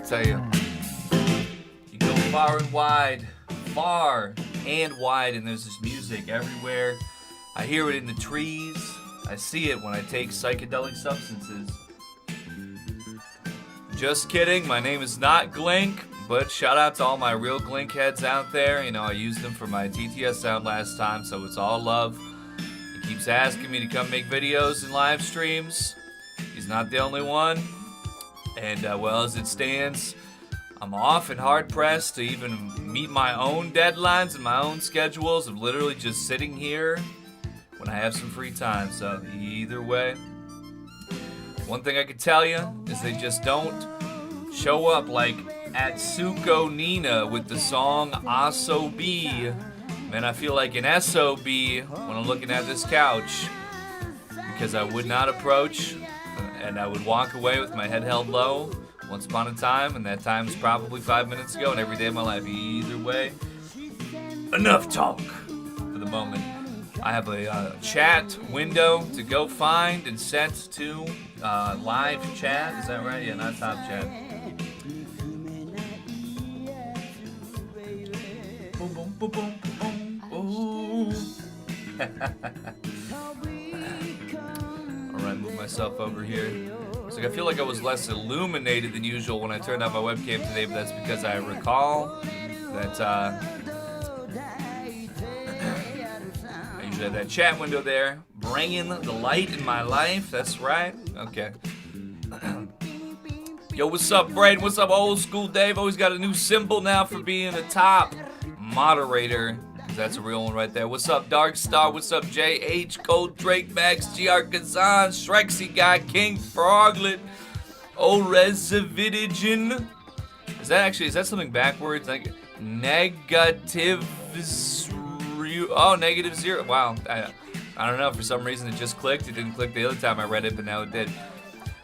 tell you, you go far and wide, and there's this music everywhere. I hear it in the trees. I see it when I take psychedelic substances. Just kidding, my name is not Glink, but shout out to all my real Glink heads out there. You know, I used them for my TTS sound last time, so it's all love. He keeps asking me to come make videos and live streams. He's not the only one. And well, as it stands, I'm often hard-pressed to even meet my own deadlines and my own schedules of literally just sitting here when I have some free time. So either way, one thing I can tell you is they just don't show up like Atsuko Nina with the song Asobi. Man, I feel like an SOB when I'm looking at this couch, because I would not approach and I would walk away with my head held low once upon a time, and that time is probably 5 minutes ago, and every day of my life. Either way, enough talk for the moment. I have a chat window to go find and set to live chat. Is that right? Yeah, not top chat. Boom, boom, boom, boom, boom, boom. Alright, move myself over here. So I feel like I was less illuminated than usual when I turned on my webcam today, but that's because I recall that I usually have that chat window there, bringing the light in my life. That's right. Okay. Yo, what's up, Braden? What's up, old school Dave? Always got a new symbol now for being a top moderator. That's a real one right there. What's up, Dark Star? What's up, JH, Cold Drake, Max, GR Kazan, Shrexy Guy, King Froglet, Orezividigen. Is that something backwards? Like negative zero. Wow. I don't know. For some reason, it just clicked. It didn't click the other time I read it, but now it did.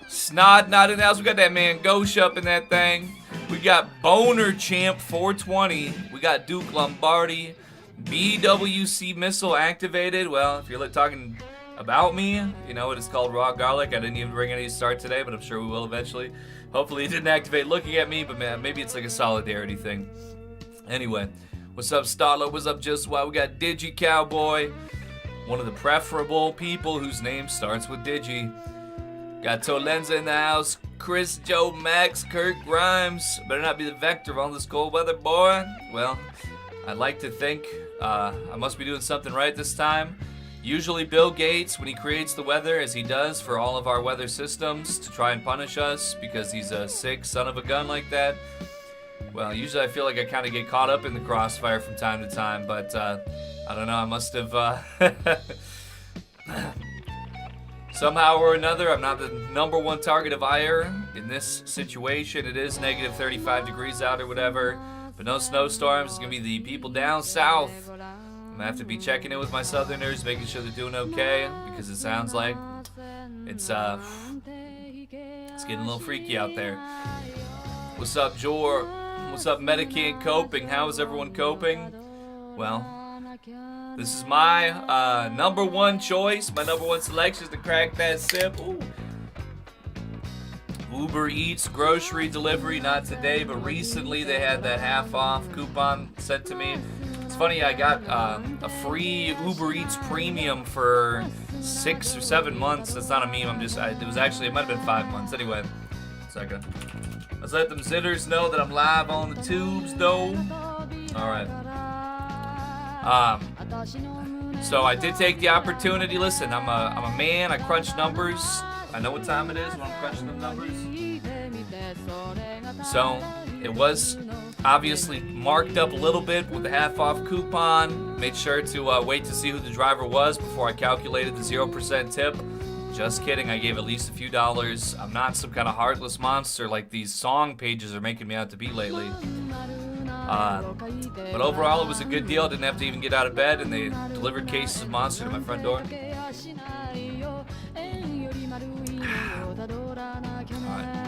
Snod not in the house. We got that man Ghosh up in that thing. We got Boner Champ 420. We got Duke Lombardi. BWC missile activated. Well, if you're talking about me, you know what it's called, raw garlic. I didn't even bring any to start today, but I'm sure we will eventually. Hopefully it didn't activate looking at me, but man, maybe it's like a solidarity thing. Anyway, what's up, Starlo? What's up, Just Why? We got Digi Cowboy, one of the preferable people whose name starts with Digi. Got Tolenza in the house. Chris, Joe, Max, Kirk Grimes. Better not be the vector of all this cold weather, boy. Well, I'd like to think I must be doing something right this time. Usually Bill Gates, when he creates the weather, as he does for all of our weather systems, to try and punish us because he's a sick son of a gun like that. Well, usually I feel like I kind of get caught up in the crossfire from time to time, but I don't know, I must have... Somehow or another, I'm not the number one target of ire in this situation. It is negative 35 degrees out or whatever. But no snowstorms. It's going to be the people down south. I'm going to have to be checking in with my southerners, making sure they're doing okay, because it sounds like it's getting a little freaky out there. What's up, Jor? What's up, Medicaid coping? How is everyone coping? Well, this is my number one choice. My number one selection is to crack that sip. Ooh. Uber Eats grocery delivery, not today, but recently they had that half off coupon sent to me. It's funny, I got a free Uber Eats premium for 6 or 7 months. That's not a meme, it might have been 5 months. Anyway, second. Let's let them zitters know that I'm live on the tubes, though. Alright. So I did take the opportunity. Listen, I'm a man, I crunch numbers. I know what time it is when I'm crunching the numbers. So it was obviously marked up a little bit with the half off coupon. Made sure to wait to see who the driver was before I calculated the 0% tip. Just kidding, I gave at least a few dollars. I'm not some kind of heartless monster like these song pages are making me out to be lately. But overall, it was a good deal. I didn't have to even get out of bed, and they delivered cases of Monster to my front door.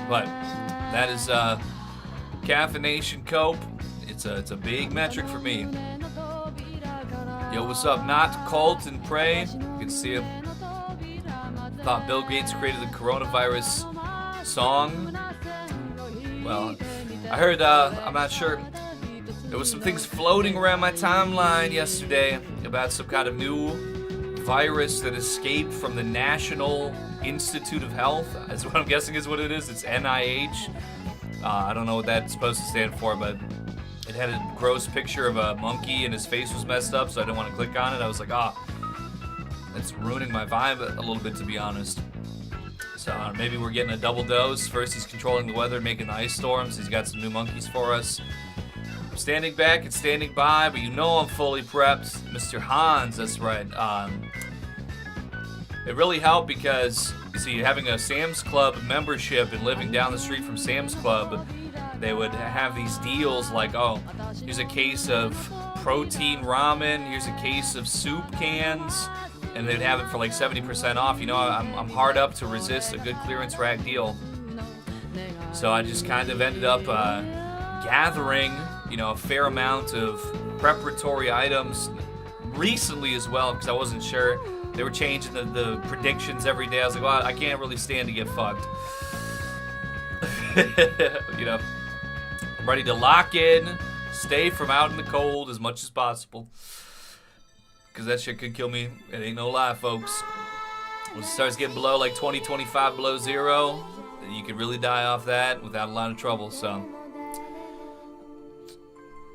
But that is caffeination cope. It's a big metric for me. Yo, what's up? Not Colt and Prey. Good to see you. Thought Bill Gates created the coronavirus song. Well, I heard, I'm not sure, there was some things floating around my timeline yesterday about some kind of new virus that escaped from the National Institute of Health. That's what I'm guessing is what it is. It's NIH. I don't know what that's supposed to stand for, but it had a gross picture of a monkey and his face was messed up, so I didn't want to click on it. I was like, that's ruining my vibe a little bit, to be honest. So maybe we're getting a double dose. First, he's controlling the weather, making the ice storms. He's got some new monkeys for us. I'm standing back and standing by, but you know I'm fully prepped. Mr. Hans, that's right. It really helped because, you see, having a Sam's Club membership and living down the street from Sam's Club, they would have these deals like, here's a case of protein ramen, here's a case of soup cans, and they'd have it for like 70% off. You know, I'm hard up to resist a good clearance rack deal. So I just kind of ended up gathering, a fair amount of preparatory items recently as well, because I wasn't sure. They were changing the predictions every day. I was like, well, I can't really stand to get fucked. I'm ready to lock in, stay from out in the cold as much as possible. Because that shit could kill me. It ain't no lie, folks. When it starts getting below like 20, 25 below zero, you could really die off that without a lot of trouble, so.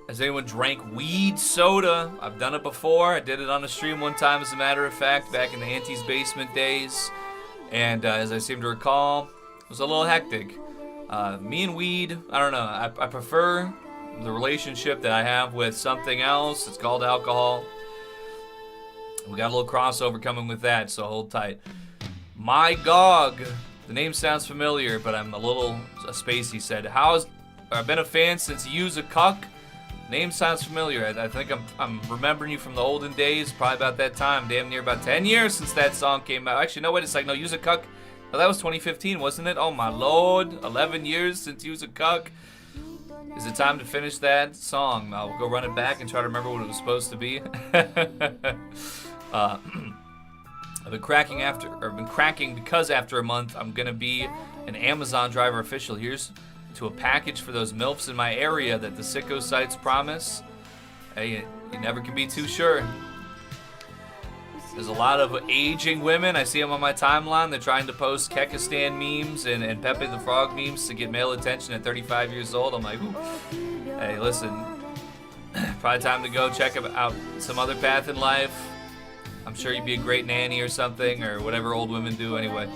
Has anyone drank weed soda? I've done it before. I did it on a stream one time, as a matter of fact, back in the Auntie's Basement days. And as I seem to recall, it was a little hectic. Me and weed, I don't know. I prefer the relationship that I have with something else. It's called alcohol. We got a little crossover coming with that, so hold tight. My Gog. The name sounds familiar, but I'm a little spacey. Said, I've been a fan since Use a Cuck. Name sounds familiar. I think I'm remembering you from the olden days, probably about that time. Damn near about 10 years since that song came out. Actually, no, wait a second. No, Use a Cuck. No, that was 2015, wasn't it? Oh, my Lord. 11 years since Use a Cuck. Is it time to finish that song? I'll go run it back and try to remember what it was supposed to be. I've been cracking because after a month, I'm going to be an Amazon driver official. Here's to a package for those MILFs in my area that the sicko sites promise. Hey, you never can be too sure. There's a lot of aging women. I see them on my timeline. They're trying to post Kekistan memes and Pepe the Frog memes to get male attention at 35 years old. I'm like, ooh. Hey, listen. Probably time to go check out some other path in life. I'm sure you'd be a great nanny or something, or whatever old women do anyway.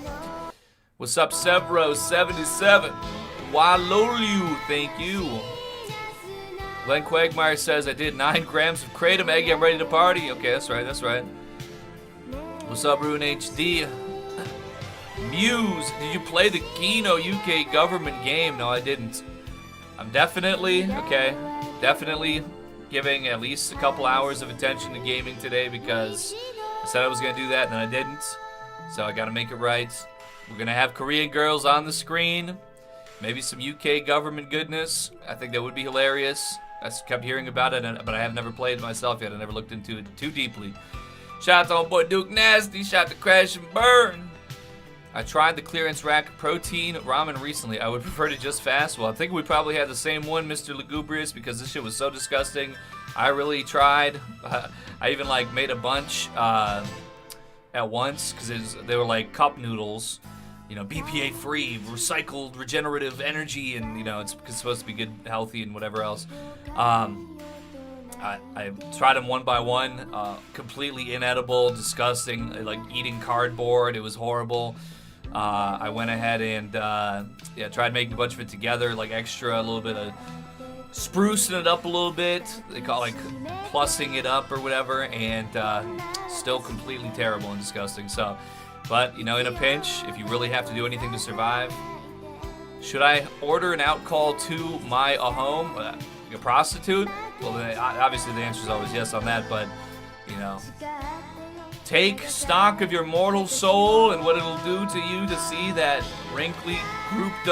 What's up, Severo77? Walolu, thank you. Glenn Quagmire says, I did 9 grams of Kratom Eggy. I'm ready to party. Okay, that's right. What's up, Rune HD? Muse, did you play the Kino UK government game? No, I didn't. I'm definitely giving at least a couple hours of attention to gaming today because I said I was going to do that and then I didn't. So I got to make it right. We're going to have Korean girls on the screen. Maybe some UK government goodness. I think that would be hilarious. I kept hearing about it, but I have never played it myself yet. I never looked into it too deeply. Shout out to my boy Duke Nasty. Shout out to Crash and Burn. I tried the clearance rack protein ramen recently. I would prefer to just fast. Well, I think we probably had the same one, Mr. Lugubrious, because this shit was so disgusting. I really tried. I even made a bunch at once because they were like cup noodles. BPA free, recycled, regenerative energy, and it's supposed to be good, healthy, and whatever else. I tried them one by one, completely inedible, disgusting, like eating cardboard. It was horrible. I went ahead and tried making a bunch of it together, like extra, a little bit of sprucing it up a little bit. They call it plussing it up or whatever, and still completely terrible and disgusting. So. But, in a pinch, if you really have to do anything to survive, should I order an out call to my home, a prostitute? Well, obviously the answer is always yes on that, but, take stock of your mortal soul and what it'll do to you to see that wrinkly, drooped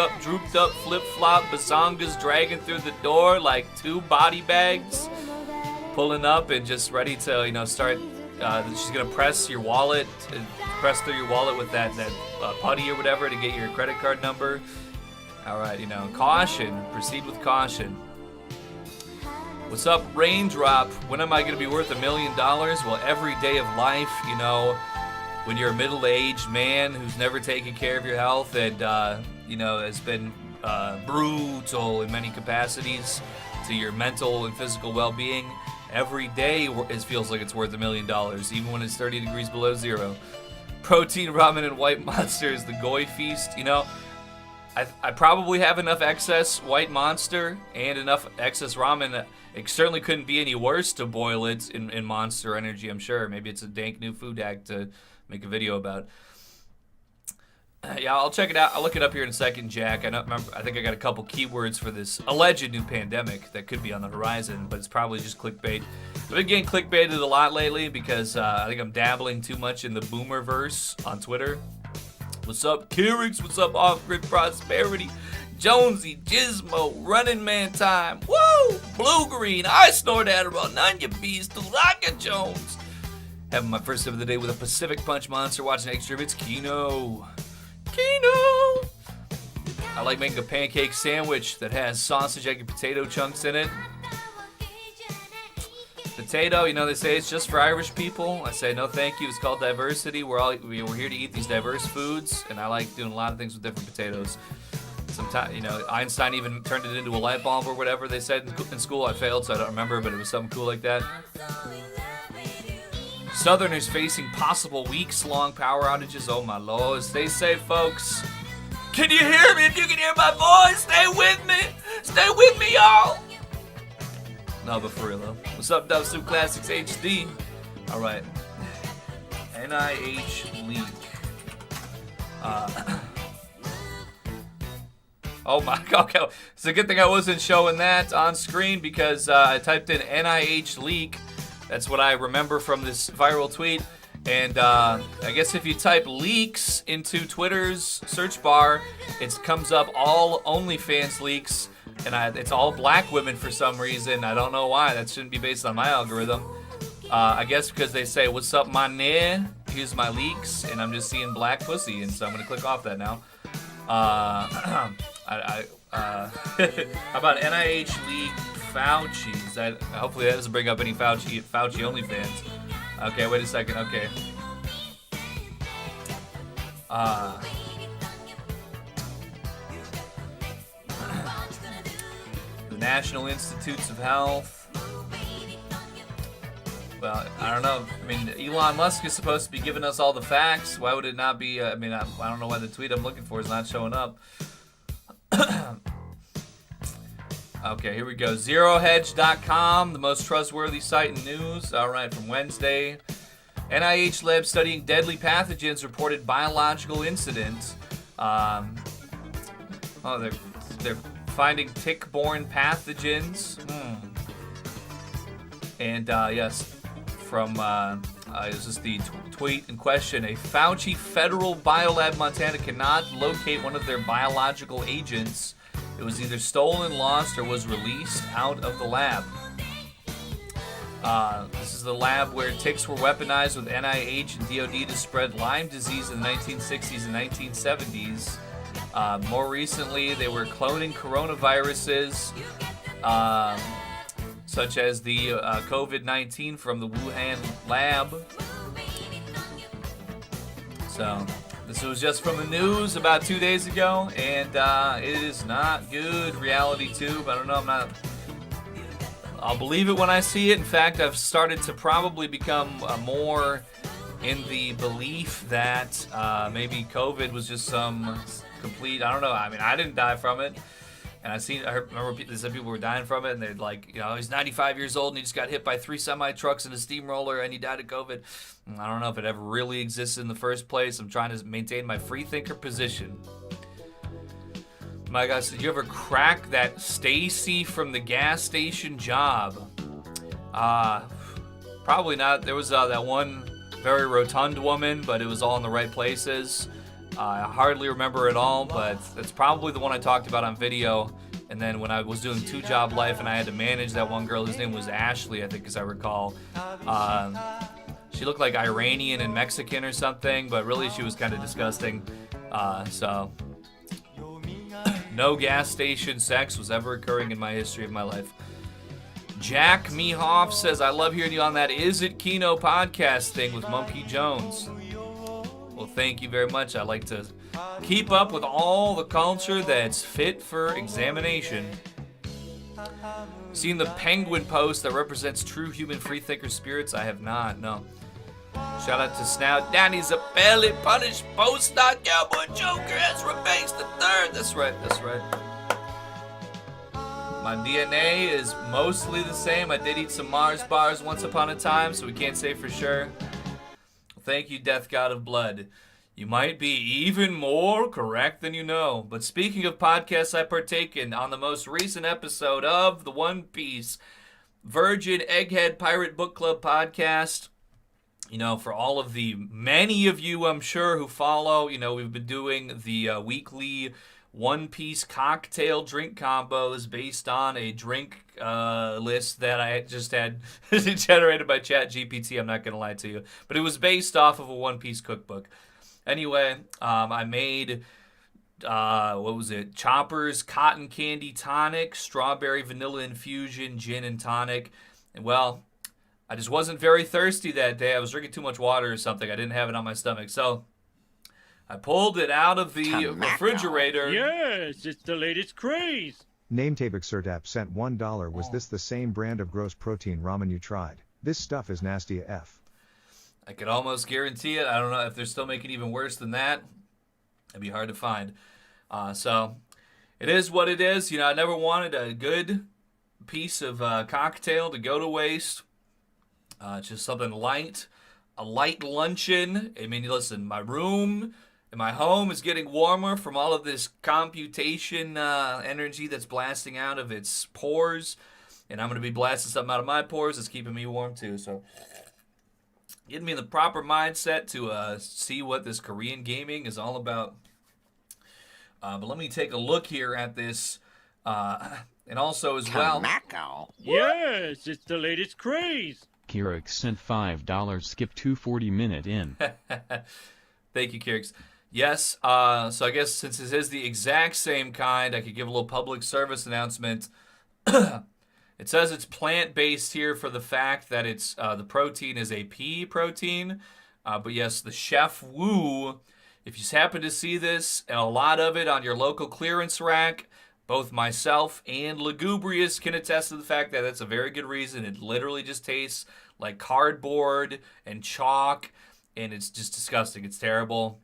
up, flip-flop bazongas dragging through the door like 2 body bags, pulling up and just ready to, start. She's gonna press your wallet, press through your wallet with that putty or whatever to get your credit card number. All right, caution. Proceed with caution. What's up, Raindrop? When am I going to be worth $1 million? Well, every day of life, when you're a middle-aged man who's never taken care of your health and, has been brutal in many capacities to your mental and physical well-being, every day it feels like it's worth $1 million, even when it's 30 degrees below zero. Protein ramen and white monster is the Goy feast. I probably have enough excess white monster and enough excess ramen. It certainly couldn't be any worse to boil it in Monster Energy, I'm sure. Maybe it's a dank new food hack to make a video about. Yeah, I'll check it out. I'll look it up here in a second, Jack. I think I got a couple keywords for this alleged new pandemic that could be on the horizon, but it's probably just clickbait. I've been getting clickbaited a lot lately because I think I'm dabbling too much in the boomerverse on Twitter. What's up, Kyrix? What's up, Off-Grid Prosperity? Jonesy, Gizmo, Running Man Time. Woo! Blue Green, I snort Adderall, none you beast, Tulaka Jones. Having my first sip of the day with a Pacific Punch Monster, watching extra bits, Kino. I like making a pancake sandwich that has sausage, egg, and potato chunks in it. Potato, they say it's just for Irish people. I say no thank you, it's called diversity. We're here to eat these diverse foods, and I like doing a lot of things with different potatoes. Sometimes, Einstein even turned it into a light bulb or whatever they said in school. I failed, so I don't remember, but it was something cool like that. Southerners facing possible weeks-long power outages. Oh my lord, stay safe, folks. Can you hear me? If you can hear my voice, stay with me. Stay with me, y'all. No, but for real though. What's up, Dub Soup Classics HD? All right. NIH leak. Oh my god, okay. It's a good thing I wasn't showing that on screen because I typed in NIH leak. That's what I remember from this viral tweet. And I guess if you type leaks into Twitter's search bar, it comes up all OnlyFans leaks. And it's all black women for some reason. I don't know why. That shouldn't be based on my algorithm. I guess because they say, what's up, my nigga? Here's my leaks. And I'm just seeing black pussy. And so I'm going to click off that now. How about NIH leak Fauci's? Hopefully that doesn't bring up any Fauci only fans. Okay, wait a second. Okay. The National Institutes of Health. Well, I don't know. I mean, Elon Musk is supposed to be giving us all the facts. Why would it not be? I don't know why the tweet I'm looking for is not showing up. Okay, here we go. ZeroHedge.com, the most trustworthy site in news. All right, from Wednesday. NIH lab studying deadly pathogens reported biological incident. They're finding tick-borne pathogens. And yes, from this is the tweet in question. A Fauci Federal Biolab Montana cannot locate one of their biological agents. It was either stolen, lost, or was released out of the lab. This is the lab where ticks were weaponized with NIH and DoD to spread Lyme disease in the 1960s and 1970s. More recently, they were cloning coronaviruses, such as the COVID-19 from the Wuhan lab. So, this was just from the news about 2 days ago, and it is not good. Reality Tube, I don't know, I'll believe it when I see it. In fact, I've started to probably become more in the belief that maybe COVID was just some complete, I don't know, I mean, I didn't die from it. And I remember they said people were dying from it, and they're like, he's 95 years old, and he just got hit by 3 semi-trucks and a steamroller, and he died of COVID. I don't know if it ever really existed in the first place. I'm trying to maintain my free thinker position. My God, did you ever crack that Stacy from the gas station job? Probably not. There was that one very rotund woman, but it was all in the right places. I hardly remember it all, but that's probably the one I talked about on video. And then when I was doing 2-job life and I had to manage that one girl, his name was Ashley, I think, as I recall. She looked like Iranian and Mexican or something, but really she was kind of disgusting. So No gas station sex was ever occurring in my history of my life. Jack Mehoff says, I love hearing you on that Is It Kino podcast thing with Monkey Jones. Well, thank you very much. I like to keep up with all the culture that's fit for examination. Seen the penguin post that represents true human freethinker spirits? I have not, no. Shout out to Snout Danny's a barely punished post-doc cowboy joker Ezra Banks the third. That's right. My DNA is mostly the same. I did eat some Mars bars once upon a time, so we can't say for sure. Thank you, Death God of Blood. You might be even more correct than you know. But speaking of podcasts I partake in, on the most recent episode of the One Piece Virgin Egghead Pirate Book Club podcast, for all of the many of you, I'm sure, who follow, we've been doing the weekly One Piece cocktail drink combos based on a drink list that I just had generated by ChatGPT. I'm not going to lie to you. But it was based off of a One Piece cookbook. Anyway, I made, Chopper's Cotton Candy Tonic, Strawberry Vanilla Infusion, Gin and Tonic. And, well, I just wasn't very thirsty that day. I was drinking too much water or something. I didn't have it on my stomach. So I pulled it out of the refrigerator. Yes, it's the latest craze. Nametabak Sirtap sent $1. Was this the same brand of gross protein ramen you tried? This stuff is nasty AF. I could almost guarantee it. I don't know if they're still making even worse than that. It'd be hard to find. So it is what it is. I never wanted a good piece of cocktail to go to waste. Just something light, a light luncheon. I mean, listen, my room and my home is getting warmer from all of this computation energy that's blasting out of its pores. And I'm going to be blasting something out of my pores. It's keeping me warm too. So getting me in the proper mindset to see what this Korean gaming is all about. But let me take a look here at this. And also as well. Yes, it's the latest craze. Kyrix sent $5. Skip 240-minute in. Thank you, Kyrix. Yes, so I guess since this is the exact same kind, I could give a little public service announcement. It says it's plant-based here for the fact that it's the protein is a pea protein. But yes, the Chef Wu, if you happen to see this, and a lot of it on your local clearance rack, both myself and Lugubrious can attest to the fact that that's a very good reason. It literally just tastes like cardboard and chalk, and it's just disgusting. It's terrible.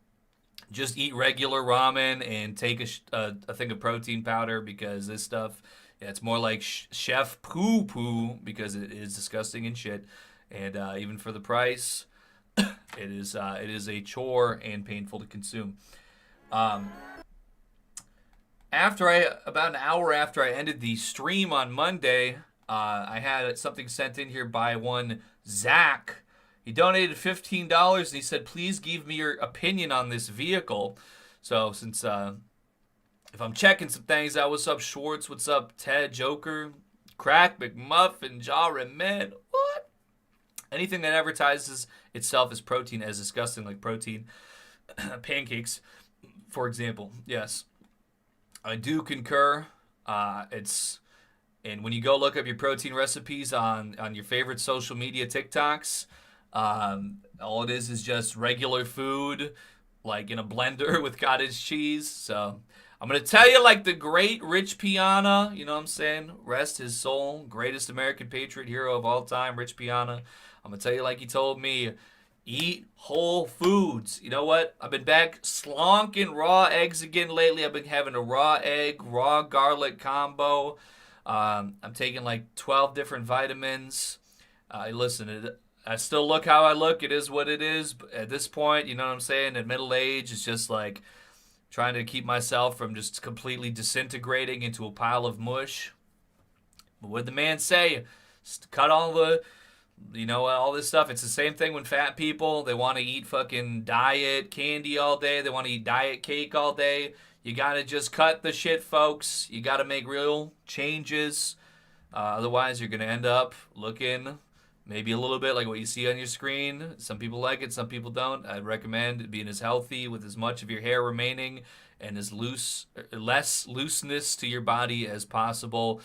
Just eat regular ramen and take a thing of protein powder, because this stuff, it's more like chef poo-poo, because it is disgusting and shit. And even for the price, it is a chore and painful to consume. About an hour after I ended the stream on Monday, I had something sent in here by one Zach. He donated $15 and he said, please give me your opinion on this vehicle. So since if I'm checking some things out, what's up Schwartz, what's up Ted, Joker, Crack, McMuffin, Jarre, Man, what? Anything that advertises itself as protein, as disgusting like protein, pancakes, for example, yes. I do concur. And when you go look up your protein recipes on your favorite social media TikToks, all it is just regular food, like in a blender with cottage cheese. So I'm going to tell you like the great Rich Piana, you know what I'm saying? Rest his soul, greatest American patriot hero of all time, Rich Piana. I'm going to tell you like he told me, eat whole foods. You know what? I've been back slonking raw eggs again lately. I've been having a raw egg, raw garlic combo. I'm taking like 12 different vitamins. Listen, I still look how I look. It is what it is. But at this point, you know what I'm saying? At middle age, it's just like trying to keep myself from just completely disintegrating into a pile of mush. But what did the man say? Just cut all the... all this stuff. It's the same thing when fat people, they want to eat fucking diet candy all day. They want to eat diet cake all day. You got to just cut the shit, folks. You got to make real changes. Otherwise, you're going to end up looking maybe a little bit like what you see on your screen. Some people like it, some people don't. I'd recommend being as healthy with as much of your hair remaining and as less looseness to your body as possible.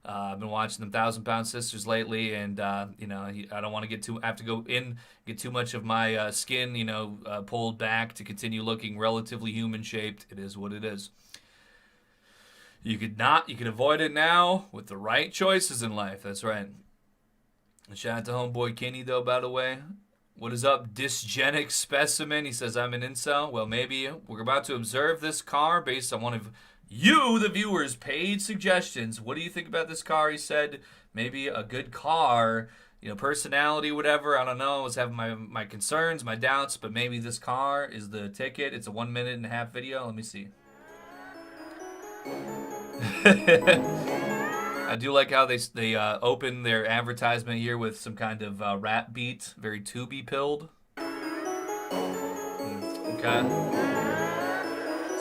I've been watching them 1,000-Pound Sisters lately, and I don't want to have to go in, get too much of my skin, pulled back to continue looking relatively human shaped. It is what it is. You could avoid it now with the right choices in life. That's right. Shout out to homeboy Kenny, though, by the way. What is up, dysgenic specimen? He says, I'm an incel. Well, maybe. We're about to observe this car based on one of you, the viewers, paid suggestions. What do you think about this car? He said, maybe a good car, personality, whatever. I don't know. I was having my concerns, my doubts, but maybe this car is the ticket. It's a 1.5-minute video. Let me see. I do like how they open their advertisement here with some kind of rap beat, very to-be-pilled. Okay.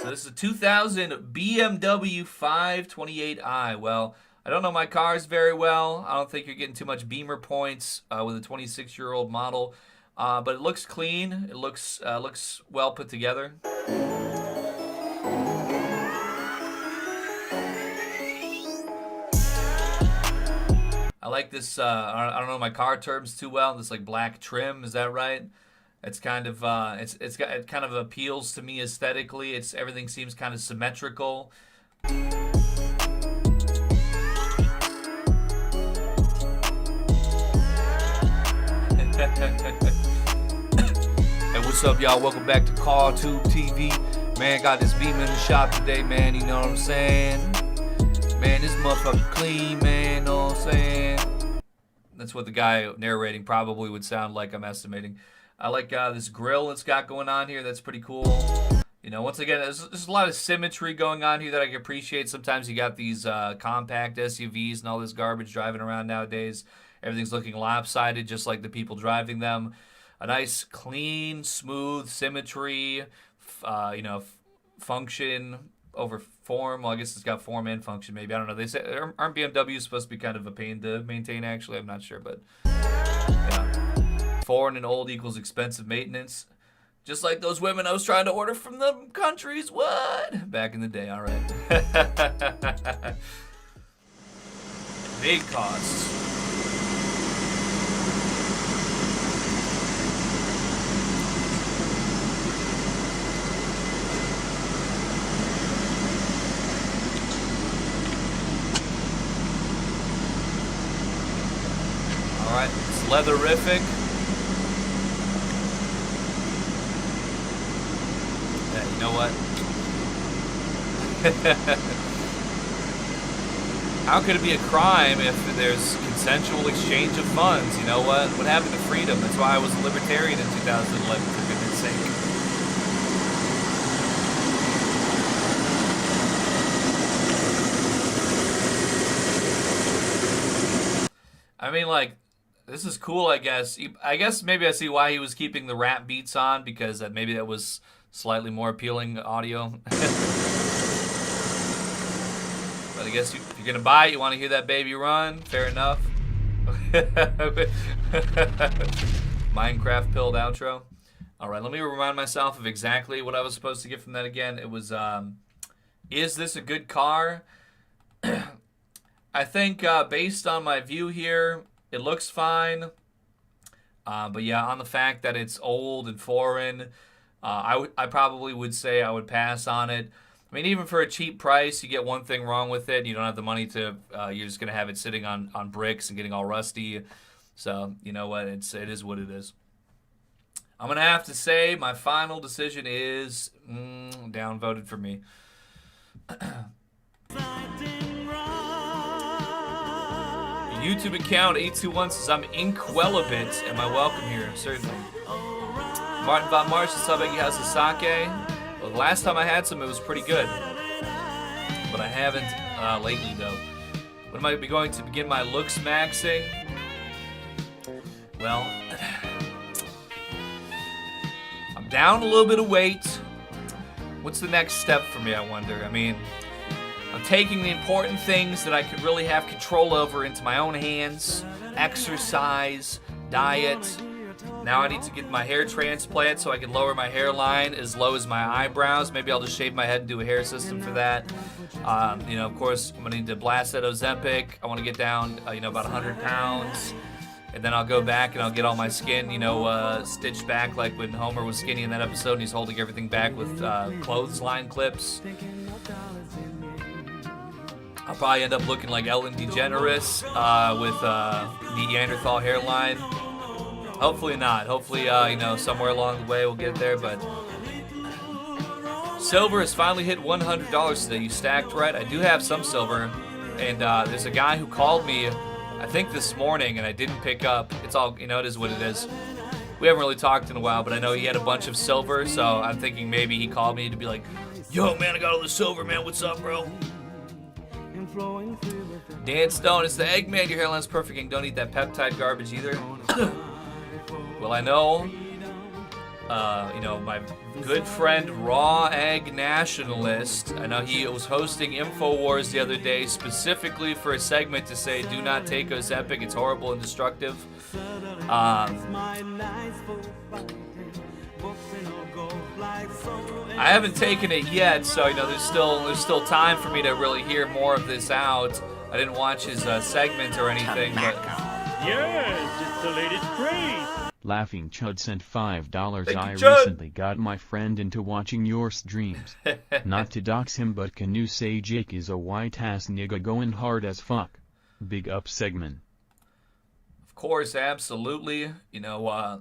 So this is a 2000 BMW 528i. Well, I don't know my cars very well. I don't think you're getting too much Beamer points with a 26-year-old model, but it looks clean. It looks well put together. I like this. I don't know my car terms too well. This like black trim, is that right? It's kind of it kind of appeals to me aesthetically. Everything seems kind of symmetrical. Hey, what's up, y'all? Welcome back to CarTube TV. Man, got this Beamer in the shop today, man. You know what I'm saying? Man, this motherfucker clean, man. You know what I'm saying? That's what the guy narrating probably would sound like, I'm estimating. I like this grill it's got going on here. That's pretty cool. Once again, there's a lot of symmetry going on here that I can appreciate. Sometimes you got these compact SUVs and all this garbage driving around nowadays. Everything's looking lopsided, just like the people driving them. A nice, clean, smooth symmetry, function over form. Well, I guess it's got form and function, maybe. I don't know. They say, aren't BMWs supposed to be kind of a pain to maintain, actually? I'm not sure, but yeah. Foreign and old equals expensive maintenance. Just like those women I was trying to order from them countries. What? Back in the day, all right. Big costs. All right, it's leatherific. You know what? How could it be a crime if there's consensual exchange of funds? You know what? What happened to freedom? That's why I was a libertarian in 2011, for goodness sake. I mean, like, this is cool, I guess. I guess maybe I see why he was keeping the rap beats on, because maybe that was slightly more appealing audio. But I guess if you're gonna buy it, you want to hear that baby run. Fair enough. Minecraft pilled outro. All right, let me remind myself of exactly what I was supposed to get from that again. It was, is this a good car? I think based on my view here, it looks fine. But yeah, on the fact that it's old and foreign, I probably would say I would pass on it. I mean, even for a cheap price, you get one thing wrong with it. You don't have the money to, you're just going to have it sitting on bricks and getting all rusty. So, you know what? It is what it is. I'm going to have to say my final decision is downvoted for me. YouTube account 821 says, I'm inquelibate. Am I welcome here? Certainly. Martin Von Marsh is subbing. He has a sake. Well, the last time I had some, it was pretty good. But I haven't lately, though. When am I going to begin my looks maxing? Well, I'm down a little bit of weight. What's the next step for me, I wonder? I mean, I'm taking the important things that I could really have control over into my own hands. Exercise, diet. Now I need to get my hair transplant so I can lower my hairline as low as my eyebrows. Maybe I'll just shave my head and do a hair system for that. You know, of course, I'm going to need to blast that Ozempic. I want to get down, you know, about 100 pounds. And then I'll go back and I'll get all my skin, you know, stitched back like when Homer was skinny in that episode and he's holding everything back with clothesline clips. I'll probably end up looking like Ellen DeGeneres with Neanderthal hairline. Hopefully not. Hopefully, you know, somewhere along the way we'll get there. But silver has finally hit $100 today. You stacked right. I do have some silver. And there's a guy who called me, I think this morning, and I didn't pick up. It's all, you know, it is what it is. We haven't really talked in a while, but I know he had a bunch of silver. So I'm thinking maybe he called me to be like, yo, man, I got all the silver, man. What's up, bro? Dan Stone, it's the Eggman. Your hairline's perfect and don't eat that peptide garbage either. Well, I know, you know, my good friend Raw Egg Nationalist, I know he was hosting InfoWars the other day specifically for a segment to say, do not take Ozempic, it's horrible and destructive. I haven't taken it yet, so, you know, there's still time for me to really hear more of this out. I didn't watch his segment or anything, but... Yes, it's the latest craze. Laughing Chud sent $5. Thank I you, Chud. recently got my friend into watching your streams. Not to dox him, but can you say Jake is a white-ass nigga going hard as fuck? Big up segment. Of course, absolutely. You know,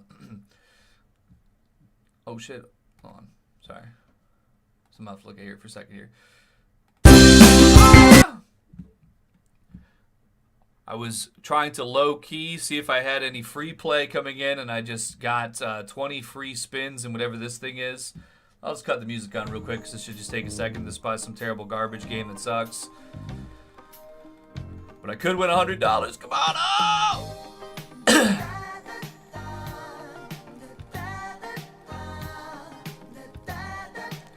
oh shit. Hold on. Sorry. So I'm gonna have to look at here for a second here. I was trying to low-key see if I had any free play coming in, and I just got 20 free spins and whatever this thing is. I'll just cut the music on real quick because this should just take a second. This is probably some terrible garbage game that sucks. But I could win $100. Come on! Oh!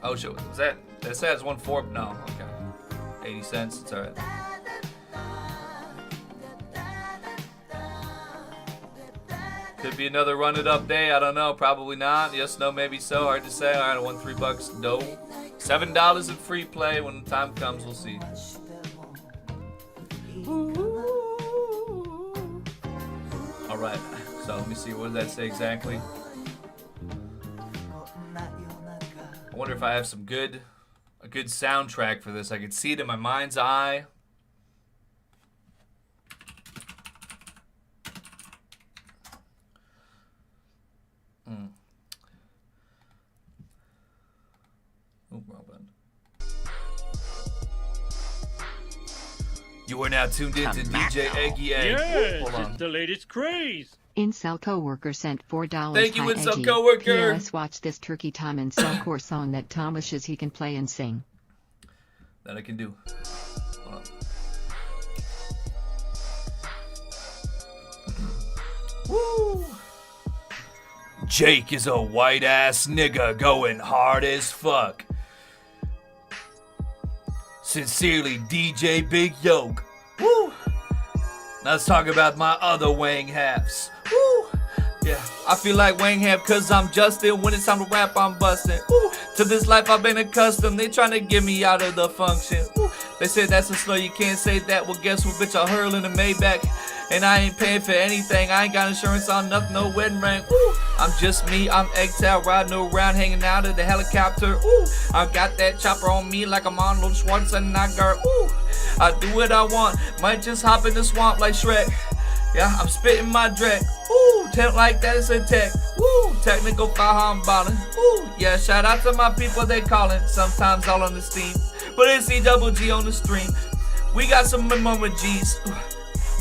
Oh, shit. Was that says 1.4? No. Okay. 80 cents. It's alright. Could be another run it up day. I don't know. Probably not. Yes, no, maybe so. Hard to say. All right, I won $3. No. $7 in free play. When the time comes, we'll see. All right. So let me see. What did that say exactly? I wonder if I have some a good soundtrack for this. I could see it in my mind's eye. Oh, wrong button. You are now tuned in to DJ Eggy Egg. Yes, Hold on. it's the latest craze. Incel coworker sent $4. Thank you, Hi, Incel Eggy. coworker. P.S. Watch this Turkey Tom Incelcore song that Tom wishes he can play and sing. That I can do. Hold on. Woo! Jake is a white ass nigga going hard as fuck. Sincerely, DJ Big Yoke. Woo! Now let's talk about my other Wang halves. Woo! Yeah, I feel like Wang half cause I'm Justin. When it's time to rap, I'm busting. Woo! To this life I've been accustomed. They trying to get me out of the function. Woo! They said that's a slow, you can't say that. Well, guess what, bitch? I hurl in a Maybach. And I ain't paying for anything. I ain't got insurance on nothing, no wedding ring. Ooh, I'm just me, I'm Eggtail riding around, hanging out of the helicopter. Ooh, I got that chopper on me like I'm Arnold Schwarzenegger. Ooh, I do what I want, might just hop in the swamp like Shrek. Yeah, I'm spitting my dreck. Ooh, tent like that is a tech. Ooh, technical foul ballin'. Ooh, yeah, shout out to my people they callin'. Sometimes all on the steam, but it's E-double-G on the stream. We got some Mama G's.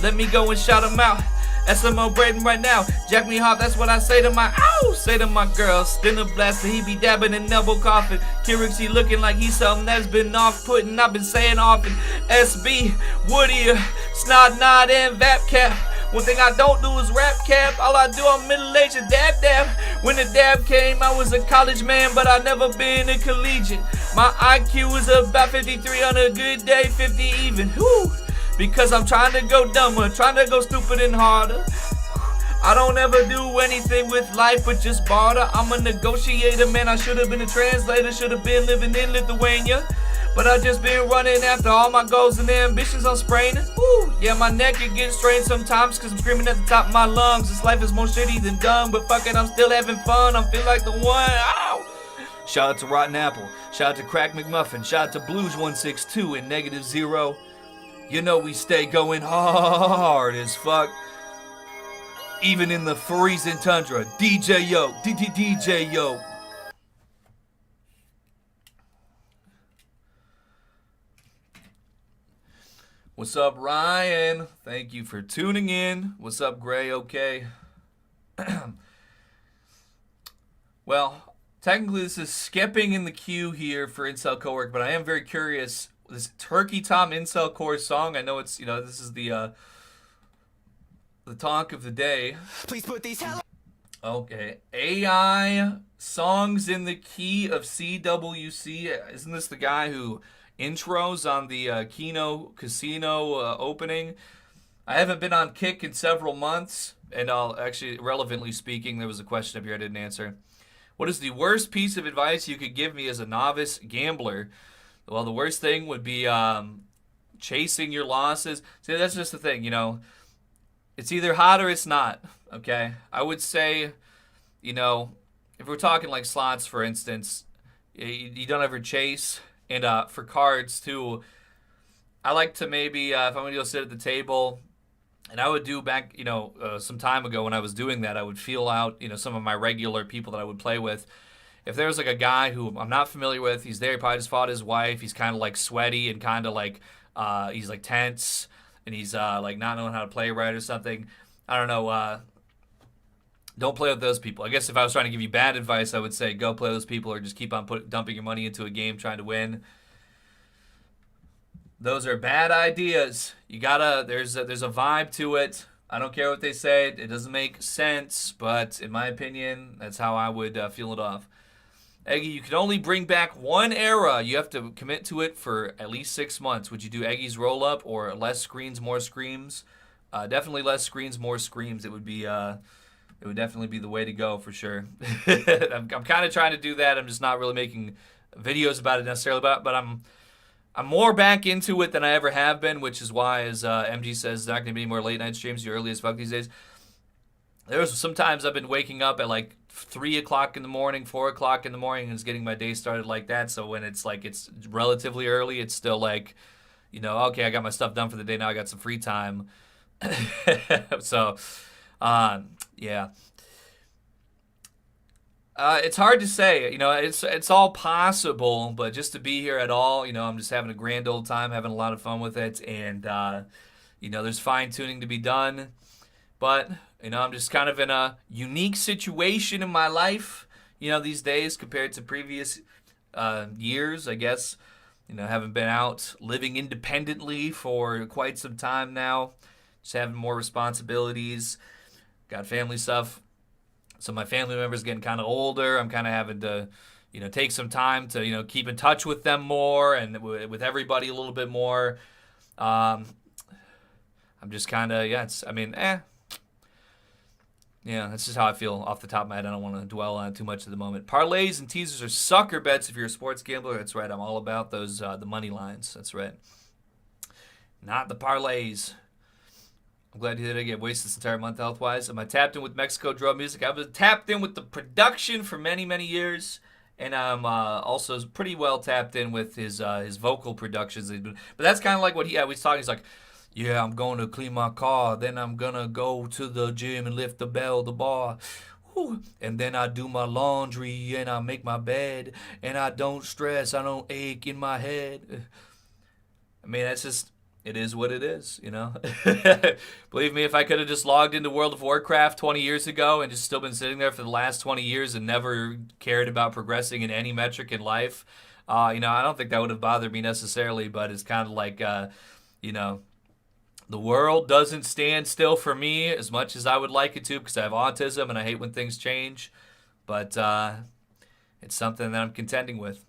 Let me go and shout them out. SMO Braden right now. Jack me hard, that's what I say to my ow. Say to my girl, Stinner blaster, he be dabbing and elbow coughing. Kyrix, he looking like he's something that's been off-putting. I've been saying often. SB, Woody, Snod Nod, and Vap Cap. One thing I don't do is rap cap. All I do, I'm middle-aged and dab. When the dab came, I was a college man, but I never been a collegiate. My IQ is about 53 on a good day, 50 even. Whew. Because I'm trying to go dumber, trying to go stupid and harder. I don't ever do anything with life but just barter. I'm a negotiator, man. I should have been a translator, should have been living in Lithuania. But I just been running after all my goals and ambitions. I'm spraining. Woo. Yeah, my neck it gets strained sometimes because I'm screaming at the top of my lungs. This life is more shitty than dumb, but fuck it, I'm still having fun. I feel like the one. Ow. Shout out to Rotten Apple. Shout out to Crack McMuffin. Shout out to Blues162 and Negative Zero. You know we stay going hard as fuck. Even in the freezing tundra. DJ Yo. DJ Yo. What's up, Ryan? Thank you for tuning in. What's up, Gray? Okay. Well, technically this is skipping in the queue here for Incel Cowork, but I am very curious. This Turkey Tom Incel Core song, I know it's, this is the talk of the day. Please put these Okay. AI songs in the key of CWC. Isn't this the guy who intros on the Kino Casino opening? I haven't been on Kick in several months, and I'll actually, relevantly speaking, there was a question up here I didn't answer. What is the worst piece of advice you could give me as a novice gambler? Well, the worst thing would be chasing your losses. See, that's just the thing, It's either hot or it's not, okay? I would say, if we're talking like slots, for instance, you don't ever chase. And for cards, too, I like to maybe, if I'm going to go sit at the table, and I would do back, some time ago when I was doing that, I would feel out, some of my regular people that I would play with. If there was like a guy who I'm not familiar with, he's there, he probably just fought his wife, he's kind of like sweaty and kind of like, he's like tense, and he's like not knowing how to play right or something. I don't know, don't play with those people. I guess if I was trying to give you bad advice, I would say go play with those people or just keep on dumping your money into a game trying to win. Those are bad ideas. You gotta, there's a vibe to it. I don't care what they say. It doesn't make sense, but in my opinion, that's how I would feel it off. Eggy, you can only bring back one era. You have to commit to it for at least 6 months. Would you do Eggy's roll-up or less screens, more screams? Definitely less screens, more screams. It would be... It would definitely be the way to go for sure. I'm kind of trying to do that. I'm just not really making videos about it necessarily, but I'm more back into it than I ever have been, which is why, as MG says, there's not going to be any more late night streams. You're early as fuck these days. There's sometimes I've been waking up at like 3 o'clock in the morning, 4 o'clock in the morning, and it's getting my day started like that. So when it's like it's relatively early, it's still like, okay, I got my stuff done for the day. Now I got some free time. So... yeah. It's hard to say, it's all possible, but just to be here at all, I'm just having a grand old time, having a lot of fun with it, and, there's fine tuning to be done, but, I'm just kind of in a unique situation in my life, these days compared to previous, years, I guess, haven't been out living independently for quite some time now, just having more responsibilities. Got family stuff. So my family members getting kind of older. I'm kind of having to, take some time to, keep in touch with them more and with everybody a little bit more. I'm just kind of, Yeah, that's just how I feel off the top of my head. I don't want to dwell on it too much at the moment. Parlays and teasers are sucker bets if you're a sports gambler. That's right. I'm all about those, the money lines. That's right. Not the parlays. I'm glad you did get wasted this entire month health-wise. Am I tapped in with Mexico drum music? I've been tapped in with the production for many, many years. And I'm also pretty well tapped in with his vocal productions. But that's kind of like what he was talking. He's like, yeah, I'm going to clean my car. Then I'm going to go to the gym and lift the bar. Whew. And then I do my laundry and I make my bed. And I don't stress. I don't ache in my head. I mean, that's just... It is what it is, Believe me, if I could have just logged into World of Warcraft 20 years ago and just still been sitting there for the last 20 years and never cared about progressing in any metric in life, I don't think that would have bothered me necessarily, but it's kind of like, the world doesn't stand still for me as much as I would like it to because I have autism and I hate when things change, but it's something that I'm contending with.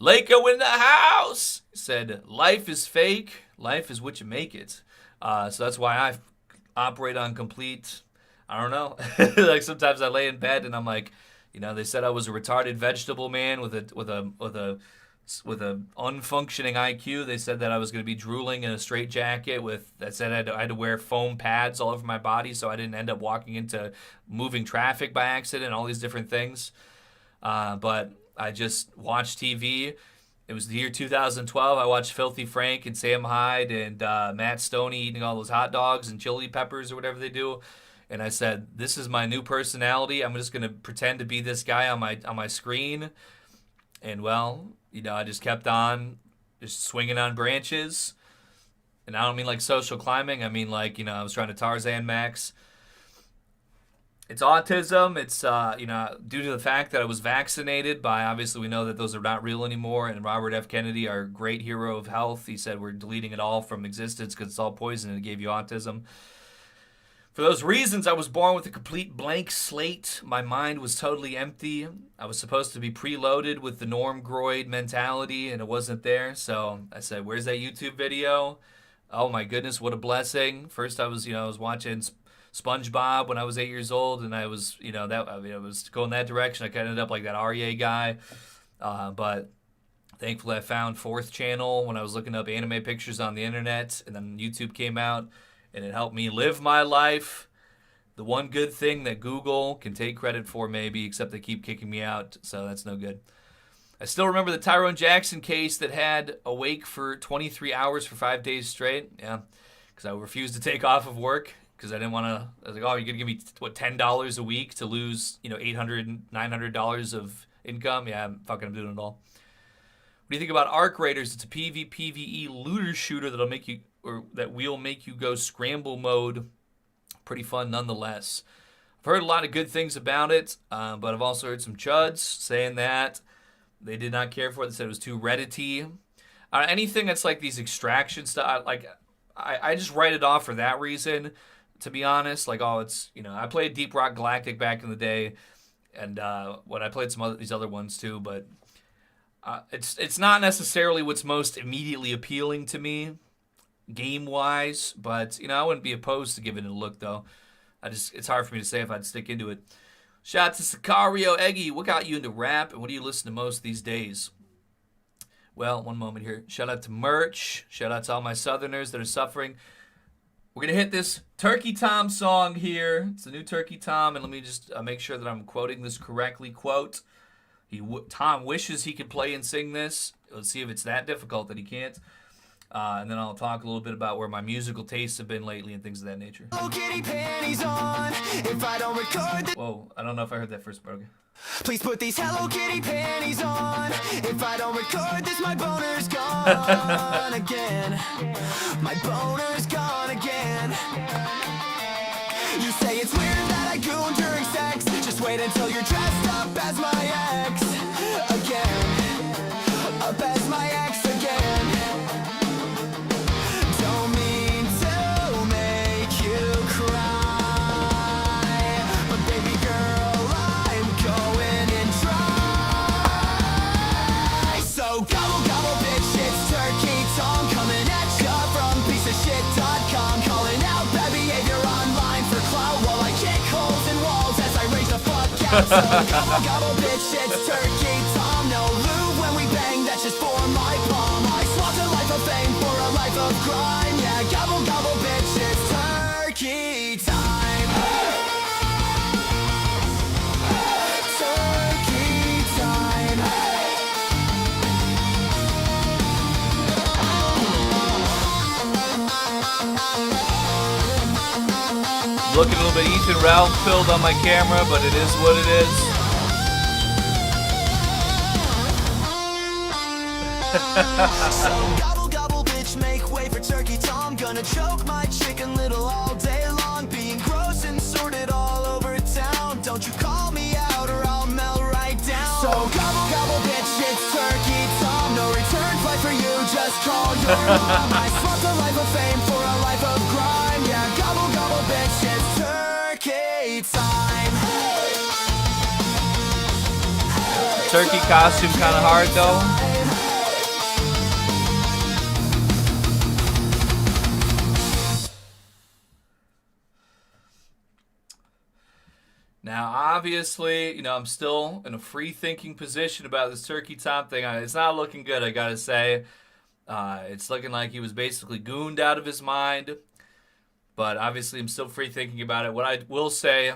Lako in the house said, life is fake. Life is what you make it. So that's why I operate on complete I don't know. Like sometimes I lay in bed and I'm like, you know, they said I was a retarded vegetable man with a unfunctioning IQ. They said that I was going to be drooling in a straitjacket that said I had to wear foam pads all over my body so I didn't end up walking into moving traffic by accident, all these different things. But I just watched TV. It was the year 2012. I watched Filthy Frank and Sam Hyde and Matt Stoney eating all those hot dogs and chili peppers or whatever they do. And I said, this is my new personality. I'm just going to pretend to be this guy on my screen. And, well, you know, I just kept on just swinging on branches. And I don't mean like social climbing. I mean like, you know, I was trying to Tarzan Max. It's autism. It's, you know, due to the fact that I was vaccinated by, obviously we know that those are not real anymore. And Robert F. Kennedy, our great hero of health, he said we're deleting it all from existence because it's all poison and it gave you autism. For those reasons, I was born with a complete blank slate. My mind was totally empty. I was supposed to be preloaded with the normgroid mentality, and it wasn't there. So I said, where's that YouTube video? Oh my goodness, what a blessing. First I was watching SpongeBob when I was 8 years old, and I was, I was going that direction. I kind of ended up like that Aryeh guy. But thankfully I found 4th Channel when I was looking up anime pictures on the internet, and then YouTube came out. And it helped me live my life. The one good thing that Google can take credit for, maybe, except they keep kicking me out, so that's no good. I still remember the Tyrone Jackson case that had awake for 23 hours for 5 days straight. Yeah, because I refused to take off of work because I didn't want to. I was like, oh, you're going to give me, $10 a week to lose, $800, $900 of income? Yeah, I'm doing it all. What do you think about Arc Raiders? It's a PvPvE looter shooter that will make you go scramble mode. Pretty fun nonetheless. I've heard a lot of good things about it, but I've also heard some chuds saying that they did not care for it. They said it was too Reddit-y. Anything that's like these extraction stuff, I just write it off for that reason, to be honest. Like, oh, it's, I played Deep Rock Galactic back in the day, and when I played these other ones too, but it's not necessarily what's most immediately appealing to me, game-wise, but, I wouldn't be opposed to giving it a look, though. It's hard for me to say if I'd stick into it. Shout out to Sicario Eggy. What got you into rap, and what do you listen to most these days? Well, one moment here. Shout out to Merch. Shout out to all my Southerners that are suffering. We're going to hit this Turkey Tom song here. It's a new Turkey Tom, and let me just make sure that I'm quoting this correctly. Quote, Tom wishes he could play and sing this. Let's see if it's that difficult that he can't. And then I'll talk a little bit about where my musical tastes have been lately and things of that nature. Whoa, I don't know if I heard that first part. Okay. Please put these Hello Kitty panties on. If I don't record this, my boner's gone again. My boner's gone again. You say it's weird that I goon during sex. Just wait until you're dressed up as my ex again. Up as my ex again. Don't mean to make you cry, but baby girl, I'm going in dry. So gobble gobble bitch, it's Turkey Tom coming at ya from pieceofshit.com, calling out bad behavior online for clout while I kick holes in walls as I rage the fuck out. So gobble gobble bitch, it's Turkey Tom. No lube when we bang, that's just for my palm. I swapped a life of fame for a life of crime. Yeah, gobble gobble bitch, it's Turkey time. Turkey time. Looking a little bit Ethan Ralph filled on my camera, but it is what it is. So gobble gobble bitch, make way for Turkey Tom. Gonna choke my chicken little all day long, being gross and sorted all over town. Don't you call me out or I'll melt right down. So gobble gobble bitch, it's Turkey Tom. No return flight for you, just call your mom. I swapped a life of fame for a life of crime. Yeah, gobble gobble bitch, it's Turkey time. Turkey costume kind of hard though. Now, obviously, I'm still in a free-thinking position about this Turkey Tom thing. It's not looking good, I gotta say. It's looking like he was basically gooned out of his mind. But obviously, I'm still free-thinking about it. What I will say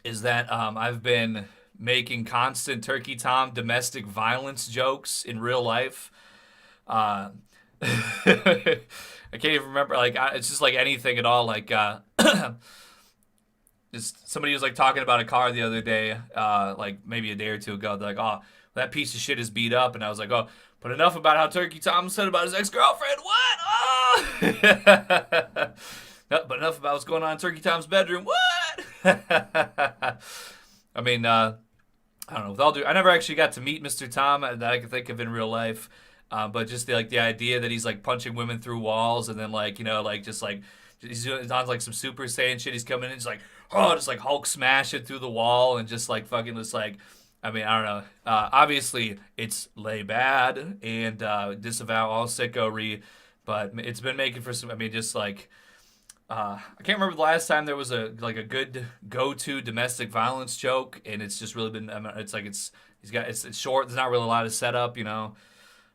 is that I've been making constant Turkey Tom domestic violence jokes in real life. I can't even remember. It's just like anything at all. Just somebody was like talking about a car the other day, like maybe a day or two ago. They're like, "Oh, that piece of shit is beat up," and I was like, "Oh, but enough about how Turkey Tom said about his ex-girlfriend. What? Oh!" No, but enough about what's going on in Turkey Tom's bedroom. What? I mean, I don't know. With all due, I never actually got to meet Mr. Tom that I can think of in real life. But just the idea that he's like punching women through walls and then he's on like some Super Saiyan shit. He's coming in, just like Hulk smashing through the wall and just like fucking just like. I mean, I don't know. Obviously, it's lay bad and disavow all sicko-ry, but it's been making for some. I mean, just like. I can't remember the last time there was a good go-to domestic violence joke, and it's just really been. It's short. There's not really a lot of setup, So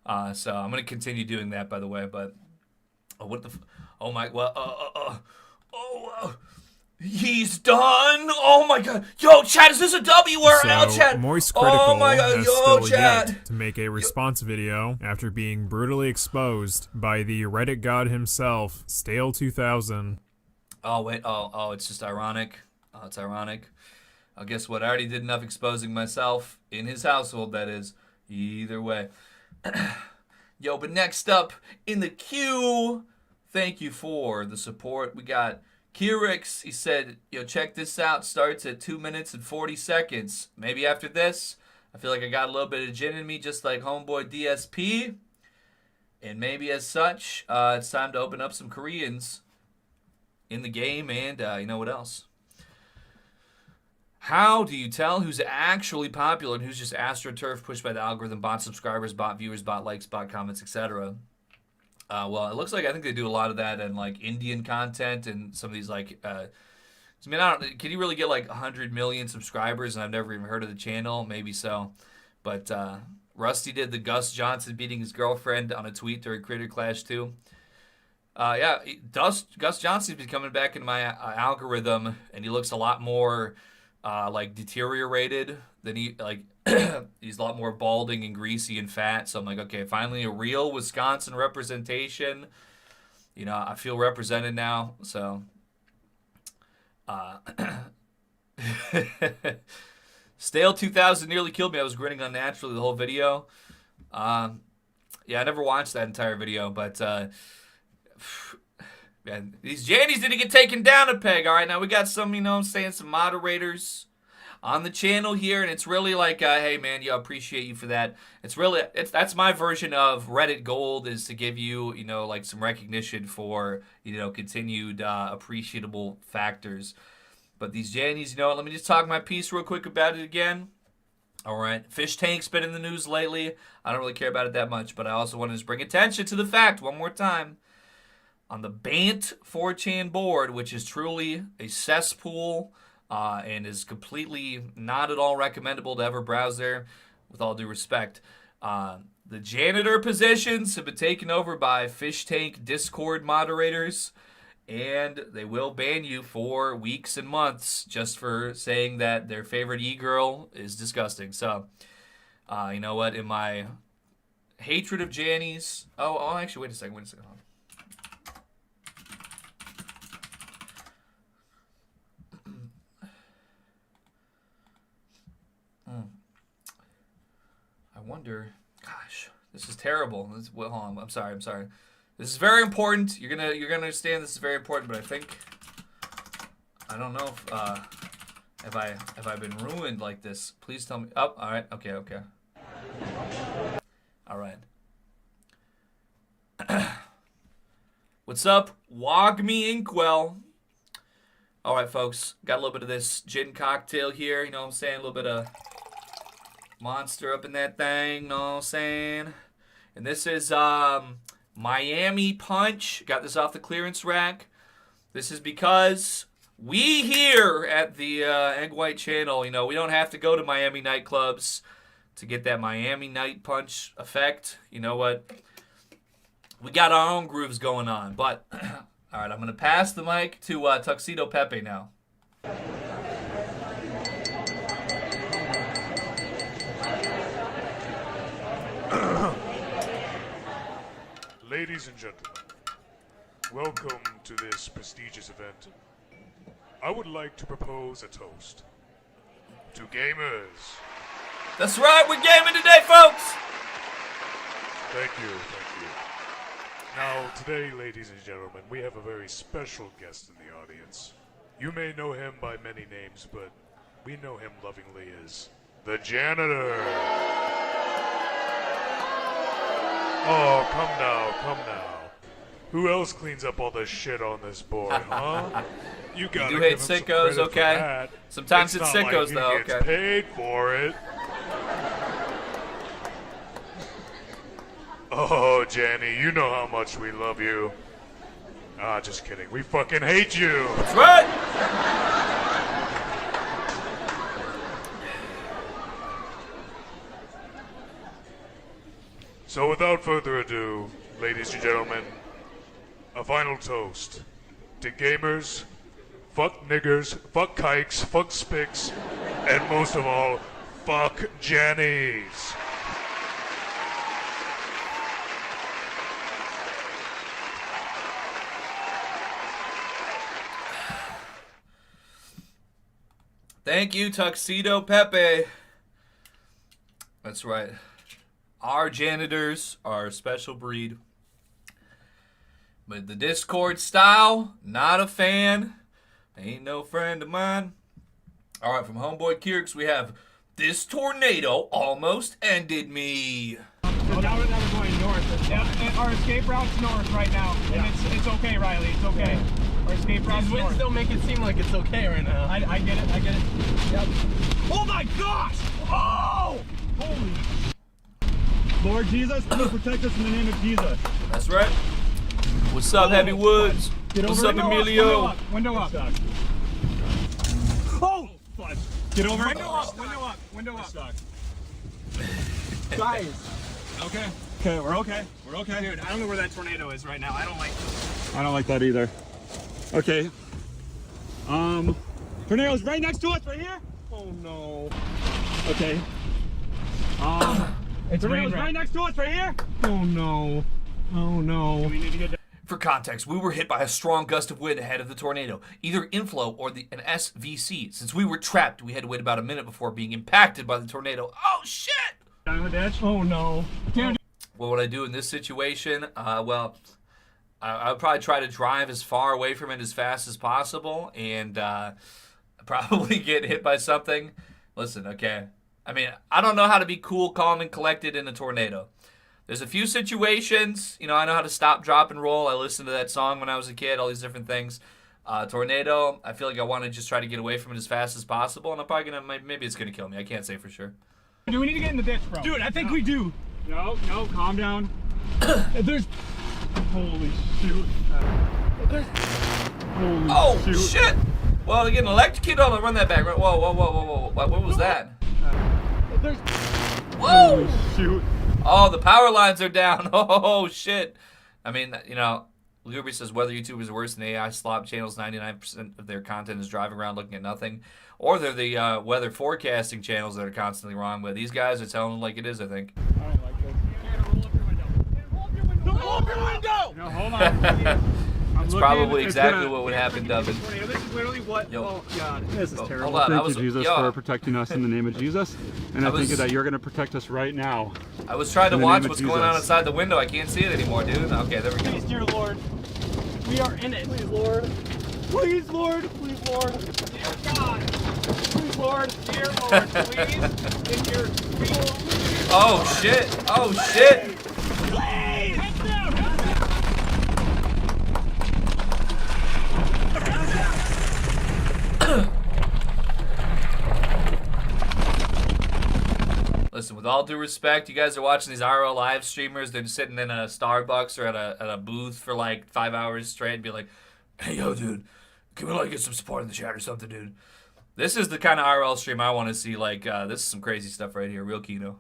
I'm gonna continue doing that, by the way. But he's done. Oh my god, yo, Chad, is this a W or an L, Chad? Moist Critical oh my god, has yo, still Chad. yet to make a response video after being brutally exposed by the Reddit god himself, Stale2000. Oh wait, it's just ironic. Oh, it's ironic. Guess what? I already did enough exposing myself in his household. That is, either way. Yo, but next up in the queue, thank you for the support. We got Kyrix. He said, yo, check this out. Starts at 2 minutes and 40 seconds. Maybe after this, I feel like I got a little bit of gin in me, just like homeboy DSP. And maybe as such, it's time to open up some Koreans in the game. And you know what else? How do you tell who's actually popular and who's just AstroTurf pushed by the algorithm, bot subscribers, bot viewers, bot likes, bot comments, etc.? Well, it looks like I think they do a lot of that in like Indian content and some of these like. I don't. Can you really get like 100 million subscribers? And I've never even heard of the channel. Maybe so, but Rusty did the Gus Johnson beating his girlfriend on a tweet during Creator Clash 2. Yeah, Gus Johnson's been coming back in my algorithm, and he looks a lot more. Like deteriorated than he like he's a lot more balding and greasy and fat. So I'm like, okay, finally a real Wisconsin representation. I feel represented now. So Stale2000 nearly killed me. I was grinning unnaturally the whole video. Yeah, I never watched that entire video, but man, these Jannies didn't get taken down a peg. All right, now we got some, some moderators on the channel here, and it's really like, hey, man, appreciate you for that. That's my version of Reddit Gold, is to give you, like some recognition for, continued appreciable factors. But these Jannies, let me just talk my piece real quick about it again. All right, Fish Tank's been in the news lately. I don't really care about it that much, but I also wanted to bring attention to the fact one more time. On the Bant 4chan board, which is truly a cesspool and is completely not at all recommendable to ever browse there, with all due respect. The janitor positions have been taken over by Fish Tank Discord moderators, and they will ban you for weeks and months just for saying that their favorite e-girl is disgusting. So, you know what? In my hatred of Jannies... Oh, actually, wait a second. Hold on. I wonder, gosh, this is terrible. Hold on, I'm sorry. This is very important. You're gonna understand this is very important, but I don't know if have I been ruined like this. Please tell me. Oh, all right, okay. All right. What's up, Wogme Inkwell? All right, folks, got a little bit of this gin cocktail here. You know what I'm saying? A little bit of Monster up in that thing, know what I'm saying? And this is Miami Punch. Got this off the clearance rack. This is because we here at the Egg White channel, you know, we don't have to go to Miami nightclubs to get that Miami night punch effect. You know what? We got our own grooves going on. But, all right, I'm going to pass the mic to Tuxedo Pepe now. Ladies and gentlemen, welcome to this prestigious event. I would like to propose a toast to gamers. That's right, we're gaming today, folks! Thank you. Now, today, ladies and gentlemen, we have a very special guest in the audience. You may know him by many names, but we know him lovingly as the janitor. Oh, come now. Who else cleans up all the shit on this board, huh? You gotta do give hate him some sickos, credit for okay? that. Sometimes it's not sickos, like though, he gets okay. paid for it. Oh, Jenny, you know how much we love you. Ah, just kidding. We fucking hate you. That's right! So without further ado, ladies and gentlemen, a final toast to gamers, fuck niggers, fuck kikes, fuck spics, and most of all, fuck Jennies. Thank you, Tuxedo Pepe. That's right. Our janitors are a special breed. But the Discord style, not a fan. Ain't no friend of mine. All right, from Homeboy Kirks, we have this tornado almost ended me. So now we're going north. Yep, our escape route's north right now. And it's okay, Riley. It's okay. Our escape route's north. These winds don't make it seem like it's okay right now. I get it. Yep. Oh my gosh! Oh! Holy. Lord Jesus, please protect us in the name of Jesus. That's right. What's up, Heavy Woods? What's up, Emilio? Window up. Oh! Fudge. Get over. Window up. Guys. Okay. Okay, we're okay. Dude, I don't know where that tornado is right now. I don't like that either. Okay. Tornado's right next to us, right here. Oh no. Okay. Tornado's right next to us, right here. Oh no. Do we need to get down? For context, we were hit by a strong gust of wind ahead of the tornado, either inflow or an SVC. Since we were trapped, we had to wait about a minute before being impacted by the tornado. Oh, shit! Down the ditch? Oh no. Dude. What would I do in this situation? Well, I would probably try to drive as far away from it as fast as possible and probably get hit by something. Listen, okay. I mean, I don't know how to be cool, calm, and collected in a tornado. There's a few situations, you know, I know how to stop, drop, and roll. I listened to that song when I was a kid, all these different things. Tornado, I feel like I want to just try to get away from it as fast as possible, and I'm probably going to, maybe it's going to kill me. I can't say for sure. Do we need to get in the ditch, bro? Dude, I think we do. No, calm down. There's... Holy shoot. Holy shit! Well, they're getting electrocuted. Hold on, run that back. Whoa. What was that? Whoa! Holy shoot. Oh, the power lines are down. Oh, shit. I mean, you know, Luby says weather YouTubers are worse than AI slop channels. 99% of their content is driving around looking at nothing. Or they're the weather forecasting channels that are constantly wrong. But these guys are telling them like it is, I think. I don't like this. Roll up your window! No, hold on. That's probably exactly what would happen, Dubbin. This is literally what... Yo. Oh, God. This is terrible. Hold on. Thank you, Jesus, for protecting us in the name of Jesus. And I think that you're going to protect us right now. I was trying to watch what's going on outside the window. I can't see it anymore, dude. Okay, there we go. Please, dear Lord. We are in it. Please, Lord. Please, Lord. Please, Lord. Dear God. Please, Lord. Dear Lord. Please. In your sweet... Oh, shit. Oh, shit. Please. Head down. Listen, with all due respect, you guys are watching these RL live streamers. They're sitting in a Starbucks or at a booth for like 5 hours straight and be like, hey, yo, dude, Can we like get some support in the chat or something, dude? This is the kind of IRL stream I want to see. Like, this is some crazy stuff right here. Real Kino.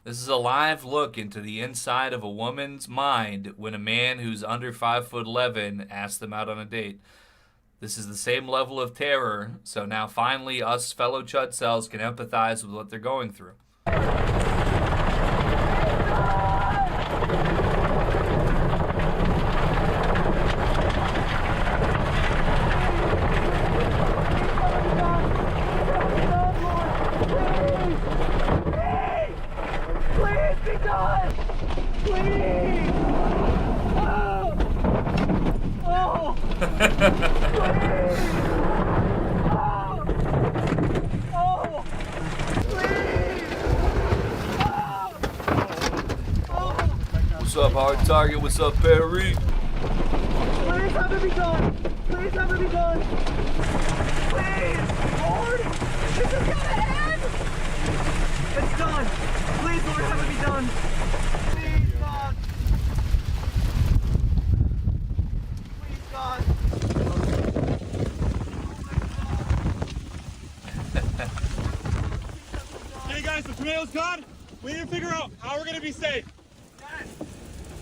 This is a live look into the inside of a woman's mind when a man who's under 5'11" asks them out on a date. This is the same level of terror, so now finally us fellow chud cells can empathize with what they're going through. What's up, Hard Target? What's up, Perry? Please have it be done. Please have it be done. Please, Lord, this is gonna end. It's done. Please, Lord, have it be done. Please, God. Please, God. Hey guys, the tornado's gone. We need to figure out how we're gonna be safe.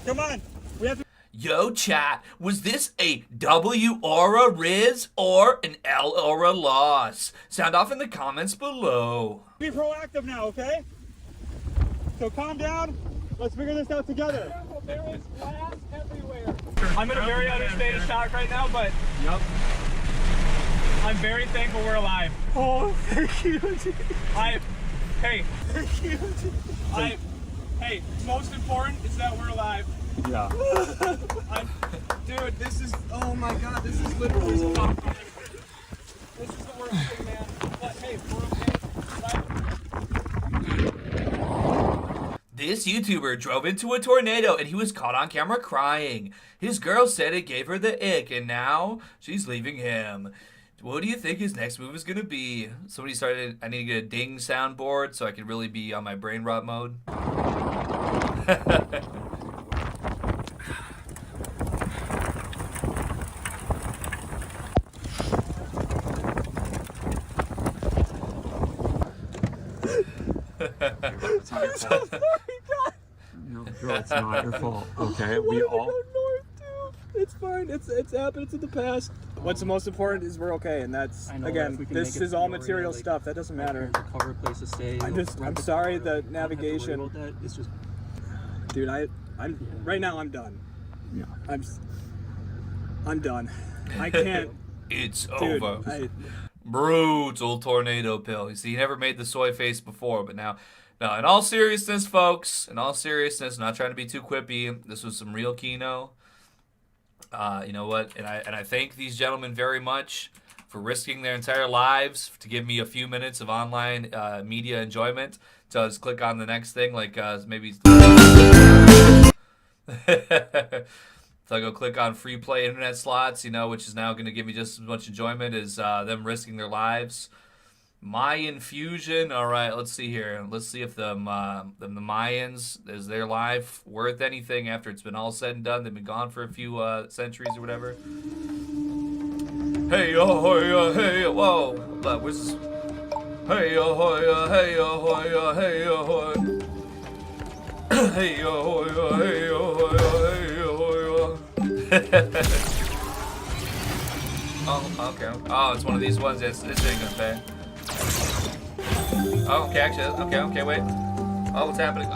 Come on. We have to. Yo, chat, was this a W aura Riz or an L aura loss? Sound off in the comments below. Be proactive now, okay? So calm down. Let's figure this out together. There is glass everywhere. I'm in a very understated shock right now, but I'm very thankful we're alive. Oh, thank you. Hey, thank you. Hey, most important is that we're alive. Yeah. Dude, this is, oh my God, this is literally so awkward. This is the worst thing, man. But hey, we're okay. This YouTuber drove into a tornado and he was caught on camera crying. His girl said it gave her the ick and now she's leaving him. What do you think his next move is going to be? Somebody started, I need to get a ding soundboard so I can really be on my brain rot mode. It's not your fault. No, girl, it's not your fault. Okay, we all. It's fine. It's happened. It's in the past. What's the most important is we're okay, and that's again. This is all material stuff. That doesn't matter. Cover place to stay. I'm sorry. The navigation. It's just. Dude, I'm right now. I'm done. Yeah. I'm done. I can't. It's Dude, over. Brutal tornado pill. You see, he never made the soy face before, but now, in all seriousness, folks, in all seriousness, I'm not trying to be too quippy. This was some real Kino. You know what? And I thank these gentlemen very much for risking their entire lives to give me a few minutes of online media enjoyment. So just click on the next thing, like maybe. So I go click on free play internet slots, you know, which is now going to give me just as much enjoyment as them risking their lives. Mayan Fusion. All right, let's see here. Let's see if the Mayans, is their life worth anything after it's been all said and done? They've been gone for a few centuries or whatever. Hey, oh, hey, whoa. Where's this? Hey, oh, hey, oh, hey, oh, hey, oh, hey, oh, hey, oh, okay. Oh, it's one of these ones. This ain't gonna pay. Oh, okay, actually, okay, wait. Oh, what's happening?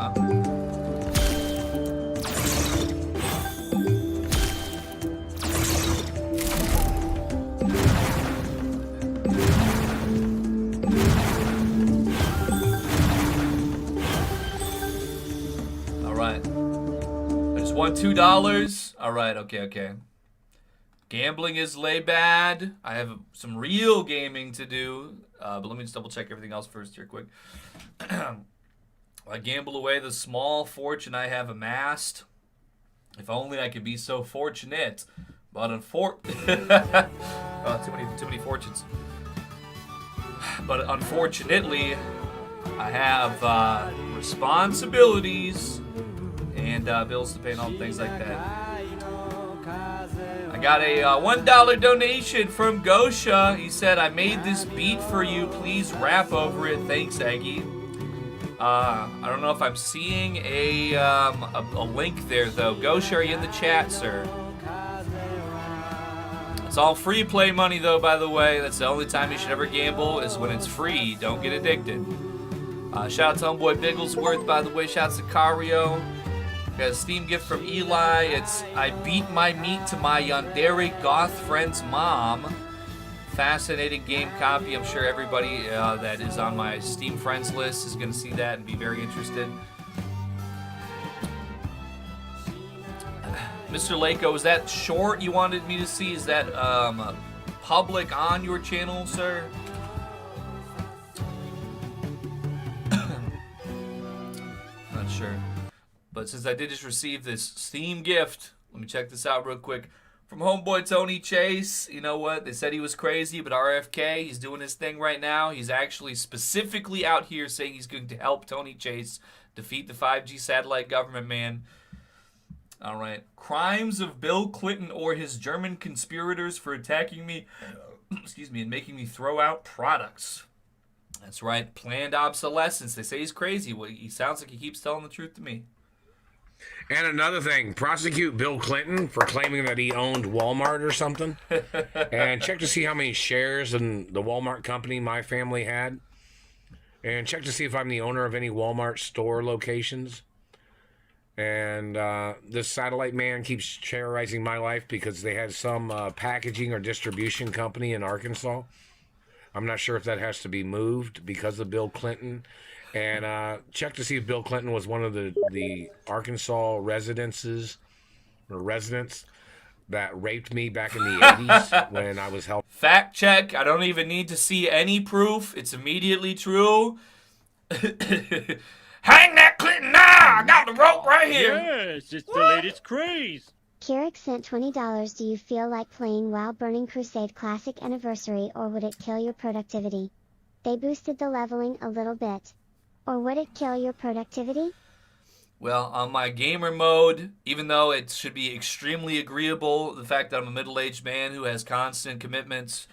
want $2? All right, okay. Gambling is lay bad. I have some real gaming to do, but let me just double check everything else first here quick. I gamble away the small fortune I have amassed. If only I could be so fortunate, but too many fortunes. But unfortunately, I have responsibilities and bills to pay and all things like that. I got a $1 donation from Gosha. He said, I made this beat for you. Please rap over it. Thanks, Aggie. I don't know if I'm seeing a link there, though. Gosha, are you in the chat, sir? It's all free play money, though, by the way. That's the only time you should ever gamble is when it's free. Don't get addicted. Shout out to homeboy Bigglesworth, by the way. Shout out to Cario. Got a Steam gift from Eli. It's I beat my meat to my yandere goth friend's mom. Fascinating game copy. I'm sure everybody that is on my Steam friends list is going to see that and be very interested. Mr. Lako, is that short you wanted me to see? Is that public on your channel, sir? Not sure. But since I did just receive this Steam gift, let me check this out real quick. From homeboy Tony Chase. You know what? They said he was crazy, but RFK, he's doing his thing right now. He's actually specifically out here saying he's going to help Tony Chase defeat the 5G satellite government, man. All right. Crimes of Bill Clinton or his German conspirators for attacking me, excuse me, and making me throw out products. That's right. Planned obsolescence. They say he's crazy. Well, he sounds like he keeps telling the truth to me. And another thing, prosecute Bill Clinton for claiming that he owned Walmart or something. And check to see how many shares in the Walmart company my family had. And check to see if I'm the owner of any Walmart store locations. And this satellite man keeps terrorizing my life because they had some packaging or distribution company in Arkansas. I'm not sure if that has to be moved because of Bill Clinton. And check to see if Bill Clinton was one of the Arkansas residents that raped me back in the 80s when I was helping. Fact check. I don't even need to see any proof. It's immediately true. Hang that Clinton now! I got the rope right here. Yes, it's the latest craze. Keurig sent $20. Do you feel like playing WoW Burning Crusade Classic Anniversary, or would it kill your productivity? They boosted the leveling a little bit. Or would it kill your productivity? Well, on my gamer mode, even though it should be extremely agreeable, the fact that I'm a middle-aged man who has constant commitments,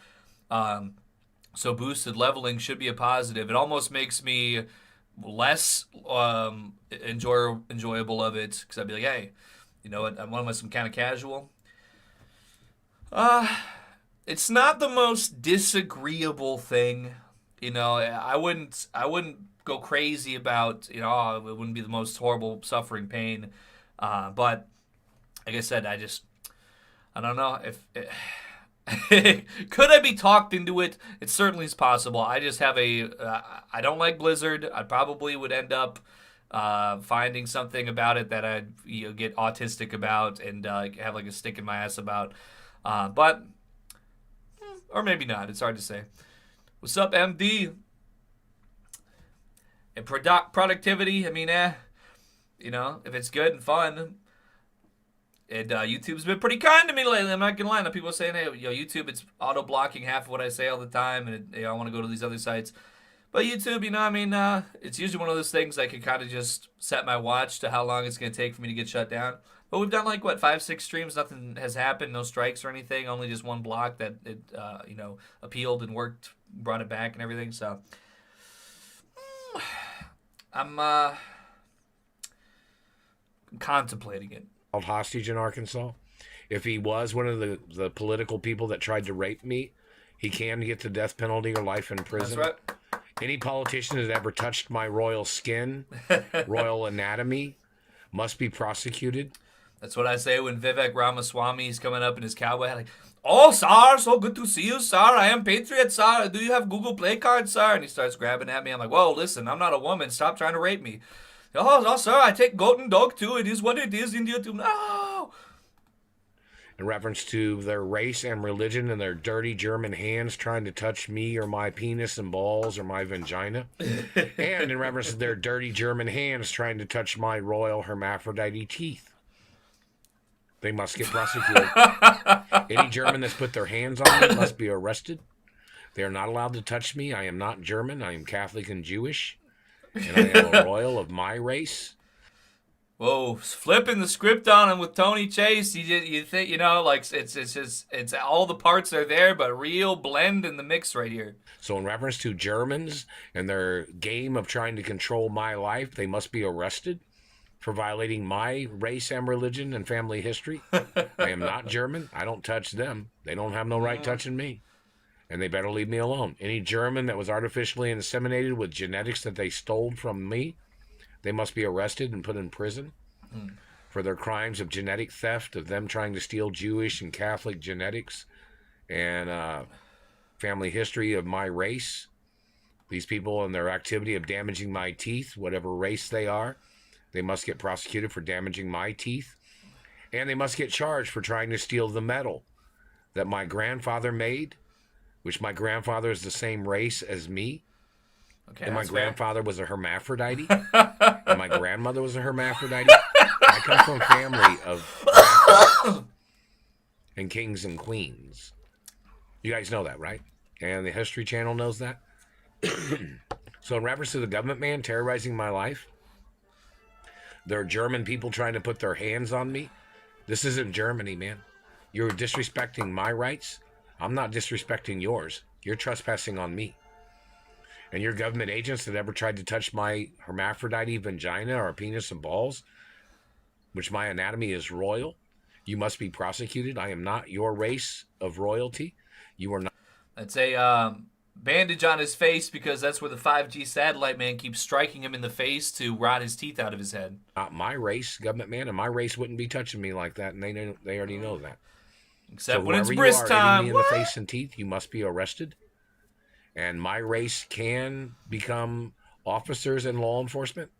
so boosted leveling should be a positive. It almost makes me less enjoyable of it, because I'd be like, hey, you know what, I want some kind of casual. It's not the most disagreeable thing, you know. I wouldn't go crazy about, you know, it wouldn't be the most horrible suffering pain, but like I said, I don't know if could I be talked into it? It certainly is possible. I just have I don't like Blizzard. I probably would end up finding something about it that I'd get autistic about and have like a stick in my ass about, but or maybe not. It's hard to say. What's up, MD? And productivity, I mean, you know, if it's good and fun. And YouTube's been pretty kind to me lately. I'm not gonna lie. Now people are saying, hey, YouTube, it's auto blocking half of what I say all the time, and I want to go to these other sites. But YouTube, you know, I mean, it's usually one of those things I can kind of just set my watch to how long it's gonna take for me to get shut down. But we've done like 5-6 streams, nothing has happened, no strikes or anything, only just one block that it appealed and worked, brought it back and everything. So I'm contemplating it. Held hostage in Arkansas. If he was one of the political people that tried to rape me, he can get the death penalty or life in prison. That's right. Any politician that ever touched my royal skin, royal anatomy, must be prosecuted. That's what I say when Vivek Ramaswamy is coming up in his cowboy hat, like, oh, sir, so good to see you, sir. I am Patriot, sir. Do you have Google Play cards, sir? And he starts grabbing at me. I'm like, whoa, listen, I'm not a woman. Stop trying to rape me. Oh, sir, I take goat and dog too. It is what it is. India too. No. In reference to their race and religion and their dirty German hands trying to touch me or my penis and balls or my vagina. And in reference to their dirty German hands trying to touch my royal hermaphrodite teeth. They must get prosecuted. Any German that's put their hands on me must be arrested. They are not allowed to touch me. I am not German. I am Catholic and Jewish. And I am a royal of my race. Whoa, flipping the script on him with Tony Chase. You think, like it's all the parts are there, but real blend in the mix right here. So in reference to Germans and their game of trying to control my life, they must be arrested for violating my race and religion and family history. I am not German. I don't touch them. They don't have no right touching me. And they better leave me alone. Any German that was artificially inseminated with genetics that they stole from me, they must be arrested and put in prison for their crimes of genetic theft, of them trying to steal Jewish and Catholic genetics and family history of my race. These people and their activity of damaging my teeth, whatever race they are, they must get prosecuted for damaging my teeth. And they must get charged for trying to steal the metal that my grandfather made, which my grandfather is the same race as me. Okay, and my fair. grandfather was a hermaphrodite. And my grandmother was a hermaphrodite. I come from a family of grandfathers and kings and queens. You guys know that, right? And the History Channel knows that. So in reference to the government man terrorizing my life, there are German people trying to put their hands on me. This isn't Germany, man. You're disrespecting my rights. I'm not disrespecting yours. You're trespassing on me. And your government agents that ever tried to touch my hermaphrodite vagina or penis and balls, which my anatomy is royal, you must be prosecuted. I am not your race of royalty. You are not. That's a bandage on his face because that's where the 5G satellite man keeps striking him in the face to rot his teeth out of his head. Not my race, government man, and my race wouldn't be touching me like that, and they already know that. Except so when it's whoever bris you are, time. hitting me in the face and teeth, you must be arrested. And my race can become officers in law enforcement.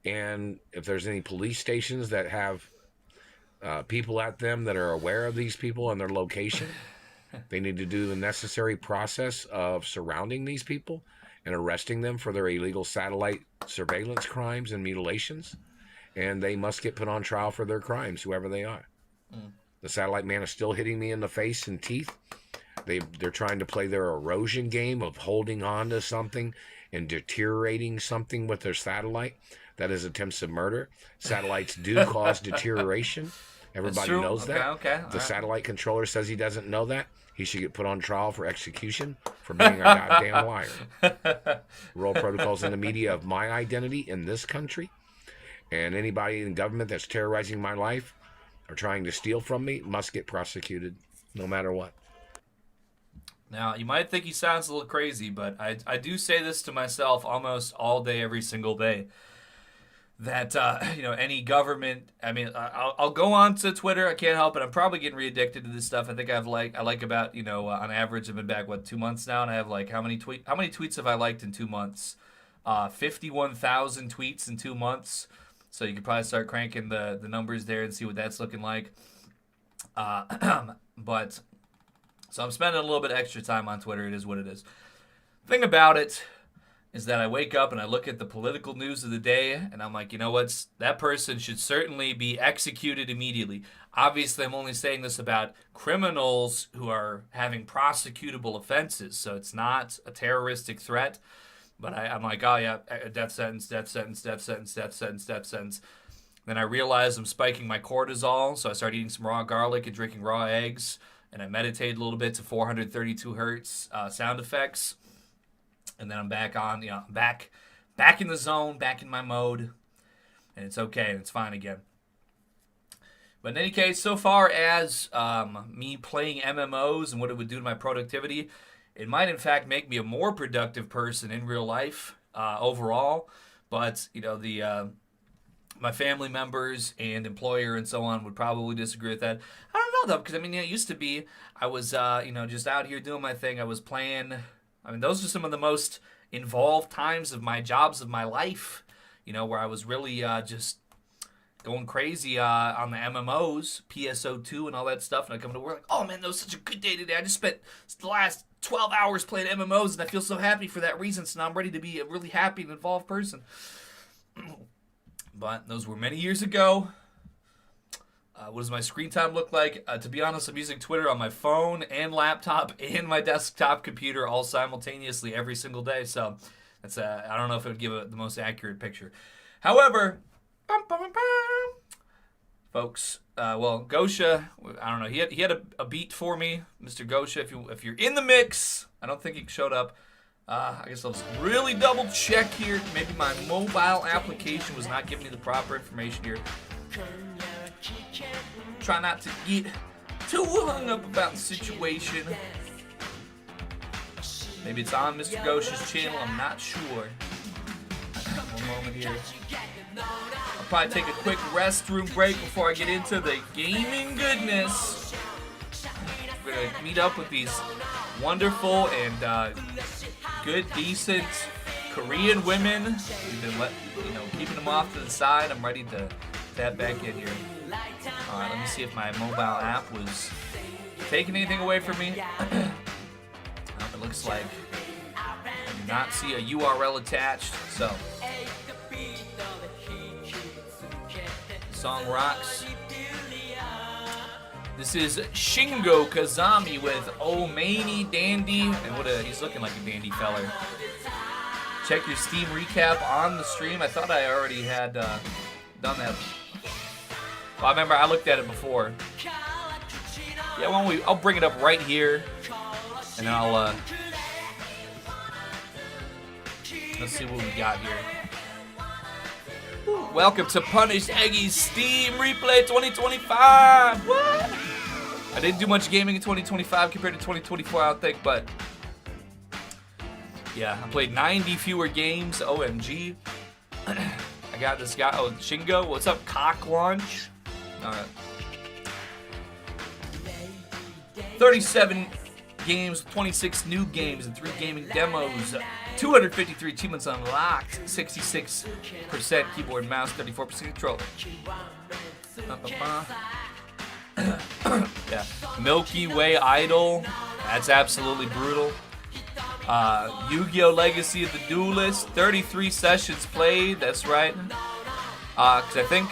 And if there's any police stations that have people at them that are aware of these people and their location, they need to do the necessary process of surrounding these people and arresting them for their illegal satellite surveillance crimes and mutilations. And they must get put on trial for their crimes, whoever they are. The satellite man is still hitting me in the face and teeth. They're trying to play their erosion game of holding on to something and deteriorating something with their satellite. That is attempts of murder. Satellites do cause deterioration. Everybody knows that. Okay. The satellite controller says he doesn't know that. He should get put on trial for execution for being a goddamn liar. Royal protocols in the media of my identity in this country, and anybody in government that's terrorizing my life or trying to steal from me must get prosecuted, no matter what. Now, you might think he sounds a little crazy, but I do say this to myself almost all day, every single day. That, any government, I'll go on to Twitter. I can't help it. I'm probably getting re-addicted to this stuff. I think I like about, on average, I've been back, 2 months now, and I have, how many tweets have I liked in 2 months? 51,000 tweets in 2 months. So you could probably start cranking the numbers there and see what that's looking like. But... So I'm spending a little bit extra time on Twitter. It is what it is. Thing about it is that I wake up and I look at the political news of the day, and I'm like, you know what? That person should certainly be executed immediately. Obviously, I'm only saying this about criminals who are having prosecutable offenses, so it's not a terroristic threat. But I'm like, oh yeah, death sentence, death sentence, death sentence, death sentence, death sentence. Then I realize I'm spiking my cortisol, so I start eating some raw garlic and drinking raw eggs. And I meditate a little bit to 432 hertz sound effects. And then I'm back on, back in the zone, back in my mode. And it's okay, and it's fine again. But in any case, so far as me playing MMOs and what it would do to my productivity, it might in fact make me a more productive person in real life overall. But, my family members and employer and so on would probably disagree with that. I don't know, though, because, it used to be I was, just out here doing my thing. I was playing. Those are some of the most involved times of my jobs of my life. where I was really just going crazy on the MMOs, PSO2 and all that stuff, and I come to work like, oh man, that was such a good day today. I just spent the last 12 hours playing MMOs, and I feel so happy for that reason, so now I'm ready to be a really happy and involved person. But those were many years ago. What does my screen time look like? To be honest, I'm using Twitter on my phone and laptop and my desktop computer all simultaneously every single day, so that's I don't know if it would give the most accurate picture. However, folks, Gosha, I don't know. He had a beat for me, Mr. Gosha. If you're in the mix, I don't think he showed up. I guess I'll just really double check here. Maybe my mobile application was not giving me the proper information here. Try not to get too hung up about the situation. Maybe it's on Mr. Gosha's channel. I'm not sure. One moment here. I'll probably take a quick restroom break before I get into the gaming goodness. We're going to meet up with these wonderful and good, decent Korean women. We've been keeping them off to the side. I'm ready to tap back in here. Alright, let me see if my mobile app was taking anything away from me. It looks like I do not see a URL attached, so the song rocks. This is Shingo Kazami with Oh Maney Dandy, and he's looking like a dandy feller. Check your Steam recap on the stream. I thought I already had done that. Well, I remember I looked at it before. Yeah, I'll bring it up right here, and then I'll let's see what we got here. Welcome to Punished Eggy's Steam Replay 2025. What? I didn't do much gaming in 2025 compared to 2024, I don't think, but yeah, I played 90 fewer games. OMG. I got this guy. Oh, Shingo. What's up, Cock Launch? All right. 37 games, 26 new games, and 3 gaming demos. 253 achievements unlocked. 66% keyboard and mouse, 34% controller. Yeah. Milky Way Idol. That's absolutely brutal. Yu-Gi-Oh! Legacy of the Duelist. 33 sessions played. That's right. Because I think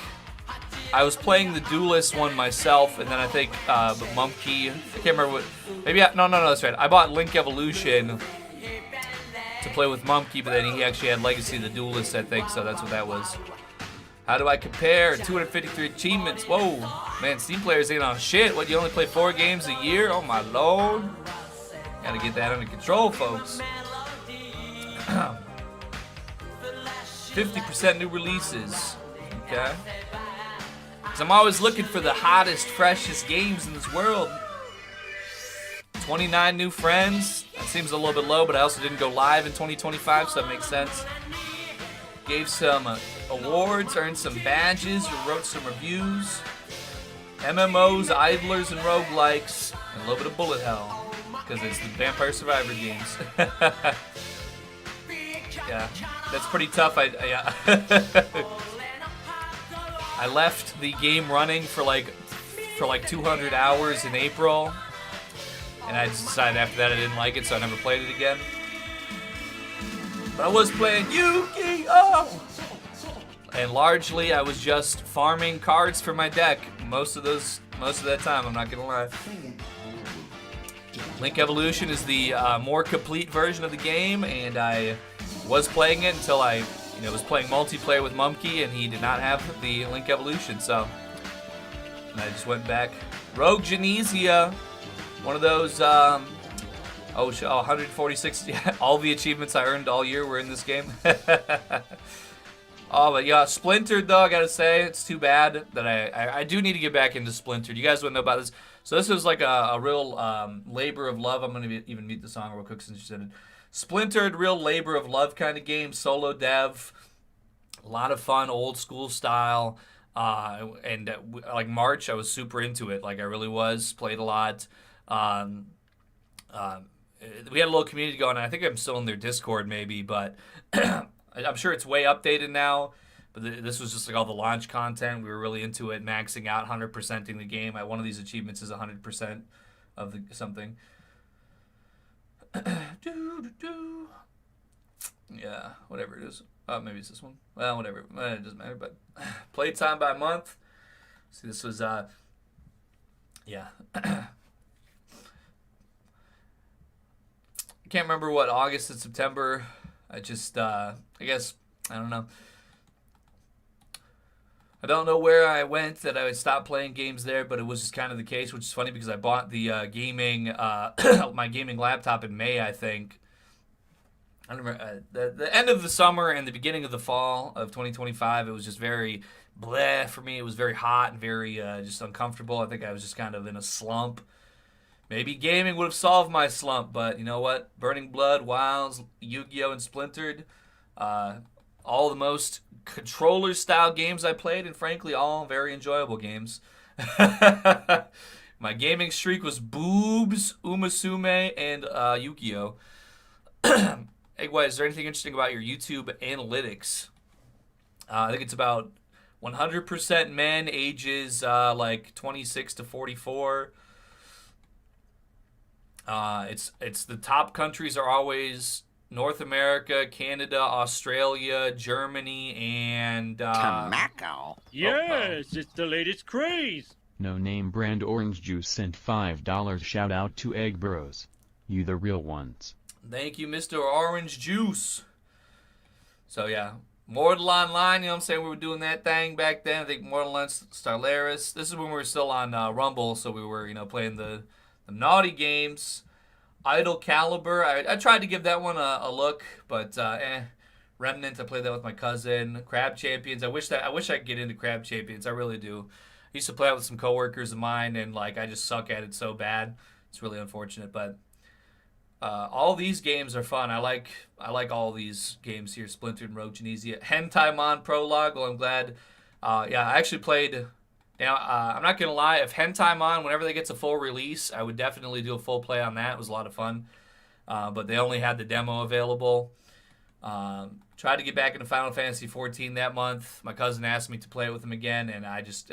I was playing the Duelist one myself, and then I think Monkey. I can't remember what. Maybe no, that's right. I bought Link Evolution to play with Monkey, but then he actually had Legacy of the Duelist, I think, so that's what that was. How do I compare? 253 achievements. Whoa, man, Steam players ain't on shit. What, you only play 4 games a year? Oh my lord. Gotta get that under control, folks. 50% new releases. Okay. Because I'm always looking for the hottest, freshest games in this world. 29 new friends. That seems a little bit low, but I also didn't go live in 2025, so that makes sense. Gave some awards, earned some badges, wrote some reviews. MMOs, idlers, and roguelikes, and a little bit of bullet hell, because it's the Vampire Survivor games. Yeah, that's pretty tough. Yeah. I left the game running for like 200 hours in April, and I just decided after that I didn't like it, so I never played it again. But I was playing Yu-Gi-Oh! And largely I was just farming cards for my deck most of that time, I'm not gonna lie. Link Evolution is the more complete version of the game, and I was playing it until I was playing multiplayer with Mumkey, and he did not have the Link Evolution, so and I just went back. Rogue Genesia, one of those 146, all the achievements I earned all year were in this game. Oh, but yeah, Splintered, though, I gotta say, it's too bad that I do need to get back into Splintered. You guys wouldn't know about this. So this was like a real labor of love. I'm going to even mute the song real quick since you said it. Splintered, real labor of love kind of game, solo dev. A lot of fun, old school style. And like March, I was super into it. Like I really was. Played a lot. We had a little community going on. I think I'm still in their Discord maybe, but I'm sure it's way updated now, but this was just like all the launch content. We were really into it, maxing out, 100%ing the game. One of these achievements is 100% of something. Yeah, whatever it is. Oh, maybe it's this one. Well, whatever. It doesn't matter. But playtime by month. See, this was yeah. I can't remember what August and September. I guess, I don't know. I don't know where I went that I would stop playing games there, but it was just kind of the case, which is funny because I bought the my gaming laptop in May, I think. I don't remember, the end of the summer and the beginning of the fall of 2025, it was just very bleh for me. It was very hot and very just uncomfortable. I think I was just kind of in a slump. Maybe gaming would have solved my slump, but you know what? Burning Blood, Wilds, Yu-Gi-Oh! And Splintered, all the most controller-style games I played, and frankly, all very enjoyable games. My gaming streak was Boobs, Umasume, and Yu-Gi-Oh! Hey, is there anything interesting about your YouTube analytics? I think it's about 100% men, ages like 26 to 44. It's the top countries are always North America, Canada, Australia, Germany, and Tobacco. Yes, it's the latest craze. No name brand orange juice sent $5. Shout out to Egg Bros. You the real ones. Thank you, Mr. Orange Juice. So yeah, Mortal Online, you know what I'm saying? We were doing that thing back then. I think Mortal Online, Starlaris. This is when we were still on Rumble, so we were, playing the naughty games. Idle Caliber, I tried to give that one a look, but Remnant, I played that with my cousin. Crab Champions, I wish I could get into Crab Champions. I really do. I used to play it with some coworkers of mine, and I just suck at it so bad. It's really unfortunate, but all these games are fun. I like all these games here. Splintered and Rogue Genesia. Hentaimon Prologue. Well, I'm glad. I actually played. Now, I'm not going to lie. If Hentaimon, whenever they get a full release, I would definitely do a full play on that. It was a lot of fun. But they only had the demo available. Tried to get back into Final Fantasy XIV that month. My cousin asked me to play it with him again, and I just,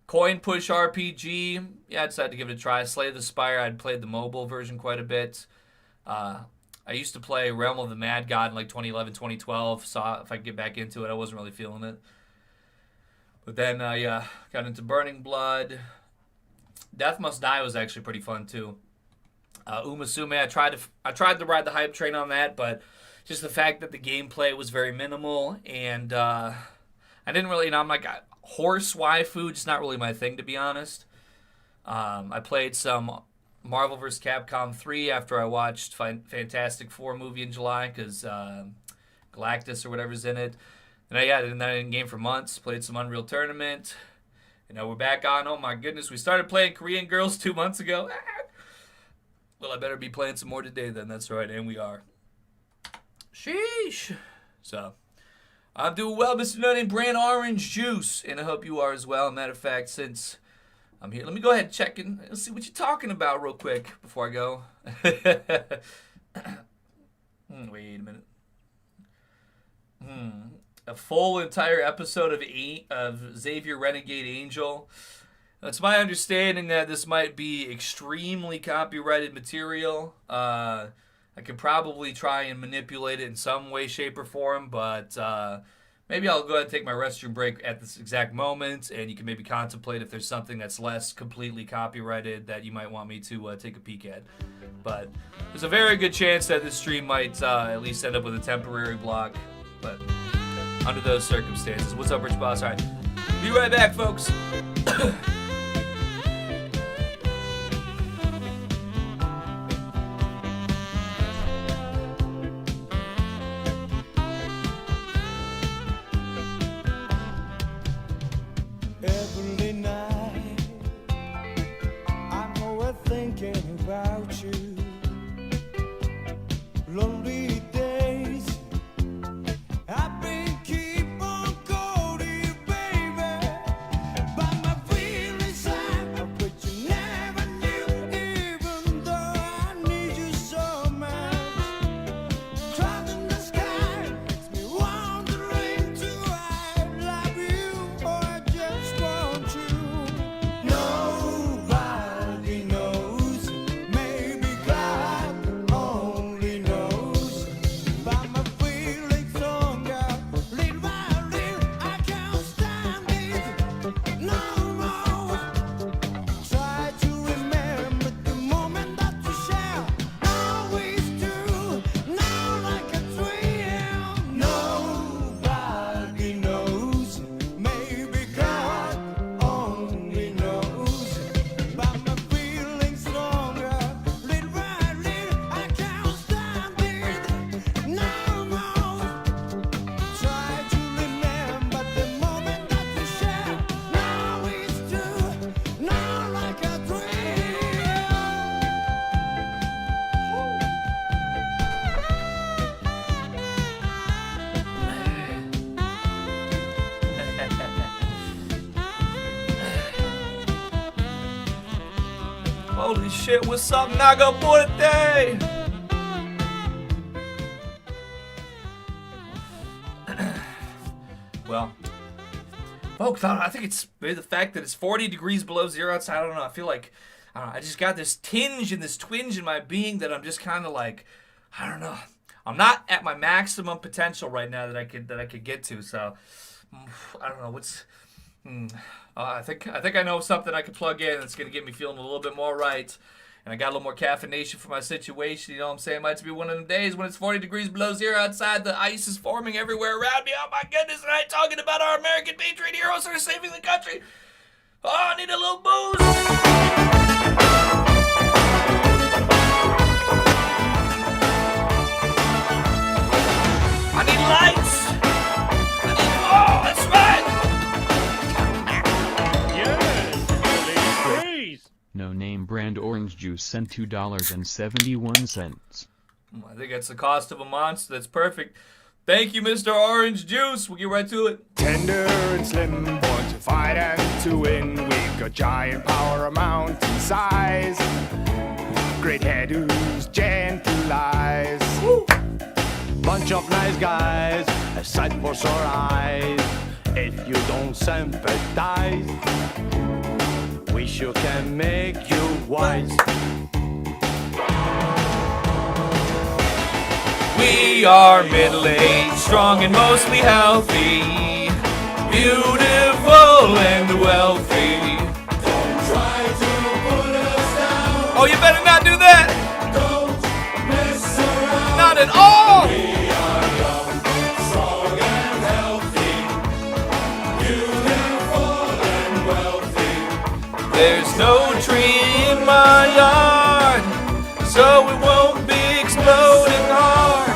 Coin Push RPG. Yeah, I decided to give it a try. Slay the Spire. I'd played the mobile version quite a bit. I used to play Realm of the Mad God in 2011, 2012. Saw if I could get back into it. I wasn't really feeling it. But then, got into Burning Blood. Death Must Die was actually pretty fun, too. Umasume, I tried to ride the hype train on that, but just the fact that the gameplay was very minimal, and I didn't really, I'm like, horse waifu, just not really my thing, to be honest. I played some Marvel vs. Capcom 3 after I watched Fantastic Four movie in July, because Galactus or whatever's in it. And I did that in game for months. Played some Unreal Tournament. We're back on. Oh my goodness, we started playing Korean Girls 2 months ago. Well, I better be playing some more today then. That's right, and we are. Sheesh. So, I'm doing well, Mr. Nutty Brand Orange Juice, and I hope you are as well. Matter of fact, since I'm here, let me go ahead and check in and see what you're talking about real quick before I go. Wait a minute. A full entire episode of Xavier Renegade Angel. It's my understanding that this might be extremely copyrighted material. I could probably try and manipulate it in some way, shape, or form, but maybe I'll go ahead and take my restroom break at this exact moment, and you can maybe contemplate if there's something that's less completely copyrighted that you might want me to take a peek at. But there's a very good chance that this stream might at least end up with a temporary block, but under those circumstances. What's up, Rich Boss? All right, be right back, folks. Every night I'm always thinking about you. Lonely days I've been keep on going, baby. But my feelings shit. What's up, Naga Muerte? Well, folks, I think it's maybe the fact that it's 40 degrees below zero outside. I don't know. I feel like I just got this tinge and this twinge in my being that I'm just kind of like, I don't know. I'm not at my maximum potential right now that I could get to. So I don't know what's. I think I know something I could plug in that's gonna get me feeling a little bit more right. And I got a little more caffeination for my situation, you know what I'm saying? It might be one of them days when it's 40 degrees below zero outside, the ice is forming everywhere around me. Oh my goodness, and I ain't talking about our American patriot heroes that are saving the country. Oh, I need a little booze. I need lights. Oh, that's right. Yes, praise. No name brand orange juice sent $2.71. I think that's the cost of a monster. That's perfect. Thank you, Mr. Orange Juice. We'll get right to it. Tender and slim, born to fight and to win. We've got giant power, a mountain size. Great head whose gentle eyes. Woo! Bunch of nice guys, a sight for sore eyes. If you don't sympathize, we sure can make you wise. We are middle-aged, strong and mostly healthy, beautiful and wealthy. Don't try to put us down. Oh, you better not do that. Don't mess around. Not at all. We are young, strong and healthy, beautiful and wealthy. There's no tree in my yard, so it won't be exploding hard.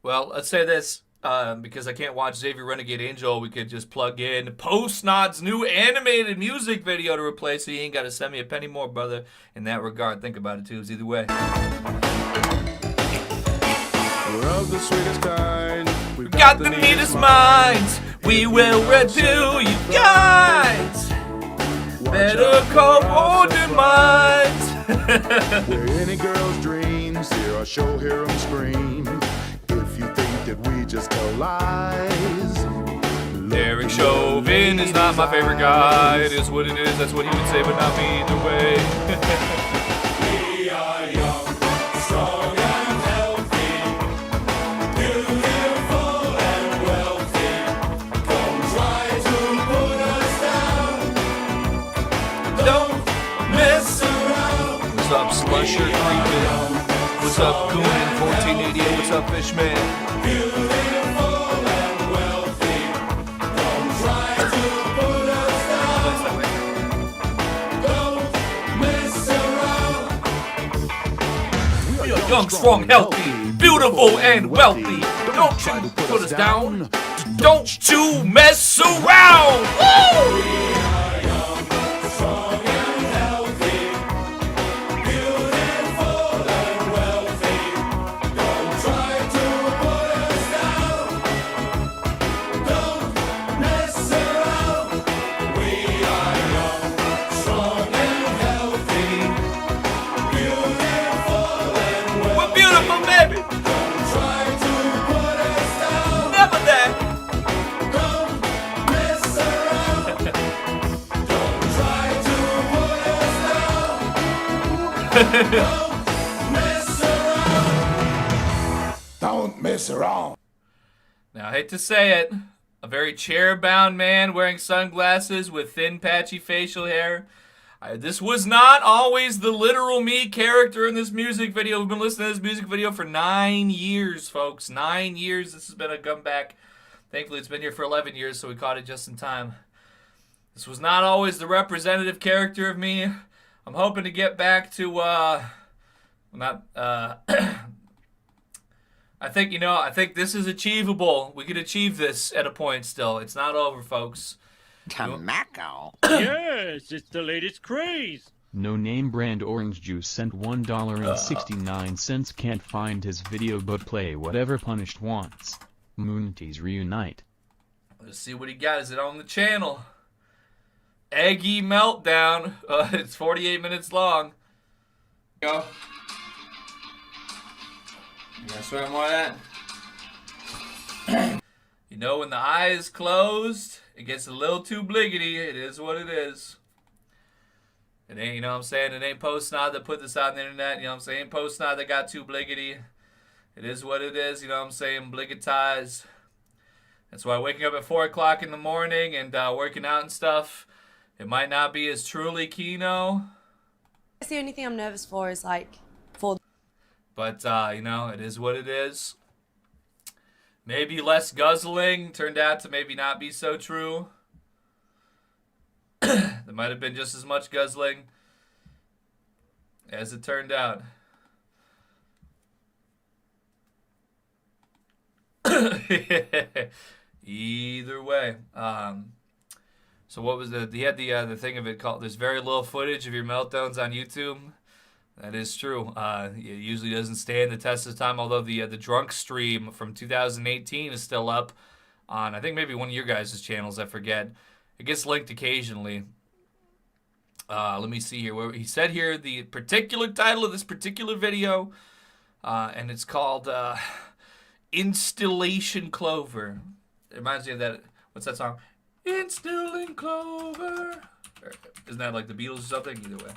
Well, let's say this, because I can't watch Xavier Renegade Angel, we could just plug in Post-Nod's new animated music video to replace it. You ain't got to send me a penny more, brother, in that regard. Think about it, too. Either way. We're of the sweetest kind. We've got the neatest minds. We will redo you guys. Better call Order Minds. We're any girl's dreams. Hear our show, hear 'em scream. If you think that we just tell lies, Derek Chauvin is not my favorite guy. It is what it is. That's what he would say, but not me either way. We are young, strong and healthy, beautiful and wealthy. Don't try to put us down. Don't mess around. What's up, Slusher Creepin'? What's up, Goon 1488? What's up, Fishman? Beautiful and wealthy. Don't try to put us down. Don't mess around. We are young, strong, healthy, beautiful and wealthy. Don't you put us down. Don't you mess around. Woo! don't mess around. Now, I hate to say it, a very chair-bound man wearing sunglasses with thin, patchy facial hair. This was not always the literal me character in this music video. We've been listening to this music video for 9 years, folks. 9 years. This has been a comeback. Thankfully, it's been here for 11 years, so we caught it just in time. This was not always the representative character of me. I'm hoping to get back to, I think this is achievable. We could achieve this at a point still. It's not over, folks. Tobacco. Yes, it's the latest craze. No name brand orange juice sent $1.69. Can't find his video but play whatever Punished wants. Moonties reunite. Let's see what he got. Is it on the channel? Eggy Meltdown. It's 48 minutes long. Go. You gotta swear more of that. You know, when the eye is closed, it gets a little too bliggity. It is what it is. It ain't, you know what I'm saying? It ain't Post-Nod that put this out on the internet. You know what I'm saying? Ain't Post-Nod that got too bliggity. It is what it is. You know what I'm saying? Bliggatized. That's why waking up at 4 o'clock in the morning and working out and stuff, it might not be as truly Kino. That's the only thing I'm nervous for is like for. But, you know, it is what it is. Maybe less guzzling turned out to maybe not be so true. There might have been just as much guzzling as it turned out. Either way. So what was he had the thing of it called, there's very little footage of your meltdowns on YouTube. That is true. It usually doesn't stand the test of time, although the drunk stream from 2018 is still up on, I think, maybe one of your guys' channels, I forget. It gets linked occasionally. Let me see here. Where he said here the particular title of this particular video, and it's called Installation Clover. It reminds me of that, what's that song? Instilling Clover. Isn't that like the Beatles or something? Either way.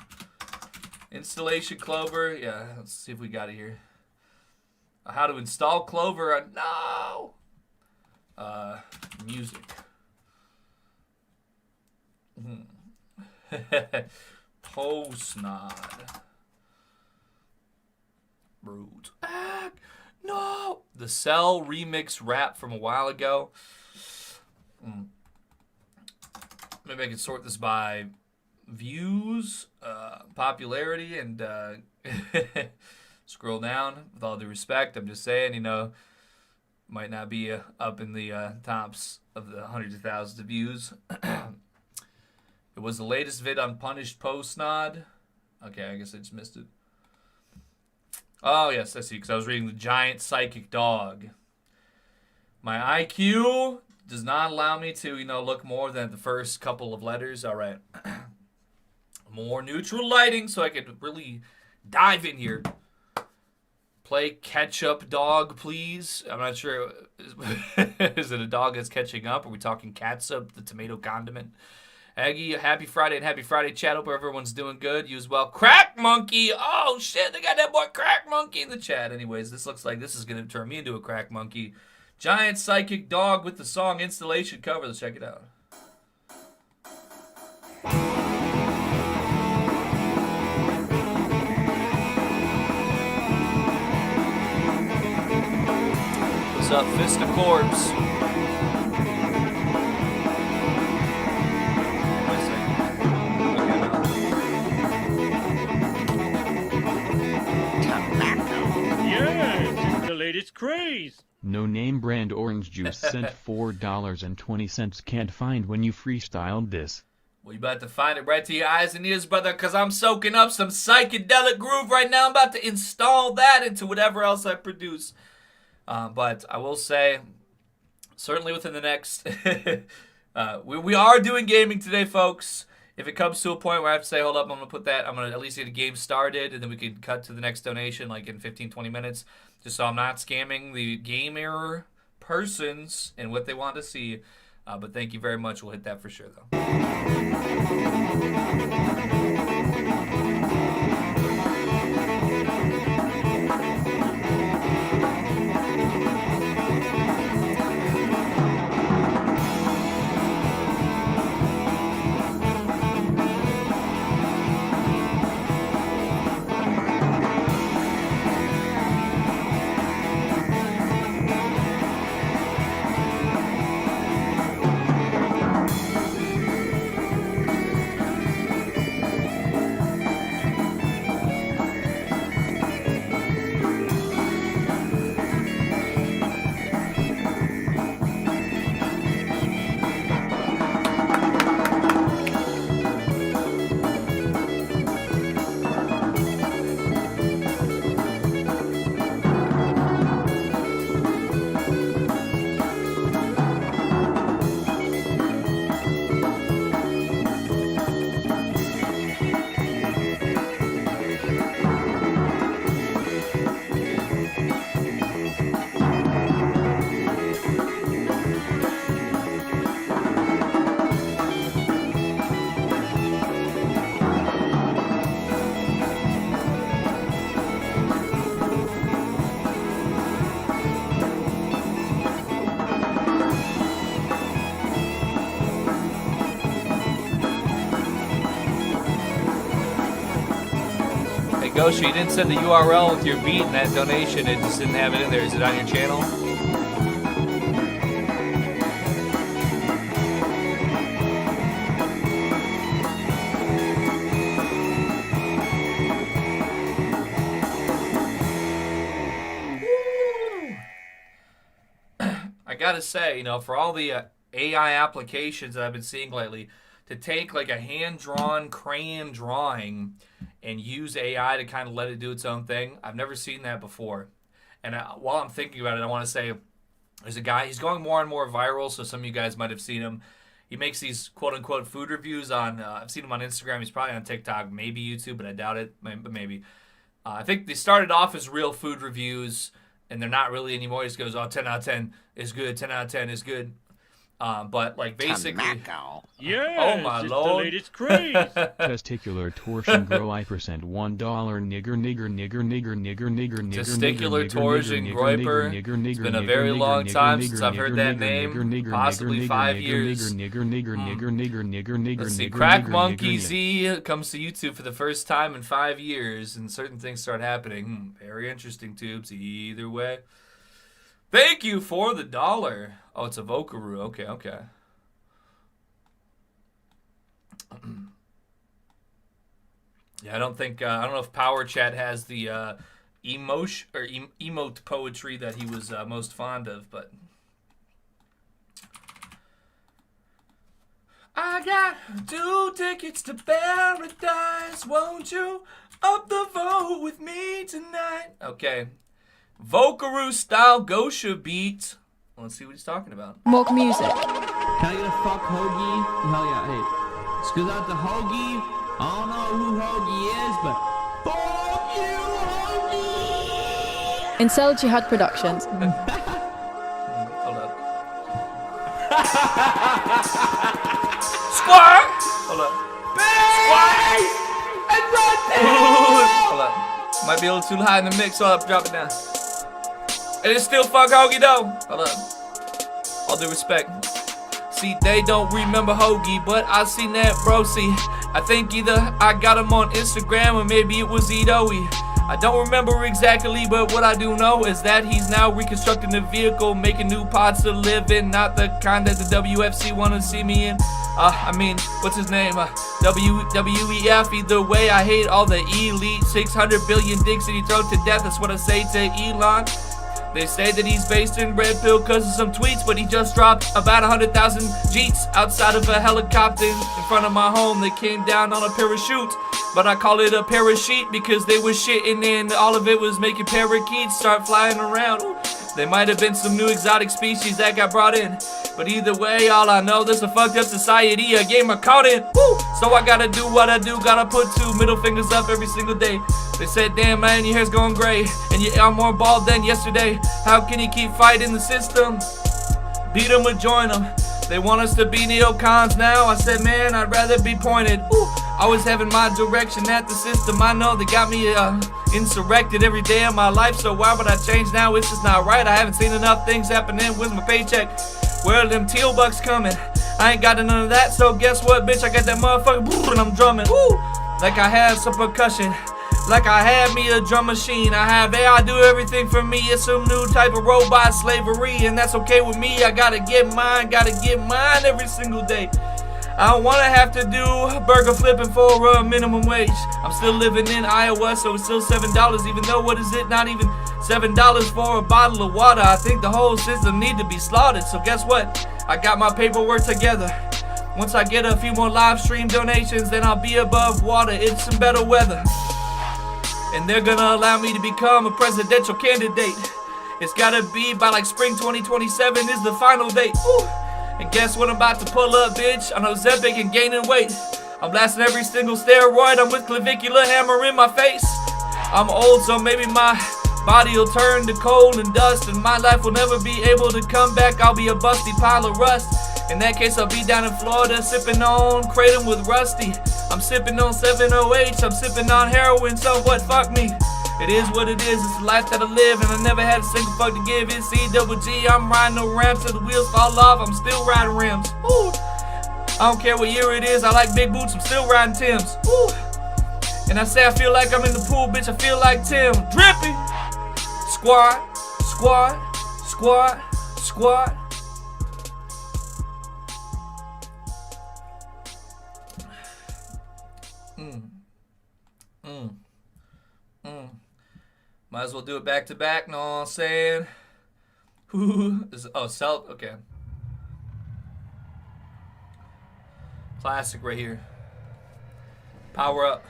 Installation Clover. Yeah, let's see if we got it here. How to install Clover on, no! Music. Post-Nod. Brute. No! The Cell remix rap from a while ago. Maybe I can sort this by views, popularity, and scroll down. With all due respect, I'm just saying, you know, might not be up in the tops of the hundreds of thousands of views. It was the latest vid on Punished Post-Nod. Okay, I guess I just missed it. Oh, yes, I see, because I was reading The Giant Psychic Dog. My IQ does not allow me to, you know, look more than the first couple of letters. All right. More neutral lighting so I could really dive in here. Play Ketchup Dog, please. I'm not sure. Is it a dog that's catching up? Are we talking catsup, the tomato condiment? Aggie, happy Friday and happy Friday chat. Hope everyone's doing good. You as well. Crack Monkey. Oh, shit. They got that boy Crack Monkey in the chat. Anyways, this looks like this is going to turn me into a Crack Monkey. Giant Psychic Dog with the song Installation cover. Let's check it out. What's up, Fist of Corpse? Yes, it's the latest craze. No name brand orange juice sent $4.20. Can't find when you freestyled this. Well, you about to find it right to your eyes and ears, brother, because I'm soaking up some psychedelic groove right now. I'm about to install that into whatever else I produce. But I will say, certainly within the next... we are doing gaming today, folks. If it comes to a point where I have to say, hold up, I'm going to put that, I'm going to at least get a game started, and then we can cut to the next donation like in 15, 20 minutes, just so I'm not scamming the gamer persons and what they want to see. But thank you very much. We'll hit that for sure, though. Ghost, you didn't send the URL with your beat and that donation. It just didn't have it in there. Is it on your channel? I gotta say, you know, for all the AI applications that I've been seeing lately, to take like a hand-drawn crayon drawing and use AI to kind of let it do its own thing, I've never seen that before. And while I'm thinking about it, I want to say there's a guy, he's going more and more viral, so some of you guys might have seen him. He makes these quote-unquote food reviews on, I've seen him on Instagram, he's probably on TikTok, maybe YouTube, but I doubt it, but maybe. I think they started off as real food reviews, and they're not really anymore. He just goes, oh, 10 out of 10 is good, 10 out of 10 is good. But like basically, yes, oh my it's lord, the latest craze. Testicular torsion grow $1 $1 nigger. Testicular torsion groiper. It's been a very long time since I've heard that name. Possibly 5 years. Let's see, Crack Monkey Z comes to YouTube for the first time in 5 years, and certain things start happening. Very interesting, tubes. Either way. Thank you for the $1. Oh, it's a Vokaroo. Okay, okay. Yeah, I don't know if Power Chat has the emote or emote poetry that he was most fond of, but I got 2 tickets to paradise. Won't you up the vote with me tonight? Okay. Vokaroo style Gosha beat. Let's see what he's talking about. More music. Can I get a fuck hoagie? Hell yeah, hey. Excuse out the hoagie. I don't know who hoagie is, but fuck you, hoagie! Incel Jihad Productions. Hold up. Squirk! Hold up. Squirk! And run down! Hold up. Might be a little too high in the mix, so I'll drop it down. And it's still fuck Hoagie though. Hold up. All due respect. See, they don't remember Hoagie, but I seen that bro. See, I think either I got him on Instagram or maybe it was Edoe. I don't remember exactly, but what I do know is that he's now reconstructing the vehicle, making new pods to live in, not the kind that the WFC want to see me in. I mean, what's his name? WEF. Either way, I hate all the elite 600 billion dicks that he throw to death. That's what I say to Elon. They say that he's based in Red Pill because of some tweets, but he just dropped about 100,000 Jeets outside of a helicopter in front of my home. They came down on a parachute, but I call it a parachute because they was shitting and all of it was making parakeets start flying around. There might have been some new exotic species that got brought in, but either way, all I know, there's a fucked up society, a game of caught in. Woo! So I gotta do what I do, gotta put 2 middle fingers up every single day. They said, damn man, your hair's going gray, and you are more bald than yesterday. How can you keep fighting the system? Beat them or join them. They want us to be neocons now. I said, man, I'd rather be pointed. Woo! Always having my direction at the system. I know they got me insurrected every day of my life, so why would I change now? It's just not right. I haven't seen enough things happening. Where's my paycheck? Where are them teal bucks coming? I ain't got none of that, so guess what, bitch? I got that motherfucker and I'm drumming. Woo! Like I have some percussion. Like I had me a drum machine. I have AI do everything for me. It's some new type of robot slavery, and that's okay with me. I gotta get mine every single day. I don't wanna have to do burger flipping for a minimum wage. I'm still living in Iowa, so it's still $7, even though, what is it, not even $7 for a bottle of water. I think the whole system need to be slaughtered, so guess what? I got my paperwork together. Once I get a few more live stream donations, then I'll be above water. It's some better weather, and they're gonna allow me to become a presidential candidate. It's gotta be by like spring 2027 is the final date. Woo. And guess what I'm about to pull up, bitch? I'm Ozempic and gaining weight. I'm blasting every single steroid. I'm with clavicular hammer in my face. I'm old, so maybe my body will turn to coal and dust, and my life will never be able to come back. I'll be a busty pile of rust. In that case, I'll be down in Florida sipping on Kratom with Rusty. I'm sipping on 708s. I'm sipping on heroin, so what? Fuck me. It is what it is. It's the life that I live, and I never had a single fuck to give. It's C-double-G. I'm riding no ramps till the wheels fall off. I'm still riding rims. Woo. I don't care what year it is. I like big boots. I'm still riding Timbs. Woo. And I say I feel like I'm in the pool, bitch, I feel like Tim. Drippy. Squad, squad, squad, squad. Might as well do it back to back, know what I'm saying? Oh, Celt, okay. Classic right here. Power up.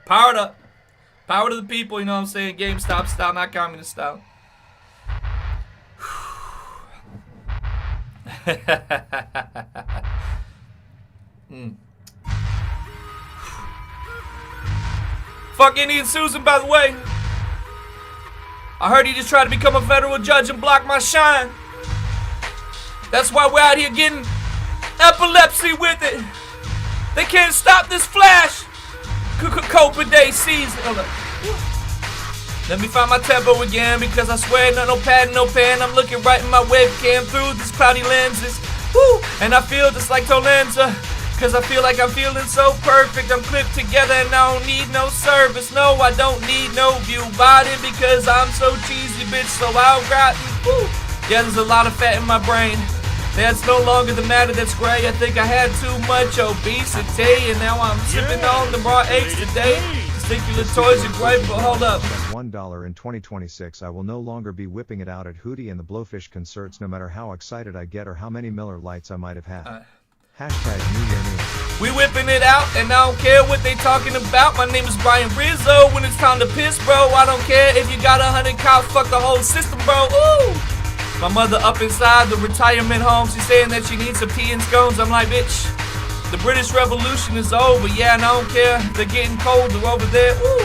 Powered up. Power to the people, you know what I'm saying? GameStop style, not communist style. Fuck Indian Susan, by the way. I heard he just tried to become a federal judge and block my shine. That's why we're out here getting epilepsy with it. They can't stop this flash. Copa Day season. Let me find my tempo again, because I swear no pad, no pen. I'm looking right in my webcam through these cloudy lenses. Woo! And I feel just like Tolenza, cause I feel like I'm feeling so perfect. I'm clipped together and I don't need no service. No, I don't need no view body, because I'm so cheesy, bitch, so I'll rotten. Woo! Yeah, there's a lot of fat in my brain. That's no longer the matter, that's gray. I think I had too much obesity, and now I'm sipping on the raw eggs today. Testicular toys are great, but hold up. $1 in 2026, I will no longer be whipping it out at Hootie and the Blowfish concerts, no matter how excited I get or how many Miller Lights I might have had. Hashtag New Year New. We whipping it out, and I don't care what they talking about. My name is Brian Rizzo. When it's time to piss, bro, I don't care if you got 100 cops. Fuck the whole system, bro. Ooh! My mother up inside the retirement home, she's saying that she needs some tea and scones. I'm like, bitch, the British Revolution is over. Yeah, and I don't care. They're getting colder over there. Woo!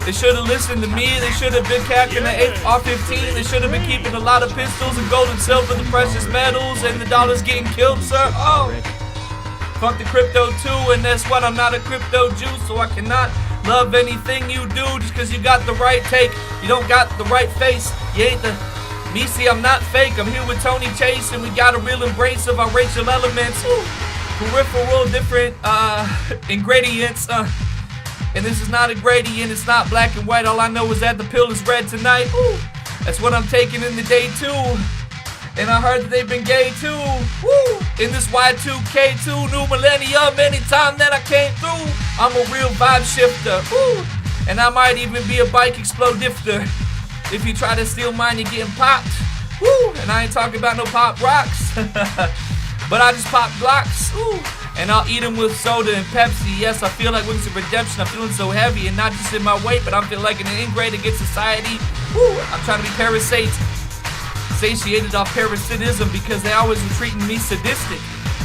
They should have listened to me. They should have been cacking the AR-15. They should have been keeping a lot of pistols and gold and silver, the precious metals, and the dollars getting killed, sir. Oh! Fuck the crypto too, and that's what I'm not a crypto Jew, so I cannot love anything you do just because you got the right take. You don't got the right face. You ain't the... Me, see, I'm not fake. I'm here with Tony Chase, and we got a real embrace of our racial elements. Ooh. Peripheral, different ingredients. And this is not a gradient. It's not black and white. All I know is that the pill is red tonight. Ooh. That's what I'm taking in the day too. And I heard that they've been gay too. Woo. In this Y2K2 new millennium, anytime that I came through, I'm a real vibe shifter. Woo. And I might even be a bike explodifter. If you try to steal mine, you're getting popped. Woo! And I ain't talking about no pop rocks. But I just pop blocks. Ooh. And I'll eat them with soda and Pepsi. Yes, I feel like wings of redemption. I'm feeling so heavy, and not just in my weight, but I'm feeling like an ingrate against society. Woo! I'm trying to be parasite. Satiated off parasitism, because they always are treating me sadistic.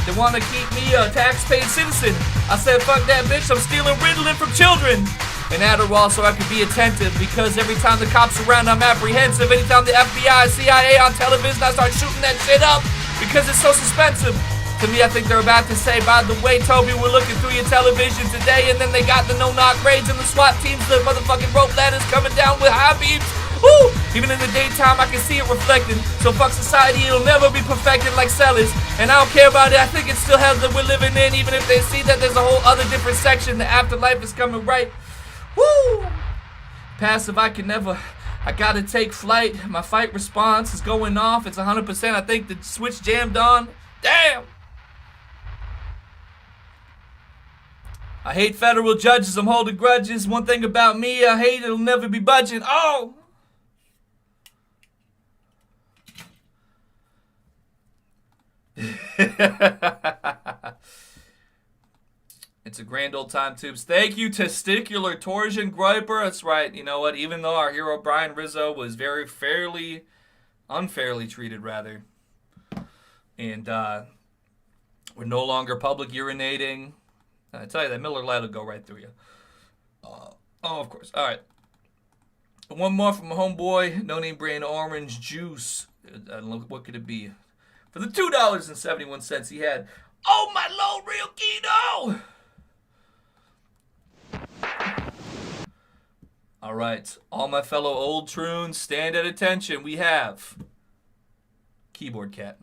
They want to keep me a tax-paying citizen. I said, fuck that, bitch. I'm stealing Ritalin from children. And Adderall so I could be attentive, because every time the cops around I'm apprehensive. Anytime the FBI, CIA on television, I start shooting that shit up because it's so suspensive. To me, I think they're about to say, by the way, Toby, we're looking through your television today. And then they got the no-knock raids and the SWAT teams, the motherfucking rope ladders coming down with high beams. Woo! Even in the daytime, I can see it reflected. So fuck society, it'll never be perfected like Sellers. And I don't care about it, I think it's still hell that we're living in. Even if they see that there's a whole other different section, the afterlife is coming right. Woo! Passive, I can never. I gotta take flight. My fight response is going off. It's 100%. I think the switch jammed on. Damn! I hate federal judges. I'm holding grudges. One thing about me, I hate it'll never be budging. Oh! It's a grand old time, tubes. Thank you, Testicular Torsion Griper. That's right. You know what? Even though our hero Brian Rizzo was very unfairly treated, rather, and we're no longer public urinating. I tell you, that Miller Lite will go right through you. Oh, of course. All right. One more from my homeboy, No Name Brand Orange Juice. What could it be? For the $2.71 he had. Oh, my low real keto! All right, all my fellow old troons, stand at attention. We have Keyboard Cat.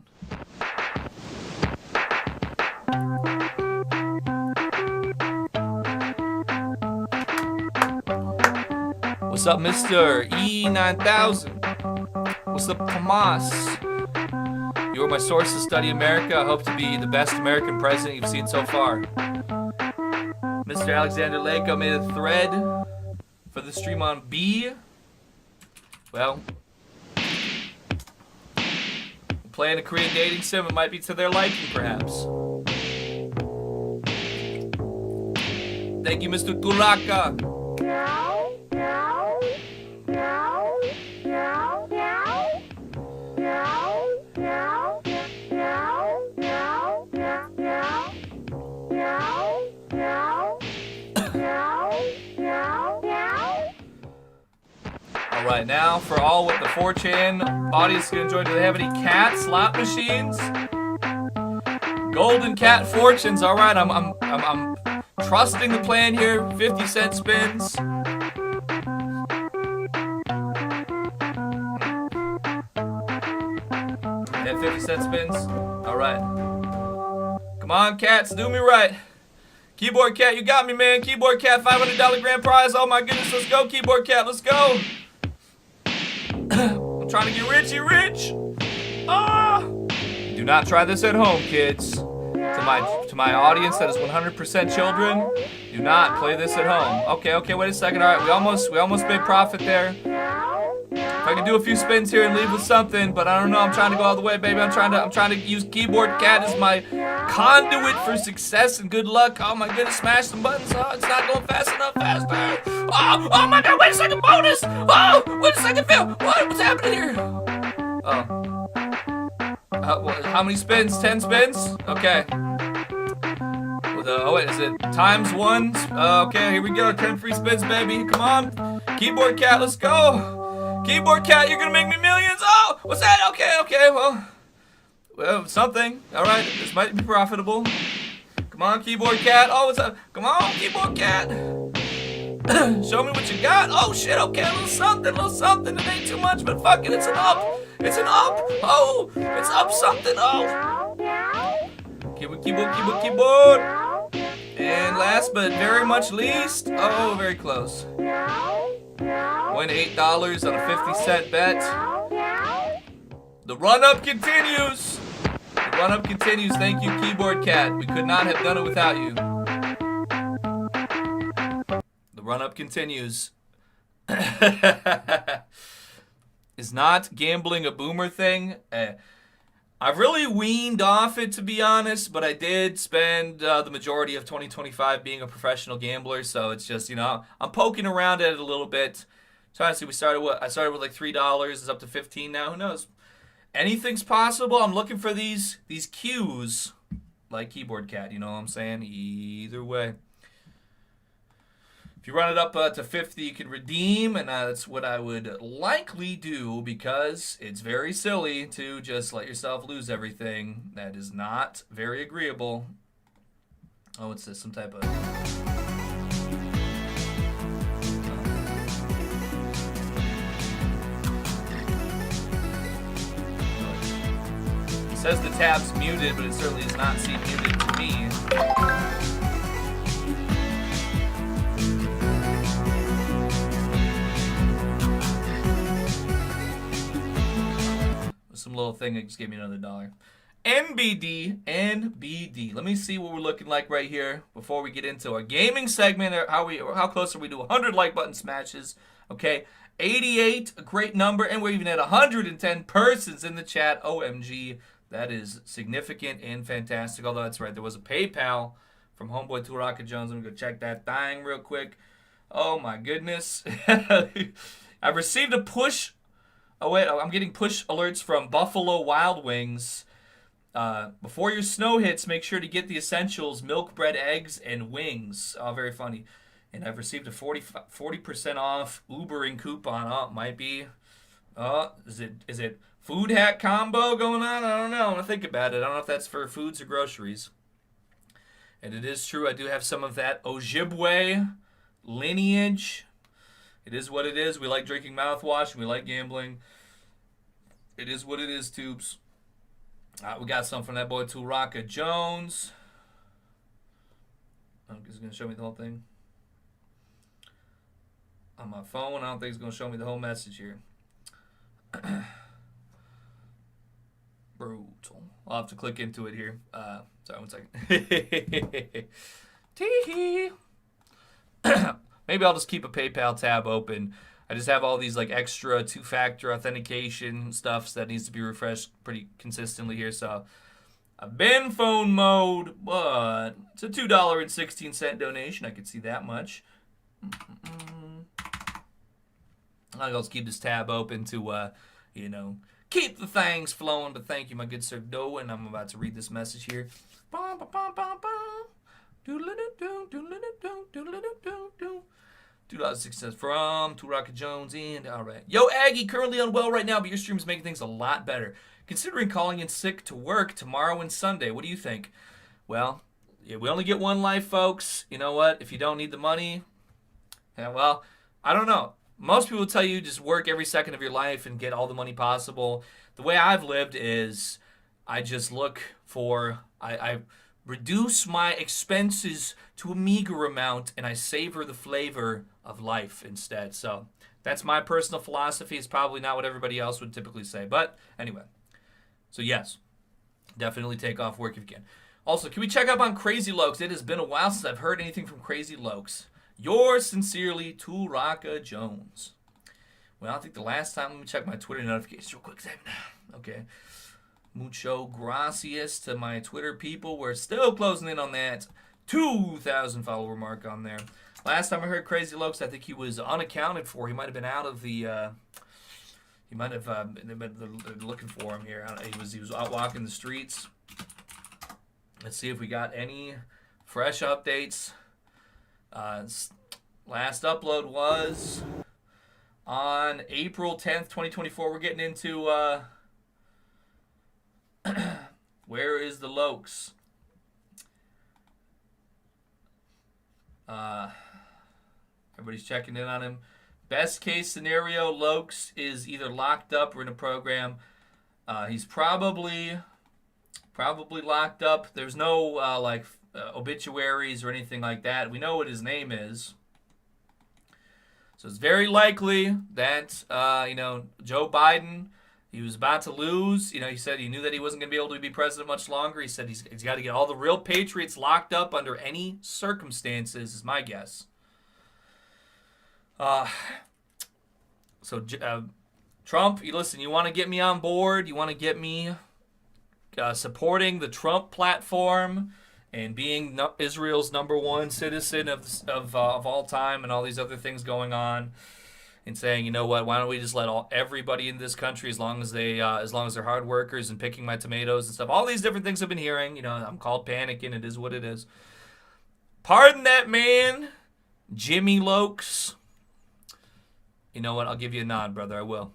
What's up, Mr. E9000? What's up, Tomas? You're my source to study America. I hope to be the best American president you've seen so far. Mr. Alexander Lako made a thread for the stream on B. Well, playing a Korean dating sim, it might be to their liking, perhaps. Thank you, Mr. Turaka. Alright, now for all what the 4chan audience can enjoy, do they have any cat slot machines? Golden cat fortunes, alright, I'm trusting the plan here. 50-cent spins. That 50-cent spins? Alright. Come on, cats, do me right. Keyboard cat, you got me, man. Keyboard cat, $500 grand prize. Oh my goodness, let's go, keyboard cat, let's go. I'm trying to get rich. Ah! Do not try this at home, kids. To my audience that is 100% children, do not play this at home. Okay, wait a second. All right, we almost made profit there. If I can do a few spins here and leave with something, but I don't know. I'm trying to go all the way, baby. I'm trying to use keyboard cat as my conduit for success and good luck. Oh my goodness, smash some buttons. Oh, it's not going fast enough. Faster. Oh my God! Wait a second, bonus. Oh, wait a second, Phil. What's happening here? Oh. How many spins? 10 spins? Okay. Oh wait, is it times one? Okay, here we go. 10 free spins, baby. Come on. Keyboard cat, let's go. Keyboard cat, you're gonna make me millions. Oh, what's that? Okay, well, something. All right, this might be profitable. Come on, keyboard cat. Oh, what's up? Come on, keyboard cat. Show me what you got. Oh shit, okay, a little something. It ain't too much, but fuck it, it's an up. It's an up. Oh, it's up something. Oh. Keyboard. And last but very much least, oh, very close. Win $8 on a 50-cent bet. The run-up continues. Thank you, Keyboard Cat. We could not have done it without you. The run-up continues. Is not gambling a boomer thing? I've really weaned off it, to be honest, but I did spend the majority of 2025 being a professional gambler, so it's just, I'm poking around at it a little bit. So honestly, I started with like $3, it's up to 15 now, who knows? Anything's possible. I'm looking for these cues, like Keyboard Cat, you know what I'm saying? Either way. If you run it up to 50, you can redeem, and that's what I would likely do because it's very silly to just let yourself lose everything. That is not very agreeable. Oh, what's this? Some type of... It says the tab's muted, but it certainly does not seem muted to me. Some little thing that just gave me another $1. NBD. Let me see what we're looking like right here before we get into our gaming segment. How close are we to 100 like button smashes? Okay, 88, a great number, and we're even at 110 persons in the chat. OMG, that is significant and fantastic. Although that's right, there was a PayPal from Homeboy Turaka Jones. Let me go check that thing real quick. Oh my goodness, I've received a push. Oh wait, I'm getting push alerts from Buffalo Wild Wings. Before your snow hits, make sure to get the essentials: milk, bread, eggs, and wings. Oh, very funny. And I've received a 40% off Ubering coupon. Oh, it might be. Oh, is it food hack combo going on? I don't know. I'm gonna think about it. I don't know if that's for foods or groceries. And it is true, I do have some of that Ojibwe lineage. It is what it is. We like drinking mouthwash and we like gambling. It is what it is, tubes. We got some from that boy Turaka Jones. Oh, he's going to show me the whole thing. on my phone. I don't think it's going to show me the whole message here. Brutal. I'll have to click into it here. Sorry, 1 second. Tee-hee. Maybe I'll just keep a PayPal tab open. I just have all these like extra 2-factor authentication stuff that needs to be refreshed pretty consistently here. So I've been phone mode, but it's a $2.16 donation. I could see that much. I'll just keep this tab open to, keep the things flowing. But thank you, my good sir Doe, and I'm about to read this message here. $2.06 from Two Rocket Jones, and all right. Yo, Aggie, currently unwell right now, but your stream is making things a lot better. Considering calling in sick to work tomorrow and Sunday, what do you think? Well, yeah, we only get one life, folks. You know what? If you don't need the money, yeah, well, I don't know. Most people tell you just work every second of your life and get all the money possible. The way I've lived is I just look for, I reduce my expenses to a meager amount, and I savor the flavor of life instead. So that's my personal philosophy. It's probably not what everybody else would typically say. But anyway, so yes, definitely take off work if you can. Also, can we check up on Crazy Lokes? It has been a while since I've heard anything from Crazy Lokes. Yours sincerely, Turaka Jones. Well, I think the last time, let me check my Twitter notifications real quick. Okay. Mucho gracias to my Twitter people. We're still closing in on that 2,000 follower mark on there. Last time I heard Crazy Lokes, I think he was unaccounted for. He might have been out of the, he might have been looking for him here. He was out walking the streets. Let's see if we got any fresh updates. Last upload was on April 10th, 2024. We're getting into, where is the Lokes? Everybody's checking in on him. Best case scenario, Lokes is either locked up or in a program. He's probably locked up. There's no obituaries or anything like that. We know what his name is. So it's very likely that, Joe Biden, he was about to lose. He said he knew that he wasn't going to be able to be president much longer. He said he's got to get all the real patriots locked up under any circumstances, is my guess. Trump, listen, you want to get me on board? You want to get me supporting the Trump platform and being Israel's #1 citizen of all time and all these other things going on, and saying, you know what, why don't we just let everybody in this country, as long as they're hard workers and picking my tomatoes and stuff, all these different things I've been hearing. I'm called panicking. It is what it is. Pardon that man, Jimmy Lokes. You know what? I'll give you a nod, brother. I will.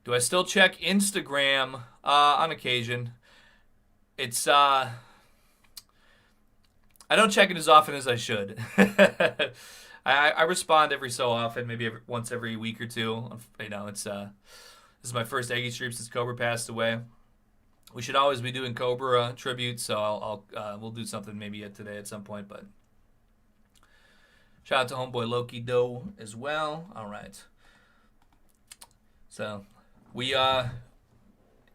Do I still check Instagram on occasion? It's I don't check it as often as I should. I respond every so often, maybe once every week or two. This is my first Aggie stream since Cobra passed away. We should always be doing Cobra tributes, so we'll do something maybe today at some point. But shout out to homeboy Loki Doe as well. All right. So we if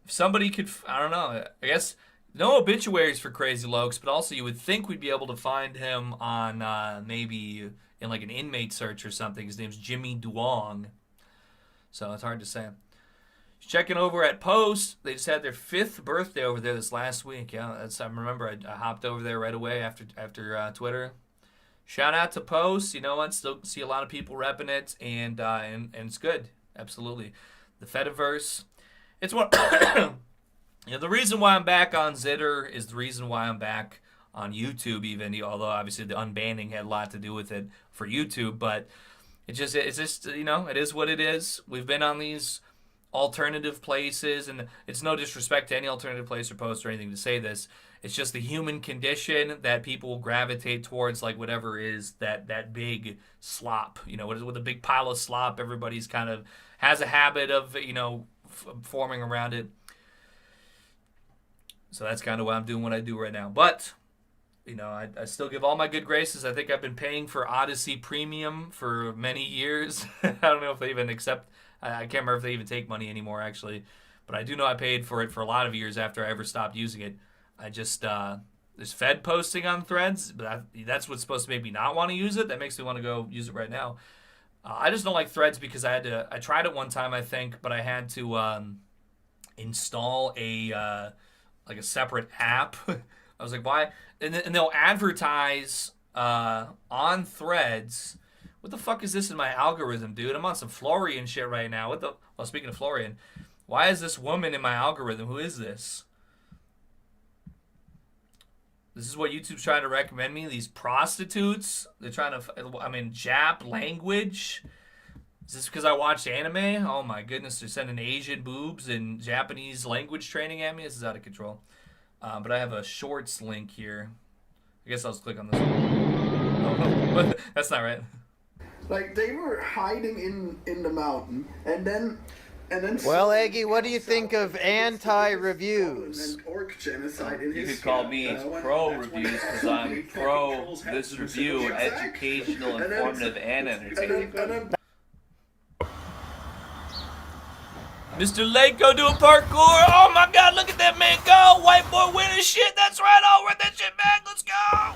somebody could, I don't know, I guess. No obituaries for Crazy Lokes, but also you would think we'd be able to find him on maybe in like an inmate search or something. His name's Jimmy Duong. So it's hard to say. Checking over at Post. They just had their 5th birthday over there this last week. Yeah, I remember I hopped over there right away after Twitter. Shout out to Post. You know what? Still see a lot of people repping it, and it's good. Absolutely. The Fediverse. It's one. The reason why I'm back on Zitter is the reason why I'm back on YouTube, even, although obviously the unbanning had a lot to do with it for YouTube, but it's just it is what it is. We've been on these alternative places, and it's no disrespect to any alternative place or post or anything to say this. It's just the human condition that people gravitate towards, like whatever is that big slop, with a big pile of slop, everybody's kind of has a habit of, forming around it. So that's kind of why I'm doing what I do right now. But you know, I still give all my good graces. I think I've been paying for Odyssey Premium for many years. I don't know if they even accept. I can't remember if they even take money anymore, actually. But I do know I paid for it for a lot of years after I ever stopped using it. I just there's Fed posting on Threads, but that's what's supposed to make me not want to use it. That makes me want to go use it right now. I just don't like Threads because I tried it one time, I think, but I had to install a separate app. I was like, why? And they'll advertise on Threads. What the fuck is this in my algorithm, dude? I'm on some Florian shit right now. Well, speaking of Florian, why is this woman in my algorithm? Who is this? This is what YouTube's trying to recommend me? These prostitutes? They're trying to, Jap language? Is this because I watched anime? Oh my goodness, they're sending Asian boobs and Japanese language training at me? This is out of control. But I have a shorts link here. I guess I'll just click on this one. Oh, that's not right. Like, they were hiding in the mountain, and then well, Eggy, what do you think of anti-reviews? You could call me pro-reviews because I'm pro this review, educational, informative, and entertaining. Mr. Lako doing parkour. Oh my god, look at that man go. White boy winning shit. That's right. I'll run that shit back. Let's go.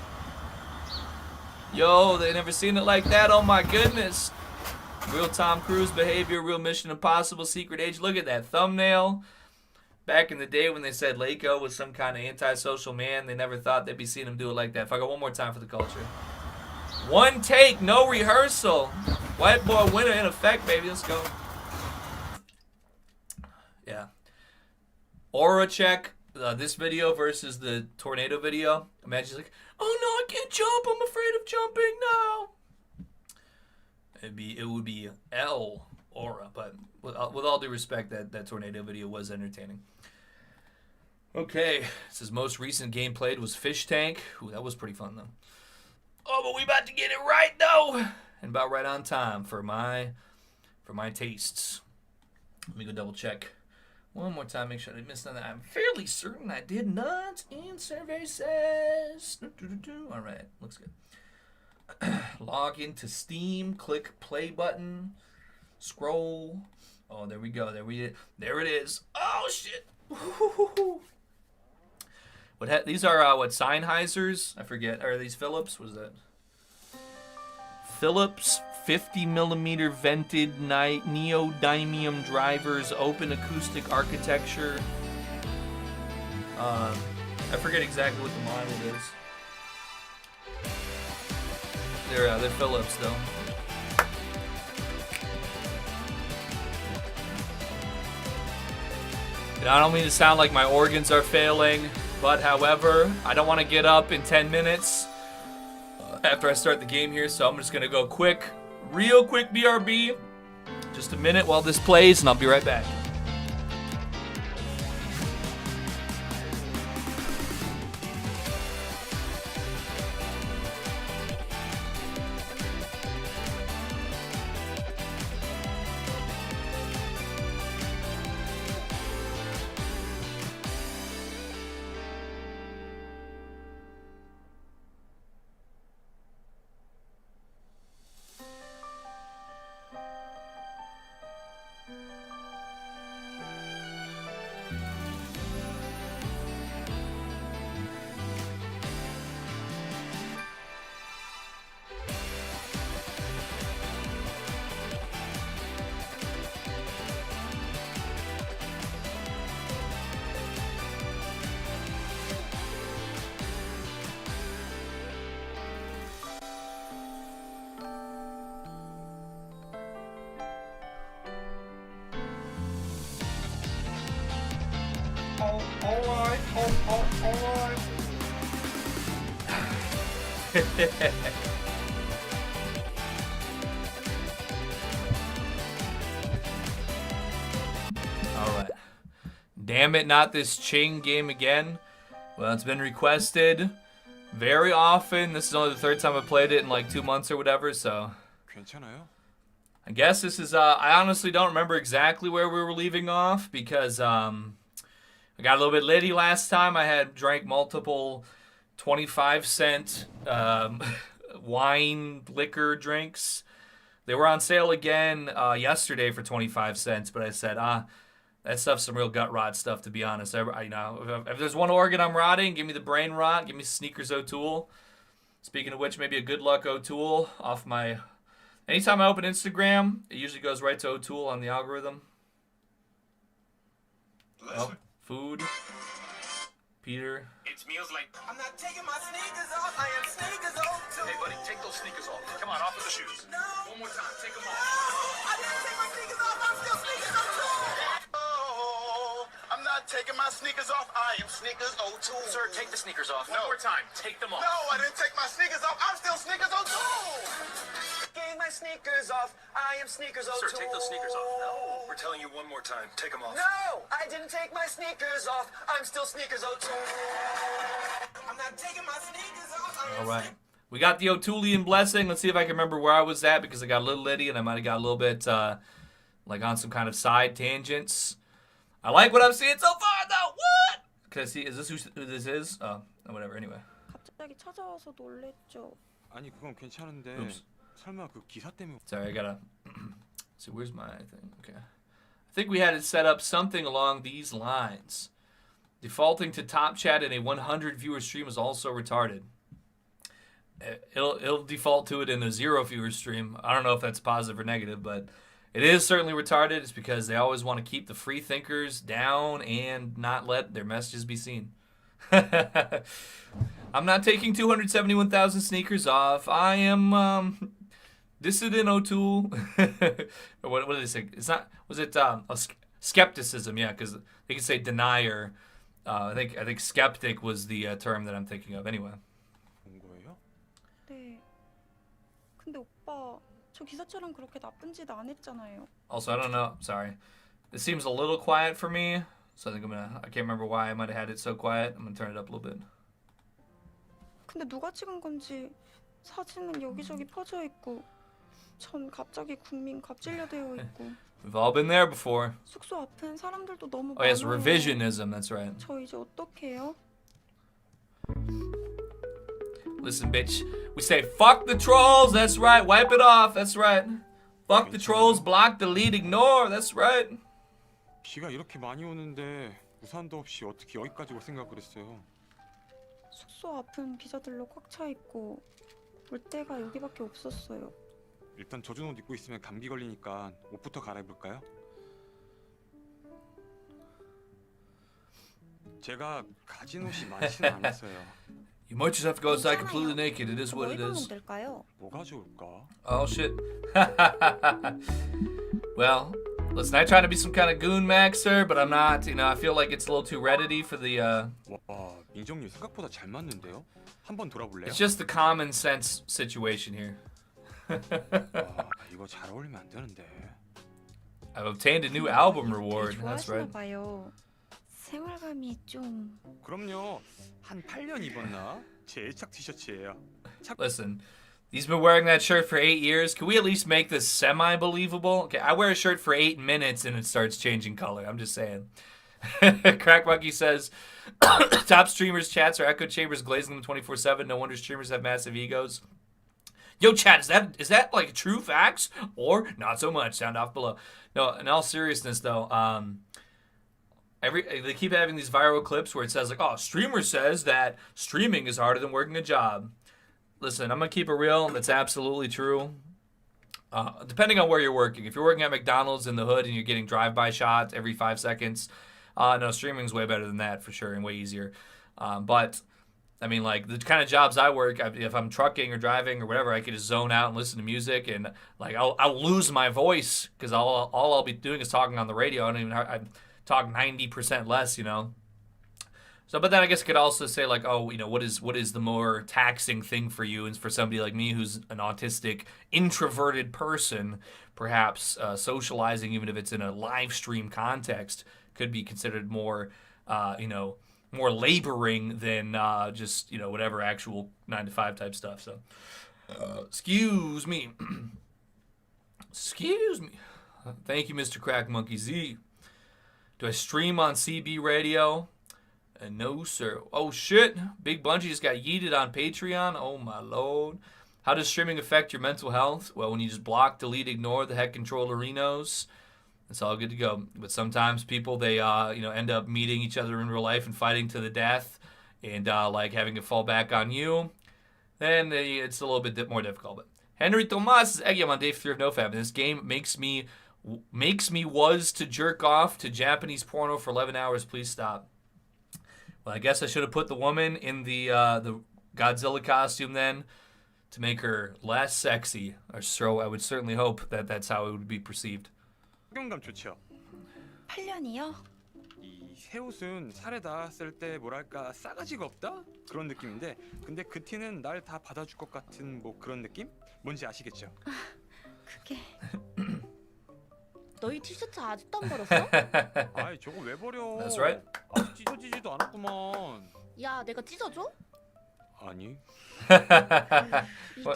Yo, they never seen it like that. Oh my goodness. Real Tom Cruise behavior, real Mission Impossible secret age. Look at that thumbnail. Back in the day when they said Lako was some kind of antisocial man, they never thought they'd be seeing him do it like that. If I go one more time for the culture. One take, no rehearsal. White boy winner in effect, baby. Let's go. Yeah. Aura check. This video versus the tornado video. Imagine she's like, oh no, I can't jump. I'm afraid of jumping. No. It would be L Aura, but with all due respect, that tornado video was entertaining. Okay, this is most recent game played was Fish Tank. Ooh, that was pretty fun though. Oh, but we about to get it right though, and about right on time for my tastes. Let me go double check one more time. Make sure I didn't miss none of that. I'm fairly certain I did not. And survey says, all right, looks good. Log into Steam, click play button, scroll. Oh, there we go. There it is. Oh shit. These are what, Sennheisers? I forget. Are these Philips? What is that? Philips 50mm vented neodymium drivers, open acoustic architecture. I forget exactly what the model is. They're Philips though. And I don't mean to sound like my organs are failing, but however, I don't want to get up in 10 minutes after I start the game here, so I'm just gonna go real quick BRB. Just a minute while this plays, and I'll be right back. Alright. Alright. Damn it, not this Ching game again. Well, it's been requested very often. This is only the third time I played it in like 2 months or whatever, so I guess this is, I honestly don't remember exactly where we were leaving off because I got a little bit litty last time. I had drank multiple 25-cent wine liquor drinks. They were on sale again yesterday for 25 cents, but I said, that stuff's some real gut rot stuff, to be honest. If there's one organ I'm rotting, give me the brain rot. Give me Sneakers O'Toole. Speaking of which, maybe a Good Luck O'Toole off my... Anytime I open Instagram, it usually goes right to O'Toole on the algorithm. Oh, food. Peter. It's meals like, I'm not taking my sneakers off, I am Sneakers O'Toole. Hey buddy, take those sneakers off. Come on, off with the shoes. No. One more time, take them off. No, I didn't take my sneakers off, I'm still Sneakers O'Toole. Oh, I'm not taking my sneakers off, I am Sneakers O'Toole. Sir, take the sneakers off. One more time, take them off. No, I didn't take my sneakers off, I'm still Sneakers O'Toole. Take my sneakers off, I am Sneakers O'Toole. Sir, take those sneakers off. No, we're telling you one more time, take them off. No, I didn't take my sneakers off, I'm still Sneakers O'Toole. I'm not taking my sneakers off. All right. We got the O'Toolean blessing. Let's see if I can remember where I was at, because I got a little litty and I might have got a little bit like on some kind of side tangents. I like what I'm seeing so far, though. What? Can I see? Is this who this is? Oh, whatever. Anyway. 갑자기 찾아와서 놀랬죠. 아니 그건 괜찮은데 설마 그 기사 때문에. Sorry, I gotta see. Where's my thing? Okay. I think we had it set up something along these lines. Defaulting to top chat in a 100 viewer stream is also retarded. It'll default to it in a 0 viewer stream. I don't know if that's positive or negative, but it is certainly retarded. It's because they always want to keep the free thinkers down and not let their messages be seen. I'm not taking 271,000 sneakers off. I am dissident O'Toole. what did they say? It's not. Was it skepticism? Yeah, because they could say denier. I think skeptic was the term that I'm thinking of. Anyway. 네. 근데 오빠, 저 기사처럼 그렇게 나쁜 짓 안 했잖아요. Also, I don't know. Sorry. It seems a little quiet for me. So I think I can't remember why I might have had it so quiet. I'm gonna turn it up a little bit. 근데 누가 찍은 건지 사진은 여기저기 퍼져 있고 전 갑자기 국민 갑질려 되어 있고. We've all been there before. 숙소 앞엔 사람들도 너무 Oh yes, 많아요. revisionism. That's right. 저 이제 어떡해요? Listen, bitch. We say fuck the trolls. That's right. Wipe it off. That's right. Fuck the trolls. Block, delete, ignore. That's right. 비가 이렇게 많이 오는데 우산도 없이 어떻게 여기까지 올 생각을 했어요? 숙소 앞은 기자들로 꽉 차 있고 올 데가 여기밖에 없었어요. 일단 젖은 옷 입고 있으면 감기 걸리니까 옷부터 갈아입을까요? 제가 가진 옷이 많지는 않았어요. You might just have to go outside completely naked. It is what it is. 뭐가 좋을까? Oh shit. Well, listen, I try to be some kind of goon maxer, but I'm not. You know, I feel like it's a little too reddity for the. 와, 민정님 생각보다 잘 맞는데요? 한번 돌아볼래요? It's just the common sense situation here. 와, 이거 잘 어울리면 안 되는데. I've obtained a new album reward. That's right. 봐요. 생활감이 좀. 그럼요. 한 8년 입었나? 제 애착 티셔츠예요. Listen, he's been wearing that shirt for 8 years. Can we at least make this semi-believable? Okay, I wear a shirt for 8 minutes and it starts changing color. I'm just saying. Crack Monkey says, top streamers' chats are echo chambers glazing them 24/7. No wonder streamers have massive egos. Yo, chat, is that like true facts or not so much? Sound off below. No, in all seriousness though, they keep having these viral clips where it says like, oh, streamer says that streaming is harder than working a job. Listen, I'm gonna keep it real. That's absolutely true. Depending on where you're working. If you're working at McDonald's in the hood and you're getting drive-by shots every 5 seconds, no, streaming's way better than that for sure and way easier. But I mean, like the kind of jobs I work, if I'm trucking or driving or whatever, I can just zone out and listen to music, and like I'll lose my voice because all I'll be doing is talking on the radio. I talk 90% less, you know. So, but then I guess I could also say like, oh, you know, what is the more taxing thing for you? And for somebody like me who's an autistic, introverted person, perhaps socializing, even if it's in a live stream context, could be considered more, you know, more laboring than just, you know, whatever actual 9-to-5 type stuff. So, excuse me. Excuse me. Thank you, Mr. Crack Monkey Z. Do I stream on CB radio? No, sir. Oh, shit. Big Bungie just got yeeted on Patreon. Oh, my lord. How does streaming affect your mental health? Well, when you just block, delete, ignore the heck controllerinos, it's all good to go. But sometimes people, they end up meeting each other in real life and fighting to the death and like having to fall back on you. Then it's a little bit more difficult. But Henry Tomas is Eggy on day 3 of NoFap. And this game makes me was to jerk off to Japanese porno for 11 hours. Please stop. Well, I guess I should have put the woman in the Godzilla costume then, to make her less sexy, or so I would certainly hope that that's how it would be perceived. 적용감 좋죠. 8년이요? 이 새 옷은 살에 닿았을 때 뭐랄까 싸가지가 없다? 그런 느낌인데 근데 그 티는 날 다 받아줄 것 같은 뭐 그런 느낌? 뭔지 아시겠죠? 그게... 너희 티셔츠 아직도 안 버렸어? 아이 저거 왜 버려? That's right. 아직 찢어지지도 않았구만. 야 내가 찢어줘? 아니. 이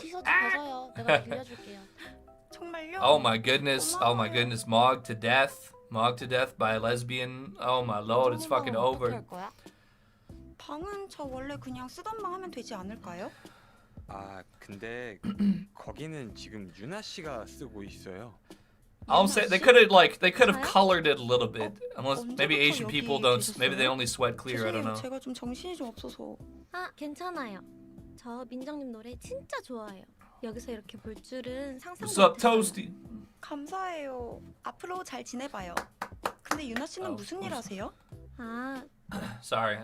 티셔츠 벗어요. 내가 빌려줄게요. 정말요? Oh my goodness. Oh my goodness. Mogged to death. Mogged to death by a lesbian. Oh my lord. It's fucking over. 방은 저 원래 그냥 쓰던 방 하면 되지 않을까요? 아 근데 거기는 지금 유나 씨가 쓰고 있어요. I'll say they could have colored it a little bit. Unless maybe Asian people don't. Maybe they only sweat clear. I don't know. 제가 좀 정신이 좀 없어서. 아 괜찮아요. 저 민정님 노래 진짜 좋아해요. 여기서 이렇게 볼 줄은 상상도 What's up, 못했어요. Toasty? 감사해요. 앞으로 잘 지내봐요. 근데 유나 씨는 무슨 일 하세요? 아 Sorry.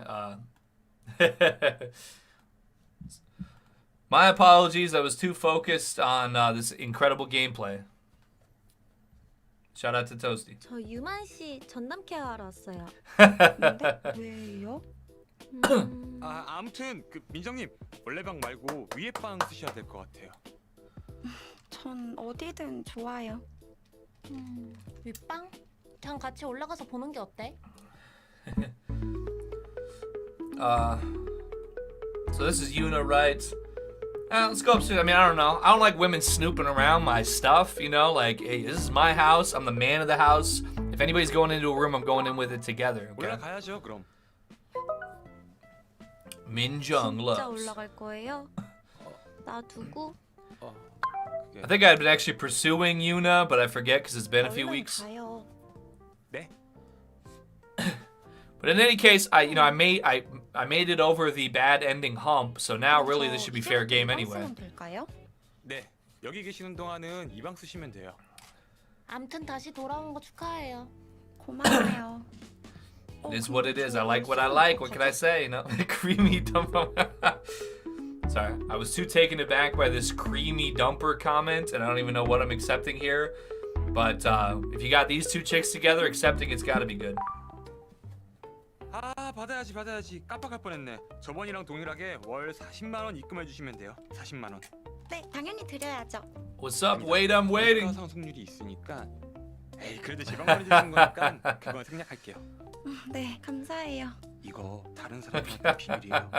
My apologies. I was too focused on this incredible gameplay. Shout out to Toasty. 저 유만 씨 전남 케어하러 왔어요. 근데 왜요? 아 아무튼 그 민정님 원래 방 말고 위에 방 쓰셔야 될 것 같아요. 전 어디든 좋아요. 윗방? 그냥 같이 올라가서 보는 게 어때? So this is Yuna, right? Let's go upstairs. I mean, I don't know. I don't like women snooping around my stuff, you know? Like, hey, this is my house. I'm the man of the house. If anybody's going into a room, I'm going in with it together, okay? 올라가야죠, 그럼. Minjung 진짜 loves. 올라갈 거예요? 놔두고? I think I've been actually pursuing Yuna, but I forget because it's been a few weeks. 가요. 네. But in any case, I made it over the bad ending hump, so now really this should be fair game anyway. 네, 여기 계시는 동안은 이 방 쓰시면 돼요. 암튼 다시 돌아온 거 축하해요. 고마워요. It is what it is. I like what I like. What can I say? You know, creamy dumper. Sorry, I was too taken aback by this creamy dumper comment, and I don't even know what I'm accepting here. But if you got these two chicks together, accepting it's got to be good. 아 받아야지 깜빡할 뻔했네. 저번이랑 동일하게 월 40만 원 입금해 주시면 돼요. 40만 원. 네, 당연히 드려야죠. What's up? Wait, I'm waiting. 상승률이 있으니까. 에이 그래도 제 방만 해주는 거니까 그건 생략할게요. 네, 감사해요. 이거 다른 사람한테 비밀이에요.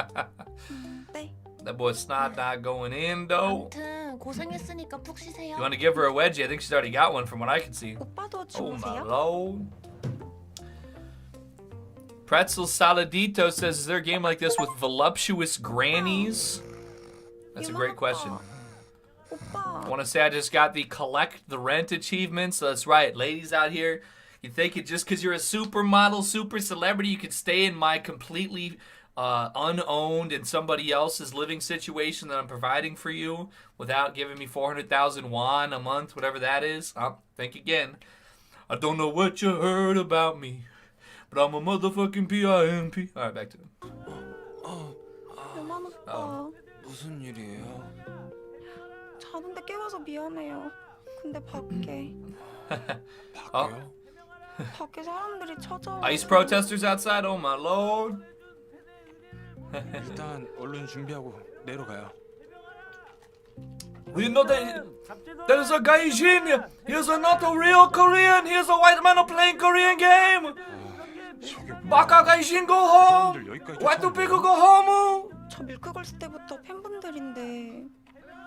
네. That boy snot not going in though. 암튼 고생했으니까 푹 쉬세요. You want to give her a wedgie? I think she's already got one from what I can see. 오빠도 Oh my 주무세요? lord. Pretzel Saladito says, is there a game like this with voluptuous grannies? That's a great question. I want to say I just got the collect the rent achievement, so that's right. Ladies out here, you think it just because you're a supermodel, super celebrity, you could stay in my completely unowned and somebody else's living situation that I'm providing for you without giving me 400,000 won a month, whatever that is? Think again. I don't know what you heard about me, but I'm a motherfucking PIMP. All right, back to them. 유만 오빠. 무슨 일이에요? 자는데 깨워서 미안해요. 근데 밖에 밖에 사람들이 찾아와. Ice protesters outside? Oh my lord. 일단 얼른 준비하고 내려가요. You know that there's a gaijin. He's not a real Korean. He's a white man playing Korean game. Baka gaijin, go home. White people go home. 저 밀크걸스 때부터 팬분들인데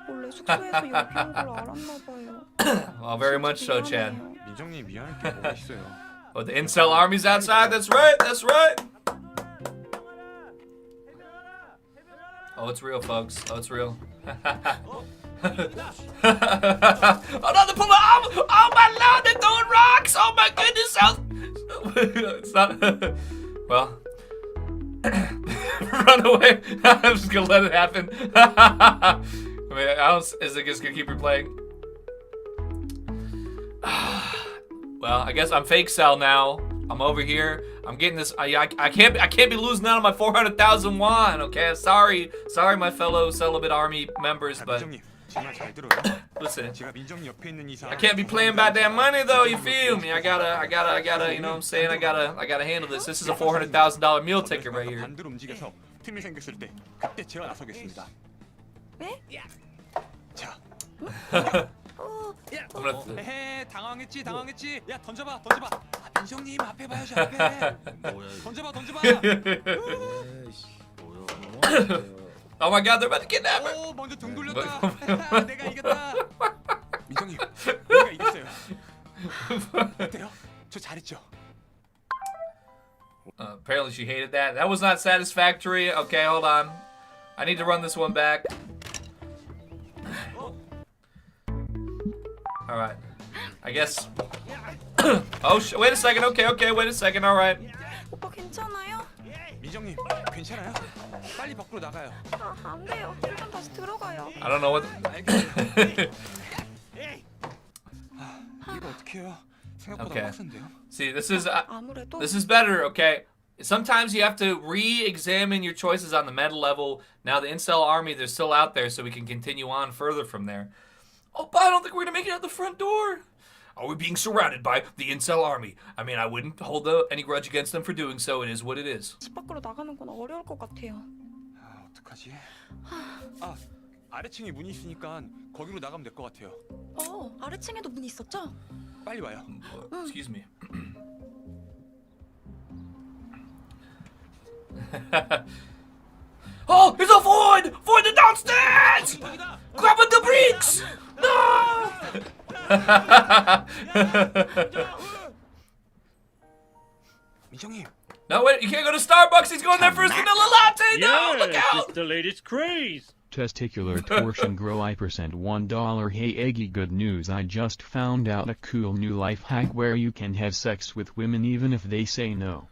원래 숙소에서 여기 온 걸 알았나 봐요. Oh, very much so, Chad. 민정님 미안할 게 뭐가 있어요? Oh, the incel army's outside. That's right. That's right. Oh, it's real, folks. Oh, it's real. Oh, no, they're pulling. Oh, my Lord, they're throwing rocks. Oh, my goodness. It's not. Well. Run away. I'm just going to let it happen. I mean, is it just going to keep replaying? Well, I guess I'm fake Cell now. I'm over here. I'm getting this. I can't be losing out on my 400,000 won. Okay, sorry, my fellow celibate army members, but listen, I can't be playing by that money though. You feel me? I gotta. You know what I'm saying? I gotta handle this. This is a $400,000 meal ticket right here. 에헤, 당황했지. 야, 던져봐. 아, 민정님 앞에 봐야지, 앞에. 던져봐. Oh my God, they're about to kidnap her. 오, 먼저 등 돌렸다. 내가 이겼다. 민정님, 우리가 이겼어요. 어때요? 저 잘했죠? Apparently she hated that. That was not satisfactory. Okay, hold on. I need to run this one back. All right. I guess. Oh, wait a second. Okay. Wait a second. All right. 오빠 괜찮아요? 민정님, 괜찮아요? 빨리 밖으로 나가요. 안 돼요. 일단 다시 들어가요. I don't know what. 이거 어떻게 해요? 생각보다 Okay. 빡센데요? See, this is better. Okay. Sometimes you have to re-examine your choices on the meta level. Now the incel army, they're still out there, so we can continue on further from there. Oh, but I don't think we're gonna make it out the front door. Are we being surrounded by the incel army? I mean, I wouldn't hold any grudge against them for doing so. It is what it is. 집 밖으로 나가는 건 어려울 것 같아요. 아, 어떡하지? 아, 아래층에 문이 있으니까 거기로 나가면 될 것 같아요. 아래층에도 문이 있었죠? 빨리 와요. Excuse me. Oh, there's a void! Void the downstairs! Grabbing the bricks! No! 민정님. No, wait, you can't go to Starbucks. He's going there for his vanilla latte. No, look out! It's the latest craze. Testicular torsion grow I% $1. Hey Eggy, good news, I just found out a cool new life hack where you can have sex with women even if they say no.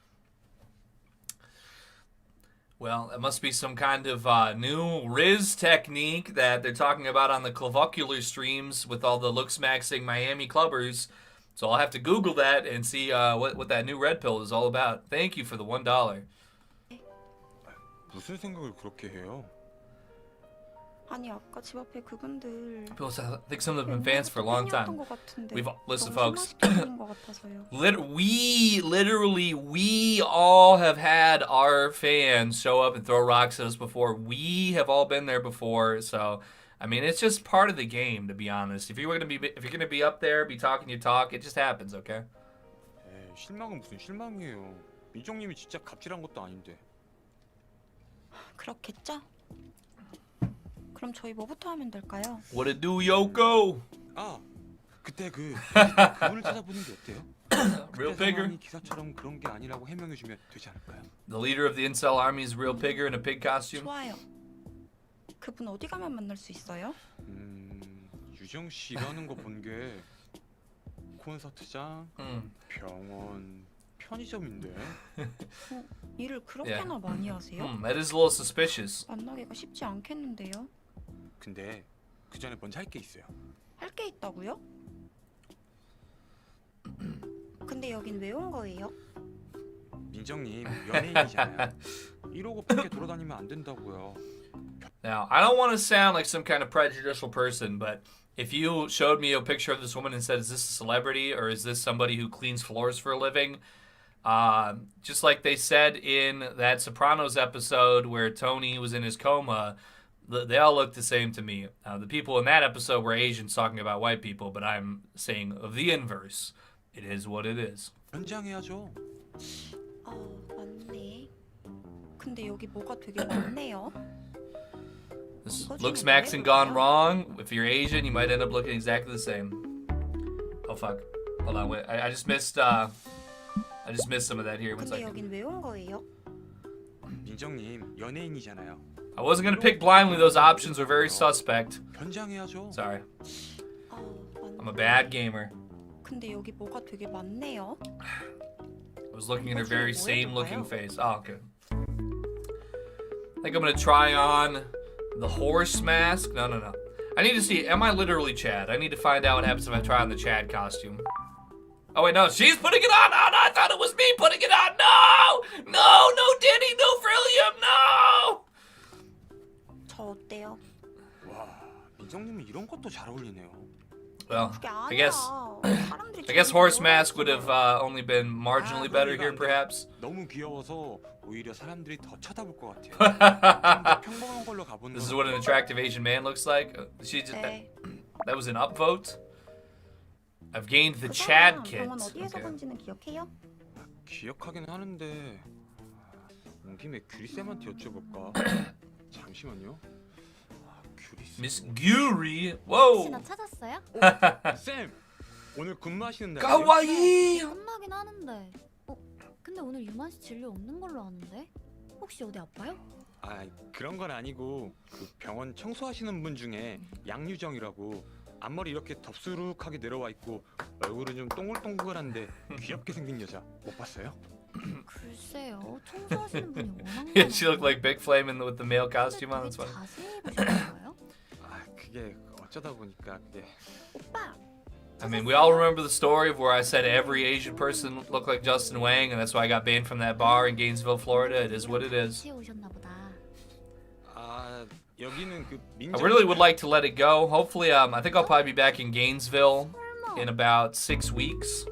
Well, it must be some kind of new Riz technique that they're talking about on the clavicular streams with all the looks maxing Miami clubbers. So I'll have to Google that and see what that new red pill is all about. Thank you for the $1. 무슨 생각을 그렇게 해요? 아니 아까 집 앞에 그분들. People, I think some of them have been fans for a long time. Listen, folks. We all have had our fans show up and throw rocks at us before. We have all been there before. So, I mean, it's just part of the game, to be honest. If you're gonna be up there, be talking your talk, it just happens, okay? 에이, 실망은 무슨 실망이에요. 민정님이 진짜 갑질한 것도 아닌데. 그렇겠죠? 그럼 저희 뭐부터 하면 될까요? What it do, Yoko? 아, 그때 그분을 찾아보는 게 어때요? Real Pigger? 기사처럼 그런 게 아니라고 해명해주면 되지 않을까요? The leader of the incel army is Real Pigger in a pig costume. 좋아요. 그분 어디 가면 만날 수 있어요? 유정 씨 일하는 거 본 게 콘서트장, 병원, 편의점인데. 일을 그렇게나 많이 하세요? That is a little suspicious. 만나기가 쉽지 않겠는데요? 근데 그 전에 먼저 할 게 있어요. 할 게 있다고요? 근데 여긴 왜 온 거예요? 민정님 연예인이잖아요. 이러고 밖에 돌아다니면 안 된다고요. Now, I don't want to sound like some kind of prejudicial person, but if you showed me a picture of this woman and said, is this a celebrity or is this somebody who cleans floors for a living? Just like they said in that Sopranos episode where Tony was in his coma, they all look the same to me. The people in that episode were Asians talking about white people, but I'm saying of the inverse. It is what it is. 연장해야죠. 맞네. 근데 여기 뭐가 되게 많네요. This looks maxing gone wrong. If you're Asian, you might end up looking exactly the same. Oh fuck. Hold on, wait. I just missed some of that here. One 근데 second. 여긴 왜 온 거예요? 민정님 연예인이잖아요. I wasn't gonna pick blindly. Those options were very suspect. 변장해야죠. Sorry. I'm a bad gamer. 근데 여기 뭐가 되게 많네요. I was looking at her very same looking face. Oh, okay. I think I'm gonna try on the horse mask. No. I need to see, am I literally Chad? I need to find out what happens if I try on the Chad costume. Oh wait, no, she's putting it on. Oh no, I thought it was me putting it on. No, Diddy, no Frillium, no. 저 어때요? 와, 민정님이 이런 것도 잘 어울리네요. Well, I guess horse mask would have only been marginally better here, perhaps. 너무 귀여워서 오히려 사람들이 더 쳐다볼 것 같아요. 평범한 걸로 가보는. This is what an attractive Asian man looks like. That was an upvote. I've gained the Chad kit. 병원 어디에서 본지는 기억해요? 기억하긴 하는데 온 김에 규리 쌤한테 여쭤볼까? 잠시만요. Miss Gyuri, whoa. 나 찾았어요? 쌤, 오늘 근무하시는 날. 가와이. 끝나긴 하는데. 근데 오늘 유만 씨 진료 없는 걸로 아는데. 혹시 어디 아파요? 아, 그런 건 아니고 그 병원 청소하시는 분 중에 양유정이라고 앞머리 이렇게 덥수룩하게 내려와 있고 얼굴은 좀 동글동글한데 귀엽게 생긴 여자 못 봤어요? 글쎄요. 청소하시는 분이 워낙 Yeah, she looked like Big Flame with the male costume on. That's funny. 자세히 보시는 거예요? 아, 그게 어쩌다 보니까 그게. 오빠. I mean, we all remember the story of where I said every Asian person looked like Justin Wang, and that's why I got banned from that bar in Gainesville, Florida. It is what it is. 아, 여기는 그 I really would like to let it go. Hopefully, I think I'll probably be back in Gainesville in about 6 weeks.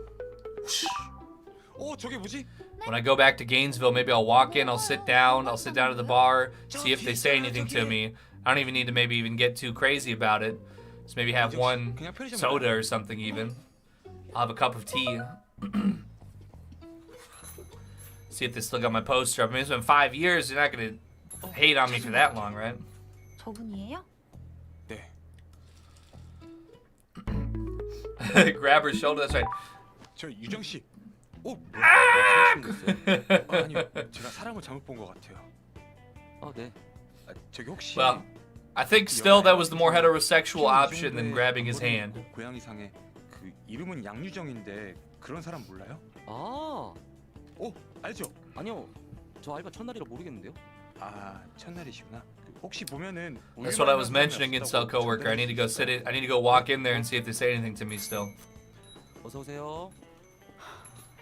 저게 뭐지? When I go back to Gainesville, maybe I'll walk in, I'll sit down at the bar, see if they say anything to me. I don't even need to maybe even get too crazy about it. Just maybe have one soda or something even. I'll have a cup of tea. See if they still got my poster up. I mean, it's been 5 years. You're not going to hate on me for that long, right? 저분이에요? 네. Grab her shoulder, that's right. 저 유정 씨. 아니요, 제가 사람을 잘못 본 것 같아요. 네. 저기 혹시. Well, I think still that was the more heterosexual option than grabbing his hand. 고양이상에 그 이름은 양유정인데 그런 사람 몰라요? 알죠? 아니요, 저 알바 첫날이라 모르겠는데요. 아, 첫날이시구나. 혹시 보면은. That's what I was mentioning in cell coworker. I need to go sit it. I need to go walk in there and see if they say anything to me still. 어서 오세요.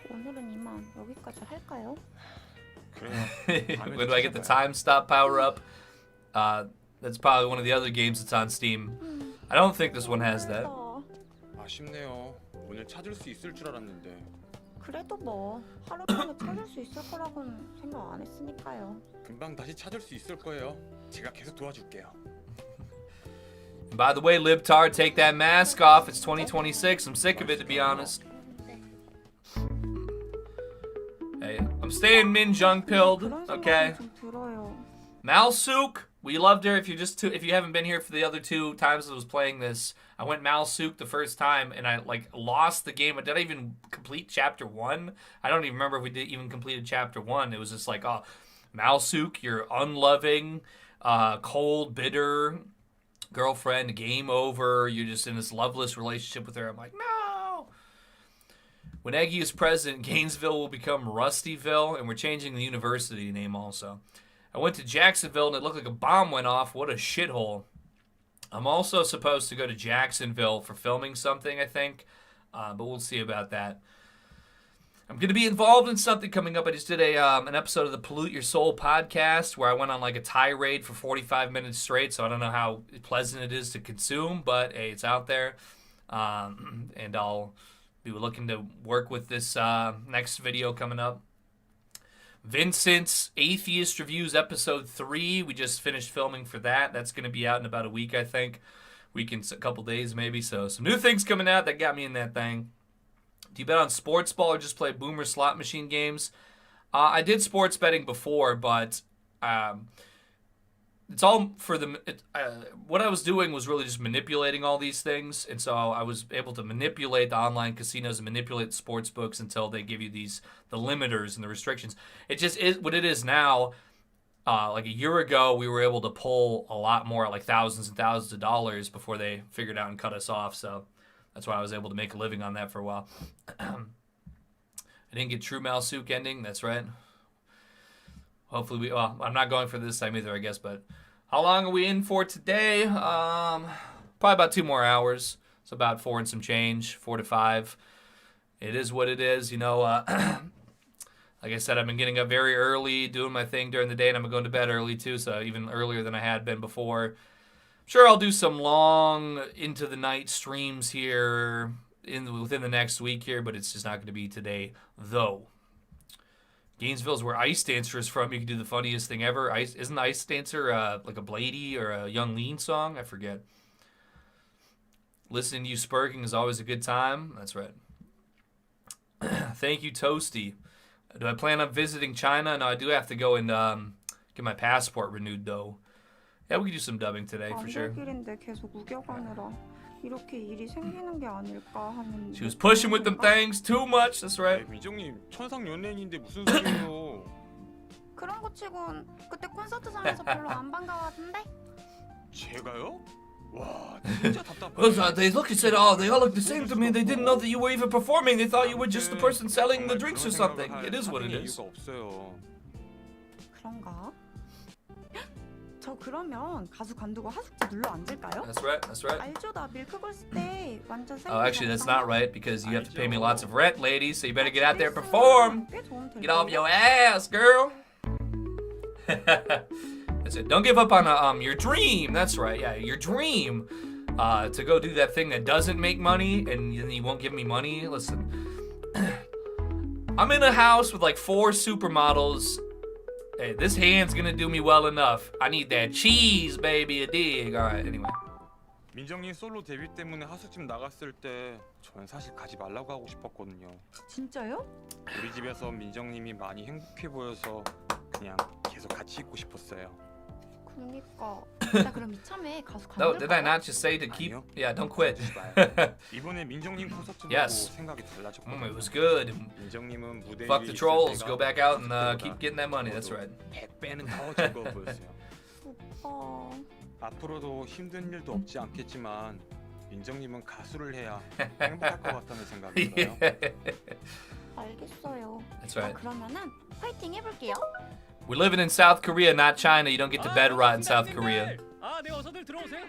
오늘은 이만 여기까지 할까요? When do I get the time stop power up? That's probably one of the other games that's on Steam. I don't think this one has that. 아쉽네요. 오늘 찾을 수 있을 줄 알았는데. 그래도 뭐 하루 전에 찾을 수 있을 거라고는 생각 안 했으니까요. 금방 다시 찾을 수 있을 거예요. 제가 계속 도와줄게요. And by the way, Libtard, take that mask off. It's 2026. I'm sick of it, to be honest. Hey, I'm staying Minjung pilled, okay? Malsuk, we loved her. If you haven't been here for the other 2 times I was playing this, I went Malsuk the first time and I lost the game. Did I even complete chapter 1? I don't even remember if we even completed chapter 1. It was just like, oh, Malsuk, you're unloving, cold, bitter girlfriend, game over. You're just in this loveless relationship with her. I'm like, no. When Eggy is president, Gainesville will become Rustyville, and we're changing the university name also. I went to Jacksonville, and it looked like a bomb went off. What a shithole. I'm also supposed to go to Jacksonville for filming something, I think, but we'll see about that. I'm going to be involved in something coming up. I just did an episode of the Pollute Your Soul podcast where I went on like a tirade for 45 minutes straight, so I don't know how pleasant it is to consume, but hey, it's out there, and I'll be looking to work with this next video coming up. Vincent's Atheist Reviews Episode 3. We just finished filming for that. That's going to be out in about a week, I think. A couple days maybe. So some new things coming out that got me in that thing. Do you bet on sports ball or just play boomer slot machine games? I did sports betting before, but it's all for the... what I was doing was really just manipulating all these things, and so I was able to manipulate the online casinos and manipulate the sports books until they give you the limiters and the restrictions. It just is what it is now. like a year ago, we were able to pull a lot more, like thousands and thousands of dollars before they figured out and cut us off. So that's why I was able to make a living on that for a while. I didn't get True Malsuk ending. That's right. Hopefully well, I'm not going for this time either, I guess. But how long are we in for today? Probably about 2 more hours. It's about 4 and some change, 4 to 5. It is what it is, you know. Like I said, I've been getting up very early, doing my thing during the day, and I'm going to bed early too, so even earlier than I had been before. I'm sure I'll do some long into the night streams here within the next week here, but it's just not going to be today, though. Gainesville's where Ice Dancer is from. You can do the funniest thing ever. Isn't Ice Dancer like a Blady or a Young Lean song? I forget. Listening to you spurking is always a good time. That's right. Thank you, Toasty. Do I plan on visiting China? No, I do have to go and get my passport renewed, though. Yeah, we can do some dubbing today, for sure. She was pushing with them things too much. That's right. 민정님 천상연예인인데 무슨 소리예요? 그런 거 치곤 그때 콘서트장에서 별로 안 반가웠는데? 제가요? 와, 진짜 답답해. They looked and said, oh, they all look the same to me. They didn't know that you were even performing. They thought you were just the person selling the drinks or something. It is what it is. 그런가? 저 그러면 가수 관두고 하숙집 눌러 앉을까요? That's right. That's right. 알죠, 나 밀크걸스 때 완전 Oh, actually, that's not right because you have to pay me lots of rent, ladies. So you better get out there and perform. Get off your ass, girl. That's it. Don't give up on your dream. That's right. Yeah, your dream to go do that thing that doesn't make money and then you won't give me money. Listen, I'm in a house with like 4 supermodels. Hey, this hand's gonna do me well enough. I need that cheese, baby. A dig. All right. Anyway. 민정님 솔로 데뷔 때문에 하숙집 나갔을 때 저는 사실 가지 말라고 하고 싶었거든요. 진짜요? 우리 집에서 민정님이 많이 행복해 보여서 그냥 계속 같이 있고 싶었어요. 그러니까 나 그럼 이참에 가수 No, did I not just say to keep? Yeah, don't quit. 이번에 민정님 콘서트 보고 Yes. 생각이 달라졌거든요. It was good. 민정님은 무대 Fuck 위에 the 있을 trolls. 때가 Go back out and keep getting that money. That's right. 100배는 더 즐거워 보였어요. 오빠. 앞으로도 힘든 일도 없지 않겠지만 민정님은 가수를 해야 행복할 것 같다는 생각이 들어요. 알겠어요. That's right. 그러면은 파이팅 해볼게요. We're living in South Korea, not China. You don't get to bed rot in South Korea. 네, 어서들 들어오세요.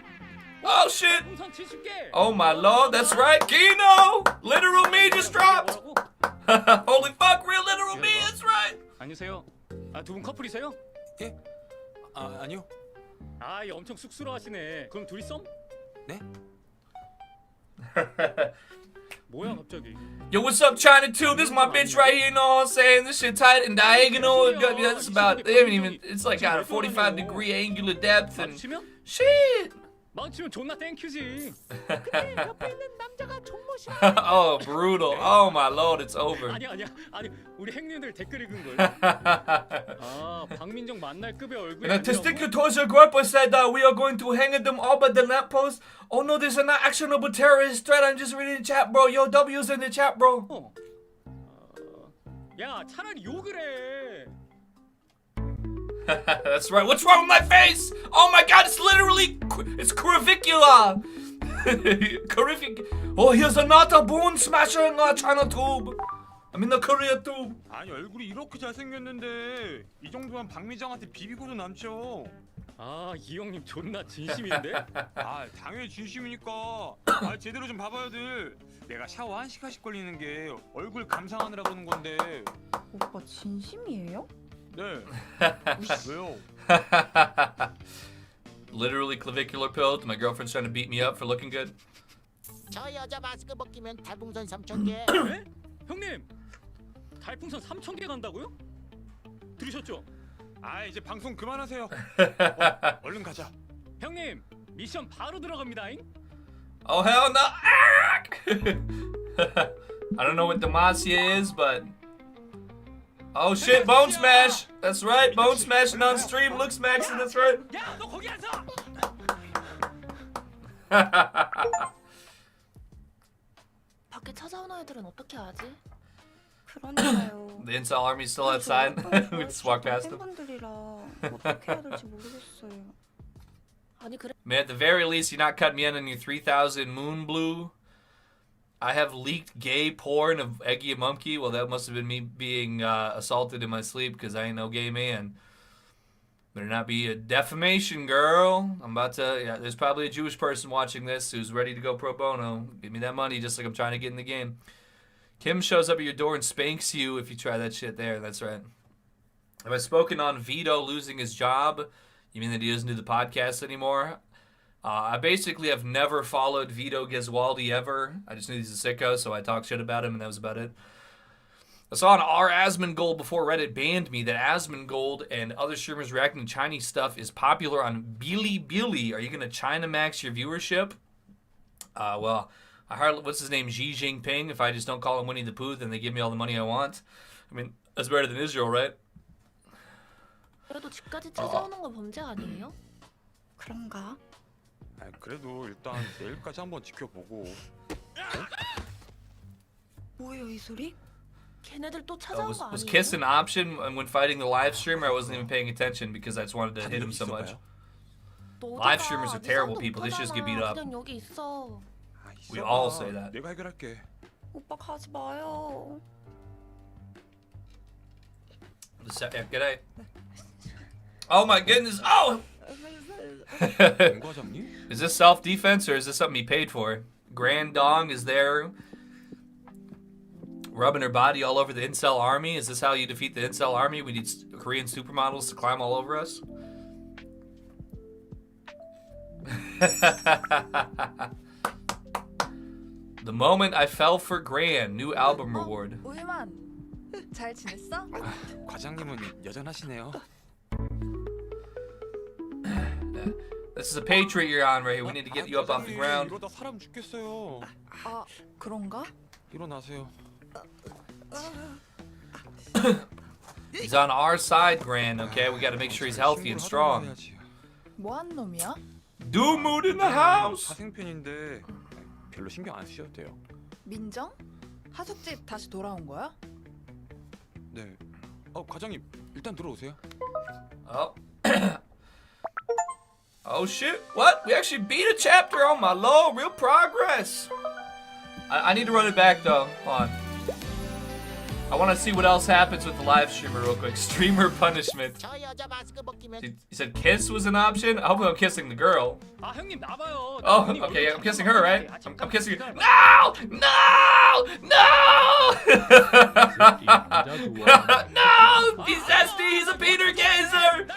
Oh shit! 풍선 70개. Oh my lord, that's right, Kino! Literal me just dropped! Holy fuck, real literal me, that's right! 안녕하세요. 두 분 커플이세요? 예? 아니요. 엄청 쑥스러워하시네. 그럼 둘이 썸? 네? 뭐야 갑자기? Yo, what's up, China 2? This is my bitch right here, you know what I'm saying? This shit tight and diagonal. It's about, they haven't even, it's like got a 45-degree angular depth and shit! 망치면 존나 땡큐지. Oh, brutal. Oh my lord, it's over. 아니 우리 행님들 댓글 읽은 거예요. 박민정 만날 급의 얼굴이. And a testicular torso Guapo said that we are going to hang them all by the lamppost. Oh no, there's an actionable terrorist threat. I'm just reading the chat, bro. Yo, W's in the chat, bro. 야, 차라리 욕을 해. That's right. What's wrong with my face? Oh my god, it's literally, it's clavicular. Oh, here's another bone smasher in our China tube. I mean the Korea tube. 아니 얼굴이 이렇게 잘생겼는데 이 정도면 박미정한테 비비고도 남죠. 이 형님 존나 진심인데? 당연히 진심이니까. 제대로 좀 봐봐요 들. 내가 샤워 1시간씩 걸리는 게 얼굴 감상하느라 그러는 건데. 오빠 진심이에요? 네. 왜요? Literally clavicular pilled. My girlfriend's trying to beat me up for looking good. 저 여자 마스크 벗기면 달풍선 3,000개. 네? 형님, 달풍선 3,000개 간다고요? 들으셨죠? 이제 방송 그만하세요. 얼른 가자. 형님, 미션 바로 들어갑니다잉. Oh hell no! I don't know what Demacia is, but oh shit, Bone Smash! That's right, Bone Smashing on stream, Look Smashing, that's right. 야, 너 거기 앉아! 밖에 찾아오는 애들은 어떻게 하지? 그러니까요. The incel army's still outside. We just walked past them. 팬분들이라 어떻게 해야 될지 모르겠어요. 아니 그래. Man, at the very least, you're not cutting me in on your 3,000 moon blue. I have leaked gay porn of Eggy and Mumkey. Well, that must have been me being assaulted in my sleep because I ain't no gay man. Better not be a defamation, girl. I'm about to... Yeah, there's probably a Jewish person watching this who's ready to go pro bono. Give me that money just like I'm trying to get in the game. Kim shows up at your door and spanks you if you try that shit there. That's right. Have I spoken on Vito losing his job? You mean that he doesn't do the podcast anymore? I basically have never followed Vito Gesualdi ever. I just knew he's a sicko, so I talked shit about him, and that was about it. I saw an R. Asmongold before Reddit banned me that Asmongold and other streamers reacting to Chinese stuff is popular on Bilibili. Are you going to China max your viewership? Well, I heard, what's his name, Xi Jinping. If I just don't call him Winnie the Pooh, then they give me all the money I want. I mean, that's better than Israel, right? 그래도 집까지 찾아오는 거 범죄 아니에요? 그런가? 아, 그래도 일단 내일까지 한번 지켜보고. 뭐예요 이 소리? 걔네들 또 찾아온 거 Was 아니에요? Kiss an option when fighting the live streamer? I wasn't even paying attention because I just wanted to hit him so much. Live streamers are terrible people. They should just get beat up. 그냥 여기 있어. We all say that. 내가 해결할게. 오빠 가지 마요. Yeah, g'day. Oh my goodness. Oh! Is this self-defense or is this something he paid for? Grand Dong is there rubbing her body all over the incel army. Is this how you defeat the incel army? We need Korean supermodels to climb all over us? The moment I fell for Gran, new album reward. 우유만 잘 지냈어? 과장님은 여전하시네요. This is a Patriot you're on right here. We need to get you up off the ground. 이러다 사람 죽겠어요. 아 그런가? 일어나세요. He's on our side, Gran, okay? We gotta make sure he's healthy and strong. 뭐한 놈이야? Do mood in the house! 사생팬인데 별로 신경 안 쓰셔도 돼요. 민정? 하숙집 다시 돌아온 거야? 네. 과장님 일단 들어오세요. Oh. Oh shit, what? We actually beat a chapter, oh my lord, real progress. I need to run it back though, hold on. I want to see what else happens with the live streamer real quick. Streamer punishment. You said kiss was an option? I hope I'm kissing the girl. 아 형님 나봐요. Oh, okay, I'm kissing her, right? I'm kissing her. No! No! No! No! He's zesty, he's a Peter Gazer!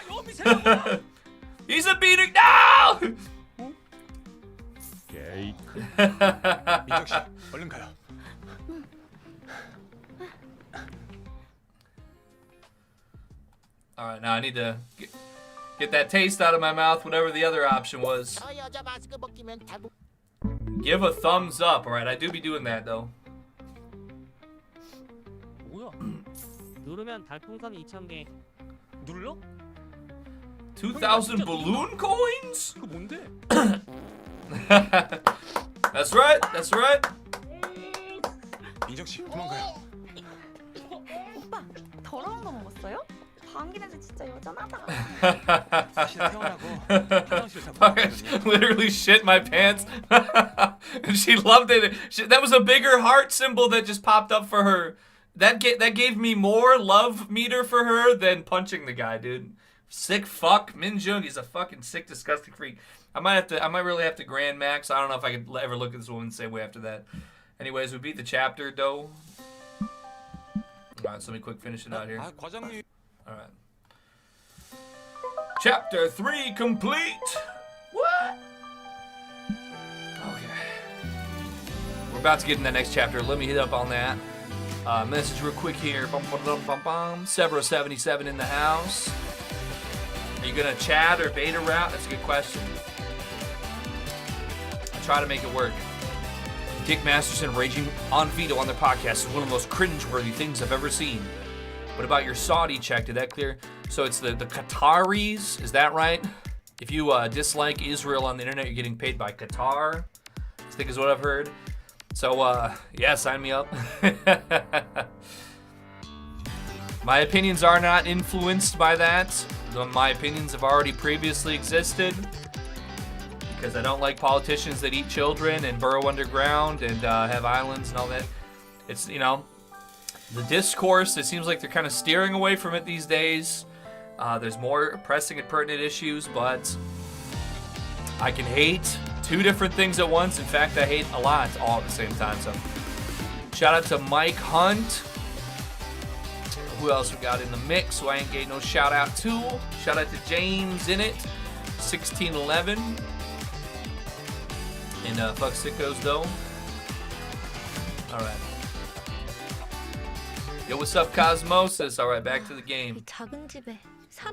He's a Peter, no! 민정 씨, 얼른 가요. Alright, now I need to get that taste out of my mouth, whatever the other option was. Give a thumbs up. Alright, I do be doing that though. 뭐야? 누르면 달풍선 2,000개. 눌러? 2,000 balloon coins? 이거 뭔데? That's right, that's right. 민정 씨, 도망가요. 오빠 더러운 거 먹었어요? 방귀 냄새 진짜 여전하다. Literally shit my pants. And she loved it. That was a bigger heart symbol that just popped up for her. That gave me more love meter for her than punching the guy, dude. Sick fuck. Min Jung, he's a fucking sick, disgusting freak. I might really have to grand max. I don't know if I could ever look at this woman the same way after that. Anyways, we beat the chapter, though. Alright, so let me quick finish it out here. 과장님. Alright. Chapter 3 complete! What? Okay. We're about to get in that next chapter. Let me hit up on that. Message real quick here. Severo77 in the house. Are you gonna chat or beta route? That's a good question. I try to make it work. Dick Masterson raging on Vito on their podcast is one of the most cringeworthy things I've ever seen. What about your Saudi check? Did that clear? So it's the Qataris, is that right? If you dislike Israel on the internet, you're getting paid by Qatar, I think is what I've heard. So, yeah, sign me up. My opinions are not influenced by that. my opinions have already previously existed. Because I don't like politicians that eat children and burrow underground and have islands and all that. It's, you know, the discourse, it seems like they're kind of steering away from it these days. There's more pressing and pertinent issues, but I can hate two different things at once. In fact, I hate a lot all at the same time. So shout out to Mike Hunt. Who else we got in the mix who I ain't getting no shout out to? Shout out to James in it, 1611. And fuck sickos though. Alright. Yo, what's up, Cosmosis? Alright, back to the game.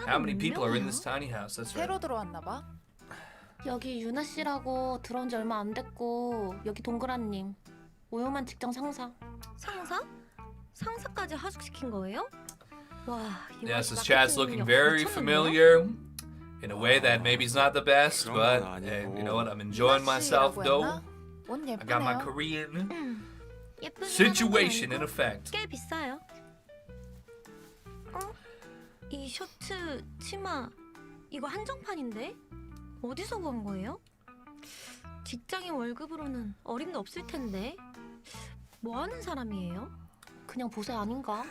How many people are in this tiny house? That's right. 새로 들어왔나 봐. 여기 유나 씨라고 들어온 지 얼마 안 됐고 여기 동그란님. 오요만 직장 상사. 상사? 상사까지 하숙시킨 거예요? 와, Yes, this chat's looking very familiar in a way that maybe is not the best, but hey, you know what? I'm enjoying myself though. I got my Korean situation in effect. 꽤 비싸요. 이 셔츠, 치마 이거 한정판인데? 어디서 구한 거예요? 직장인 월급으로는 어림도 없을 텐데. 뭐 하는 사람이에요? 그냥 보세 아닌가?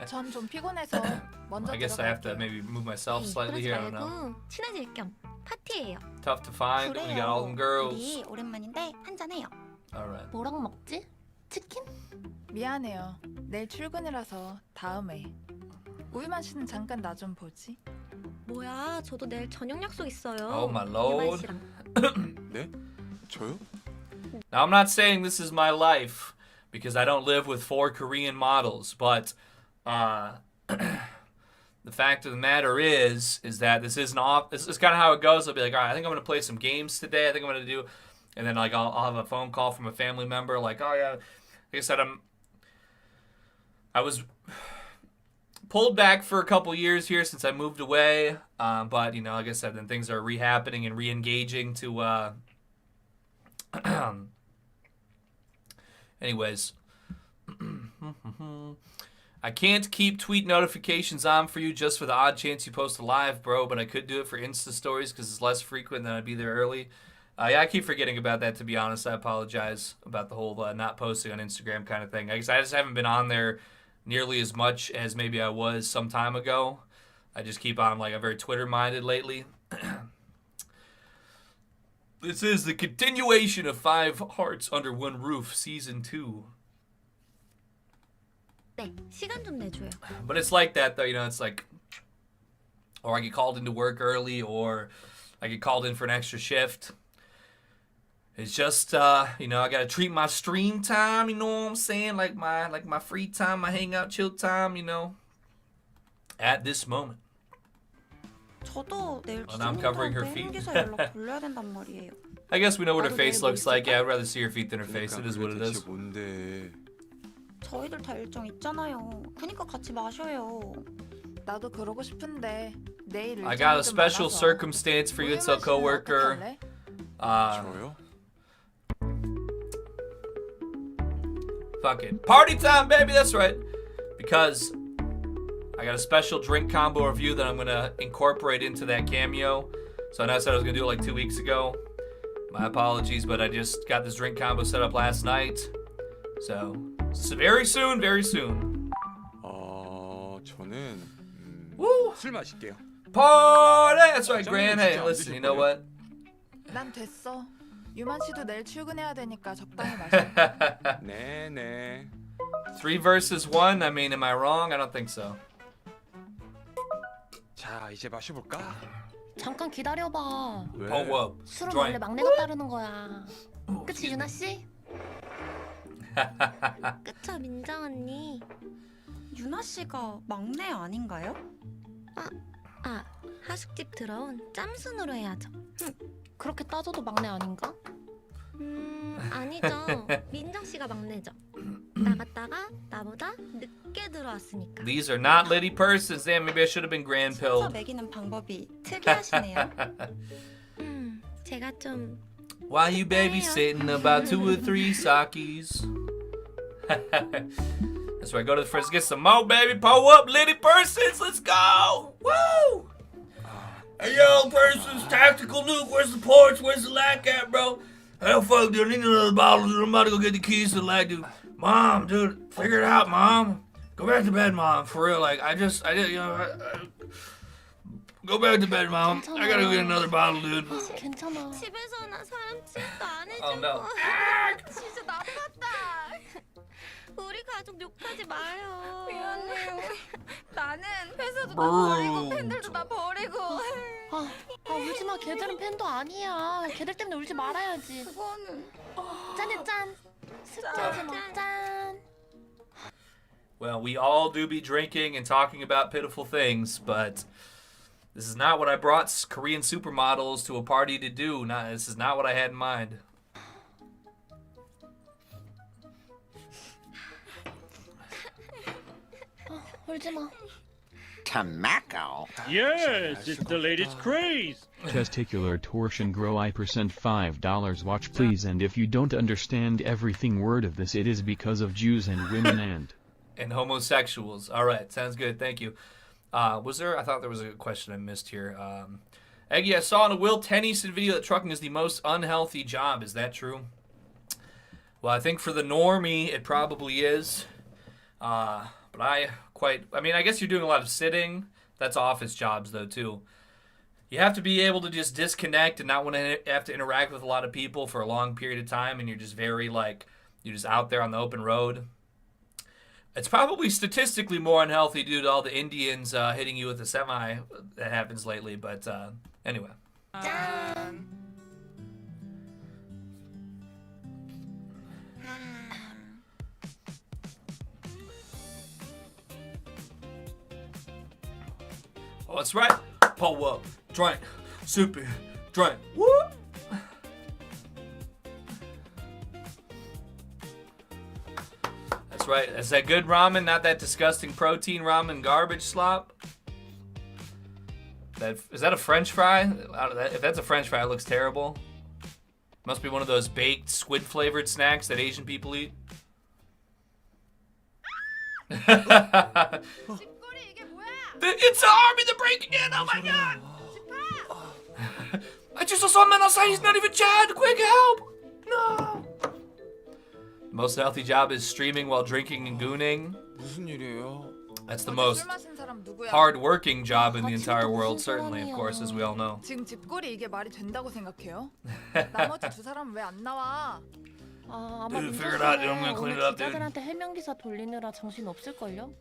전 좀 피곤해서 먼저 I guess I have to maybe move myself slightly here. I don't know. 친해질 겸 파티예요. Tough to find when you got all them girls. 우리 오랜만인데 한잔해요. Alright. 뭐랑 먹지? 치킨? 미안해요. 내일 출근이라서 다음에. 우유만 씨는 잠깐 나 좀 보지. 뭐야, 저도 내일 저녁 약속 있어요. Oh my lord. 네? 저요? Now I'm not saying this is my life because I don't live with 4 Korean models, but the fact of the matter is that this isn't off. This is kind of how it goes. I'll be like, all right, I think I'm gonna play some games today. I think I'm gonna do, and then like I'll have a phone call from a family member, like, oh yeah, like I said, I was pulled back for a couple years here since I moved away, but you know, like I said, then things are re-happening and re-engaging to. Anyways, I can't keep tweet notifications on for you just for the odd chance you post a live, bro, but I could do it for Insta stories because it's less frequent and I'd be there early. Yeah, I keep forgetting about that, to be honest. I apologize about the whole not posting on Instagram kind of thing. I just haven't been on there nearly as much as maybe I was some time ago. I just keep on like a very Twitter-minded lately. This is the continuation of 5 Hearts Under One Roof Season 2. 네, 시간 좀 내줘요. But it's like that though, you know, it's like, or I get called into work early, or I get called in for an extra shift. It's just, you know, I gotta treat my stream time, you know what I'm saying? Like my free time, my hangout, chill time, you know, at this moment. 저도 내일 And I'm covering her feet. 기사 연락 돌려야 된단 말이에요. I guess we know what her face looks like. Yeah, I'd rather see her feet than her face. It is what it is. 저희들 다 일정 있잖아요. 그니까 같이 마셔요. 나도 그러고 싶은데 내일 I got a special circumstance for you, Intel coworker. 저요? Fuck it. Party time, baby. That's right. Because I got a special drink combo review that I'm going to incorporate into that cameo. So I know I said I was going to do it like 2 weeks ago. My apologies, but I just got this drink combo set up last night. So very soon, very soon. 저는 Woo! 술 마실게요. Party! That's right, Gran. Hey, listen, you know what? 난 됐어. 유만 씨도 내일 출근해야 되니까 적당히 마셔. 네. 3 versus 1. I mean, am I wrong? I don't think so. 자, 이제 마셔볼까? 잠깐 기다려봐. 왜? 술은 원래 막내가 따르는 거야. 그치 유나 씨? 그쵸, 민정 언니. 유나 씨가 막내 아닌가요? 하숙집 들어온 짬순으로 해야죠. 그렇게 따져도 막내 아닌가? 아니죠. 민정 씨가 막내죠. 나갔다가 나보다 늦게 들어왔으니까. These are not litty persons. Damn, maybe I should have been grand 순서 pilled. 매기는 방법이 특이하시네요. 제가 좀 Why you babysitting about 2 or 3 sakis? That's right. Go to the fridge, get some more, baby. Pull up, litty persons. Let's go. Woo! tactical nuke. Where's the ports? Where's the lac at, bro? Hell, fuck, dude. I need another bottle, dude. I'm about to go get the keys to the lac, dude. Mom, dude, figure it out, Mom. Go back to bed, Mom. For real, like, I did, you know, go back to bed, Mom. I gotta go get another bottle, dude. 괜찮아. 집에서 나 사람 취급도 안 해주고. Oh, no. 진짜 나빴다. 우리 가족 욕하지 마요. 미안해요. 나는 회사도 다 버리고 팬들도 다 버리고. 울지 마. 걔들은 팬도 아니야. 걔들 때문에 울지 말아야지. 그거는. 짠해 짠. 습자지 마. 짠. Well, we all do be drinking and talking about pitiful things, but this is not what I brought Korean supermodels to a party to do. This is not what I had in mind. 울지 마. Tobacco. Yes, it's the latest craze. Testicular torsion grow I% $5 watch please, and if you don't understand everything word of this, it is because of Jews and women and homosexuals. All right, sounds good. Thank you. Was there? I thought there was a question I missed here. Eggy, I saw in a Will Tennyson video that trucking is the most unhealthy job. Is that true? Well, I think for the normie, it probably is. But I mean, I guess you're doing a lot of sitting. That's office jobs, though, too. You have to be able to just disconnect and not want to have to interact with a lot of people for a long period of time, and you're just very, like, you're just out there on the open road. It's probably statistically more unhealthy due to all the Indians hitting you with a semi that happens lately, but anyway. Oh, that's right. Pull up, drink, sippy, drink. Woo! That's right. Is that good ramen? Not that disgusting protein ramen garbage slop? Is that a French fry? If that's a French fry, it looks terrible. Must be one of those baked squid flavored snacks that Asian people eat. It's the army, they're breaking in! Oh my god! I just saw someone outside, he's not even Chad! Quick help! No! Most healthy job is streaming while drinking and gooning. 무슨 일이에요? That's the most hard-working job in the entire world, certainly, of course, as we all know. 지금 집골이 이게 말이 된다고 생각해요? 나머지 두 사람은 왜 안 나와? 아마 Dude, figure it out, dude. I'm gonna clean it up, dude. 기자들한테 해명 기사 돌리느라 정신 없을걸요?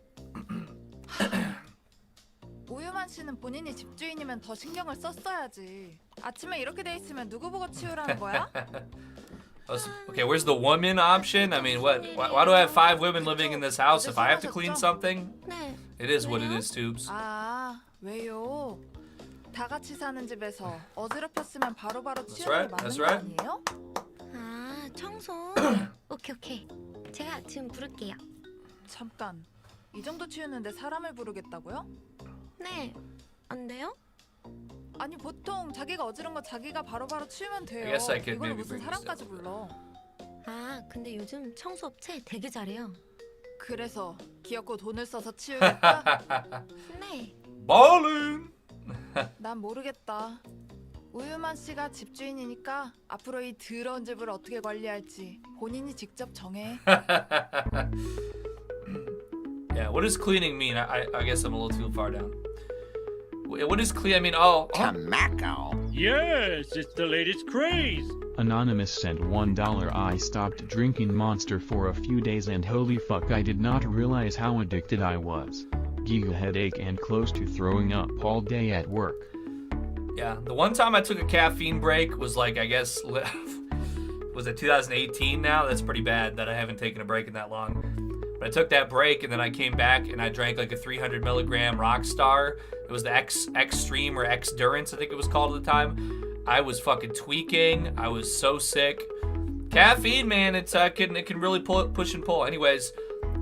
우유만 씨는 본인이 집주인이면 더 신경을 썼어야지. 아침에 이렇게 돼 있으면 누구 보고 치우라는 거야? Okay, where's the woman option? I mean, what? Why do I have 5 women living in this house if I have to clean something? It is what it is, Tubes. 아, 왜요? 다 같이 사는 집에서 어지럽혔으면 바로바로 치우는 게 맞는 거 아니에요? 아, 청소. 오케이. 제가 지금 부를게요. 잠깐. 이 정도 치우는데 사람을 부르겠다고요? 네. 안 돼요? 아니 보통 자기가 어지른 거 자기가 바로바로 치우면 돼요. I guess I could 이걸 maybe 무슨 bring 사람까지 불러. 아, 근데 요즘 청소업체 되게 잘해요. 그래서 귀엽고 돈을 써서 치우겠다? 네. Ballin'! 난 모르겠다. 우유만 씨가 집주인이니까 앞으로 이 더러운 집을 어떻게 관리할지 본인이 직접 정해. Yeah, what does cleaning mean? I guess I'm a little too far down. What is clean? I mean, Tobacco. Yes, it's the latest craze. Anonymous sent $1. I stopped drinking Monster for a few days and holy fuck, I did not realize how addicted I was. Giga headache and close to throwing up all day at work. Yeah, the one time I took a caffeine break was like, I guess, was it 2018 now? That's pretty bad that I haven't taken a break in that long. But I took that break and then I came back and I drank like a 300 milligram Rockstar. It was the Extreme or X-Durance, I think it was called at the time. I was fucking tweaking. I was so sick. Caffeine, man, it can really push and pull. Anyways,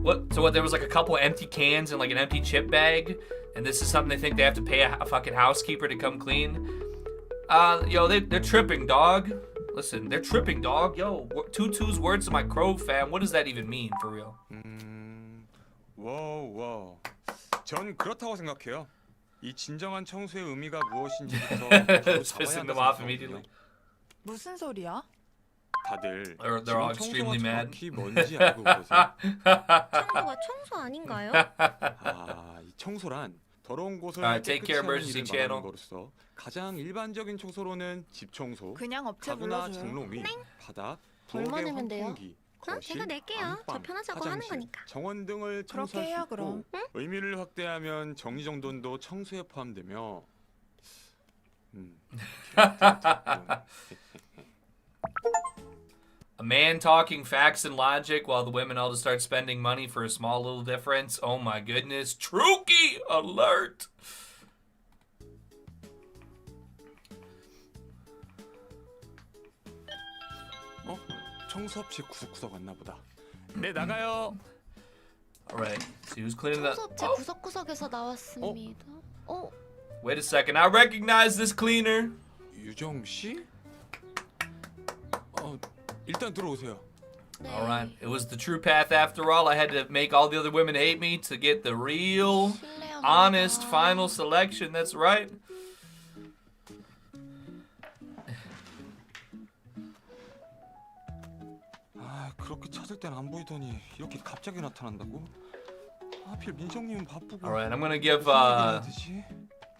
there was like a couple empty cans and like an empty chip bag, and this is something they think they have to pay a fucking housekeeper to come clean. Yo, they're tripping, dog. Listen, they're tripping, dog. Yo, Tutu's words to my crow fam. What does that even mean, for real? 전 그렇다고 생각해요. 이 진정한 청소의 의미가 무엇인지부터 바로 It's pissing 잡아야 them 한다 off 생각하거든요. immediately. 무슨 소리야? 다들 They're all 지금 extremely 청소가 mad. 정확히 뭔지 알고 계세요? 청소가 청소 아닌가요? 아, 이 청소란 더러운 곳을 Alright, take 깨끗이 care, 하는 emergency 일을 channel. 말하는 거로서 가장 일반적인 청소로는 집 청소, 그냥 업체 가구나 불러줘요. 장롱 위, 바닥, 얼마 부엌의 내면 돼요? 환풍기, 제가 거실, 낼게요. 저 안방, 편하자고 하는 화장실, 거니까. 정원 등을 그렇게 청소할 수 해요, 있고 그럼. 의미를 확대하면 정리정돈도 청소에 포함되며 A man talking facts and logic while the women all just start spending money for a small little difference. Oh my goodness. Trookie alert! 청소업체 구석구석 왔나 보다. 네, 나가요. Alright, see who's cleaning that. 청소업체 구석구석에서 나왔습니다. Wait a second, I recognize this cleaner. 유정 씨? 일단 들어오세요. Alright, it was the true path after all. I had to make all the other women hate me to get the real, honest final selection. That's right. 아, 그렇게 찾을 땐 안 보이더니 이렇게 갑자기 나타난다고? 하필 민정님은 바쁘고. Alright, I'm gonna give,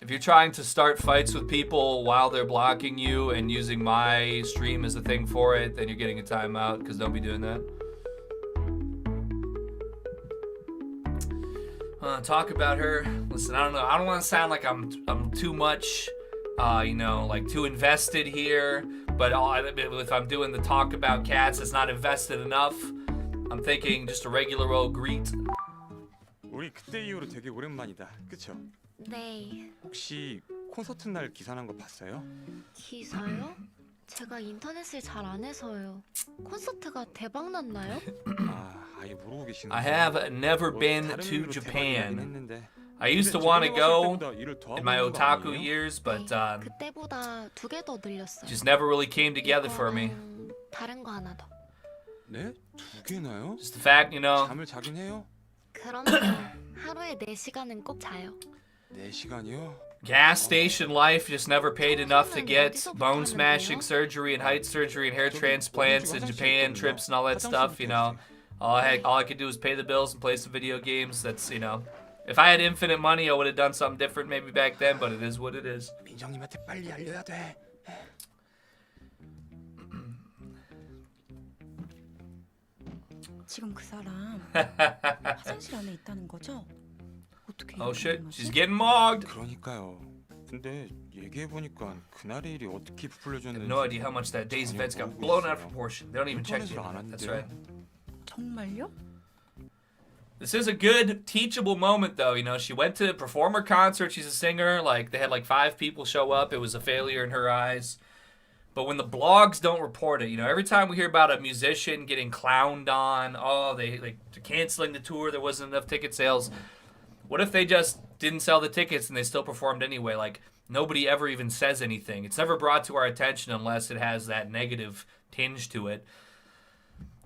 if you're trying to start fights with people while they're blocking you and using my stream as a thing for it, then you're getting a timeout, because don't be doing that. Talk about her. Listen, I don't know. I don't want to sound like I'm too much, you know, like too invested here. But if I'm doing the talk about cats, it's not invested enough. I'm thinking just a regular old greet. 우리 그때 이후로 되게 오랜만이다. 그쵸? 네. 혹시 콘서트 날 기사 난 거 봤어요? 기사요? 제가 인터넷을 잘 안 해서요. 콘서트가 대박 났나요? 아예 모르고 계시는. I have never been to Japan. I used to want to go in my otaku years, but 그때보다 2개 더 늘렸어요. just never really came together for me. 다른 거 하나 더. 네? 2개나요? Just the fact, you know. 잠을 자긴 해요? 그럼요. 하루에 4시간은 꼭 자요. 4시간이요? Gas station life just never paid enough to get bone smashing surgery and height surgery and hair transplants and Japan trips and all that stuff, you know. All I could do was pay the bills and play some video games. That's, you know. If I had infinite money, I would have done something different maybe back then, but it is what it is. 민정님한테 빨리 알려야 돼. 지금 그 사람 화장실 안에 있다는 거죠? 어떻게? Oh shit, she's getting mogged. 그러니까요. 근데 얘기해 보니까 그날의 일이 어떻게 I 부풀려졌는지. have no idea how much that day's events got blown out of proportion. They don't even check the internet. That's right. 정말요? This is a good teachable moment though, you know. She went to perform her concert. She's a singer. Like they had like 5 people show up. It was a failure in her eyes. But when the blogs don't report it, you know, every time we hear about a musician getting clowned on, oh, they're canceling the tour, there wasn't enough ticket sales. What if they just didn't sell the tickets and they still performed anyway? Like nobody ever even says anything. It's never brought to our attention unless it has that negative tinge to it.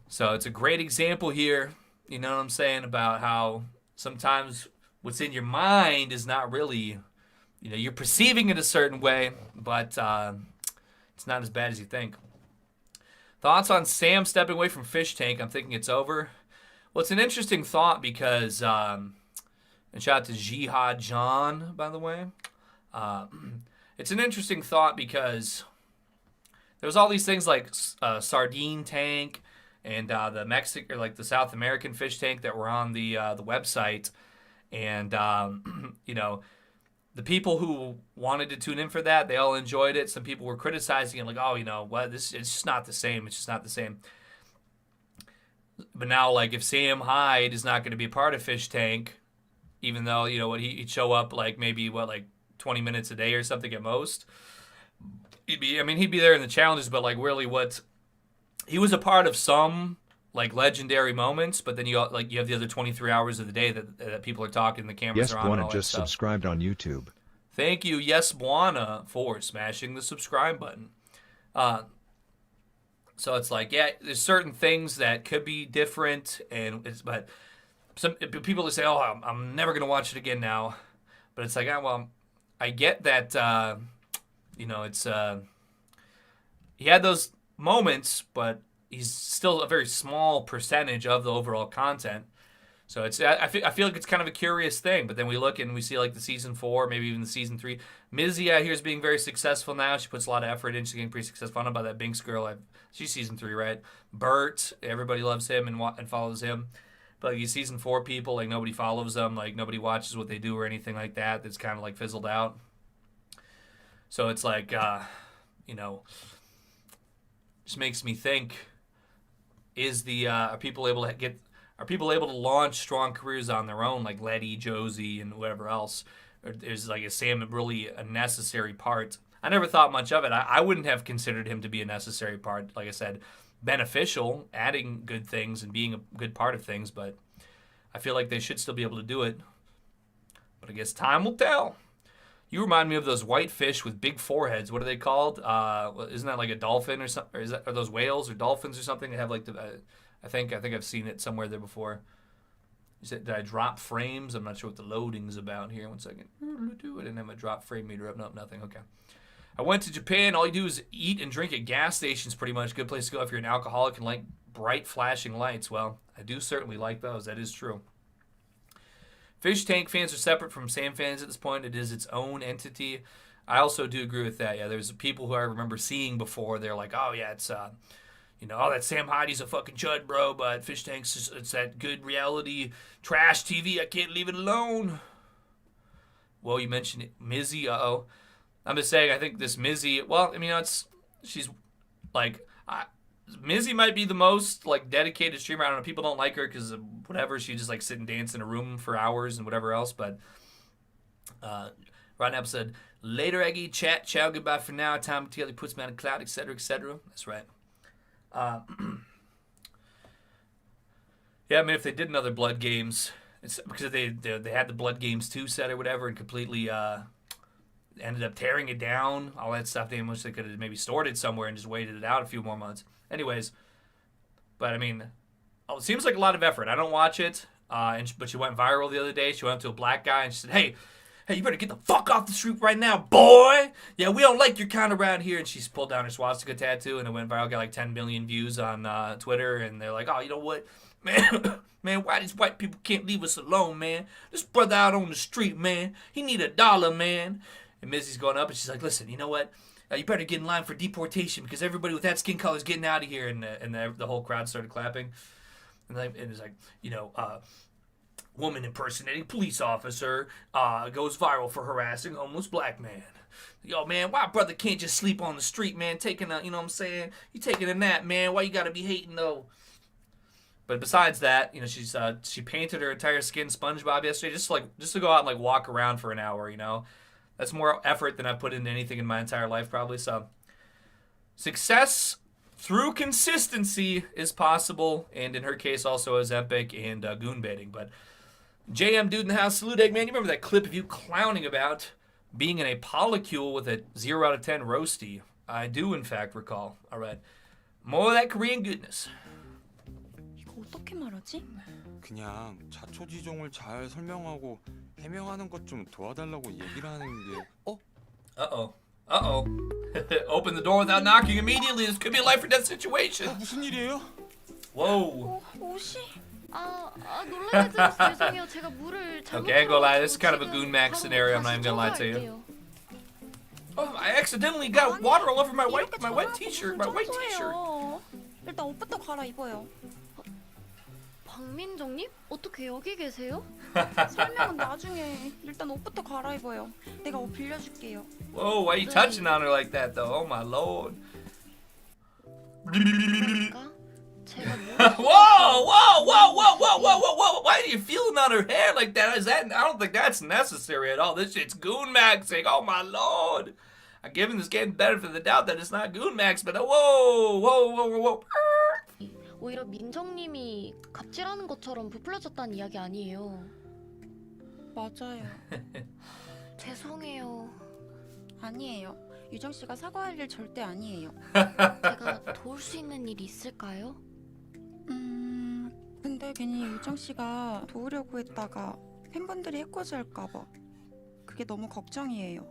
So it's a great example here, you know what I'm saying, about how sometimes what's in your mind is not really, you know, you're perceiving it a certain way, but it's not as bad as you think. Thoughts on Sam stepping away from Fish Tank? I'm thinking it's over. Well, it's an interesting thought because, and shout out to Jihad John, by the way. It's an interesting thought because there's all these things like Sardine Tank and the South American fish tank that were on the website, and you know, the people who wanted to tune in for that, they all enjoyed it. Some people were criticizing it, like, oh, you know what, it's just not the same. It's just not the same. But now, like, if Sam Hyde is not going to be a part of Fish Tank, even though, you know what, he'd show up like maybe 20 minutes a day or something at most. He'd be there in the challenges, but like really he was a part of some like legendary moments, but then you have the other 23 hours of the day that people are talking, the cameras Yes, are on. And Buona all just that stuff. subscribed on YouTube. Thank you, Yes Buona, for smashing the subscribe button. So it's like, yeah, there's certain things that could be different, but some people say, oh, I'm never gonna watch it again now. But it's like, well, I get that, you know, it's he had those moments, but he's still a very small percentage of the overall content. So it's I feel like it's kind of a curious thing. But then we look and we see like the season 4, maybe even the season 3. Mizzy out here is being very successful now. She puts a lot of effort in. She's getting pretty successful. I don't know about that Binks girl. She's season 3, right? Bert, everybody loves him and follows him. But like these season 4 people, like nobody follows them. Like nobody watches what they do or anything like that. That's kind of like fizzled out. So it's like, you know, just makes me think: is the are people able to launch strong careers on their own, like Letty, Josie, and whatever else? Or is Sam really a necessary part? I never thought much of it. I wouldn't have considered him to be a necessary part. Like I said, beneficial, adding good things and being a good part of things, but I feel like they should still be able to do it. But I guess time will tell. You remind me of those white fish with big foreheads. What are they called? Isn't that like a dolphin or something? Or are those whales or dolphins or something? They have like I think I've seen it somewhere there before. Did I drop frames? I'm not sure what the loading's about here. 1 second. I didn't have my drop frame meter up. Nope, nothing. Okay. I went to Japan. All you do is eat and drink at gas stations pretty much. Good place to go if you're an alcoholic and like bright flashing lights. Well, I do certainly like those. That is true. Fish Tank fans are separate from Sam fans at this point. It is its own entity. I also do agree with that. Yeah, there's people who I remember seeing before. They're like, oh, yeah, it's, you know, oh, that Sam Heidi's a fucking chud, bro, but Fish Tank's, it's that good reality trash TV. I can't leave it alone. Well, you mentioned it. Mizzy, uh-oh. I'm just saying, I think this Mizzy, well, I mean, she's, like, Mizzy might be the most, like, dedicated streamer. I don't know, people don't like her because of whatever. She just, like, sit and dance in a room for hours and whatever else, but, right now said, later, Eggy, chat, ciao, goodbye for now, time together puts me on a cloud, etc., etc. That's right. Yeah, I mean, if they did another Blood Games, it's because they had the Blood Games 2 set or whatever and completely, ended up tearing it down, all that stuff. They wish they could have maybe stored it somewhere and just waited it out a few more months. Anyways, but I mean, it seems like a lot of effort. I don't watch it, but she went viral the other day. She went up to a black guy and she said, hey, you better get the fuck off the street right now, boy. Yeah, we don't like your kind around here. And she's pulled down her swastika tattoo and it went viral, got like 10 million views on Twitter. And they're like, oh, you know what, man, man, why these white people can't leave us alone, man? This brother out on the street, man, he need $1, man. And Mizzy's going up and she's like, listen, you know what? You better get in line for deportation because everybody with that skin color is getting out of here. And the whole crowd started clapping. And it's like, you know, woman impersonating police officer goes viral for harassing homeless black man. Yo, man, why brother can't just sleep on the street, man? Taking a, you know what I'm saying? You taking a nap, man. Why you gotta be hating, though? But besides that, you know, she painted her entire skin SpongeBob yesterday just to go out and, like, walk around for an hour, you know? That's more effort than I've put into anything in my entire life, probably. So, success through consistency is possible, and in her case, also as epic and goon baiting. But JM Dude in the house, salute, Egg Man. You remember that clip of you clowning about being in a polycule with a 0 out of 10 roasty? I do, in fact, recall. All right. More of that Korean goodness. 이거 어떻게 말하지? 그냥 자초지종을 잘 설명하고 해명하는 것 좀 도와달라고 얘기를 하는 게 Uh-oh. Open the door without knocking immediately. This could be a life or death situation. 무슨 일이에요? Whoa. 옷이 놀라게 들어서 죄송해요. 제가 물을 잘못 Okay, I ain't gonna lie. This is kind of a Goon Max scenario. I'm not even gonna lie to you. Oh, I accidentally got water all over my wet t-shirt. My white t-shirt. 일단 옷부터 갈아입어요. 박민정님? 어떻게 여기 계세요? 설명은 나중에. 일단 옷부터 갈아입어요. 내가 옷 빌려줄게요. Whoa, why are you touching on her like that, though? Oh, my lord. Whoa! Why are you feeling on her hair like that? I don't think that's necessary at all. This shit's Goon Maxing. Oh, my lord. I'm giving this game benefit of the doubt that it's not Goon Max, but whoa. 오히려 민정님이 갑질하는 것처럼 부풀려졌다는 이야기 아니에요. 맞아요. 죄송해요. 아니에요. 유정 씨가 사과할 일 절대 아니에요. 제가 도울 수 있는 일이 있을까요? 근데 괜히 유정 씨가 도우려고 했다가 팬분들이 해코지 할까 봐. 그게 너무 걱정이에요.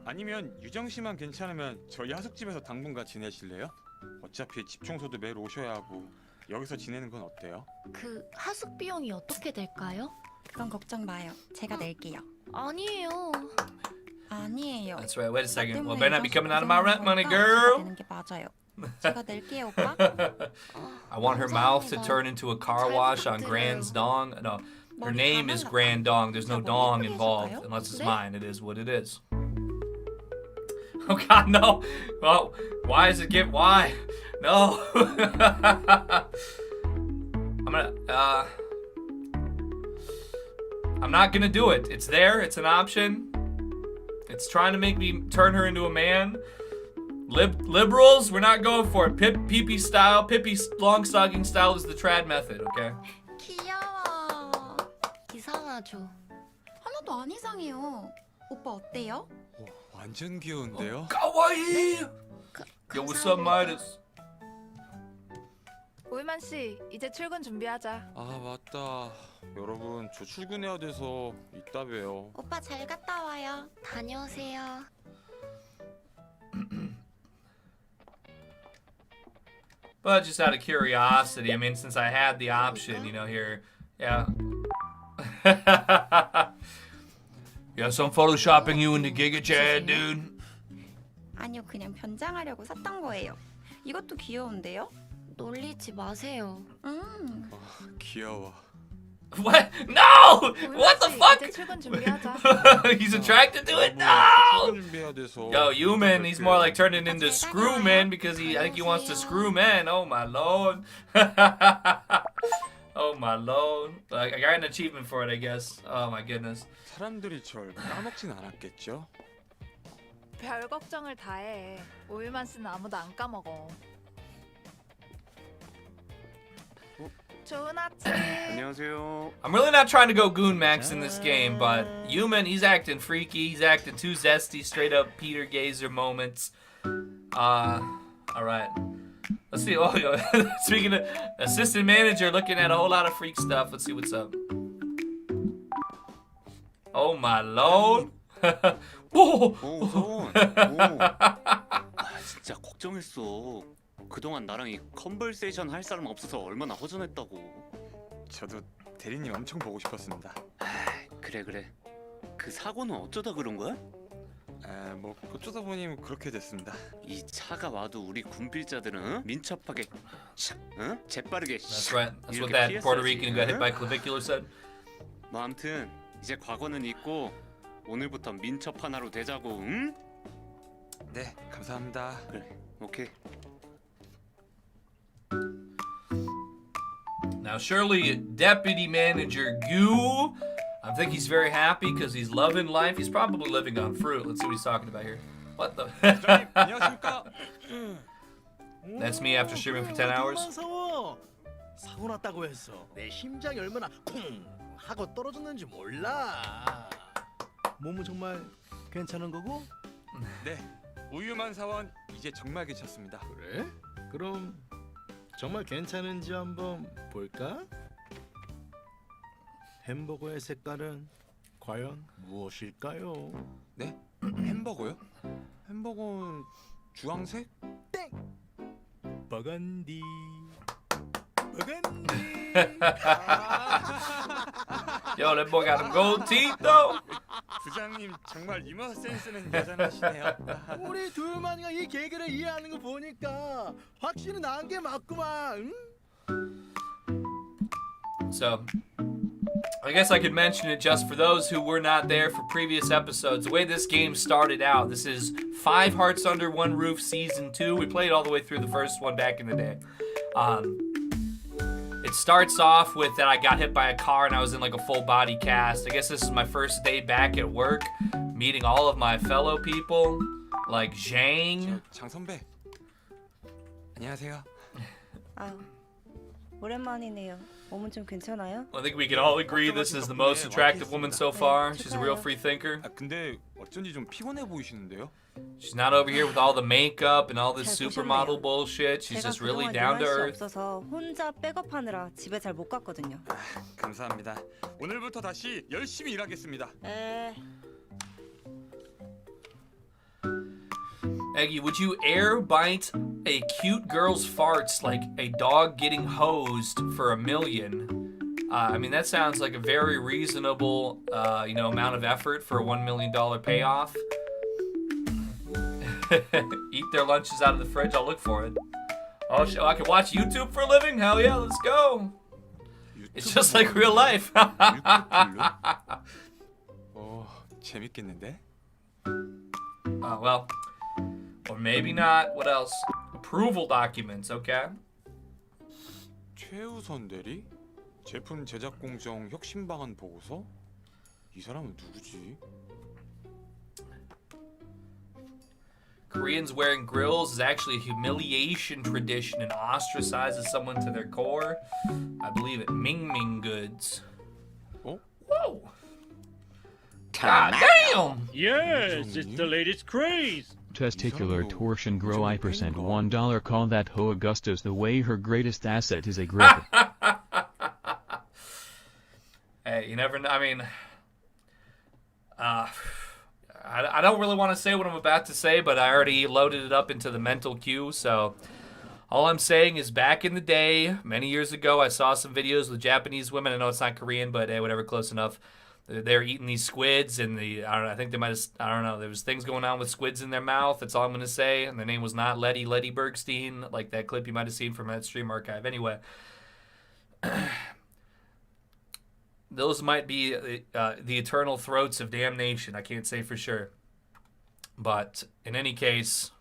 아니면 유정 씨만 괜찮으면 저희 하숙집에서 당분간 지내실래요? 어차피 집 청소도 매일 오셔야 하고 여기서 지내는 건 어때요? 그 하숙 비용이 어떻게 될까요? 그건 걱정 마요. 제가 낼게요. 아니에요. 아니에요. That's right. Wait a 나 second. Well, 때문에 better not be coming out of my 고생하는 rent money, 거니까 girl. 제가 내는 게 맞아요. 제가 낼게요, 오빠. I want her mouth to turn into a car wash on Grand's dong. No, her name is Grand Dong. There's no dong involved unless it's mine. It is what it is. Oh God, no! Well, why does it get why? No. I'm not gonna do it. It's there. It's an option. It's trying to make me turn her into a man. Liberals, we're not going for it. Pee-pee style, Pippi long stocking style is the trad method, okay? 귀여워. 이상하죠. 하나도 안 이상해요. 오빠 어때요? 완전 귀여운데요? 가와이! Yo, what's up, Midas? 우유만 씨, 이제 출근 준비하자. 아 맞다. 여러분 저 출근해야 돼서 이따 봬요. 오빠 잘 갔다 와요. 다녀오세요. But just out of curiosity, I mean, since I had the option, you know, here, yeah. Yeah, so I'm photoshopping you into Giga Chad, dude. 아니요, 그냥 변장하려고 샀던 거예요. 이것도 귀여운데요? 놀리지 마세요. 귀여워. What? No! What the fuck? 이제 출근 준비하자. He's attracted to it? No! 준비해야 돼서. Yo, Human, he's more like turning into Screwman because I think he wants to screw men. Oh my lord. Oh my lord. I got an achievement for it, I guess. Oh my goodness. 사람들이 절 까먹진 않았겠죠? 별 걱정을 다 해. 우유만 씨는 아무도 안 까먹어. 좋은 아침. 안녕하세요. I'm really not trying to go goon max in this game, but Human, he's acting freaky. He's acting too zesty, straight up Peter Gazer moments. All right. Let's see. Oh, yo, speaking of assistant manager, looking at a whole lot of freak stuff. Let's see what's up. Oh my lord. 오, 우선. 진짜 걱정했어. 그동안 나랑 이 컨버세이션 할 사람 없어서 얼마나 허전했다고. 저도 대리님 엄청 보고 싶었습니다. 그래. 그 사고는 어쩌다 그런 거야? 뭐 어쩌다 보니 그렇게 됐습니다. 이 차가 와도 우리 군필자들은 민첩하게 샥, 재빠르게 That's right. That's what that Puerto Rican who got hit by clavicular said. 뭐 아무튼 이제 과거는 잊고 오늘부터 민첩 하나로 되자고, 응? 네, 감사합니다. 그래, 오케이. Now, surely Deputy Manager Goo, I think he's very happy because he's loving life. He's probably living on fruit. Let's see what he's talking about here. What the? That's me after streaming for 10 hours. 사고 났다고 했어. 내 심장이 얼마나 쿵 하고 떨어졌는지 몰라. 몸은 정말 괜찮은 거고? 네, 우유만 사원 이제 정말 괜찮습니다. 그래? 그럼 정말 괜찮은지 한번 볼까? 햄버거의 색깔은 과연 무엇일까요? 네? 햄버거요? 햄버거는 주황색? 땡! 버건디. 버건디. Yo, that boy got them gold teeth though. 부장님 정말 유머 센스는 여전하시네요. 우리 둘만이가 이 개그를 이해하는 거 보니까 확실히 나은 게 맞구만. 응? So, I guess I could mention it just for those who were not there for previous episodes. The way this game started out, this is 5 Hearts Under One Roof Season 2. We played all the way through the first one back in the day. It starts off with that I got hit by a car and I was in like a full body cast. I guess this is my first day back at work, meeting all of my fellow people, like Zhang. 장 선배. 안녕하세요. 아, 오랜만이네요. 몸은 좀 괜찮아요? I think we can all agree this is the most attractive woman so far. She's a real free thinker. 근데 어쩐지 좀 피곤해 보이시는데요? She's not over here with all the makeup and all this supermodel bullshit. She's just really down to earth. 없어서 혼자 백업하느라 집에 잘 못 갔거든요. 감사합니다. 오늘부터 다시 열심히 일하겠습니다. Eggy, would you air bite a cute girl's farts like a dog getting hosed for $1 million? I mean, that sounds like a very reasonable, amount of effort for a $1 million payoff. Eat their lunches out of the fridge. I'll look for it. Oh, I can watch YouTube for a living? Hell yeah, let's go. It's just like real life. 재밌겠는데? Well, or maybe not. What else? Approval documents, okay? 최우선 대리? 제품 제작 공정 혁신 방안 보고서? 이 사람은 누구지? Koreans wearing grills is actually a humiliation tradition and ostracizes someone to their core. I believe it. Ming goods. Oh? Whoa! God damn! Yes, it's the latest craze. Testicular torsion grow I percent $1 call that hoe Augustus the way her greatest asset is a grip. Hey, you never know. I mean, I don't really want to say what I'm about to say, but I already loaded it up into the mental queue, so all I'm saying is back in the day, many years ago, I saw some videos with Japanese women. I know it's not Korean, but hey, whatever, close enough. They're eating these squids, and I think they might have, I don't know, there was things going on with squids in their mouth. That's all I'm going to say. And their name was not Letty Bergstein, like that clip you might have seen from that stream archive. Anyway, those might be the eternal throats of damnation. I can't say for sure. But in any case,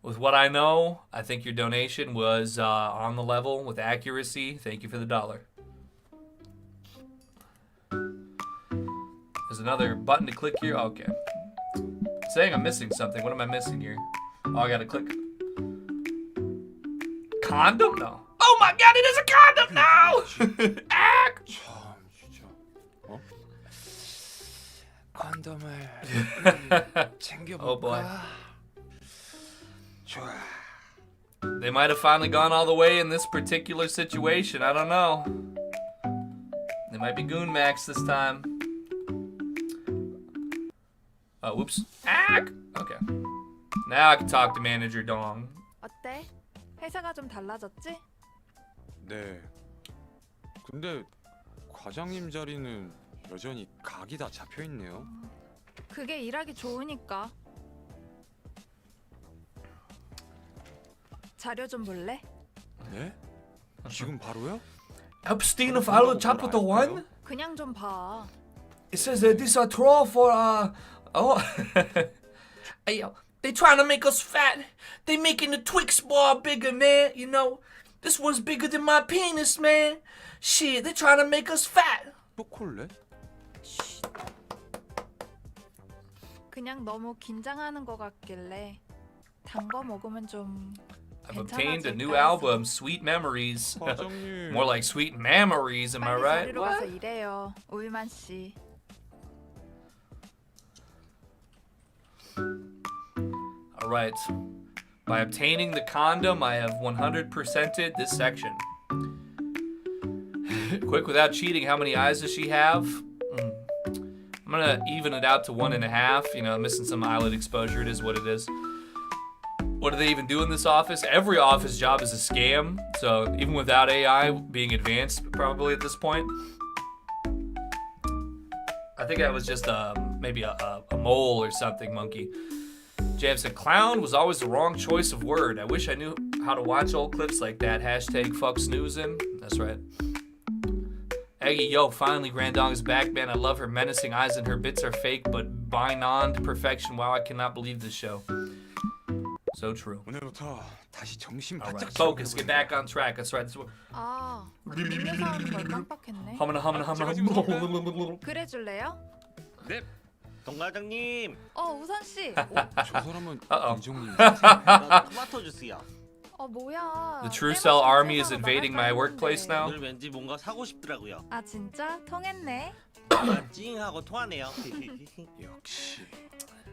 with what I know, I think your donation was on the level with accuracy. Thank you for the $1. There's another button to click here. Okay. It's saying I'm missing something. What am I missing here? Oh, I gotta click. Condom? No. Oh my god, it is a condom! No! Ack! 컨돔을 챙겨볼까? Oh boy. 좋아. They might have finally gone all the way in this particular situation. I don't know. They might be Goon Max this time. Oh, whoops. Ack! Okay. Now I can talk to Manager Dong. 어때? 회사가 좀 달라졌지? 네. 근데 과장님 자리는 여전히 각이 다 잡혀 있네요. 그게 일하기 좋으니까. 자료 좀 볼래? 네? 지금 바로요? Epstein of Isle Chapter 1? 그냥 좀 봐. It says that this are troll for hey, yo, they trying to make us fat. They making the Twix bar bigger, man. You know, this one's bigger than my penis, man. Shit, they trying to make us fat. 초콜릿? 그냥 너무 긴장하는 것 같길래 단 거 먹으면 좀 I've obtained a new album, Sweet Memories. More like Sweet Memories, am I right? 자리로 가서 일해요, 우유만 씨. All right. By obtaining the condom, I have 100%ed this section. Quick, without cheating, how many eyes does she have? I'm gonna even it out to 1.5. You know, missing some eyelid exposure. It is what it is. What do they even do in this office? Every office job is a scam. So even without AI being advanced, probably at this point, I think I was just maybe a mole or something, monkey. Jam said, clown was always the wrong choice of word. I wish I knew how to watch old clips like that. Hashtag fuck snoozing. That's right. Eggy, yo, finally Grand Dong is back, man. I love her menacing eyes and her bits are fake, but binond perfection. Wow, I cannot believe this show. So true. 오늘부터 다시 정신 All 바짝 right, focus, get back on track. That's right. That's what... 아, 밀려서 하는 걸 깜빡했네. 허머나. 그래 줄래요? 네. 동 과장님. 우선 씨. 저 사람은 Uh-oh. 이정님. 토마토 주스요. 뭐야. The True Cell army is invading my workplace now. 오늘 왠지 뭔가 사고 싶더라고요. 아 진짜? 통했네. 찡하고 통하네요. 역시.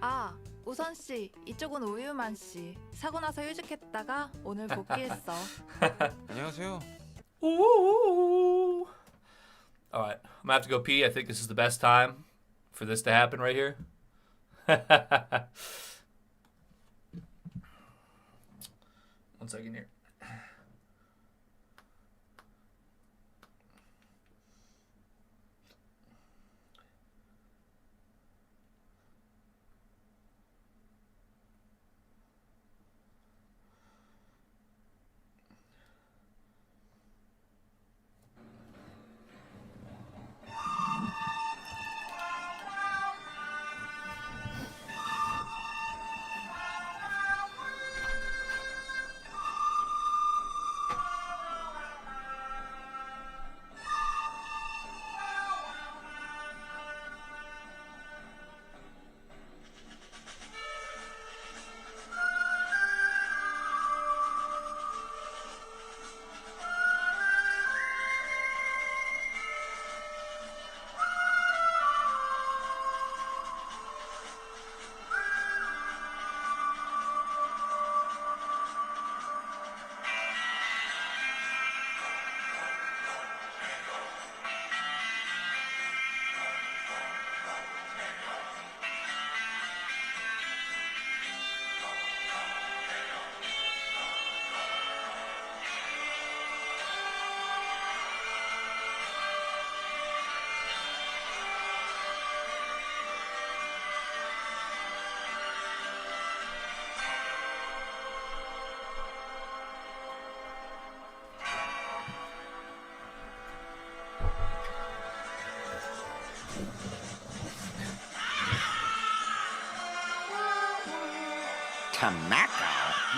아 우선 씨, 이쪽은 우유만 씨. 사고 나서 휴직했다가 오늘 복귀했어. 안녕하세요. Ooh. All right, I'm gonna have to go pee. I think this is the best time for this to happen right here. One second here.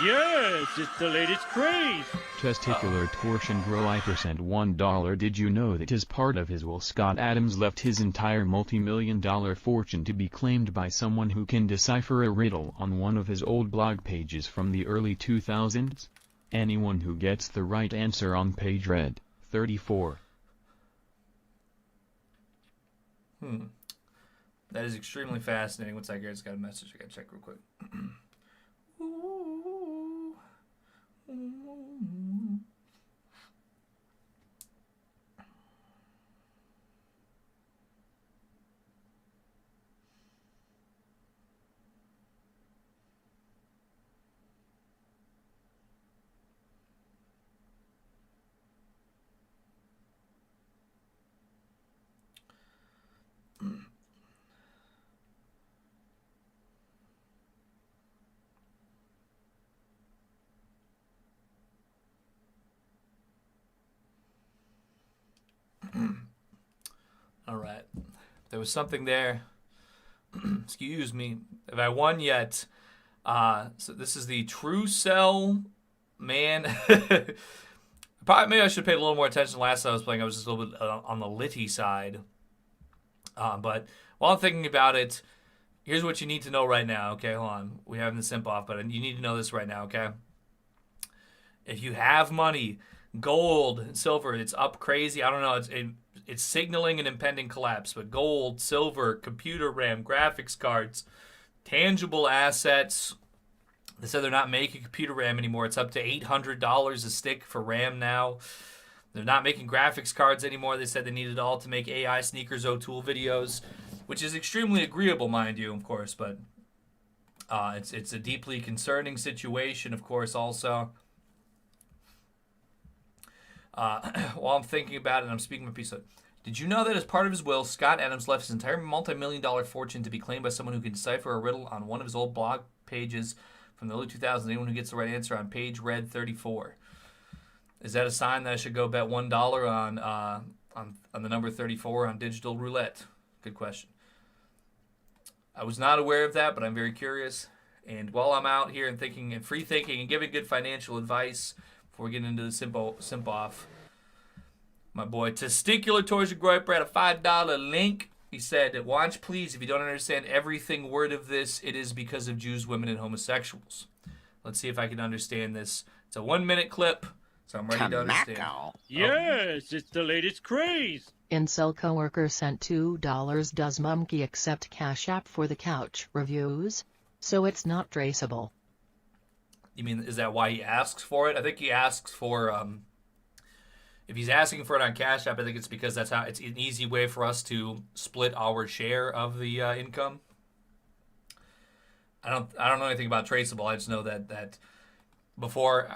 Yes, it's the latest craze. Testicular torsion grow I% $1. Did you know that as part of his will Scott Adams left his entire multi-million-dollar fortune to be claimed by someone who can decipher a riddle on one of his old blog pages from the early 2000s? Anyone who gets the right answer on page red 34. That is extremely fascinating. One second, I just got a message. I gotta check real quick. All right. There was something there. Excuse me. Have I won yet? So this is the True Cell man. Probably maybe I should have paid a little more attention last time I was playing. I was just a little bit on the litty side. But while I'm thinking about it, here's what you need to know right now. Okay, hold on. We're having the simp off, but you need to know this right now, okay? If you have money, gold and silver, it's up crazy. I don't know. It's signaling an impending collapse. But gold, silver, computer RAM, graphics cards, tangible assets. They said they're not making computer RAM anymore. It's up to $800 a stick for RAM now. They're not making graphics cards anymore. They said they needed it all to make AI Sneakers O'Toole videos, which is extremely agreeable, mind you, of course. But it's a deeply concerning situation, of course, also. While I'm thinking about it and I'm speaking my piece, did you know that as part of his will, Scott Adams left his entire multi-million-dollar fortune to be claimed by someone who can decipher a riddle on one of his old blog pages from the early 2000s? Anyone who gets the right answer on page red 34. Is that a sign that I should go bet $1 on the number 34 on digital roulette? Good question. I was not aware of that, but I'm very curious. And while I'm out here and thinking and free thinking and giving good financial advice before we get into the simp off, my boy Testicular Torsion Groiper had a $5 link. He said, "Watch please, if you don't understand everything word of this, it is because of Jews, women, and homosexuals." Let's see if I can understand this. It's a 1-minute clip, so I'm ready to understand. Yes, it's the latest craze. Incel coworker sent $2. Does Monkey accept Cash App for the couch reviews? So it's not traceable. You mean, is that why he asks for it? I think he asks for, if he's asking for it on Cash App, I think it's because that's how, it's an easy way for us to split our share of the income. I don't know anything about traceable. I just know that before,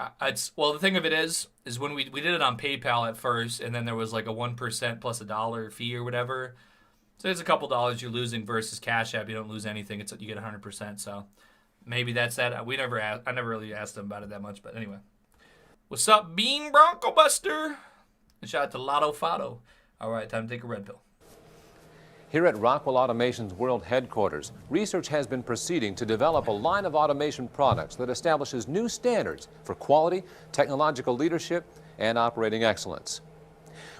well, the thing of it is when we did it on PayPal at first, and then there was like a 1% plus $1 fee or whatever. So there's a couple dollars you're losing versus Cash App. You don't lose anything. You get 100%. So maybe that's that. I never really asked them about it that much, but anyway. What's up, Bean Bronco Buster? And shout out to Lotto Fado. All right, time to take a red pill. Here at Rockwell Automation's world headquarters, research has been proceeding to develop a line of automation products that establishes new standards for quality, technological leadership, and operating excellence.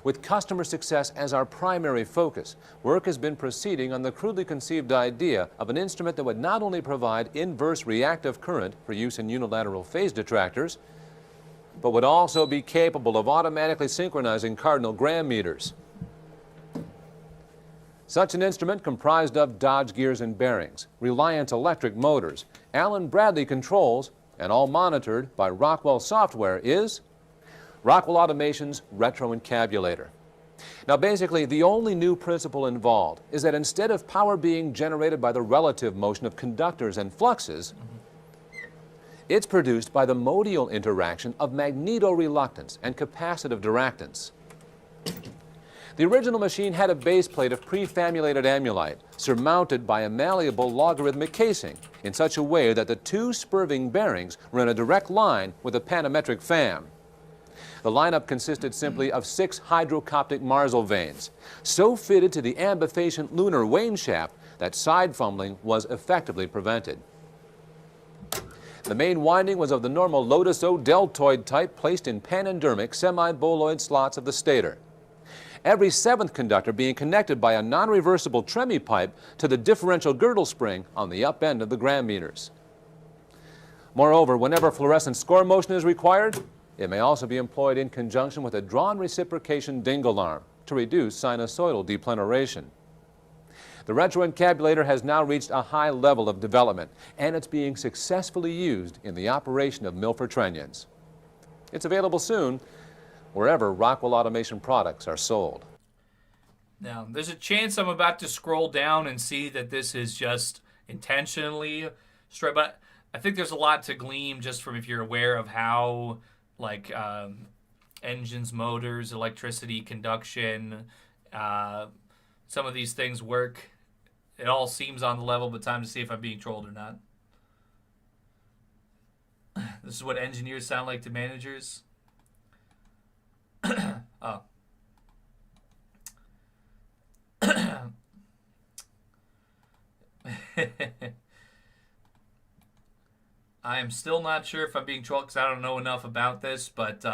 With customer success as our primary focus, work has been proceeding on the crudely conceived idea of an instrument that would not only provide inverse reactive current for use in unilateral phase detractors, but would also be capable of automatically synchronizing cardinal gram meters. Such an instrument, comprised of Dodge gears and bearings, Reliant electric motors, Allen Bradley controls, and all monitored by Rockwell software, is Rockwell Automation's Retro-Encabulator. Now basically, the only new principle involved is that instead of power being generated by the relative motion of conductors and fluxes, it's produced by the modial interaction of magneto-reluctance and capacitive diractance. The original machine had a base plate of prefamulated amulite surmounted by a malleable logarithmic casing in such a way that the two spurving bearings were in a direct line with a panametric fam. The lineup consisted simply of 6 hydrocoptic Marsal vanes, so fitted to the ambifacient lunar wane shaft that side fumbling was effectively prevented. The main winding was of the normal Lotus O deltoid type placed in panendermic semi-boloid slots of the stator. Every 7th conductor being connected by a non-reversible Tremi pipe to the differential girdle spring on the up end of the gram meters. Moreover, whenever fluorescent score motion is required, it may also be employed in conjunction with a drawn reciprocation dingle arm to reduce sinusoidal depleneration. The Retro-Encabulator has now reached a high level of development, and it's being successfully used in the operation of Milford trunnions. It's available soon wherever Rockwell Automation products are sold. Now, there's a chance I'm about to scroll down and see that this is just intentionally straight, but I think there's a lot to glean just from if you're aware of how, like, engines, motors, electricity, conduction, some of these things work. It all seems on the level, but time to see if I'm being trolled or not. This is what engineers sound like to managers. Oh. I am still not sure if I'm being trolled because I don't know enough about this, but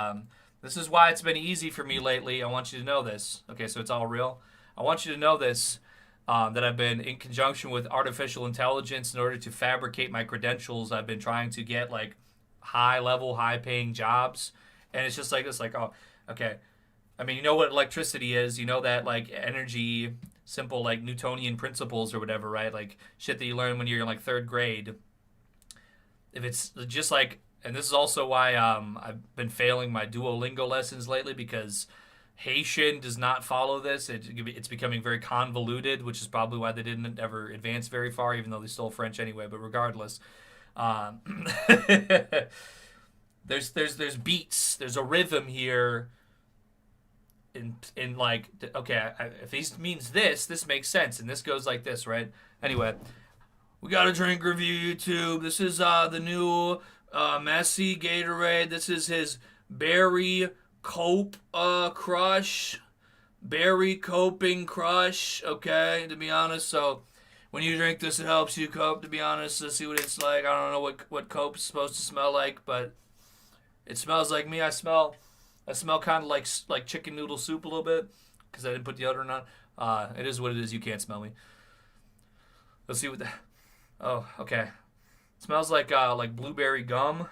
this is why it's been easy for me lately. I want you to know this. Okay, so it's all real. I want you to know this, that I've been in conjunction with artificial intelligence in order to fabricate my credentials. I've been trying to get like high-level, high-paying jobs, and it's just like this, like, oh, okay. I mean, you know what electricity is. You know that, like, energy, simple, like, Newtonian principles or whatever, right? Like, shit that you learn when you're in, like, 3rd grade. If it's just, like, and this is also why I've been failing my Duolingo lessons lately, because Haitian does not follow this. It's becoming very convoluted, which is probably why they didn't ever advance very far, even though they stole French anyway. But regardless, there's beats. There's a rhythm here. In like, okay, if this means this makes sense, and this goes like this, right? Anyway, we got a drink review, YouTube. This is the new Messi Gatorade. This is his Berry Cope Crush. Berry Coping Crush, okay, to be honest. So when you drink this, it helps you cope, to be honest. Let's see what it's like. I don't know what cope's supposed to smell like, but it smells like me. I smell kind of like chicken noodle soup a little bit because I didn't put deodorant on. It is what it is. You can't smell me. Let's see what the... Oh, okay. Smells like blueberry gum.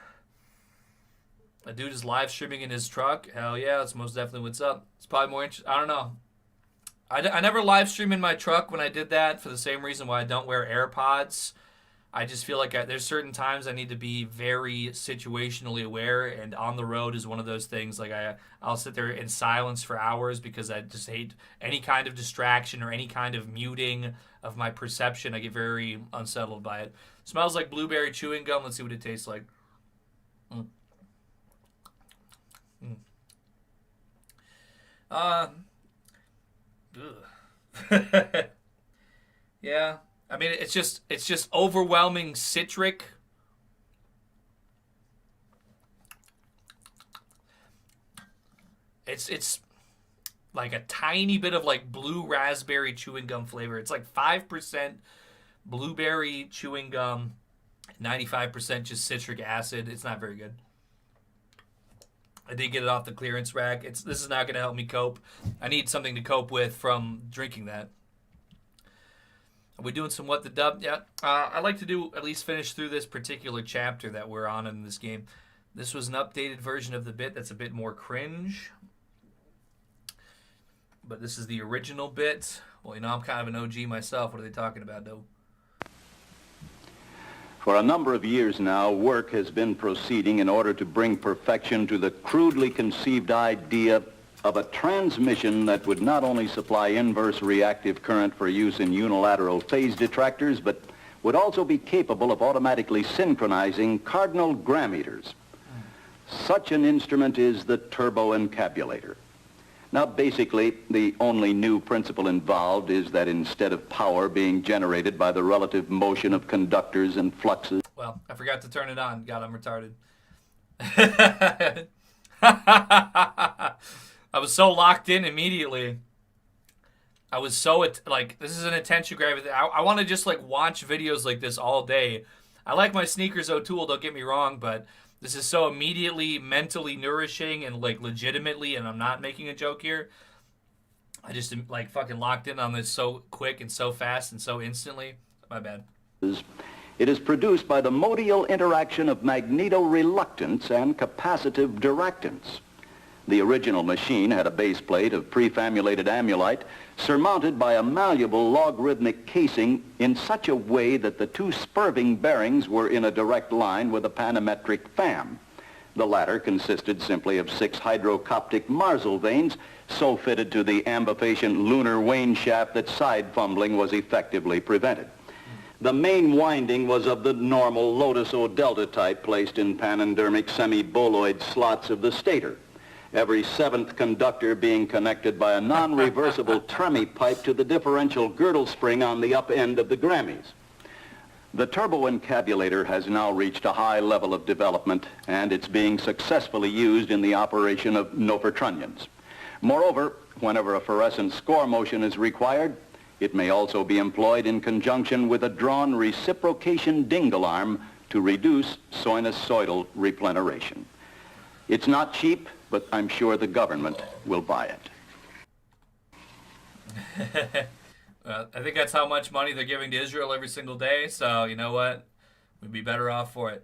A dude is live streaming in his truck. Hell yeah, that's most definitely what's up. It's probably more interesting. I don't know. I never live stream in my truck when I did that for the same reason why I don't wear AirPods. I just feel like there's certain times I need to be very situationally aware, and on the road is one of those things. Like I'll sit there in silence for hours because I just hate any kind of distraction or any kind of muting of my perception. I get very unsettled by it. Smells like blueberry chewing gum. Let's see what it tastes like. Yeah. I mean, it's just overwhelming citric. It's like a tiny bit of like blue raspberry chewing gum flavor. It's like 5% blueberry chewing gum, 95% just citric acid. It's not very good. I did get it off the clearance rack. This is not going to help me cope. I need something to cope with from drinking that. Are we doing some What the Dub? Yeah. I'd like to at least finish through this particular chapter that we're on in this game. This was an updated version of the bit that's a bit more cringe. But this is the original bit. Well, you know, I'm kind of an OG myself. What are they talking about, though? For a number of years now, work has been proceeding in order to bring perfection to the crudely conceived idea of a transmission that would not only supply inverse reactive current for use in unilateral phase detractors, but would also be capable of automatically synchronizing cardinal grammeters. Such an instrument is the turboencabulator. Now, basically, the only new principle involved is that instead of power being generated by the relative motion of conductors and fluxes... Well, I forgot to turn it on. God, I'm retarded. I was so locked in immediately. I was so, this is an attention grabber. I want to just, watch videos like this all day. I like my sneakers O'Toole, don't get me wrong, but this is so immediately mentally nourishing and, legitimately, and I'm not making a joke here. I just am, fucking locked in on this so quick and so fast and so instantly. My bad. It is produced by the modial interaction of magnetoreluctance and capacitive directance. The original machine had a base plate of prefamulated amulite surmounted by a malleable logarithmic casing in such a way that the two spurving bearings were in a direct line with a panametric fam. The latter consisted simply of 6 hydrocoptic Marsal vanes so fitted to the ambifacient lunar wane shaft that side fumbling was effectively prevented. The main winding was of the normal Lotus O-delta type placed in panendermic semi-boloid slots of the stator, every 7th conductor being connected by a non-reversible Tremie pipe to the differential girdle spring on the up end of the Grammys. The turboencabulator has now reached a high level of development, and it's being successfully used in the operation of Nofertrunians. Moreover, whenever a fluorescent score motion is required, it may also be employed in conjunction with a drawn reciprocation dingle arm to reduce sinusoidal repleneration. It's not cheap, but I'm sure the government will buy it. Well, I think that's how much money they're giving to Israel every single day, so you know what? We'd be better off for it.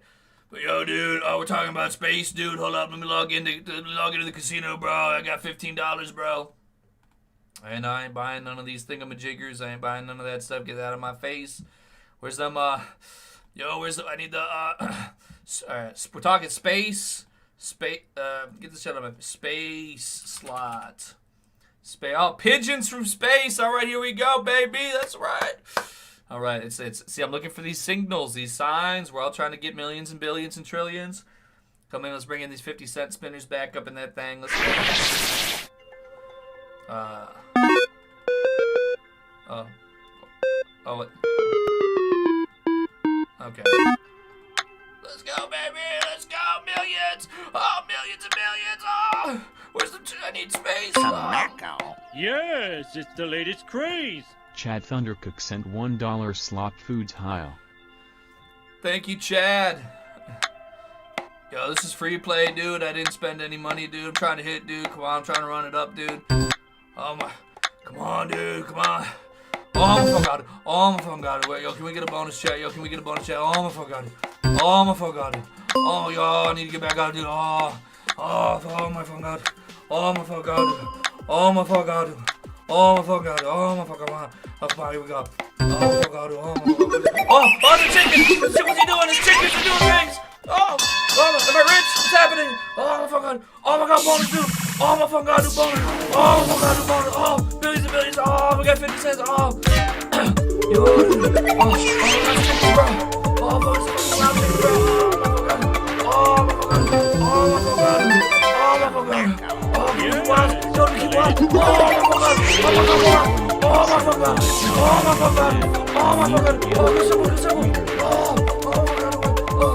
But yo, dude, we're talking about space, dude. Hold up, let me log into the casino, bro. I got $15, bro. And I ain't buying none of these thingamajiggers. I ain't buying none of that stuff. Get that out of my face. Where's them, I need the, we're talking space. Get this shit out of my space slot. Oh, pigeons from space. All right, here we go, baby. That's right. All right, see, I'm looking for these signals, these signs. We're all trying to get millions and billions and trillions. Come in, let's bring in these 50-cent spinners back up in that thing. Let's go. Okay. Let's go, baby. Let's go. Millions. Oh, millions and millions. Oh, where's the... I need space. Oh. Yes, it's the latest craze. Chad Thundercook sent $1 slop foods Heil. Thank you, Chad. Yo, this is free play, dude. I didn't spend any money, dude. I'm trying to hit, dude. Come on, I'm trying to run it up, dude. Oh my... Come on, dude. Come on. Oh my fucking god. Oh my fucking god. Wait, yo, can we get a bonus chat? Yo, can we get a bonus chat? Oh my fucking god. Oh my fucking god, dude. Oh, yo, I need to get back out, dude. Oh my fucking god. Oh my fucking god, dude. Oh my fucking god, dude. Oh my fucking god, dude. Oh my fucking god. Oh, come on, here we go. Oh my fucking god, dude. Oh my fucking god. Oh, the chicken! What's he doing? His chickens are doing things! Oh, am I rich? What's happening? Oh my fucking god. Oh my god, bonus, dude. Oh my fucking god, dude, bonus. Oh my god, dude, bonus. Oh, billions and billions. Oh, we got 50 cents. Oh. Yo, dude. Oh, chicken, bro. Oh, bonus, chicken, bro. Oh my fucking god. Oh my fucking god. Oh my fucking god. Oh, keep wild. Yo, keep wild. Oh my fucking god. Oh my fucking god. Oh my fucking god. Oh my fucking god. Oh my fucking god. Oh, good simple, good simple. Oh my god. Oh.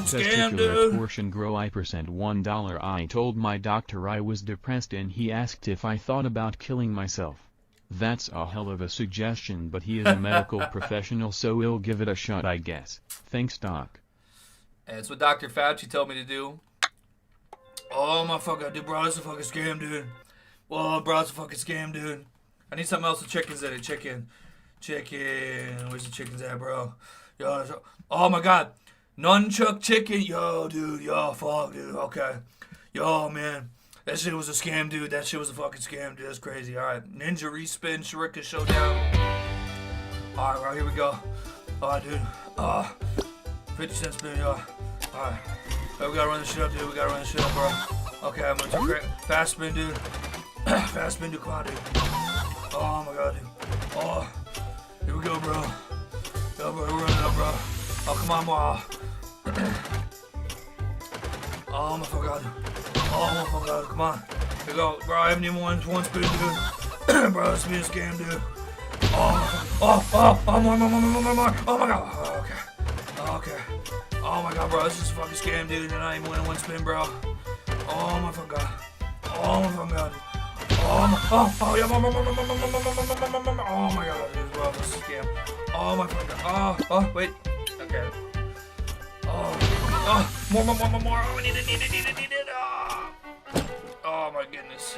Testicular portion grow I percent $1. I told my doctor I was depressed and he asked if I thought about killing myself. That's a hell of a suggestion, but he is a medical professional, so we'll give it a shot, I guess. Thanks, Doc. That's what Dr. Fauci told me to do. Oh my fucking god, dude, bro, this is a fucking scam, dude. Whoa, bro, it's a fucking scam, dude. I need something else with chickens in it. Chicken. Where's the chickens at, bro? Yo, oh my god. Nunchuck chicken. Yo, dude. Yo, fuck, dude. Okay. Yo, man. That shit was a scam, dude. That shit was a fucking scam, dude. That's crazy. All right. Ninja respin, Shuriken showdown. All right, here we go. All right, dude. 50 cents spin, yo. All right. We gotta run this shit up, dude. We gotta run this shit up, bro. Okay, I'm gonna take fast spin, dude. Fast spin, dude. Come on, dude. Oh my god, dude. Oh, here we go, bro. Yo, bro, we're running up, bro. Oh, come on, bro. Oh my fucking god. Oh my fucking god. Come on. Here we go, bro. I haven't even won one spin, dude. Bro, this is being a scam, dude. Oh more. Oh my god. Okay. Oh my god, bro. This is a fucking scam, dude. And I ain't even winning one spin, bro. Oh my fucking god. Oh my fucking god. Oh my god, dude, bro, this is a scam. Oh my fucking god. Oh, wait. Okay. More. Oh, need it. Oh my goodness.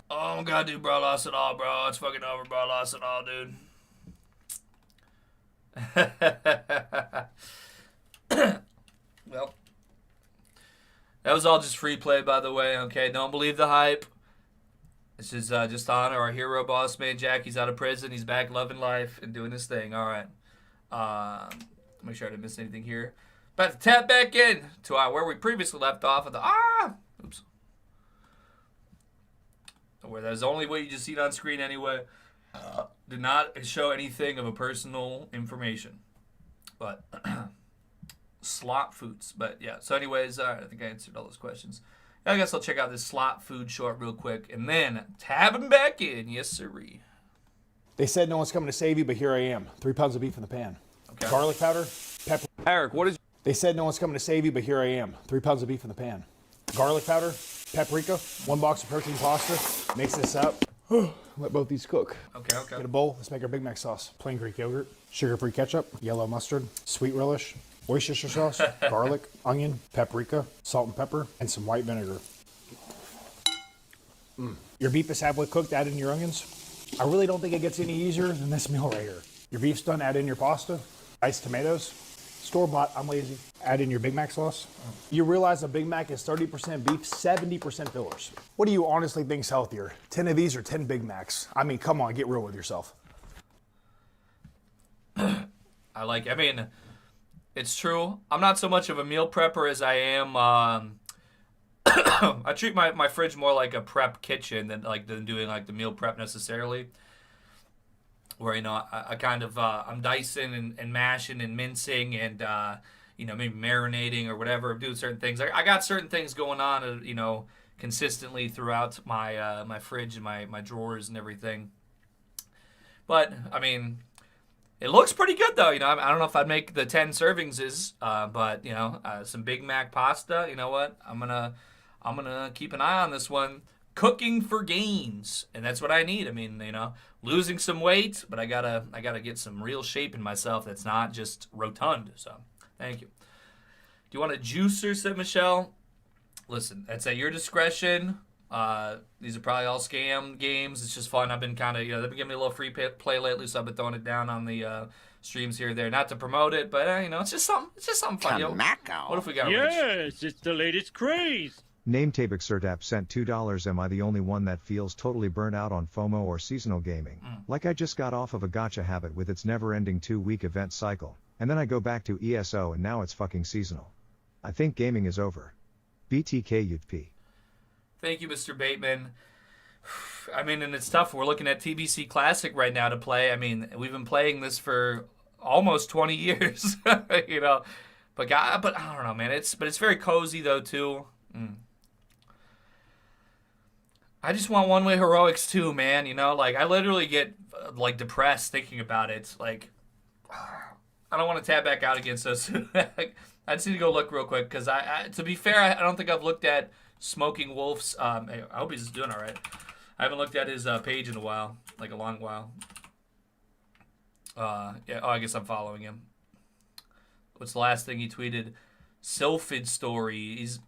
Oh my god, dude, bro, I lost it all, bro. It's fucking over, bro. I lost it all, dude. Well, that was all just free play, by the way. Okay, don't believe the hype. This is just to honor our hero, boss man Jack. He's out of prison. He's back loving life and doing his thing. All right. Make sure I didn't miss anything here. About to tap back in to where we previously left off at the oops. Where that's only what you just seen on screen anyway. Did not show anything of a personal information, but slot foods. But yeah. So anyways, I think I answered all those questions. I guess I'll check out this slot food short real quick and then tabbing back in. Yes, sirree. They said no one's coming to save you, but here I am. 3 pounds of beef in the pan. Okay. Garlic powder, pepper. Eric, what is... They said no one's coming to save you, but here I am. 3 pounds of beef in the pan. Garlic powder, paprika, 1 box of protein pasta. Mix this up. Let both these cook. Okay. Get a bowl. Let's make our Big Mac sauce. Plain Greek yogurt, sugar-free ketchup, yellow mustard, sweet relish, Worcestershire sauce, garlic, onion, paprika, salt and pepper, and some white vinegar. Your beef is halfway cooked, add in your onions. I really don't think it gets any easier than this meal right here. Your beef's done, add in your pasta, diced tomatoes, store-bought, I'm lazy. Add in your Big Mac sauce. You realize a Big Mac is 30% beef, 70% fillers. What do you honestly think's healthier? 10 of these or 10 Big Macs? I mean, come on, get real with yourself. I mean, it's true. I'm not so much of a meal prepper as I am. I treat my fridge more like a prep kitchen than doing like the meal prep necessarily. Where I kind of I'm dicing and mashing and mincing and maybe marinating or whatever, doing certain things. I got certain things going on consistently throughout my my fridge and my drawers and everything. But I mean, it looks pretty good though. I don't know if I'd make the 10 servings but some Big Mac pasta. You know what? I'm gonna keep an eye on this one. cooking for gains, and that's what I need. I mean, losing some weight, but I gotta get some real shape in myself that's not just rotund. So, thank you. Do you want a juicer? Said Michelle. Listen, that's at your discretion. These are probably all scam games. It's just fun. I've been kind of, they've been giving me a little free play lately, so I've been throwing it down on the streams here or there. Not to promote it, but it's just something fun. What if we got Yes, it's the latest craze. Name Tabixerdap sent $2. Am I the only one that feels totally burnt out on FOMO or seasonal gaming? Like I just got off of a gacha habit with its never-ending 2-week event cycle, and then I go back to ESO and now it's fucking seasonal. I think gaming is over. BTK UP. Thank you, Mr. Bateman. I mean, and it's tough. We're looking at TBC Classic right now to play. I mean, we've been playing this for almost 20 years, But I don't know, man. It's very cozy though too. I just want one-way heroics too, man. I literally get depressed thinking about it. I don't want to tab back out again so soon. I just need to go look real quick because to be fair, I don't think I've looked at Smoking Wolf's. I hope he's doing all right. I haven't looked at his page in a while, a long while. Yeah. Oh, I guess I'm following him. What's the last thing he tweeted? Sylphid story. He's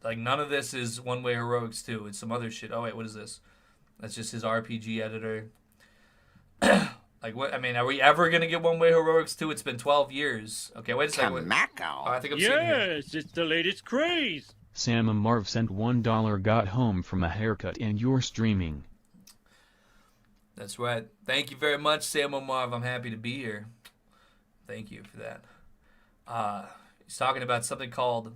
none of this is One Way Heroics 2. It's some other shit. Oh wait, what is this? That's just his RPG editor. What? I mean, are we ever gonna get One Way Heroics 2? It's been 12 years. Okay, wait a second. Oh, I think I'm seeing it here. Yes, it's the latest craze. Sam Marv sent $1. Got home from a haircut and you're streaming. That's right. Thank you very much, Sam Marv. I'm happy to be here. Thank you for that. He's talking about something called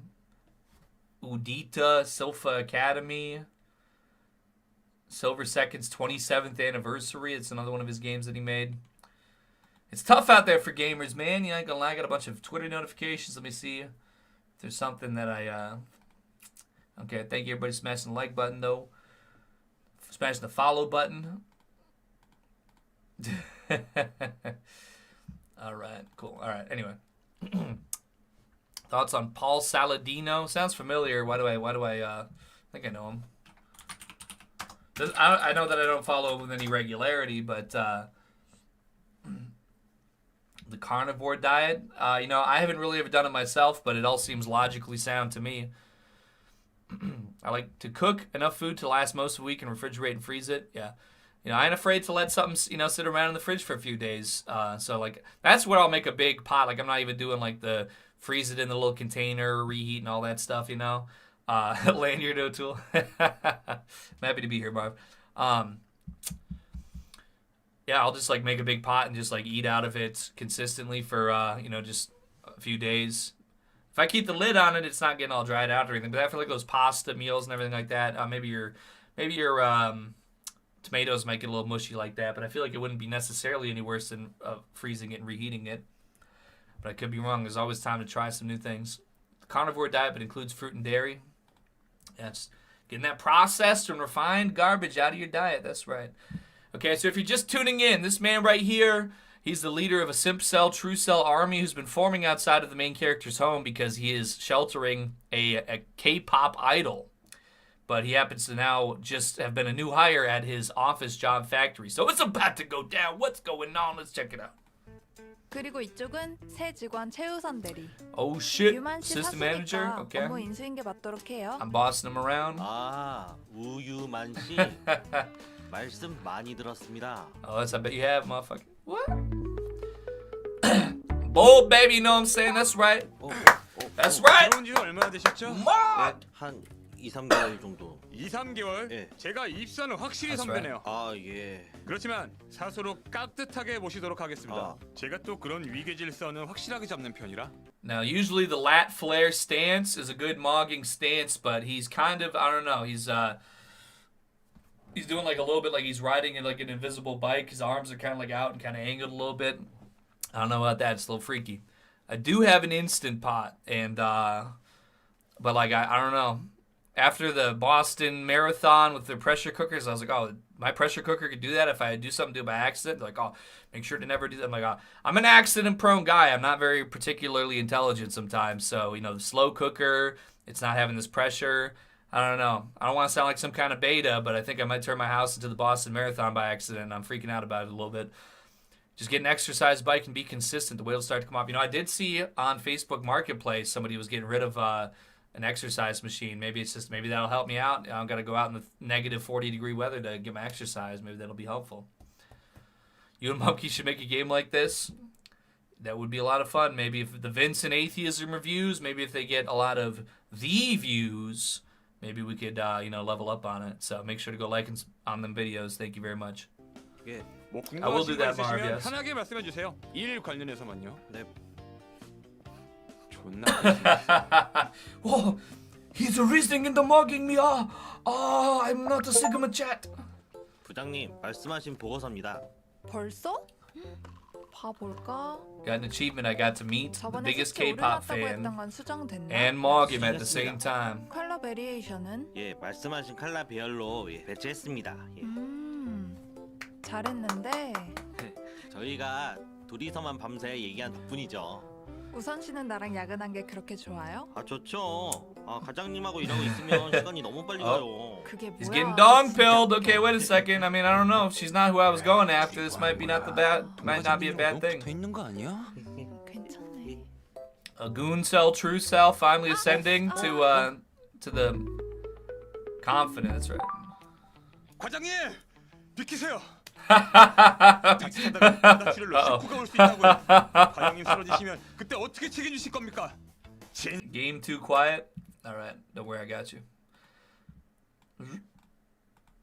Udita Silpha Academy. Silver Second's 27th anniversary. It's another one of his games that he made. It's tough out there for gamers, man. You ain't gonna lie. I got a bunch of Twitter notifications. Let me see if there's something that I... Okay, thank you everybody smashing the like button, though. Smashing the follow button. All right, cool. All right, anyway. Thoughts on Paul Saladino? Sounds familiar. Why do I think I know him. I know that I don't follow him with any regularity, but the carnivore diet, I haven't really ever done it myself, but it all seems logically sound to me. I like to cook enough food to last most of the week and refrigerate and freeze it. Yeah. I ain't afraid to let something, sit around in the fridge for a few days. So that's where I'll make a big pot. I'm not even doing the freeze it in the little container, reheat and all that stuff, Lanyard O'Toole. I'm happy to be here, Marv. Yeah, I'll just make a big pot and just eat out of it consistently for just a few days. If I keep the lid on it, it's not getting all dried out or anything. But after those pasta meals and everything like that, maybe your tomatoes might get a little mushy like that. But I feel like it wouldn't be necessarily any worse than freezing it and reheating it. But I could be wrong. There's always time to try some new things. The carnivore diet, but includes fruit and dairy. Yeah, just getting that processed and refined garbage out of your diet. That's right. Okay, so if you're just tuning in, this man right here, he's the leader of a Simp Cell, True Cell army who's been forming outside of the main character's home because he is sheltering a K-pop idol. But he happens to now just have been a new hire at his office job factory. So it's about to go down. What's going on? Let's check it out. 그리고 이쪽은 새 직원 최우선 대리. Oh shit, 유만 씨 system manager. 사수니까 Okay. 업무 인수인 게 맞도록 해요. I'm bossing him around. 우유만 씨 말씀 많이 들었습니다. Oh, that's I bet you have, motherfucker. What? Bold baby, you know what I'm saying? That's right. That's right. 들어온 지 얼마나 되셨죠? 한 2-3개월 정도. 2-3개월? 예. 제가 입사는 확실히 That's 선배네요. 예. 그렇지만 사수로 깍듯하게 모시도록 하겠습니다. 제가 또 그런 위계질서는 확실하게 잡는 편이라. Now, usually the lat flare stance is a good mogging stance, but he's kind of, I don't know, he's doing a little bit like he's riding in an invisible bike. His arms are kind of out and kind of angled a little bit. I don't know about that. It's a little freaky. I do have an Instant Pot, and but I don't know. After the Boston Marathon with the pressure cookers, I was like, oh, my pressure cooker could do that if I do something to it by accident. They're like, oh, make sure to never do that. I'm like, oh, I'm an accident-prone guy. I'm not very particularly intelligent sometimes. So, the slow cooker, it's not having this pressure. I don't know. I don't want to sound like some kind of beta, but I think I might turn my house into the Boston Marathon by accident. And I'm freaking out about it a little bit. Just get an exercise bike and be consistent. The weight will start to come off. You know, I did see on Facebook Marketplace somebody was getting rid of an exercise machine. Maybe that'll help me out. I don't got to go out in the negative 40-degree weather to get my exercise. Maybe that'll be helpful. You and Monkey should make a game like this. That would be a lot of fun. Maybe if the Vincent Atheism reviews, maybe if they get a lot of the views, maybe we could, level up on it. So make sure to go like on them videos. Thank you very much. 예. I will do that, Marv, yes. 편하게 말씀해 주세요. 일 관련해서만요. 네. 존나. Oh, he's reasoning into mugging me. I'm not a Sigma chat. 부장님, 말씀하신 보고서입니다. 벌써? 봐볼까? Got an achievement. I got to meet the 저번에 biggest 숙제 K-pop 올려놨다고 fan 했던 건 수정됐나? and mog him at the same time. 컬러 베리에이션은? 예, 말씀하신 칼라 배열로 배치했습니다. 예. 잘했는데 저희가 둘이서만 밤새 얘기한 덕분이죠. 우선 씨는 나랑 야근한 게 그렇게 좋아요? 아 좋죠. 아 과장님하고 일하고 있으면 시간이 너무 빨리 가요. 그게 He's 뭐야? getting dong pilled. Okay, wait a second. I mean, I don't know. If she's not who I was going after, this might not be a bad thing. 있는 거 아니야? 괜찮네. A goon cell, true cell, finally ascending to the confident. That's right. 과장님, 비키세요. 바닥치를 놓고 올 수 있다고요. 과장님 쓰러지시면 그때 어떻게 책임지실 겁니까? Game too quiet. All right, don't worry, I got you.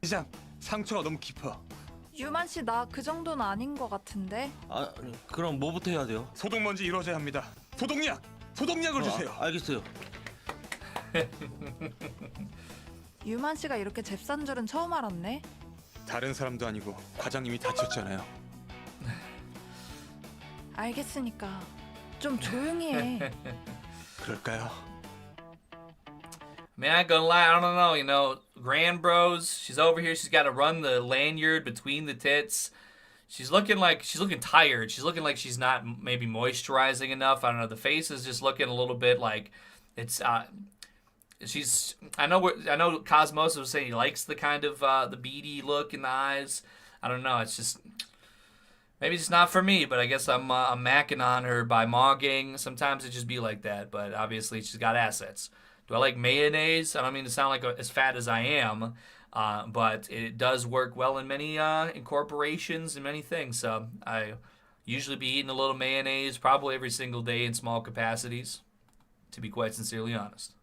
이장 상처가 너무 깊어. 유만 씨 나 그 정도는 아닌 것 같은데. 아 그럼 뭐부터 해야 돼요? 소독 먼저 이루어져야 합니다. 소독약을 주세요. 알겠어요. 유만 씨가 이렇게 잽싼 줄은 처음 알았네. 다른 사람도 아니고 과장님이 다쳤잖아요. 알겠으니까 좀 조용히 해. 그럴까요? Man, I ain't gonna lie, I don't know, Grand Bros, she's over here, she's gotta run the lanyard between the tits. She's looking tired. She's looking like she's not maybe moisturizing enough. I don't know, the face is just looking a little bit like it's, I know Cosmos was saying he likes the kind of, the beady look in the eyes. I don't know, it's just, maybe it's not for me, but I guess I'm macking on her by mogging. Sometimes it just be like that, but obviously she's got assets. Do I like mayonnaise? I don't mean to sound like as fat as I am, but it does work well in many incorporations and many things. So I usually be eating a little mayonnaise probably every single day in small capacities, to be quite sincerely honest.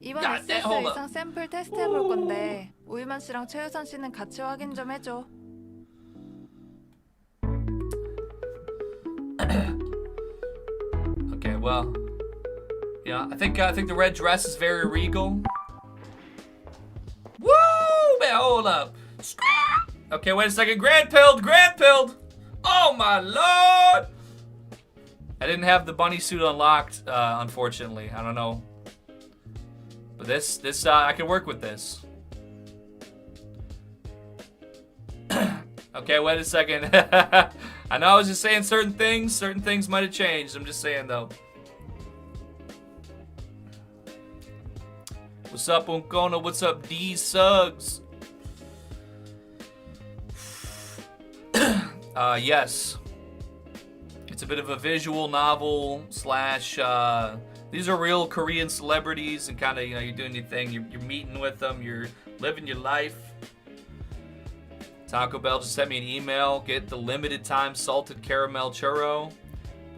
이번 SS 의상 샘플 테스트 해볼 건데 우유만 씨랑 최유선 씨는 같이 확인 좀 해줘. Okay, well, yeah, I think the red dress is very regal. Woo! Man, hold up. Okay, wait a second. Grand pilled. Oh my lord! I didn't have the bunny suit unlocked, unfortunately. I don't know. But this I can work with this. Okay, wait a second. I know I was just saying certain things might have changed. I'm just saying though. What's up, Uncona? What's up, D Suggs? Yes. It's a bit of a visual novel slash these are real Korean celebrities and kind of, you're doing your thing, you're meeting with them, you're living your life. Taco Bell just sent me an email. Get the limited time salted caramel churro.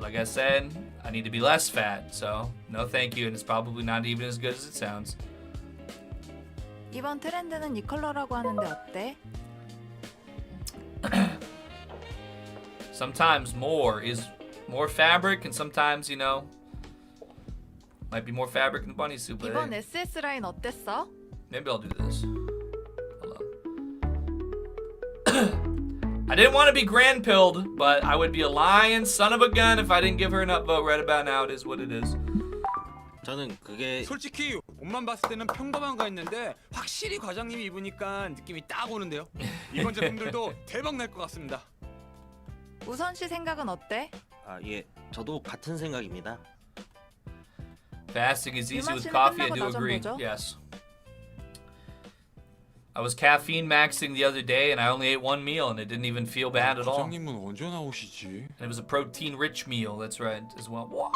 Like I said, I need to be less fat, so no thank you, and it's probably not even as good as it sounds. 이번 트렌드는 이 컬러라고 하는데 어때? Sometimes more is more fabric, and sometimes, might be more fabric in the bunny suit, but 이번 SS 라인 어땠어? maybe I'll do this. I didn't want to be grand pilled, but I would be a lying son of a gun if I didn't give her an upvote. Right about now, it is what it is. 저는 그게 솔직히 옷만 봤을 때는 평범한가 했는데 확실히 과장님이 입으니까 느낌이 딱 오는데요. 이번 제품들도 대박 날 것 같습니다. 우선 씨 생각은 어때? 아 예, 저도 같은 생각입니다. Fasting is easy 유만 with 씨는 coffee. I 끝나고 do 나 좀 agree. 보죠. Yes. I was caffeine maxing the other day, and I only ate one meal, and it didn't even feel bad at all. 과장님은 언제 나오시지? And it was a protein-rich meal. That's right, as well. Whoa!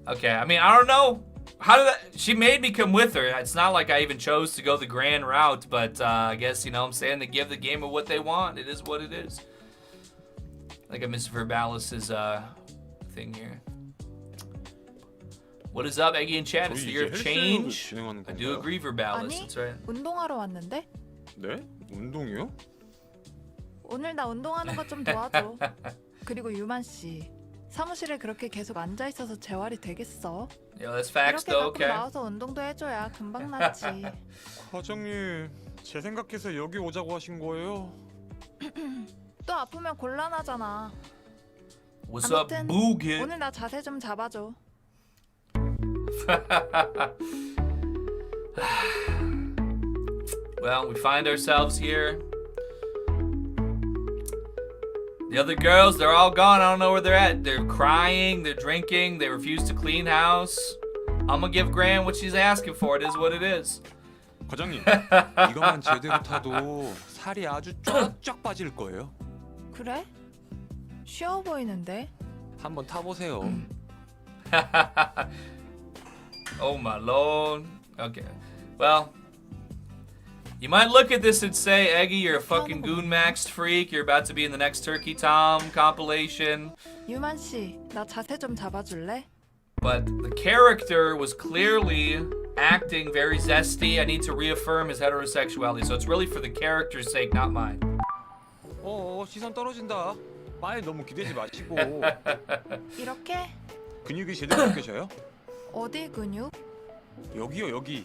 Okay, I mean, I don't know. How did that... She made me come with her. It's not like I even chose to go the grand route, but I guess, you know what I'm saying, they give the gamer what they want. It is what it is. I think I missed Verbalis' thing here. What is up, Eggy in chat? It's the year of change. I do agree, Verbalis. 아니, That's right. 운동하러 왔는데? 네? 운동이요? 오늘 나 운동하는 거 좀 도와줘. 그리고 유만 씨, 사무실에 그렇게 계속 앉아 있어서 재활이 되겠어? Yeah, that's facts 이렇게 though, 가끔 okay? 나와서 운동도 해줘야 금방 낫지. 과장님, 제 생각해서 여기 오자고 하신 거예요? 또 아프면 곤란하잖아. What's up, 아무튼 Boogie? 오늘 나 자세 좀 잡아줘. Well, we find ourselves here. The other girls, they're all gone. I don't know where they're at. They're crying, they're drinking, they refuse to clean house. I'm gonna give Gran what she's asking for. It is what it is. 과장님, 이것만 제대로 타도 살이 아주 쫙쫙 빠질 거예요. 그래? 쉬워 보이는데? 한번 타보세요. Oh my lord. Okay. Well, you might look at this and say, Eggy, you're a fucking goon maxed freak. You're about to be in the next Turkey Tom compilation. 유만 씨, 나 자세 좀 잡아줄래? But the character was clearly acting very zesty. I need to reaffirm his heterosexuality. So it's really for the character's sake, not mine. 시선 떨어진다. 말 너무 기대지 마시고. 이렇게? 근육이 제대로 느껴져요? 어디 근육? 여기요, 여기.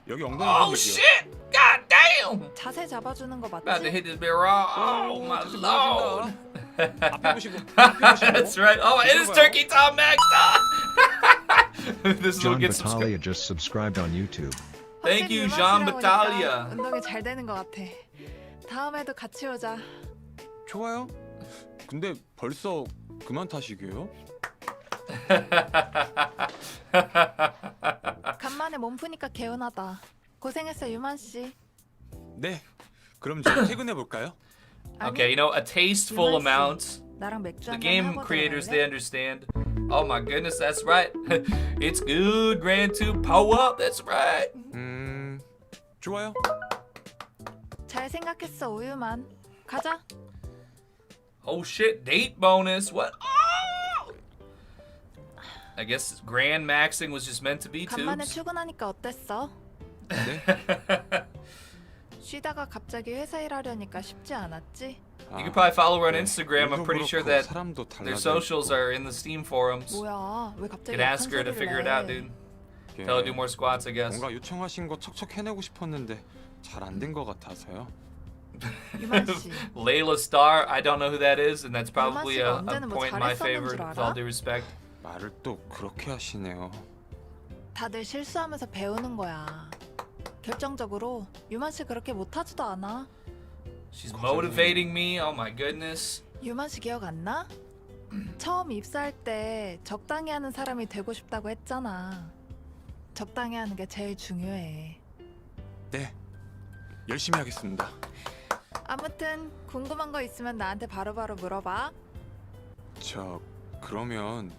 여기 엉덩이 Oh 근육이요. shit! God damn! 자세 잡아주는 거 About to 맞지? hit this bit raw. Oh my lord. 앞에 보시고. That's right. Oh, it is Turkey Tom maxed up. This will John get subscribed. Battaglia just subscribed on YouTube. Thank you, 확실히 Jean 유만 씨랑 Battaglia. 오니까 운동이 잘 되는 것 같아. 다음에도 같이 오자. 좋아요. 근데 벌써 그만 타시게요? 간만에 몸 푸니까 개운하다. 고생했어 유만 씨. 네. 그럼 저 퇴근해 볼까요? Okay, you know, a tasteful 유만 씨, amount. 나랑 맥주 The 한잔 game 하고 creators, 들어갈래? they understand. Oh my goodness, that's right. It's good, Grand 2, pow up, that's right. 좋아요. 잘 생각했어 우유만. 가자. Oh shit, date bonus, what? Oh! I guess Grand Maxing was just meant to be 간만에 tubes. 출근하니까 어땠어? 네. 쉬다가 갑자기 회사 일하려니까 쉽지 않았지? You can probably follow her on Instagram. I'm 일도 pretty sure 그렇고 that 사람도 their 달라져 socials 있고. are in the Steam forums. 뭐야 왜 You 갑자기 can ask her to 약한 figure it 소리를 out, 해? dude. Tell her to do more squats, I guess. 뭔가 요청하신 거 척척 해내고 싶었는데 잘 안 된 거 같아서요. 유만 씨. Layla Star, I don't know who that is, and that's probably 씨가 a 언제는 뭐 point in my 잘했었는 favor, 줄 with 알아? all due respect. 말을 또 그렇게 하시네요. 다들 실수하면서 배우는 거야. 결정적으로 유만 씨 그렇게 못하지도 않아. She's motivating me, oh my goodness. 유만 씨 기억 안 나? 처음 입사할 때 적당히 하는 사람이 되고 싶다고 했잖아. 적당히 하는 게 제일 중요해. 네. 열심히 하겠습니다. 아무튼 궁금한 거 있으면 나한테 바로바로 물어봐. 저 그러면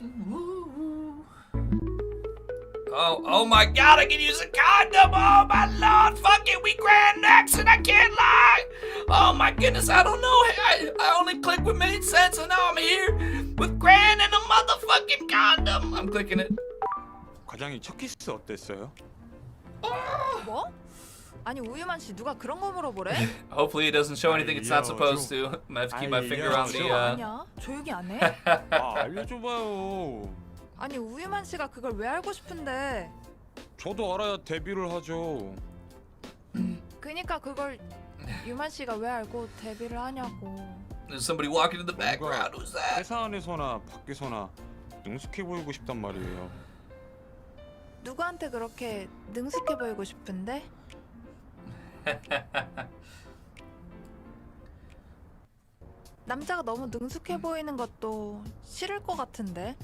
Oh my god, I can use a condom! Oh my lord, fuck it, we Grand Max and I can't lie! Oh my goodness, I don't know, I only clicked what made sense and now I'm here with Grand and a motherfucking condom! I'm clicking it. 과장님 첫 키스 어땠어요? 뭐? 아니 우유만 씨 누가 그런 거 물어보래? Hopefully it doesn't show anything it's not supposed to. I have to keep my finger on the 아니야 조용히 안 해? 알려줘봐요. 아니 우유만 씨가 그걸 왜 알고 싶은데? 저도 알아야 데뷔를 하죠. 그니까 그걸 유만 씨가 왜 알고 데뷔를 하냐고. There's somebody walking in the background. Who's that? 회사 안에서나 밖에서나 능숙해 보이고 싶단 말이에요. 누구한테 그렇게 능숙해 보이고 싶은데? 남자가 너무 능숙해 보이는 것도 싫을 것 같은데.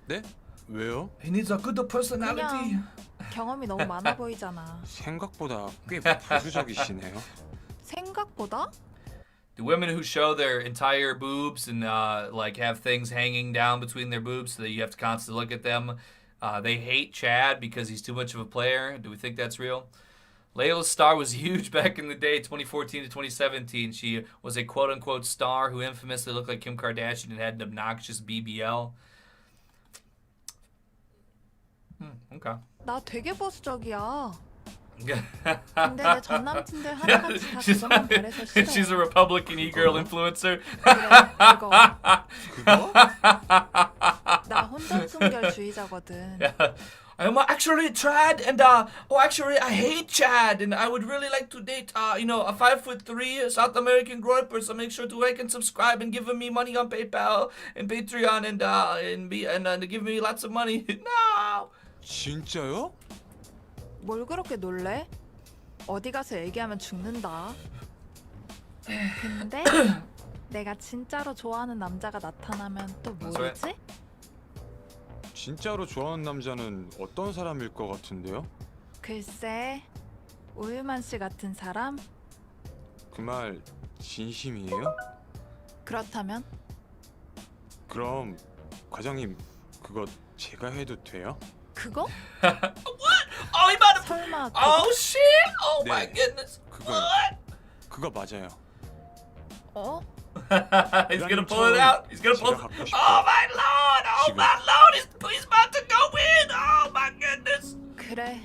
네? 왜요? He needs a good personality. 그냥 경험이 너무 많아 보이잖아. 생각보다 꽤 보수적이시네요. 생각보다? The women who show their entire boobs and like have things hanging down between their boobs so that you have to constantly look at them, they hate Chad because he's too much of a player. Do we think that's real? Layla's star was huge back in the day, 2014 to 2017. She was a quote-unquote star who infamously looked like Kim Kardashian and had an obnoxious BBL. Okay. 나 되게 보수적이야. 근데 내 전 남친들 하나같이 다 그것만 바래서 싫어. She's a Republican e-girl influencer. 그거. 나 혼전순결주의자거든. I'm actually Chad, and actually I hate Chad, and I would really like to date, a 5'3" South American groyper. So make sure to like and subscribe and give me money on PayPal and Patreon and give me lots of money. No. 진짜요? 뭘 그렇게 놀래? 어디 가서 얘기하면 죽는다. 근데 내가 진짜로 좋아하는 남자가 나타나면 또 모르지? 진짜로 좋아하는 남자는 어떤 사람일 것 같은데요? 글쎄, 우유만 씨 같은 사람? 그 말 진심이에요? 그렇다면? 그럼 과장님 그거 제가 해도 돼요? 그거? What? Oh, he about to. 설마 Oh shit! Oh my goodness! 그거 맞아요. 어? He's gonna pull it out. He's gonna pull. Oh my lord! Oh my lord! He's about to go in! Oh my goodness! 그래.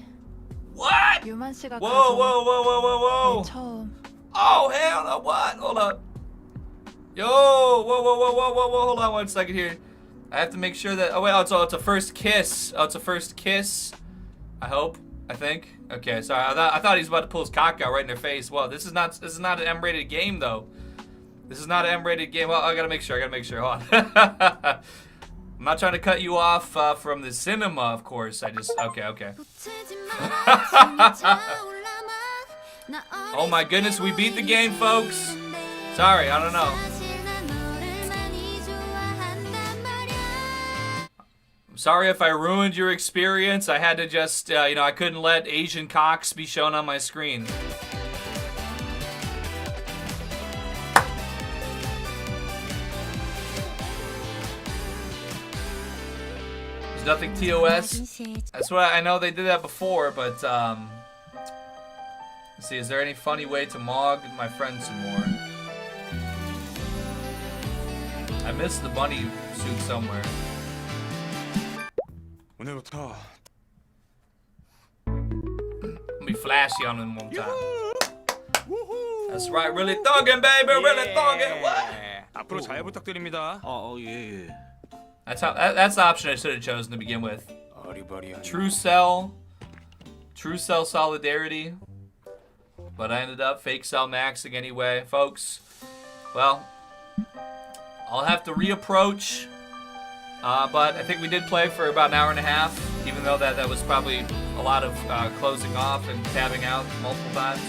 What? 유만 씨가 Whoa, whoa, whoa, whoa, whoa, whoa! 처음. Oh hell no! What? Hold up. Yo! Whoa, whoa, whoa, whoa, whoa, whoa! Hold on 1 second here. I have to make sure that. Oh wait! Oh, it's a first kiss. Oh, it's a first kiss. I hope. I think. Okay, sorry. I thought he was about to pull his cock out right in their face. Well, this is not an M-rated game though. This is not an M-rated game. Well, I gotta make sure. Hold on. I'm not trying to cut you off from the cinema, of course. Okay. Oh my goodness, we beat the game, folks. Sorry, I don't know. Sorry if I ruined your experience. I had to just, I couldn't let Asian cocks be shown on my screen. There's nothing TOS. That's what I know they did that before, but, let's see, is there any funny way to mog my friend some more? I missed the bunny suit somewhere. 오늘부터 be flashy on them one time. That's right, really thuggin', baby, really thuggin'. What? 앞으로 잘 부탁드립니다. 예. That's the option I should have chosen to begin with. True cell solidarity. But I ended up fake cell maxing anyway, folks. Well, I'll have to reapproach. But I think we did play for about an hour and a half, even though that was probably a lot of closing off and tabbing out multiple times.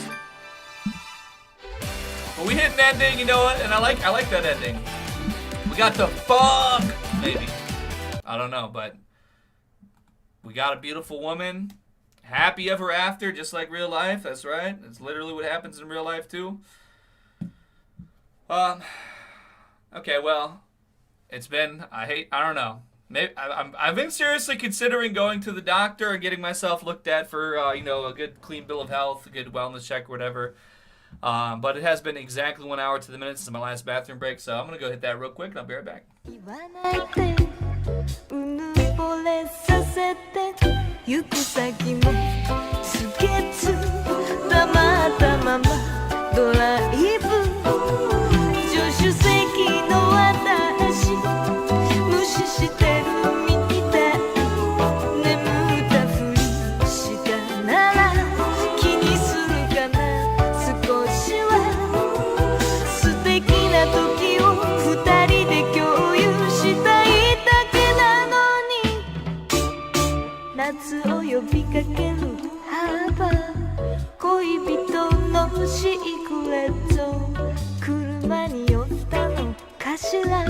But we hit an ending, you know what? And I like that ending. We got the fuck, maybe. I don't know, but we got a beautiful woman. Happy ever after, just like real life. That's right. That's literally what happens in real life too. Okay, well. It's been, I don't know. Maybe I've been seriously considering going to the doctor and getting myself looked at for, a good clean bill of health, a good wellness check, or whatever. But it has been exactly 1 hour to the minute since my last bathroom break, so I'm gonna go hit that real quick and I'll be right back. しら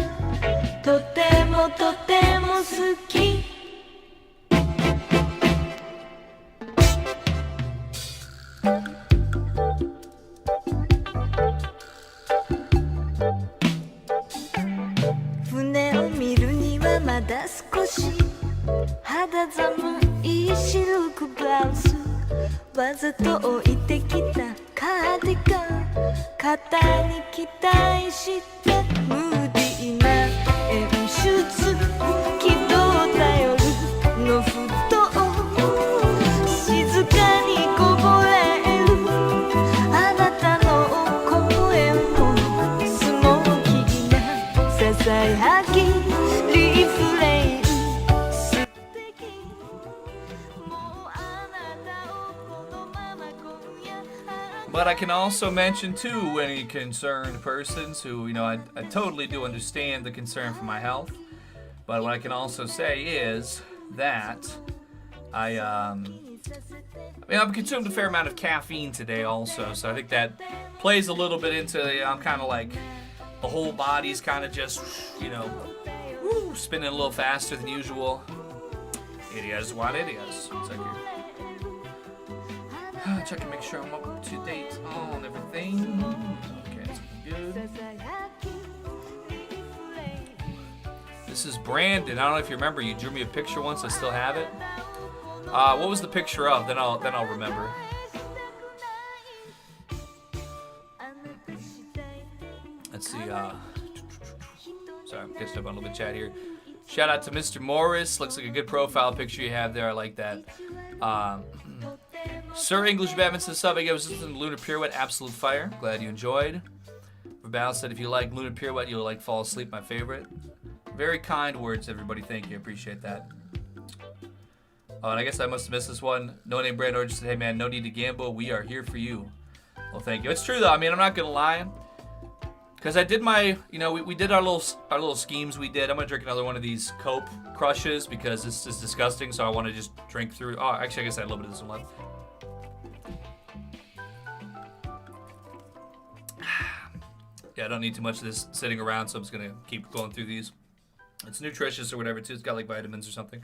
とてもとても好き船を見るにはまだ少し肌寒いシルクブラウスわざと置いてきたカーディガン肩に期待してムーディーな演出気取った夜のふと静かにこぼれるあなたの声もスモーキーなささやきリフレインBut I can also mention to any concerned persons who, you know, I totally do understand the concern for my health. But what I can also say is that I've consumed a fair amount of caffeine today also. So I think that plays a little bit into, I'm kind of like, the whole body's kind of just, you know, spinning a little faster than usual. It is what it is. One second. Check and make sure I'm up to date on everything. Okay, it's good. This is Brandon. I don't know if you remember. You drew me a picture once. I still have it. What was the picture of? Then I'll remember. Let's see. Sorry, I'm catching up on a little bit of chat here. Shout out to Mr. Morris. Looks like a good profile picture you have there. I like that. Sir English Badminton sub, I gave us the Lunar Pirouette, absolute fire. Glad you enjoyed. Verbal said if you like Lunar Pirouette, you'll like Fall Asleep, my favorite. Very kind words, everybody. Thank you. Appreciate that. Oh, and I guess I must have missed this one. No Name Brand Orange said, hey man, no need to gamble. We are here for you. Well, thank you. It's true though. I mean, I'm not gonna lie. Because I did my, you know, we did our little schemes we did. I'm gonna drink another one of these Cope Crushes because this is disgusting. So I want to just drink through. Oh, actually, I guess I had a little bit of this one left. Yeah, I don't need too much of this sitting around, so I'm just gonna keep going through these. It's nutritious or whatever too. It's got like vitamins or something.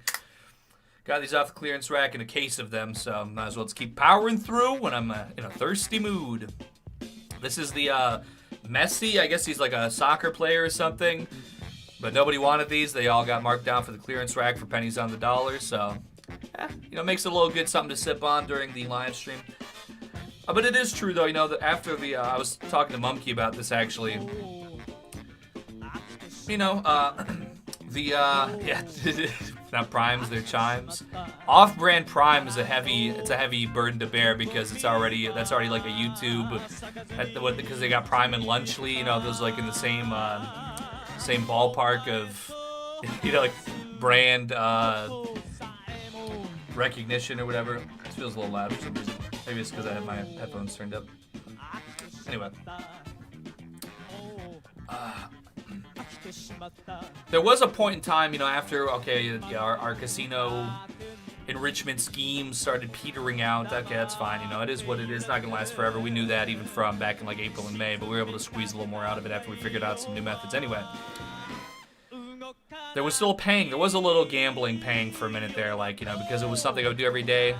Got these off the clearance rack in a case of them, so might as well just keep powering through when I'm in a thirsty mood. This is the Messi. I guess he's like a soccer player or something, but nobody wanted these. They all got marked down for the clearance rack for pennies on the dollar. So, you know, makes it a little good something to sip on during the live stream. But it is true though, you know, that after the I was talking to Mumkey about this actually. You know, not primes, they're chimes. Off-brand prime is a heavy burden to bear because that's already like a YouTube because they got Prime and Lunchly, you know, those like in the same ballpark of, you know, like brand recognition or whatever. This feels a little loud for some reason. Maybe it's because I have my headphones turned up. Anyway. There was a point in time, you know, after, okay, yeah, our casino enrichment schemes started petering out. Okay, that's fine, you know, it is what it is. It's not going to last forever. We knew that even from back in like April and May, but we were able to squeeze a little more out of it after we figured out some new methods. Anyway, there was still paying. There was a little gambling paying for a minute there, like, you know, because it was something I would do every day.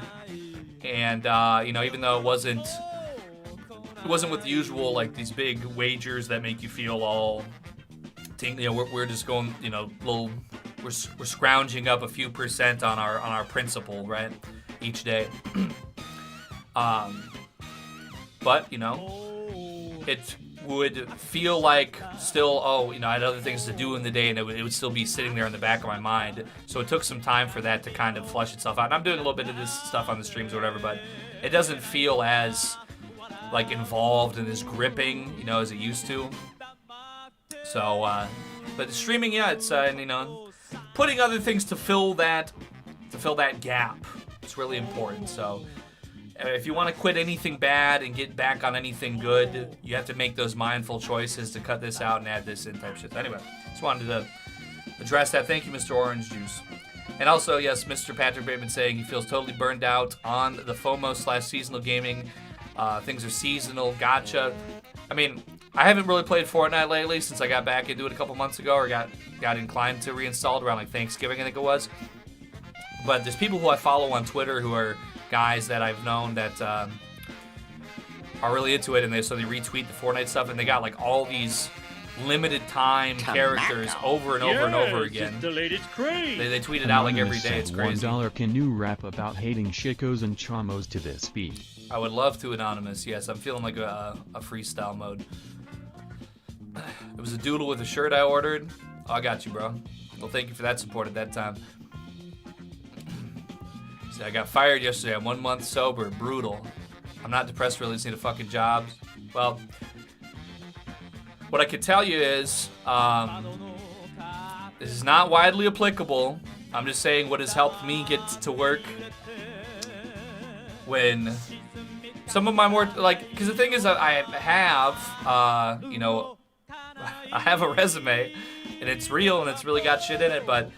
And, you know, even though it wasn't with the usual, like, these big wagers that make you feel all... You know, we're just going, you know, we're scrounging up a few percent on our principal, right, each day. But you know, it would feel like still, oh, you know, I had other things to do in the day, and it would still be sitting there in the back of my mind. So it took some time for that to kind of flush itself out. And I'm doing a little bit of this stuff on the streams or whatever, but it doesn't feel as like involved and as gripping, you know, as it used to. So, but streaming, yeah, it's you know, putting other things to fill that gap. It's really important. So, if you want to quit anything bad and get back on anything good, you have to make those mindful choices to cut this out and add this in type shit. Anyway, just wanted to address that. Thank you, Mr. Orange Juice. And also, yes, Mr. Patrick Bateman saying he feels totally burned out on the FOMO/seasonal gaming. Things are seasonal. Gotcha. I mean, I haven't really played Fortnite lately since I got back into it a couple months ago, or got inclined to reinstall it around like Thanksgiving, I think it was. But there's people who I follow on Twitter who are guys that I've known that are really into it, and they retweet the Fortnite stuff, and they got like all these limited time characters over and over and over again. It's the latest craze. They tweet it out like every day. It's crazy. $1. Can you rap about hating chicos and chamos to this beat? I would love to, Anonymous. Yes, I'm feeling like a freestyle mode. It was a doodle with a shirt I ordered. Oh, I got you, bro. Well, thank you for that support at that time. See, I got fired yesterday. I'm 1 month sober. Brutal. I'm not depressed, really. Just need a fucking job. Well, what I can tell you is, this is not widely applicable. I'm just saying what has helped me get to work when some of my more, like, because the thing is that I have, you know, I have a resume, and it's real, and it's really got shit in it, but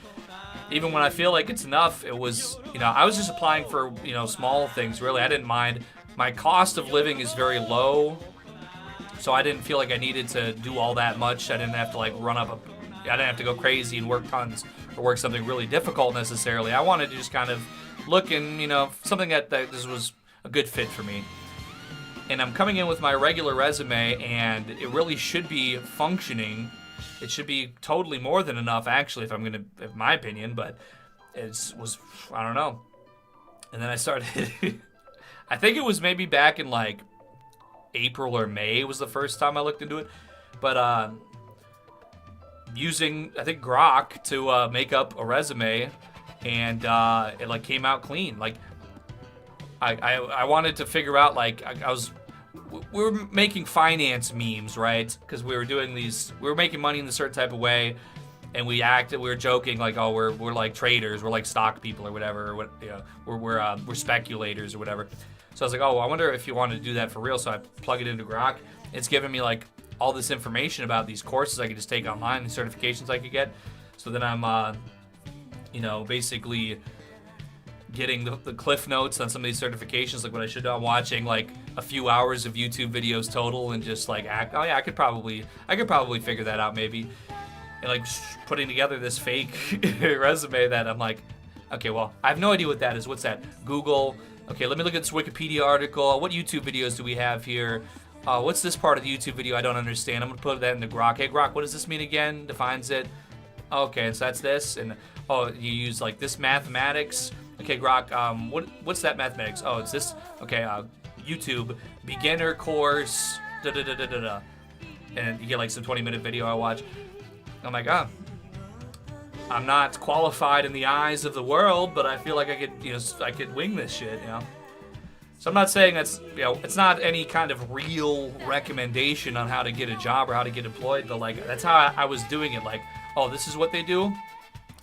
even when I feel like it's enough, it was, you know, I was just applying for, you know, small things, really. I didn't mind. My cost of living is very low, so I didn't feel like I needed to do all that much. I didn't have to, like, I didn't have to go crazy and work tons or work something really difficult necessarily. I wanted to just kind of look and, you know, something that this was a good fit for me. And I'm coming in with my regular resume, and it really should be functioning. It should be totally more than enough, actually, in my opinion, but I don't know. And then I started, I think it was maybe back in like April or May was the first time I looked into it, but using, I think, Grok to make up a resume, and it like came out clean. Like, I wanted to figure out, like, we were making finance memes, right? Because we were making money in a certain type of way, and we were joking like, oh, we're like traders, we're like stock people or whatever, or what, you know, we're speculators or whatever. So I was like, oh, I wonder if you wanted to do that for real. So I plug it into Grok. It's giving me like all this information about these courses I could just take online and certifications I could get. So then I'm, you know, basically getting the cliff notes on some of these certifications, like what I should do. I'm watching like a few hours of YouTube videos total, and just like oh yeah, I could probably figure that out maybe, and like putting together this fake resume that I'm like, okay, well, I have no idea what that is. What's that? Google. Okay, let me look at this Wikipedia article. What YouTube videos do we have here? What's this part of the YouTube video I don't understand? I'm gonna put that into Grok. Hey Grok, what does this mean again? Defines it. Okay, so that's this, and oh, you use like this mathematics. Okay, Grok, what's that mathematics? Oh, it's this. Okay, YouTube beginner course. And you get like some 20-minute video I watch. I'm like, I'm not qualified in the eyes of the world, but I feel like I could wing this shit, you know. So I'm not saying that's, you know, it's not any kind of real recommendation on how to get a job or how to get employed, but like that's how I was doing it. Like, oh, this is what they do.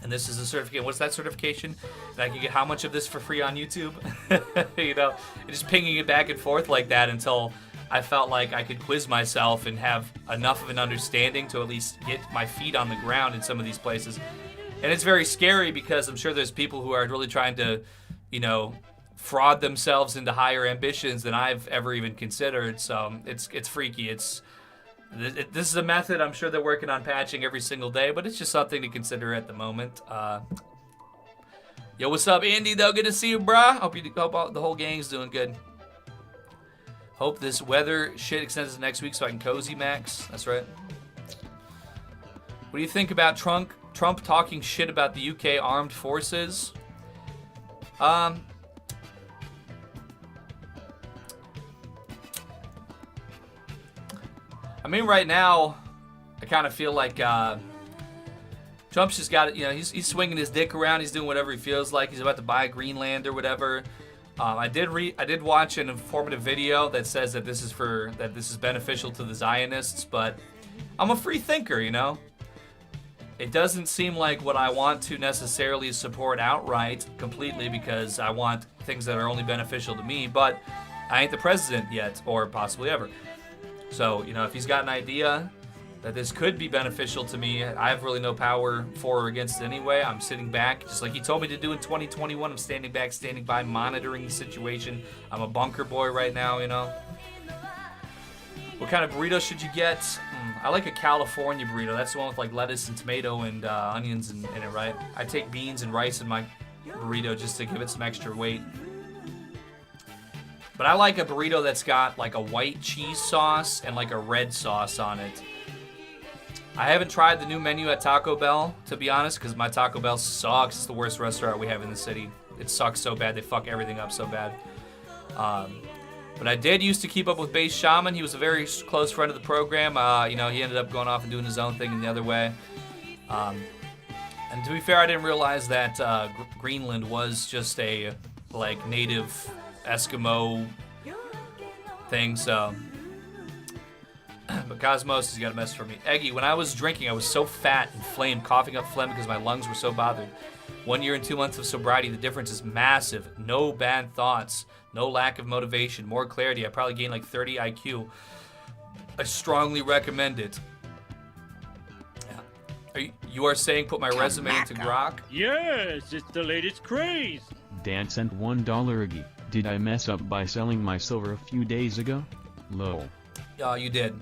And this is a certificate. What's that certification? And I can get how much of this for free on YouTube? You know, and just pinging it back and forth like that until I felt like I could quiz myself and have enough of an understanding to at least get my feet on the ground in some of these places. And it's very scary because I'm sure there's people who are really trying to, you know, fraud themselves into higher ambitions than I've ever even considered. So it's freaky. This is a method I'm sure they're working on patching every single day, but it's just something to consider at the moment. Yo, what's up, Andy, though? Good to see you, brah. Hope the whole gang's doing good. Hope this weather shit extends to next week so I can cozy max. That's right. What do you think about Trump talking shit about the UK armed forces? I mean, right now, I kind of feel like Trump's just got it. You know, he's swinging his dick around. He's doing whatever he feels like. He's about to buy Greenland or whatever. I did watch an informative video that says that this is beneficial to the Zionists, but I'm a free thinker, you know. It doesn't seem like what I want to necessarily support outright completely, because I want things that are only beneficial to me, but I ain't the president yet, or possibly ever. So, you know, if he's got an idea that this could be beneficial to me, I have really no power for or against it anyway. I'm sitting back, just like he told me to do in 2021. I'm standing back, standing by, monitoring the situation. I'm a bunker boy right now, you know. What kind of burrito should you get? I like a California burrito. That's the one with like lettuce and tomato and onions in it, right? I take beans and rice in my burrito just to give it some extra weight. But I like a burrito that's got like a white cheese sauce and like a red sauce on it. I haven't tried the new menu at Taco Bell, to be honest, because my Taco Bell sucks. It's the worst restaurant we have in the city. It sucks so bad. They fuck everything up so bad. But I did used to keep up with Base Shaman. He was a very close friend of the program. You know, he ended up going off and doing his own thing in the other way. And to be fair, I didn't realize that Greenland was just a like native Eskimo thing. So, but Cosmos has got a message for me. Eggy, when I was drinking, I was so fat, inflamed, coughing up phlegm because my lungs were so bothered. 1 year and 2 months of sobriety, the difference is massive. No bad thoughts. No lack of motivation, more clarity. I probably gained like 30 IQ. I strongly recommend it. Yeah. You are saying put my resume into Grok? Yes, it's the latest craze. Dan sent $1 Iggy. Did I mess up by selling my silver a few days ago? Lol. You did.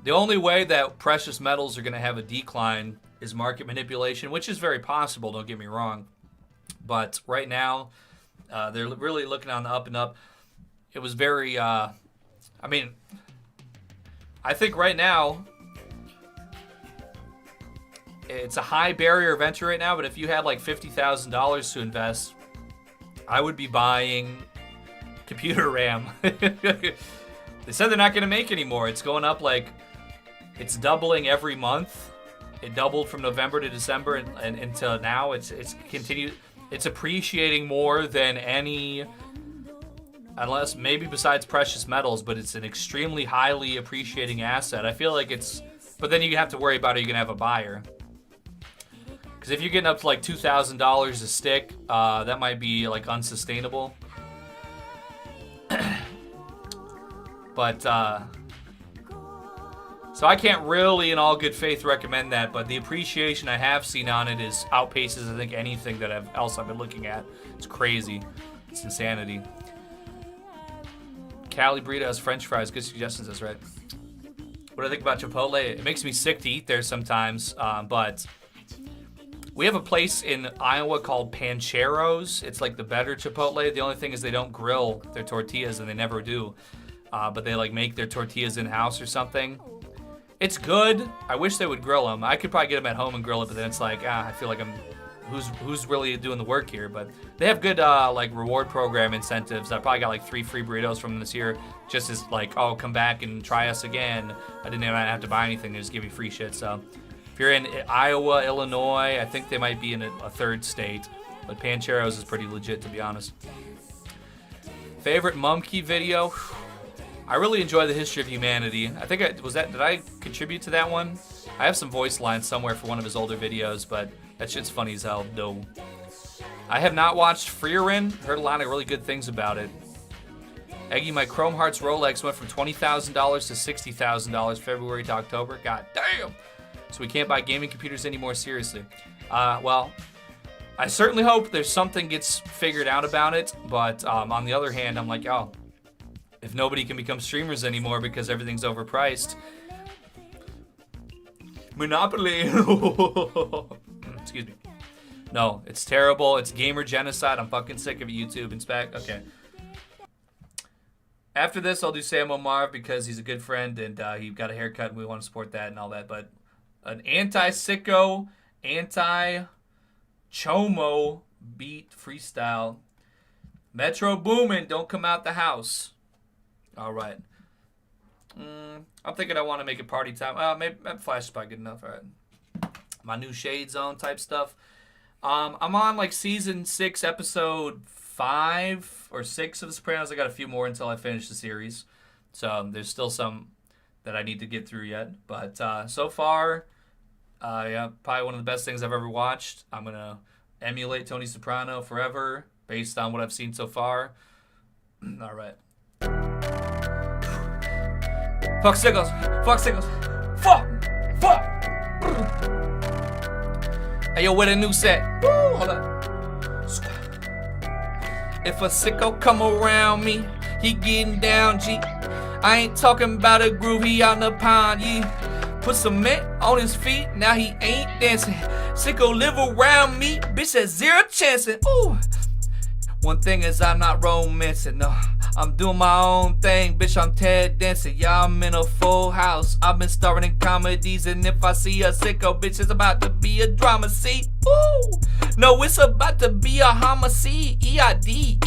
The only way that precious metals are going to have a decline is market manipulation, which is very possible, don't get me wrong. But right now, they're really looking on the up and up. It was very, I mean, I think right now, it's a high barrier of entry right now, but if you had like $50,000 to invest, I would be buying computer RAM. They said they're not going to make any more. It's going up like, it's doubling every month. It doubled from November to December and until now. It's continued. It's appreciating more than any, unless maybe besides precious metals, but it's an extremely highly appreciating asset. I feel like it's, but then you have to worry about, are you going to have a buyer? Because if you're getting up to like $2,000 a stick, that might be like unsustainable. But, so I can't really in all good faith recommend that, but the appreciation I have seen on it is outpaces, I think, anything that else I've been looking at. It's crazy. It's insanity. Cali Burrito has French fries. Good suggestions, that's right. What do I think about Chipotle? It makes me sick to eat there sometimes, but we have a place in Iowa called Pancheros. It's like the better Chipotle. The only thing is they don't grill their tortillas, and they never do. But they like make their tortillas in-house or something. It's good. I wish they would grill them. I could probably get them at home and grill it, but then it's like, I feel like who's really doing the work here? But they have good like reward program incentives. I probably got like 3 free burritos from them this year, just as like, oh, come back and try us again. I didn't even have to buy anything. They just give me free shit. So if you're in Iowa, Illinois, I think they might be in a third state. But Pancheros is pretty legit, to be honest. Favorite Mumkey video? I really enjoy the history of humanity. I think did I contribute to that one? I have some voice lines somewhere for one of his older videos, but that shit's funny as hell. No. I have not watched Freerin. Heard a lot of really good things about it. Eggy, my Chrome Hearts Rolex went from $20,000 to $60,000 February to October. God damn. So we can't buy gaming computers anymore, seriously. Well, I certainly hope there's something gets figured out about it, but on the other hand, I'm like, oh, if nobody can become streamers anymore because everything's overpriced. Monopoly. Excuse me. No, it's terrible. It's gamer genocide. I'm fucking sick of YouTube. Inspect. Okay. After this, I'll do Samo Marv because he's a good friend and he got a haircut and we want to support that and all that. But an anti-sicko, anti-chomo beat freestyle. Metro Boomin', don't come out the house. All right. I'm thinking I want to make it party time. Maybe Flash is probably good enough. All right. My new Shade Zone type stuff. I'm on like season 6, episode 5 or 6 of The Sopranos. I got a few more until I finish the series. So there's still some that I need to get through yet. But so far, yeah, probably one of the best things I've ever watched. I'm going to emulate Tony Soprano forever based on what I've seen so far. All right. Fuck sickles. Fuck sickles. Fuck. Fuck. Hey, yo, with a new set. Woo, hold up. If a sicko come around me, he getting down, G. I ain't talking about a groove, he on the pond, yeah. Put cement on his feet, now he ain't dancing. Sicko live around me, bitch has zero chancing. Ooh. One thing is I'm not romancing, no. I'm doing my own thing, bitch, I'm Ted dancing. Yeah, I'm in a full house. I've been starring in comedies, and if I see a sicko, bitch, it's about to be a drama, see? Ooh! No, it's about to be a homicide. E-I-D-E-E-double-G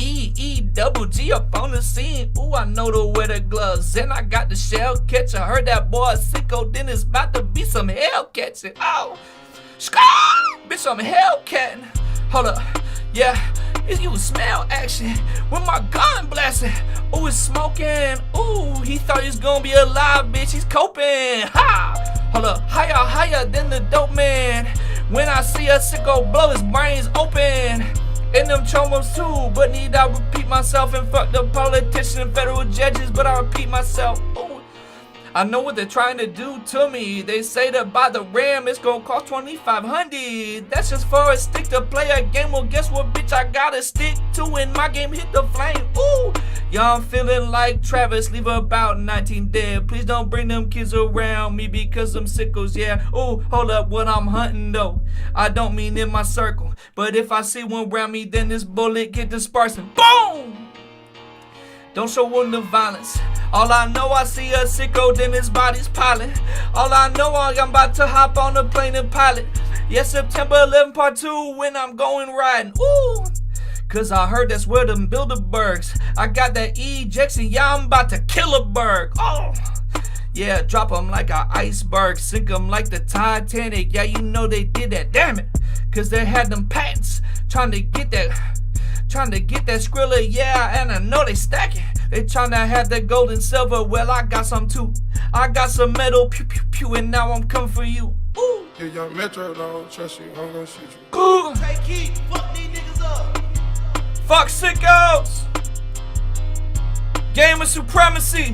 up on the scene. Ooh, I know to wear the gloves, and I got the shell catcher. Heard that boy a sicko, then it's about to be some hell catching. Oh! Bitch, I'm hellcatting. Hold up, yeah. You smell action with my gun blasting. Ooh, it's smoking. Ooh, he thought he was gonna be alive, bitch. He's coping. Ha! Hold up, higher than the dope man. When I see a sicko blow his brains open. And them chomos too, but need I repeat myself and fuck the politicians and federal judges, but I repeat myself. Ooh. I know what they're trying to do to me. They say that by the RAM it's gonna cost $2,500. That's just for a stick to play a game. Well, guess what, bitch? I gotta stick to when my game hit the flame. Ooh, y'all, I'm feeling like Travis. Leave about 19 dead. Please don't bring them kids around me because them sickles, yeah. Ooh, hold up, what I'm hunting though. I don't mean in my circle, but if I see one around me, then this bullet get dispersing. Boom! Don't show them the violence. All I know, I see a sicko, then his body's piling. All I know, I'm about to hop on a plane and pilot. Yes, September 11 part 2 when I'm going riding. Ooh, cause I heard that's where them Bilderbergs. I got that ejection, yeah, I'm about to kill a berg. Oh, yeah, drop them like an iceberg, sink them like the Titanic. Yeah, you know they did that, damn it. Cause they had them patents, trying to get that Skrilla, yeah, and I know they stacking. They tryna have that gold and silver, well, I got some too. I got some metal, pew, pew, pew, and now I'm coming for you. Ooh. If young Metro don't trust you, I'm gonna shoot you. Ooh. Take heat, fuck these niggas up. Fuck sickos. Game of supremacy.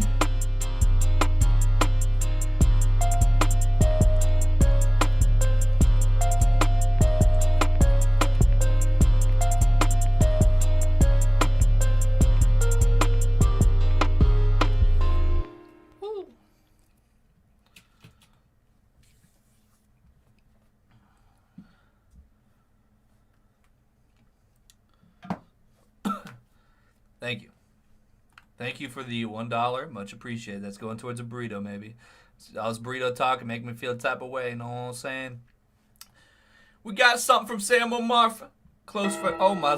Thank you. Thank you for the $1. Much appreciated. That's going towards a burrito, maybe. I was burrito talking, make me feel the type of way, you know what I'm saying? We got something from Sam Omar. Close friend. Oh, my.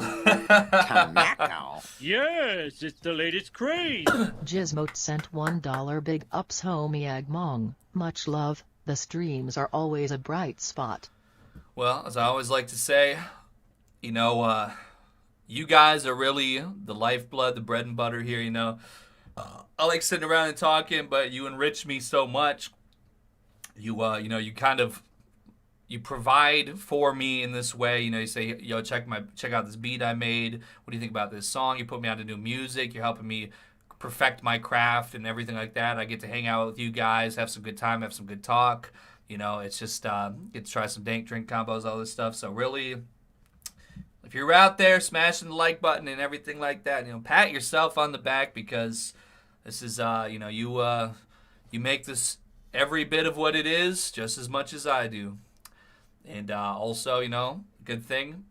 Yes, it's the latest craze. Gizmote sent $1. Big ups, homie Agmong. Much love. The streams are always a bright spot. Well, as I always like to say, you know, you guys are really the lifeblood, the bread and butter here, you know. I like sitting around and talking, but you enrich me so much. You know, you provide for me in this way. You know, you say, yo, check out this beat I made. What do you think about this song? You put me on to new music. You're helping me perfect my craft and everything like that. I get to hang out with you guys, have some good time, have some good talk. You know, it's just get to try some dank drink combos, all this stuff. So really, if you're out there smashing the like button and everything like that, you know, pat yourself on the back because this is, you know, you make this every bit of what it is just as much as I do. And also, you know, good thing,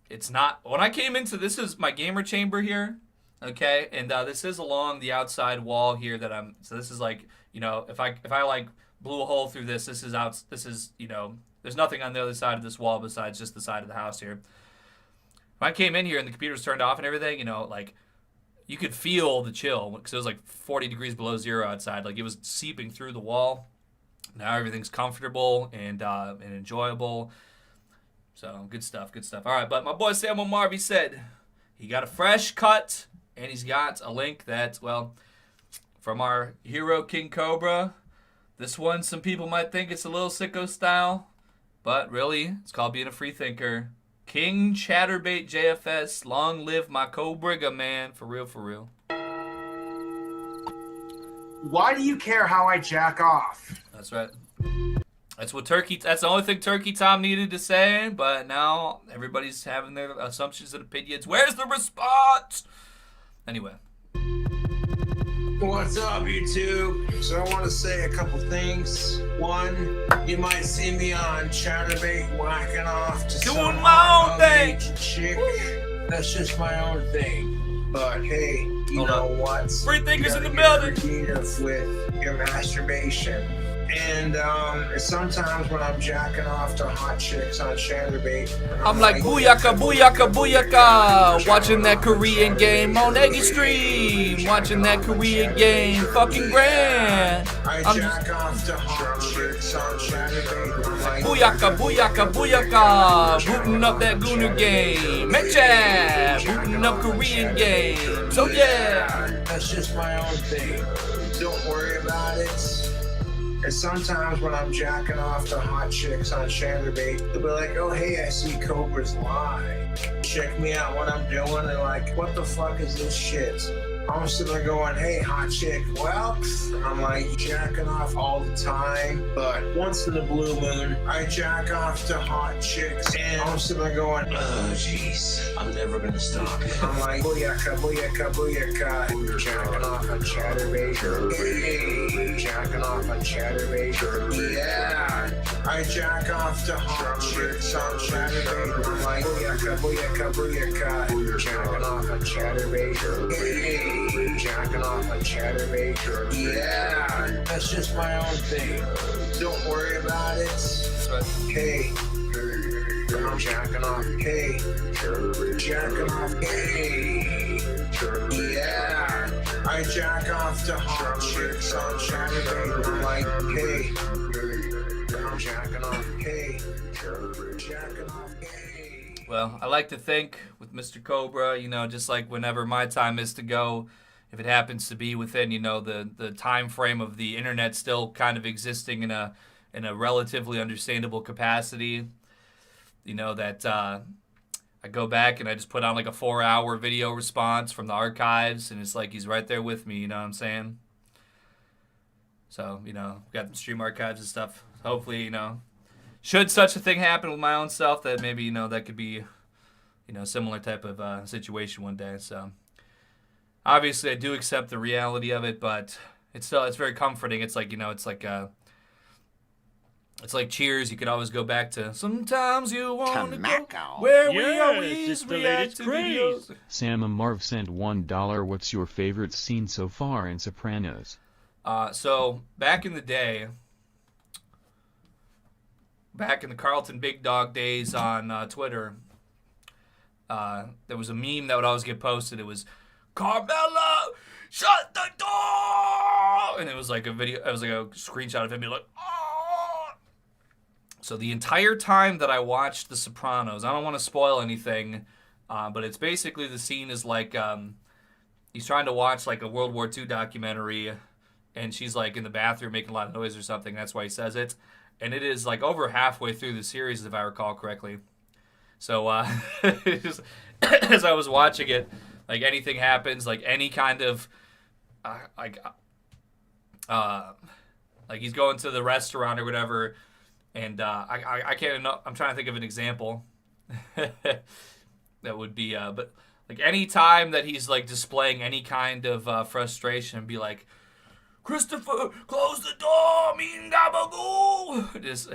it's not, when I came into, this is my gamer chamber here, okay? And this is along the outside wall here so this is like, you know, if I like blew a hole through this is, you know, there's nothing on the other side of this wall besides just the side of the house here. When I came in here and the computer was turned off and everything, you know, like, you could feel the chill because it was like 40 degrees below zero outside. Like, it was seeping through the wall. Now everything's comfortable and enjoyable. So, good stuff, good stuff. All right, but my boy Samuel Marvey said he got a fresh cut and he's got a link that, well, from our hero King Cobra. This one, some people might think it's a little sicko style, but really, it's called being a free thinker. King Chatterbait JFS, long live my Cobra, man. For real, for real. Why do you care how I jack off? That's right. That's the only thing Turkey Tom needed to say, but now everybody's having their assumptions and opinions. Where's the response? Anyway. What's up, YouTube? So I want to say a couple things. One, you might see me on Chatterbait whacking off to Doing some my own thing. chick. That's just my own thing. But hey, you know what? Free thinkers in the You building. gotta get creative with your masturbation. And sometimes when I'm jacking off to hot chicks on Chatterbait, I'm like, booyaka, booyaka, booyaka. Watching that Korean game on Eggy Stream. Watching that Korean game, fucking grand. I I'm jack off to hot chicks on Chatterbait. I'm like, booyaka, booyaka, booyaka. Booting up that Gooner game. Mecha. Booting up Korean game. So yeah. That's just my own thing. Don't worry about it. And sometimes when I'm jacking off to hot chicks on Chatterbait, they'll be like, oh, hey, I see Cobra's live. Check me out what I'm doing. And like, what the fuck is this shit? I'm sitting there going, hey, hot chick, well, I'm like jacking off all the time. But once in the blue moon, I jack off to hot chicks. And I'm sitting there going, oh, jeez, I'm never going to stop. I'm like, booyaka, booyaka, booyaka. Jacking off on Chatterbait. Hey, jacking off on Chatterbait. Yeah. I jack off to hot chicks on Chatterbait. I'm like, booyaka, booyaka, booyaka. Jacking off on Chatterbait. Hey. Jacking off on Chatterbait. Yeah, that's just my own thing. Don't worry about it. Hey, I'm jacking off. Hey, jacking off. Hey, yeah. I jack off to hot chicks on Chatterbait. I'm like, hey, I'm jacking off. Hey, jacking off. Well, I like to think with Mr. Cobra, you know, just like whenever my time is to go, if it happens to be within, you know, the time frame of the internet still kind of existing in a relatively understandable capacity, you know, that I go back and I just put on like a 4-hour video response from the archives, and it's like he's right there with me, you know what I'm saying? So, you know, we got the stream archives and stuff. Hopefully, you know, should such a thing happen with my own self, that maybe, you know, that could be, you know, a similar type of situation one day. So obviously I do accept the reality of it, but it's very comforting. It's like, you know, it's like Cheers. You could always go back to sometimes you want to go where we always react to videos. Sam Marv sent $1. What's your favorite scene so far in Sopranos? So back in the day, back in the Carlton Big Dog days on Twitter, there was a meme that would always get posted. It was, Carmela, shut the door! And it was like a video, it was like a screenshot of him being like, oh! So the entire time that I watched The Sopranos, I don't want to spoil anything, but it's basically the scene is like, he's trying to watch like a World War II documentary, and she's like in the bathroom making a lot of noise or something. That's why he says it. And it is like over halfway through the series, if I recall correctly. So just, as I was watching it, like anything happens, like any kind of like he's going to the restaurant or whatever, and I can't. I'm trying to think of an example that would be, but like any time that he's like displaying any kind of frustration, be like, Christopher, close the door, mean gabagoo. Just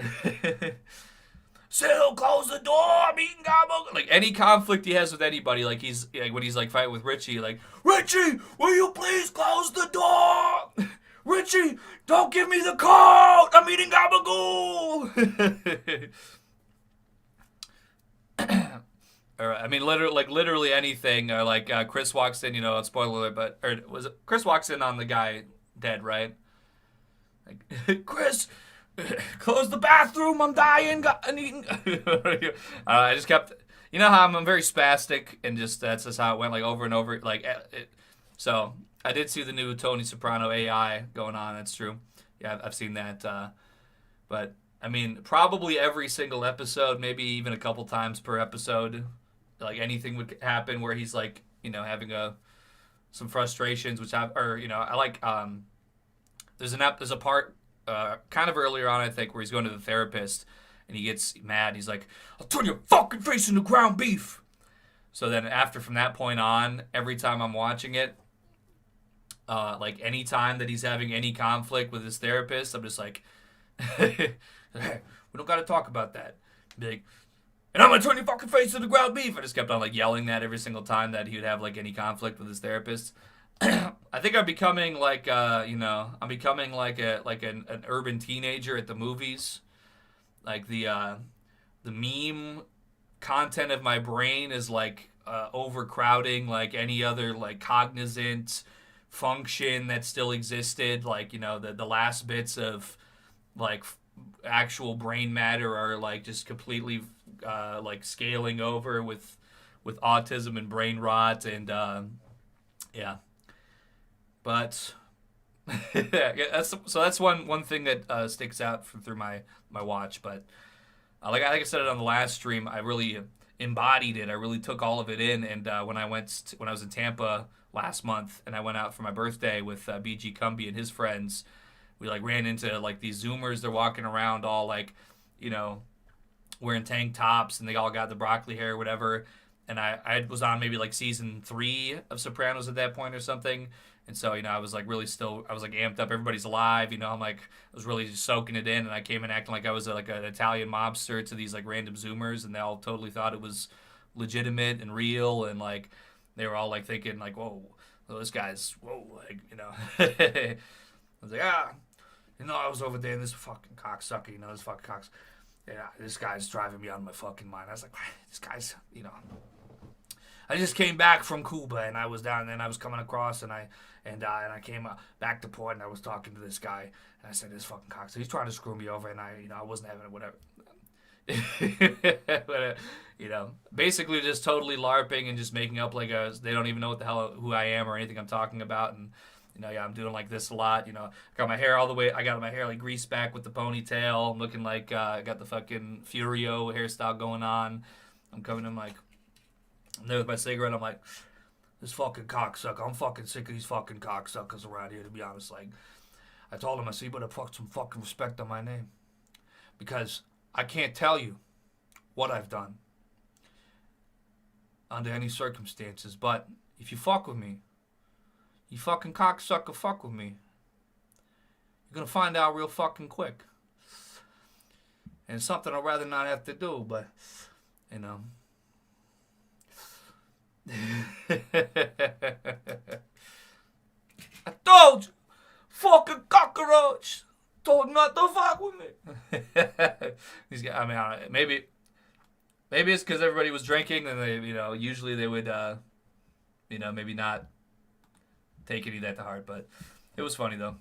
Sil, close the door, mean gabagoo. Like any conflict he has with anybody, like he's like when he's like fighting with Richie, like, Richie, will you please close the door? Richie, don't give me the code. I'm eating gabagoo. Or, I mean, literally anything. Like Chris walks in, you know, spoiler alert, but or was it Chris walks in on the guy dead, right? Like, Chris, close the bathroom. I'm dying. I'm eating. I just kept, you know how I'm very spastic, and just that's just how it went, like over and over. Like, so I did see the new Tony Soprano AI going on. That's true. Yeah, I've seen that. But I mean, probably every single episode, maybe even a couple times per episode, like anything would happen where he's like, you know, having some frustrations, which I like. There's a part kind of earlier on, I think, where he's going to the therapist and he gets mad. He's like, I'll turn your fucking face into ground beef. So then from that point on, every time I'm watching it, like any time that he's having any conflict with his therapist, I'm just like, hey, we don't got to talk about that. Be like, and I'm gonna turn your fucking face to the ground beef. I just kept on like yelling that every single time that he would have like any conflict with his therapist. I think I'm becoming like, I'm becoming like an urban teenager at the movies. Like the meme content of my brain is like overcrowding like any other like cognizant function that still existed. Like, the last bits of like actual brain matter are like just completely like scaling over with autism and brain rot and yeah. But that's one thing that sticks out through my watch. But like I said it on the last stream, I really embodied it. I really took all of it in. And when I was in Tampa last month, and I went out for my birthday with BG Cumby and his friends, we like ran into like these Zoomers. They're walking around all like, wearing tank tops, and they all got the broccoli hair or whatever. And I was on maybe like season 3 of Sopranos at that point or something. And so, I was like really I was like amped up. Everybody's alive, I'm like, I was really just soaking it in. And I came in acting like I was like an Italian mobster to these like random Zoomers. And they all totally thought it was legitimate and real. And like, they were all like thinking like, whoa, well, this guy's, whoa, like, I was like, I was over there and this fucking cocksucker, this fucking cocks. Yeah, this guy's driving me out of my fucking mind. I was like, this guy's, I just came back from Cuba and I was down and I was coming across and I came back to port and I was talking to this guy and I said, this fucking cocksucker, he's trying to screw me over and I wasn't having it, whatever. But, basically just totally LARPing and just making up like they don't even know what the hell who I am or anything I'm talking about. And I'm doing like this a lot. I got my hair I got my hair like greased back with the ponytail. I'm looking like I got the fucking Furio hairstyle going on. I'm coming in like, I'm there with my cigarette. I'm like, this fucking cocksucker. I'm fucking sick of these fucking cocksuckers around here, to be honest. Like, I told him, I said, you better put some fucking respect on my name. Because I can't tell you what I've done under any circumstances. But if you fuck with me, you fucking cocksucker fuck with me, you're gonna find out real fucking quick. And it's something I'd rather not have to do, but, I told you, fucking cockroach, told him not to fuck with me. These guys, I don't know, maybe it's because everybody was drinking and they, usually they would, maybe not take any of that to heart, but it was funny though.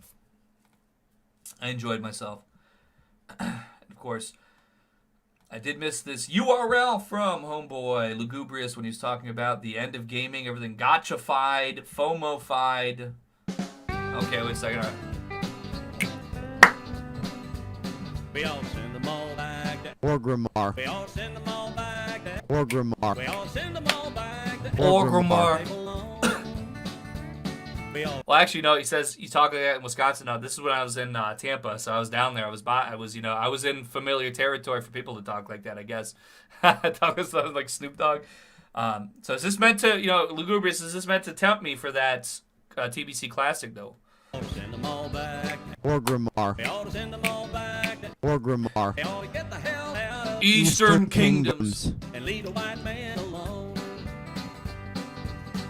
I enjoyed myself. Of course, I did miss this URL from Homeboy Lugubrious when he was talking about the end of gaming, everything gotcha-fied, FOMO-fied. Okay, wait a second. We all send them all back to Orgrimmar. We all send them all back to Orgrimmar. We all send them all back to Orgrimmar. Well, actually, no. He says you talk like that in Wisconsin. No, this is when I was in Tampa, so I was down there. I was in familiar territory for people to talk like that. I guess. I thought it was like Snoop Dogg. So is this meant to, Lugubrious? Is this meant to tempt me for that TBC Classic though? Send them all back. Orgrimmar. We ought to send them all back. Orgrimmar. They ought to get the hell out of Eastern Kingdoms and leave the white man alone.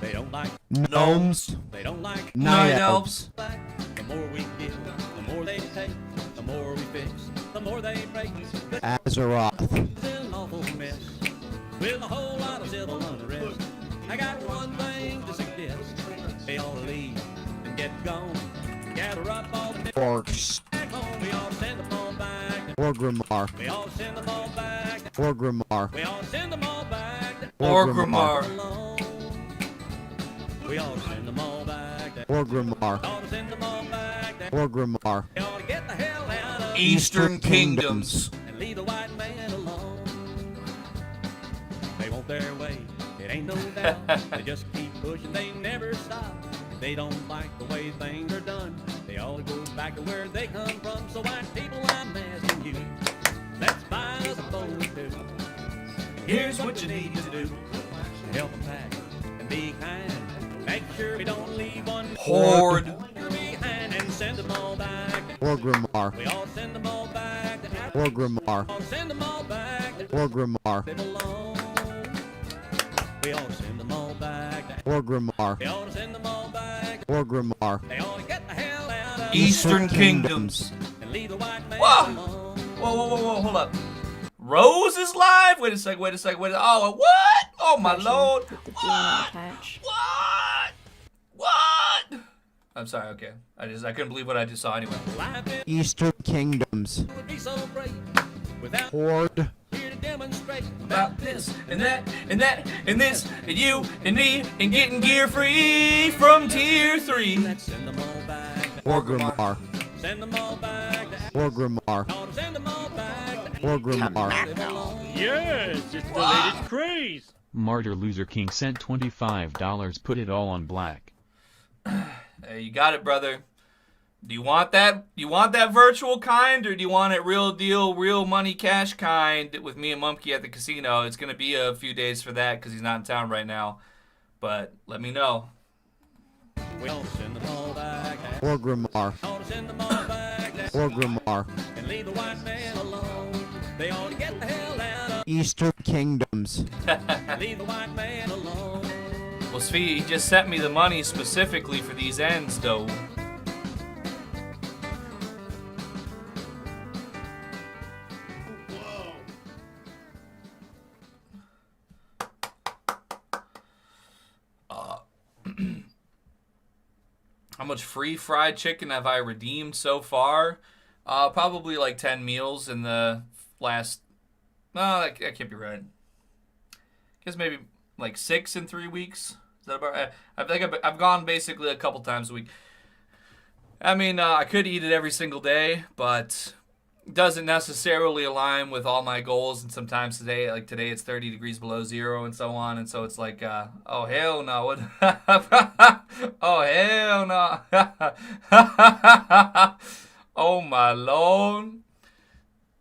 They don't like gnomes. They don't like night elves. The more we give, the more they take. The more we fix, the more they break. Azeroth. It's an awful mess with a whole lot of civil unrest. I got one thing to suggest. They all leave and get gone. Gather up all the Orcs. back home. We all send them all back. Orgrimmar. We all send them all back. Orgrimmar. We all send them all back. Orgrimmar. We all send them all back. Orgrimmar. Ought to send them all back. Orgrimmar. They ought to get the hell out of Eastern Kingdoms and leave the white man alone. They want their way, it ain't no doubt. They just keep pushing, they never stop. If they don't like the way things are done, they all go back to where they come from. So white people, I'm asking you, let's buy us a boat too. Here's what you need to do: help them pack and be kind. Make sure we don't leave one Horde. behind and send them all back. Orgrimmar. We all send them all back to Africa. Orgrimmar. All send them all back to Orgrimmar. they belong. We all send them all back to Orgrimmar. We ought to send them all back. Orgrimmar. They ought to get the hell out of Eastern Kingdoms. and leave the white man Whoa! alone. Whoa, hold up. Rose is live? Wait a sec. Oh, what? Oh, my lord. What? I'm sorry, okay. I couldn't believe what I just saw anyway. Eastern Kingdoms. Would be so great without Horde. here to demonstrate About this and that and that and this and you and me and getting gear free from tier 3. Send them all back. Orgrimmar. Send them all back. Orgrimmar. Send them all back. Orgrimmar. Yes, it's the latest craze. Martyr Loser King sent $25. Put it all on black. Hey, you got it, brother. Do you want that? You want that virtual kind, or do you want it real deal, real money, cash kind with me and Mumkey at the casino? It's gonna be a few days for that because he's not in town right now. But let me know. We'll send them all back. Orgrimmar. Ought to send them all back. Orgrimmar. And leave the white man alone. They ought to get the hell out of Eastern Kingdoms. leave the white man alone. Well, Svi, he just sent me the money specifically for these ends, though. How much free fried chicken have I redeemed so far? Probably like 10 meals in the last... No, that can't be right. I guess maybe like 6 in 3 weeks. Is that about right? I think I've gone basically a couple times a week. I mean, I could eat it every single day, but it doesn't necessarily align with all my goals. And sometimes today it's 30 degrees below zero and so on. And so it's like, oh, hell no. What? Oh, hell no. Oh, my Lord.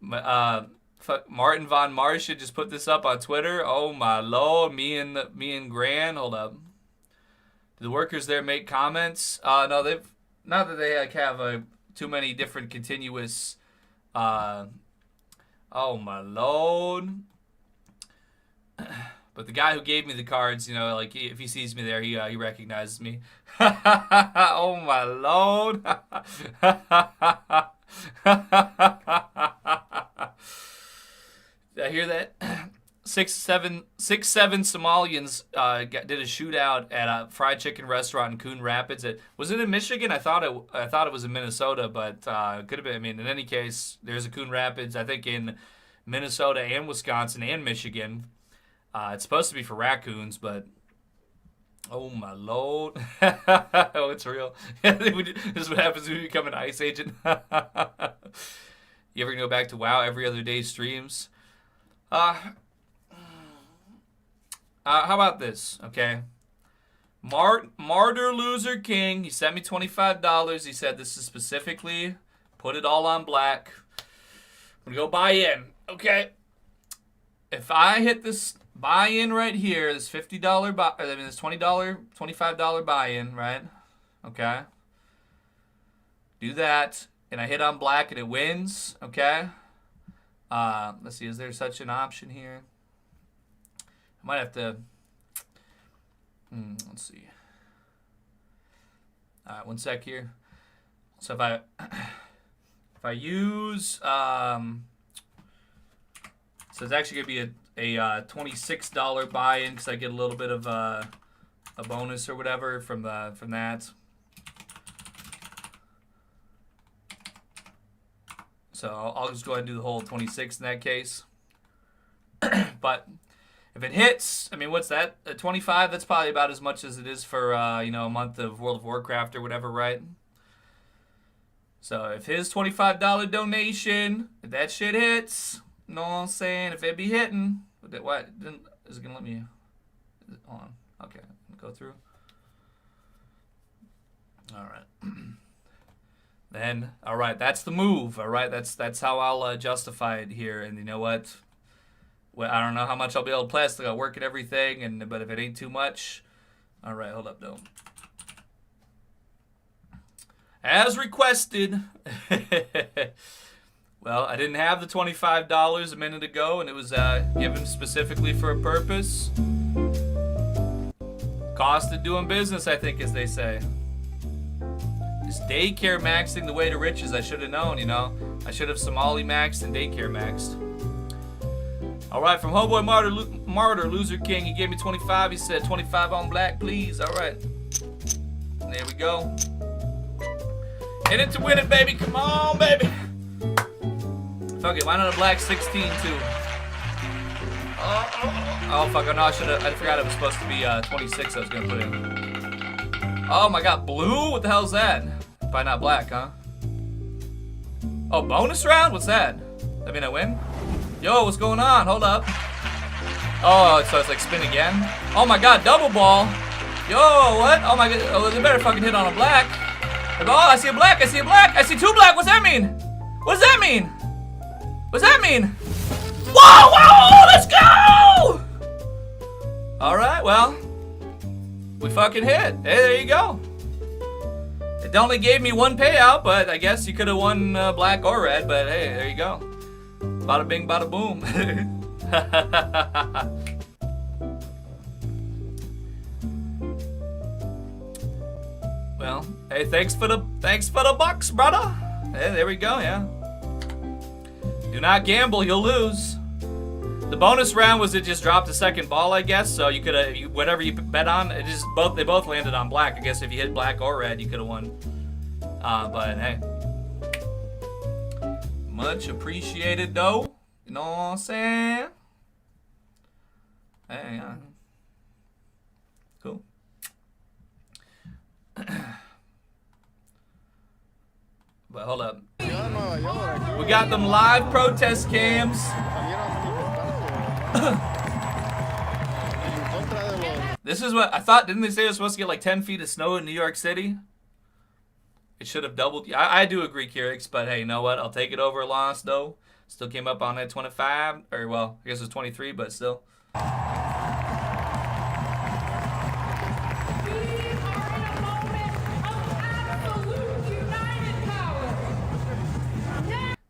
Martin Von Marsha just put this up on Twitter. Oh, my Lord. Me and Gran. Hold up. Do the workers there make comments? No, they've... Not that they have too many different continuous... oh, my Lord. But the guy who gave me the cards, if he sees me there, he recognizes me. Oh, my Lord. Did I hear that? 6'7" Somalians did a shootout at a fried chicken restaurant in Coon Rapids. Was it in Michigan? I thought it was in Minnesota, but could have been. I mean, in any case, there's a Coon Rapids. I think in Minnesota and Wisconsin and Michigan. It's supposed to be for raccoons, but oh my Lord! Oh, it's real. This is what happens when you become an ICE agent. You ever go back to WoW every other day streams? How about this, okay? Martyr Loser King, he sent me $25. He said this is specifically, put it all on black. I'm going to go buy in, okay? If I hit this buy-in right here, this this $25 buy-in, right? Okay? Do that, and I hit on black and it wins, okay? Let's see, is there such an option here? I might have to, let's see. All right, 1 sec here. So if I use, so it's actually gonna be a $26 buy-in because I get a little bit of a bonus or whatever from that. So I'll just go ahead and do the whole 26 in that case. But if it hits, I mean, what's that? 25? That's probably about as much as it is for, a month of World of Warcraft or whatever, right? So if his $25 donation, if that shit hits, you know what I'm saying? If it be hitting, what? Is it going to let me? Hold on. Okay. Go through. All right. Then, all right, that's the move. All right, that's how I'll justify it here. And you know what? Well, I don't know how much I'll be able to play. I still got work and everything. But if it ain't too much, all right, hold up, though. As requested. Well, I didn't have the $25 a minute ago, and it was given specifically for a purpose. Cost of doing business, I think, as they say. This daycare maxing the way to riches. I should have known, you know. I should have Somali maxed and daycare maxed. All right, from Homeboy Martyr, Loser King, he gave me 25. He said 25 on black, please. All right. There we go. In it to win it, baby. Come on, baby. Fuck it. Why not a black 16 too? Oh fuck! No, I forgot it was supposed to be 26. I was gonna put in. Oh my god, blue? What the hell is that? Probably not black, huh? Oh, bonus round? What's that? That mean I win? Yo, what's going on? Hold up. Oh, so it's like spin again? Oh my god, double ball. Yo, what? Oh my god. Oh, they better fucking hit on a black. Oh, I see a black. I see a black. I see two black. What's that mean? What does that mean? What's that mean? Whoa, whoa, let's go! All right, well, we fucking hit. Hey, there you go. It only gave me one payout, but I guess you could have won black or red, but hey, there you go. Bada bing, bada boom. Well, hey, thanks for the bucks, brother. Hey, there we go, yeah. Do not gamble, you'll lose. The bonus round was it just dropped a second ball, I guess. So you could have whatever you bet on, they both landed on black. I guess if you hit black or red, you could have won. But hey, much appreciated though. You know what I'm saying? Hey, yeah. Cool. But hold up. We got them live protest cams. This is what I thought. Didn't they say it was supposed to get like 10 feet of snow in New York City? It should have doubled. I do agree, Kyrix, but hey, you know what? I'll take it over a loss, though. Still came up on that 25, or well, I guess it was 23, but still.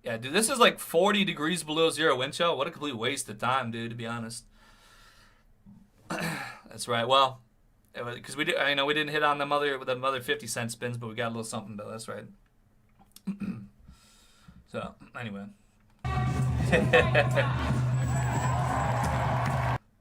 Yeah, dude, this is like 40 degrees below zero wind chill. What a complete waste of time, dude, to be honest. That's right. Well, because we didn't hit on them other 50-cent spins, but we got a little something though. That's right. So anyway,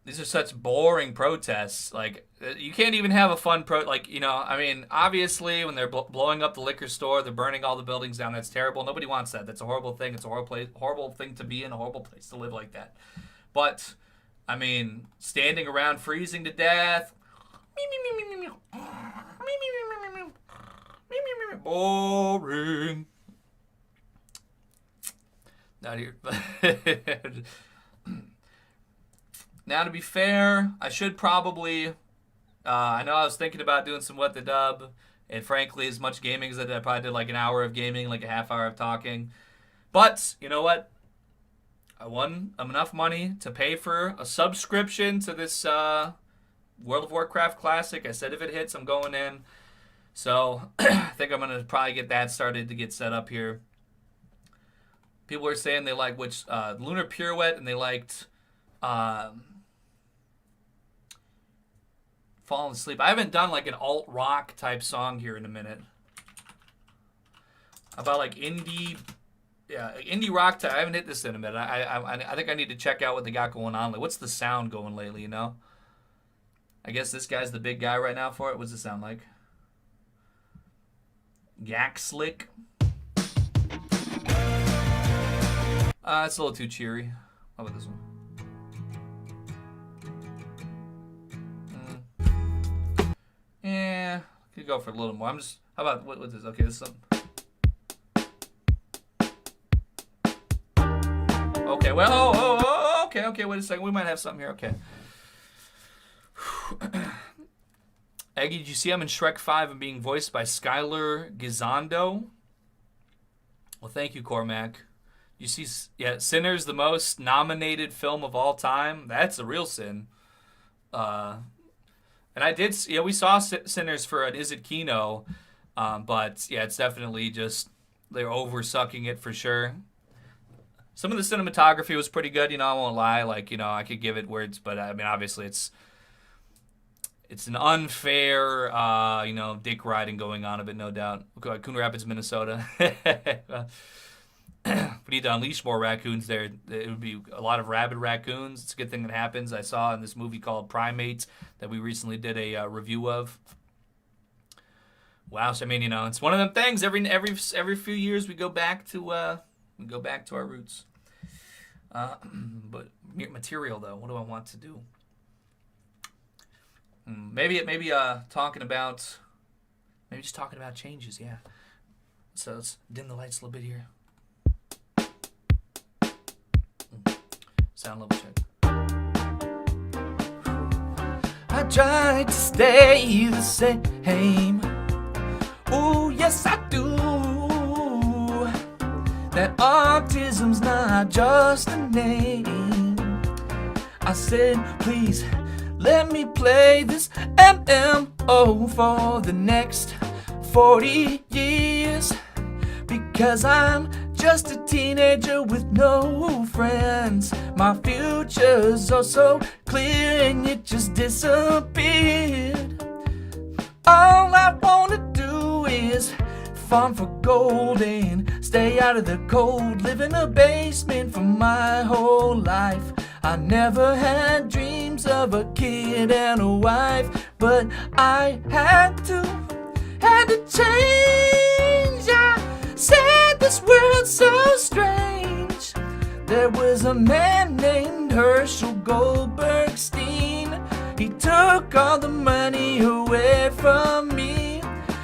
these are such boring protests. Like you can't even have a fun I mean, obviously when they're blowing up the liquor store, they're burning all the buildings down. That's terrible. Nobody wants that. That's a horrible thing. It's a horrible thing to be in, a horrible place to live like that. But I mean, standing around freezing to death. Boring. Not here. Now, to be fair, I should probably. I know I was thinking about doing some What the Dub, and frankly, as much gaming as I did, I probably did like an hour of gaming, like a half hour of talking. But you know what? I won enough money to pay for a subscription to this World of Warcraft Classic. I said if it hits, I'm going in. So I think I'm going to probably get that started to get set up here. People are saying they like Lunar Pirouette, and they liked Falling Asleep. I haven't done like an alt-rock type song here in a minute. How about like indie... Yeah, indie rock type. I haven't hit this in a minute. I think I need to check out what they got going on. Like, what's the sound going lately, you know? I guess this guy's the big guy right now for it. What's it sound like? Yak Slick. It's a little too cheery. How about this one? Yeah, could go for a little more. How about, what's this? Okay, this is something. Okay, well, okay, wait a second. We might have something here. Okay. Eggy, did you see I'm in Shrek 5 and being voiced by Skylar Gisondo? Well, thank you, Cormac. You see, yeah, Sinner's the most nominated film of all time. That's a real sin. And I did, we saw Sinners for an Is It Kino. But yeah, it's definitely just they're over sucking it for sure. Some of the cinematography was pretty good, I won't lie. Like, I could give it words, but I mean, obviously it's an unfair, dick riding going on a bit, no doubt. Okay, Coon Rapids, Minnesota. We need to unleash more raccoons there. It would be a lot of rabid raccoons. It's a good thing that happens. I saw in this movie called Primates that we recently did a review of. Wow, so I mean, it's one of them things. Every few years we go back to our roots. But material though, what do I want to do? Maybe talking about changes. Yeah. So let's dim the lights a little bit here. Sound level check. I tried to stay the same. Oh, yes, I do. That autism's not just a name. I said, please, let me play this MMO for the next 40 years. Because I'm just a teenager with no friends. My future's oh so clear and it just disappeared. All I wanna do is farm for gold and stay out of the cold. Live in a basement for my whole life. I never had dreams of a kid and a wife, but I had to change. I said this world's so strange. There was a man named Herschel Goldbergstein. He took all the money away from me.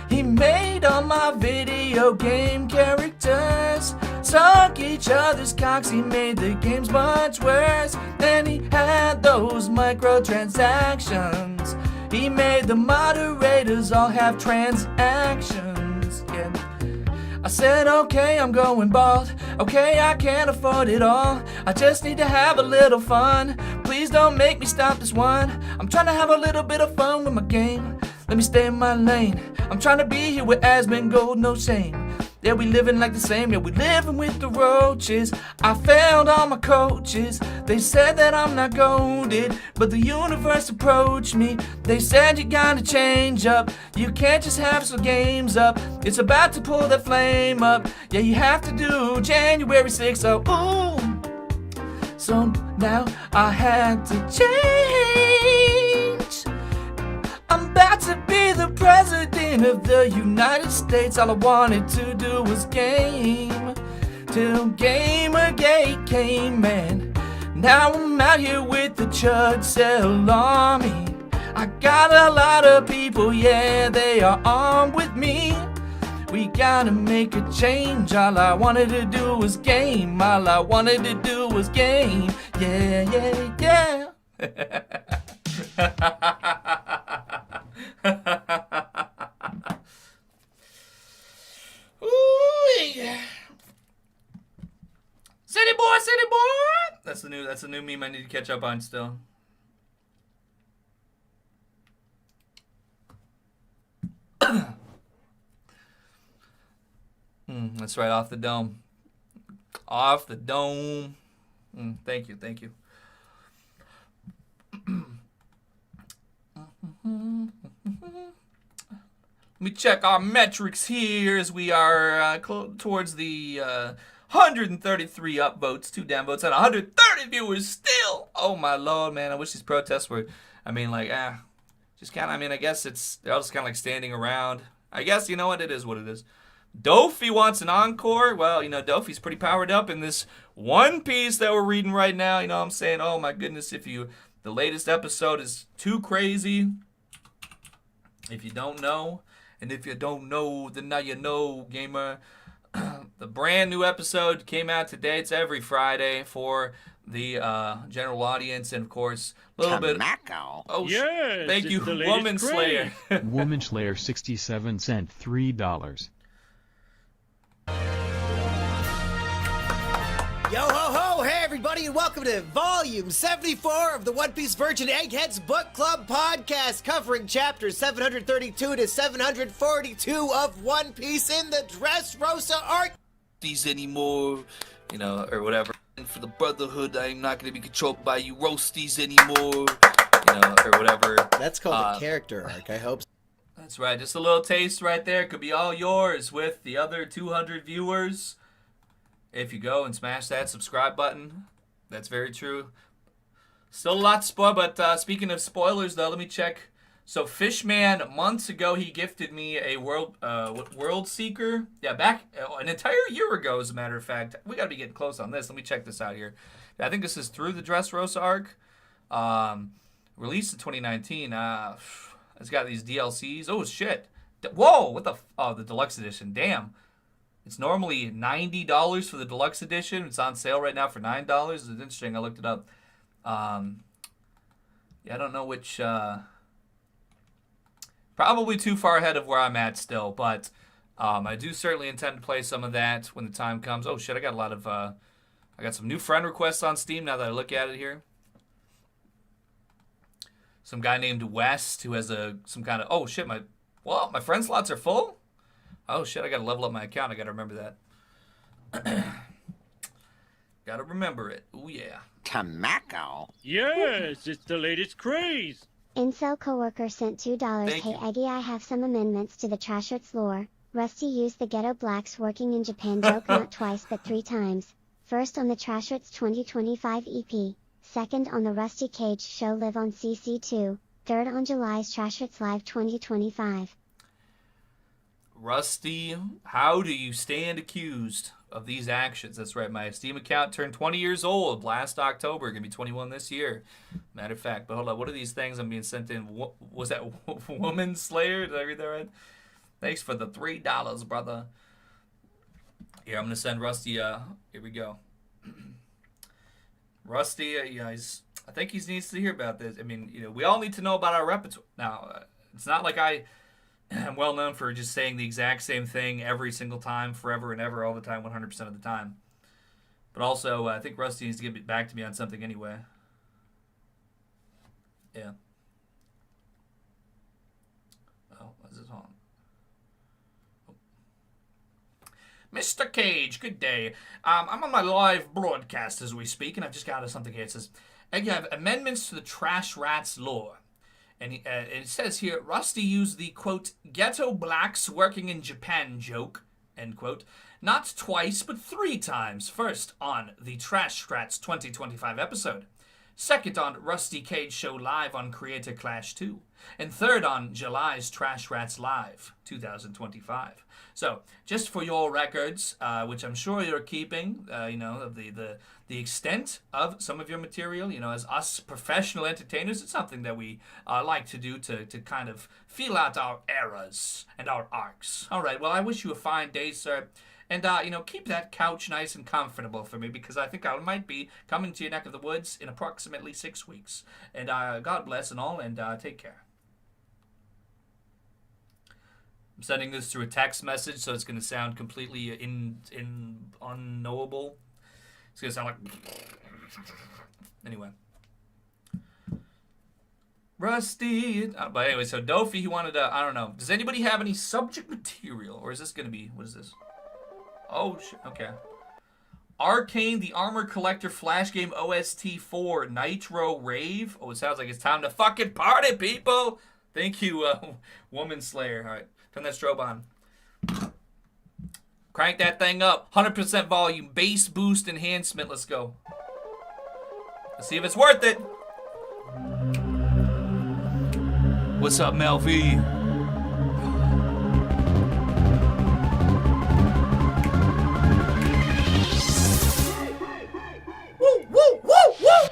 He made all my video game characters suck each other's cocks. He made the games much worse. Then he had those microtransactions. He made the moderators all have transactions. Yeah. I said, okay, I'm going bald. Okay, I can't afford it all. I just need to have a little fun. Please don't make me stop this one. I'm trying to have a little bit of fun with my game. Let me stay in my lane. I'm trying to be here with Asmongold, no shame. Yeah, we living like the same. Yeah, we living with the roaches. I failed all my coaches. They said that I'm not goated, but the universe approached me. They said you gotta change up. You can't just have some games up. It's about to pull that flame up. Yeah, you have to do January 6th. So, ooh. So now I had to change. I'm about to be the president of the United States. All I wanted to do was game, till Gamergate came, and now I'm out here with the Chud Cell Army. I got a lot of people, yeah, they are armed with me. We gotta make a change. All I wanted to do was game. All I wanted to do was game. Yeah, yeah, yeah. Ooh, yeah. City boy, city boy. That's the new meme I need to catch up on still. That's right, off the dome. Off the dome. Thank you, thank you. Let me check our metrics here as we are towards the 133 upvotes, 2 downvotes, and 130 viewers still. Oh my lord, man! I wish these protests were. I mean, like, just kind of. I mean, I guess they're all just kind of like standing around. I guess you know what it is. What it is. Dofi wants an encore. Well, Dofi's pretty powered up in this one piece that we're reading right now. You know what I'm saying? Oh my goodness, the latest episode is too crazy. If you don't know, and if you don't know, then now you know, gamer. The brand new episode came out today. It's every Friday for the general audience, and of course, a little bit. Oh, yes, thank you, Woman Slayer. Woman Slayer 67 cent $3. Yo ho ho! Hey everybody, and welcome to Volume 74 of the One Piece Virgin Eggheads Book Club podcast, covering chapters 732 to 742 of One Piece in the Dressrosa arc. These anymore, you know, or whatever. And for the Brotherhood, I'm not going to be controlled by you roasties anymore, you know, or whatever. That's called a character arc, I hope so. That's right, just a little taste right there. Could be all yours with the other 200 viewers. If you go and smash that subscribe button. That's very true. Still a lot to spoil, but speaking of spoilers, though, let me check. So Fishman, months ago, he gifted me a World Seeker. Yeah, back an entire year ago, as a matter of fact. We got to be getting close on this. Let me check this out here. I think this is through the Dressrosa arc. Released in 2019. It's got these DLCs. Oh, shit. Whoa, what the... Oh, the deluxe edition. Damn. It's normally $90 for the deluxe edition. It's on sale right now for $9. It's interesting. I looked it up. Yeah, I don't know which... Probably too far ahead of where I'm at still, but I do certainly intend to play some of that when the time comes. Oh, shit, I got a lot of... I got some new friend requests on Steam now that I look at it here. Some guy named West who has some kind of... Oh, shit, my friend slots are full? Oh, shit, I got to level up my account. I got to remember that. Got to remember it. Oh, yeah. Tamako. Yes, it's the latest craze. Incel coworker sent $2. Hey Eggy, I have some amendments to the Trashers lore. Rusty used the ghetto blacks working in Japan joke not twice but 3 times. First on the Trashers 2025 EP. Second on the Rusty Cage show live on CC2. Third on July's Trashers Live 2025. Rusty, how do you stand accused of these actions? That's right, my Steam account turned 20 years old last October. Gonna be 21 this year. Matter of fact, but hold on, what are these things I'm being sent in? Was that Woman Slayer? Did I read that right? Thanks for the $3, brother. Here, I'm gonna send Rusty. Here we go. Rusty, yeah, I think he needs to hear about this. I mean, you know, we all need to know about our repertoire. Now, it's not like I'm well known for just saying the exact same thing every single time, forever and ever, all the time, 100% of the time. But also, I think Rusty needs to get back to me on something anyway. Yeah. Oh, what's this on? Oh. Mr. Cage, good day. I'm on my live broadcast as we speak, and I've just got something here. It says, you have amendments to the Trash Rats lore. And it says here, Rusty used the, quote, ghetto blacks working in Japan joke, end quote, not twice, but 3 times. First on the Trash Rats 2025 episode. Second on Rusty Cage Show Live on Creator Clash 2. And third on July's Trash Rats Live 2025. So, just for your records, which I'm sure you're keeping, you know, of the extent of some of your material, you know, as us professional entertainers, it's something that we like to do to kind of feel out our eras and our arcs. All right, well, I wish you a fine day, sir. And, you know, keep that couch nice and comfortable for me, because I think I might be coming to your neck of the woods in approximately 6 weeks. And God bless and all, and take care. I'm sending this through a text message, so it's going to sound completely unknowable. It's going to sound like... Anyway. Rusty. But anyway, so Dofi, he wanted to... I don't know. Does anybody have any subject material? Or is this going to be... What is this? Oh, shit. Okay. Arcane, the Armor Collector Flash Game OST 4 Nitro Rave. Oh, it sounds like it's time to fucking party, people. Thank you, Woman Slayer. All right. Turn that strobe on. Crank that thing up. 100% volume. Bass boost enhancement. Let's go. Let's see if it's worth it. What's up, Mel V? Woo, woo, woo, woo!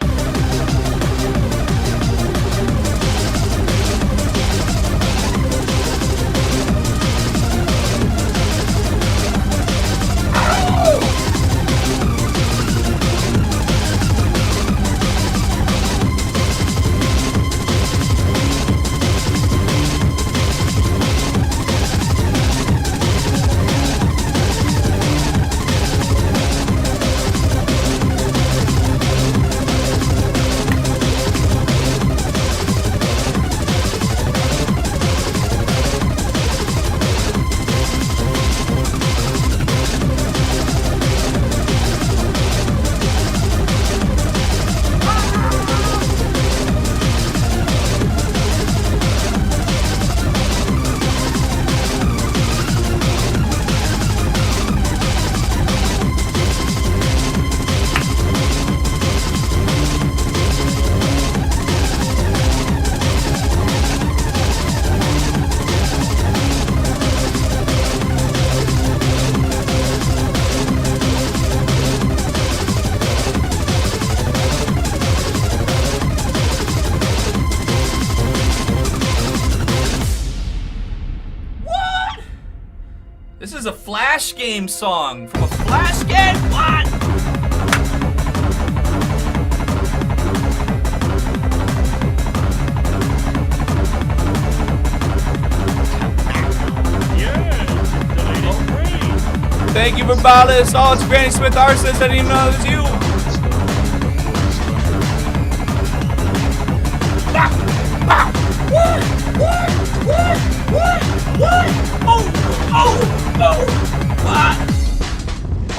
This is a Flash game song from a Flash game. What? Thank you for Ballas. Oh, it's Granny Smith Arsonist. I didn't even know it was you.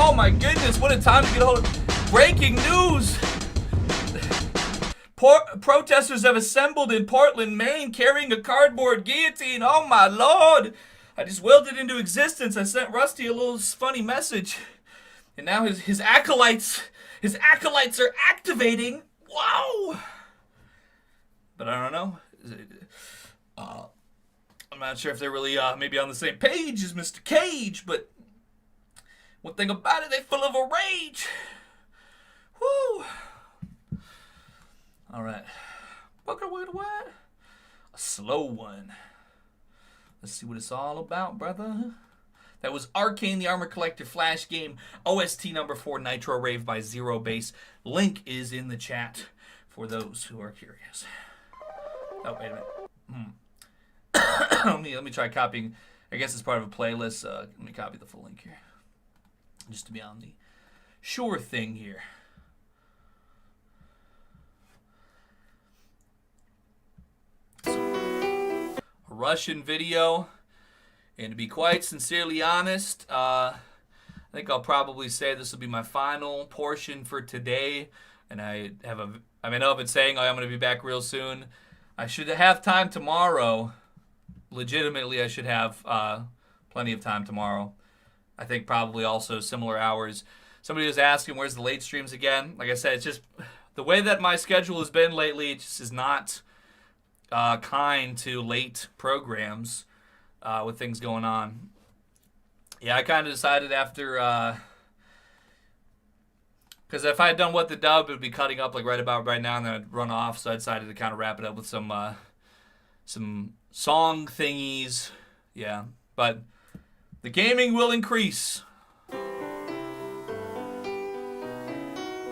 Oh my goodness, what a time to get a hold of breaking news. Protesters have assembled in Portland, Maine, carrying a cardboard guillotine. Oh my lord. I just willed it into existence. I sent Rusty a little funny message. And now his acolytes are activating. Whoa! But I don't know. I'm not sure if they're really maybe on the same page as Mr. Cage, but one thing about it, they're full of a rage. Woo! All right. A slow one. Let's see what it's all about, brother. That was Arcane the Armor Collector Flash game, OST number 4, Nitro Rave by Zero Base. Link is in the chat for those who are curious. Oh, wait a minute. Let me try copying. I guess it's part of a playlist. Let me copy the full link here. Just to be on the sure thing here. Russian video, and to be quite sincerely honest, I think I'll probably say this will be my final portion for today. And I know I've been saying I'm going to be back real soon. I should have time tomorrow. Legitimately, I should have plenty of time tomorrow. I think probably also similar hours. Somebody was asking where's the late streams again. Like I said, it's just the way that my schedule has been lately. It just is not kind to late programs with things going on. Yeah, I kind of decided after, because if I had done What the Dub, it would be cutting up like right about right now, and then I'd run off. So I decided to kind of wrap it up with some song thingies. Yeah, but the gaming will increase.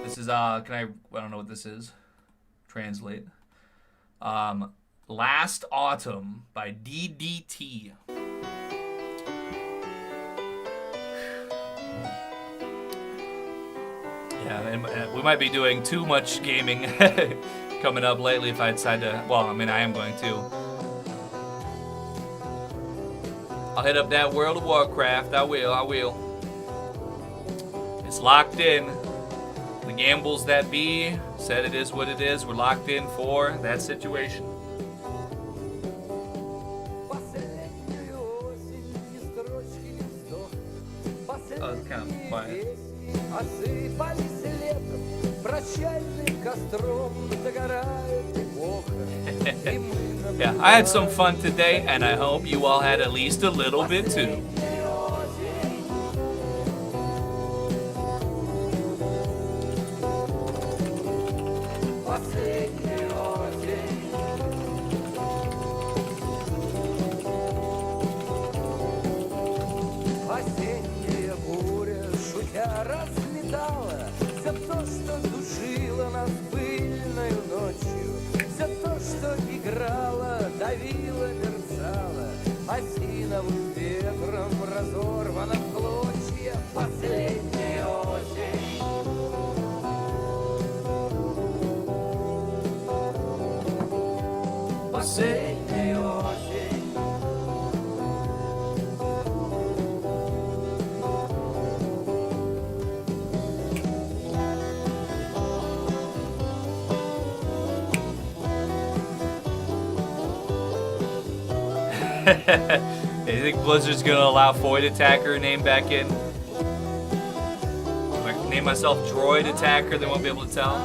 This is I don't know what this is. Translate. Last Autumn by DDT. Yeah, and we might be doing too much gaming coming up lately if I decide to. Well, I mean, I am going to. I'll hit up that World of Warcraft. I will. It's locked in. The gambles that be said it is what it is. We're locked in for that situation. Oh, it's kind of quiet. Yeah, I had some fun today, and I hope you all had at least a little bit too. You think Blizzard's gonna allow Void Attacker name back in? If I name myself Droid Attacker, they won't be able to tell.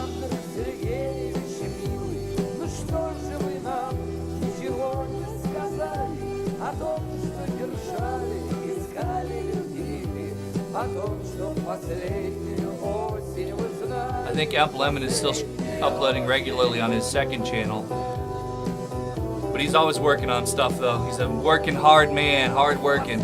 I think Amp Lemon is still uploading regularly on his second channel. But he's always working on stuff, though. He's a working hard man, hard working.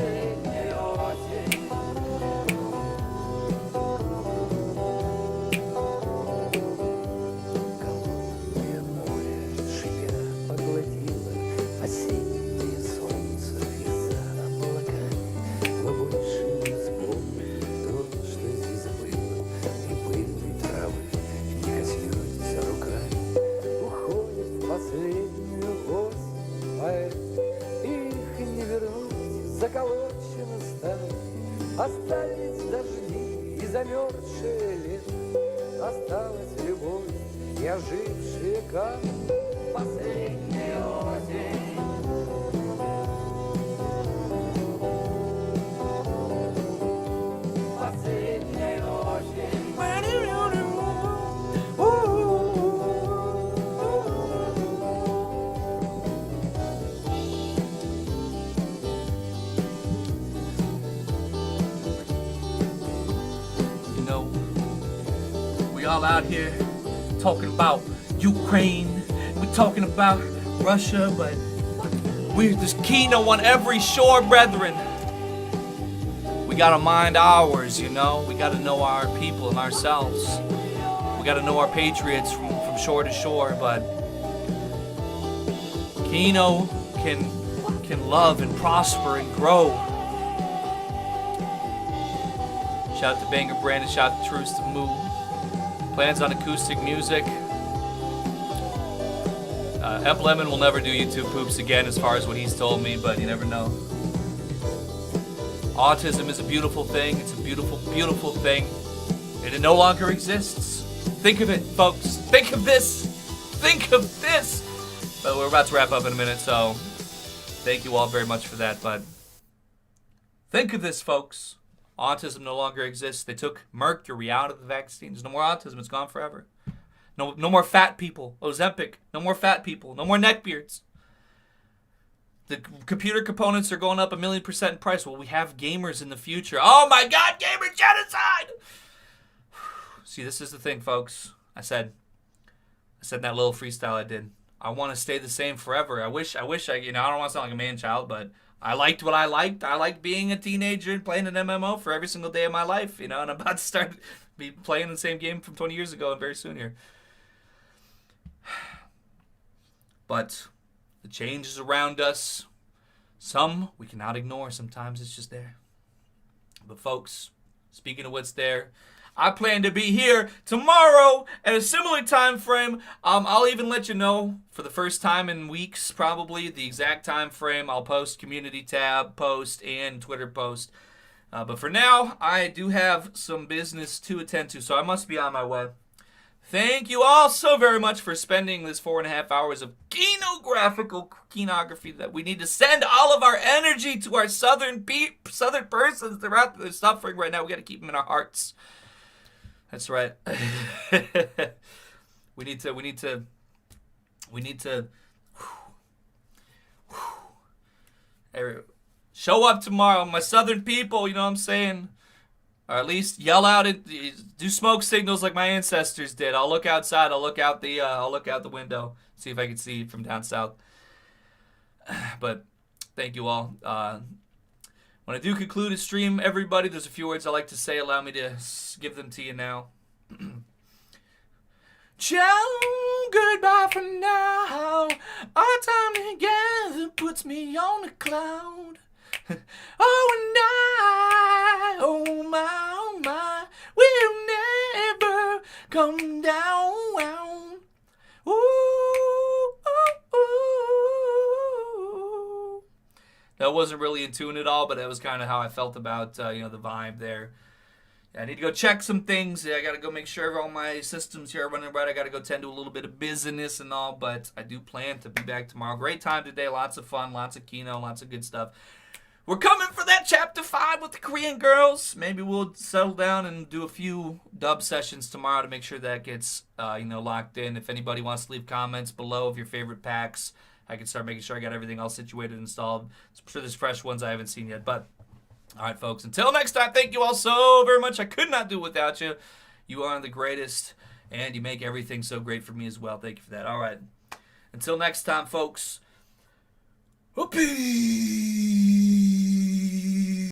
чаще настали, остались дожди и замерзшие лет. Осталась любовь и ожившие века. Последняя осень. Последняя осень. You know, we all out here talking about Ukraine, we're talking about Russia, but there's Kino on every shore, brethren. We gotta mind ours, you know. We gotta know our people and ourselves. We gotta know our patriots from shore to shore, but Kino can love and prosper and grow. Shout out to Banger Brandon, shout out to Truce to Move. Plans on acoustic music. Emp Lemon will never do YouTube poops again as far as what he's told me, but you never know. Autism is a beautiful thing. It's a beautiful, beautiful thing. And it no longer exists. Think of it, folks. Think of this. Think of this. But we're about to wrap up in a minute, so thank you all very much for that. But think of this, folks. Autism no longer exists. They took mercury out of the vaccine. There's no more autism. It's gone forever. No more fat people. Ozempic. No more fat people. No more neckbeards. The computer components are going up 1,000,000% in price. Will we have gamers in the future? Oh my God, gamer genocide! See, this is the thing, folks. I said in that little freestyle I did. I want to stay the same forever. I wish I, I don't want to sound like a man-child, but I liked what I liked. I liked being a teenager and playing an MMO for every single day of my life, and I'm about to start be playing the same game from 20 years ago and very soon here. But the changes around us, some we cannot ignore. Sometimes it's just there. But folks, speaking of what's there, I plan to be here tomorrow at a similar time frame. I'll even let you know for the first time in weeks, probably the exact time frame. I'll post community tab post and Twitter post. But for now, I do have some business to attend to, so I must be on my way. Thank you all so very much for spending this 4.5 hours of kinography that we need to send all of our energy to our southern persons. They're out there suffering right now. We got to keep them in our hearts. That's right. We need to show up tomorrow, my southern people, you know what I'm saying? Or at least yell out and do smoke signals like my ancestors did. I'll look outside. I'll look out the window, see if I can see from down south. But thank you all. When I do conclude a stream, everybody, there's a few words I like to say. Allow me to give them to you now. Ciao, goodbye for now. Our time together puts me on a cloud. Oh, and oh my, we'll never come down. Ooh, ooh, ooh. That wasn't really in tune at all, but that was kind of how I felt about the vibe there. I need to go check some things. I got to go make sure all my systems here are running right. I got to go tend to a little bit of business and all, but I do plan to be back tomorrow. Great time today. Lots of fun, lots of kino, lots of good stuff. We're coming for that chapter 5 with the Korean girls. Maybe we'll settle down and do a few dub sessions tomorrow to make sure that gets locked in. If anybody wants to leave comments below of your favorite packs, I can start making sure I got everything all situated and installed. I'm sure there's fresh ones I haven't seen yet. But all right, folks, until next time, thank you all so very much. I could not do it without you. You are the greatest, and you make everything so great for me as well. Thank you for that. All right. Until next time, folks. Peace.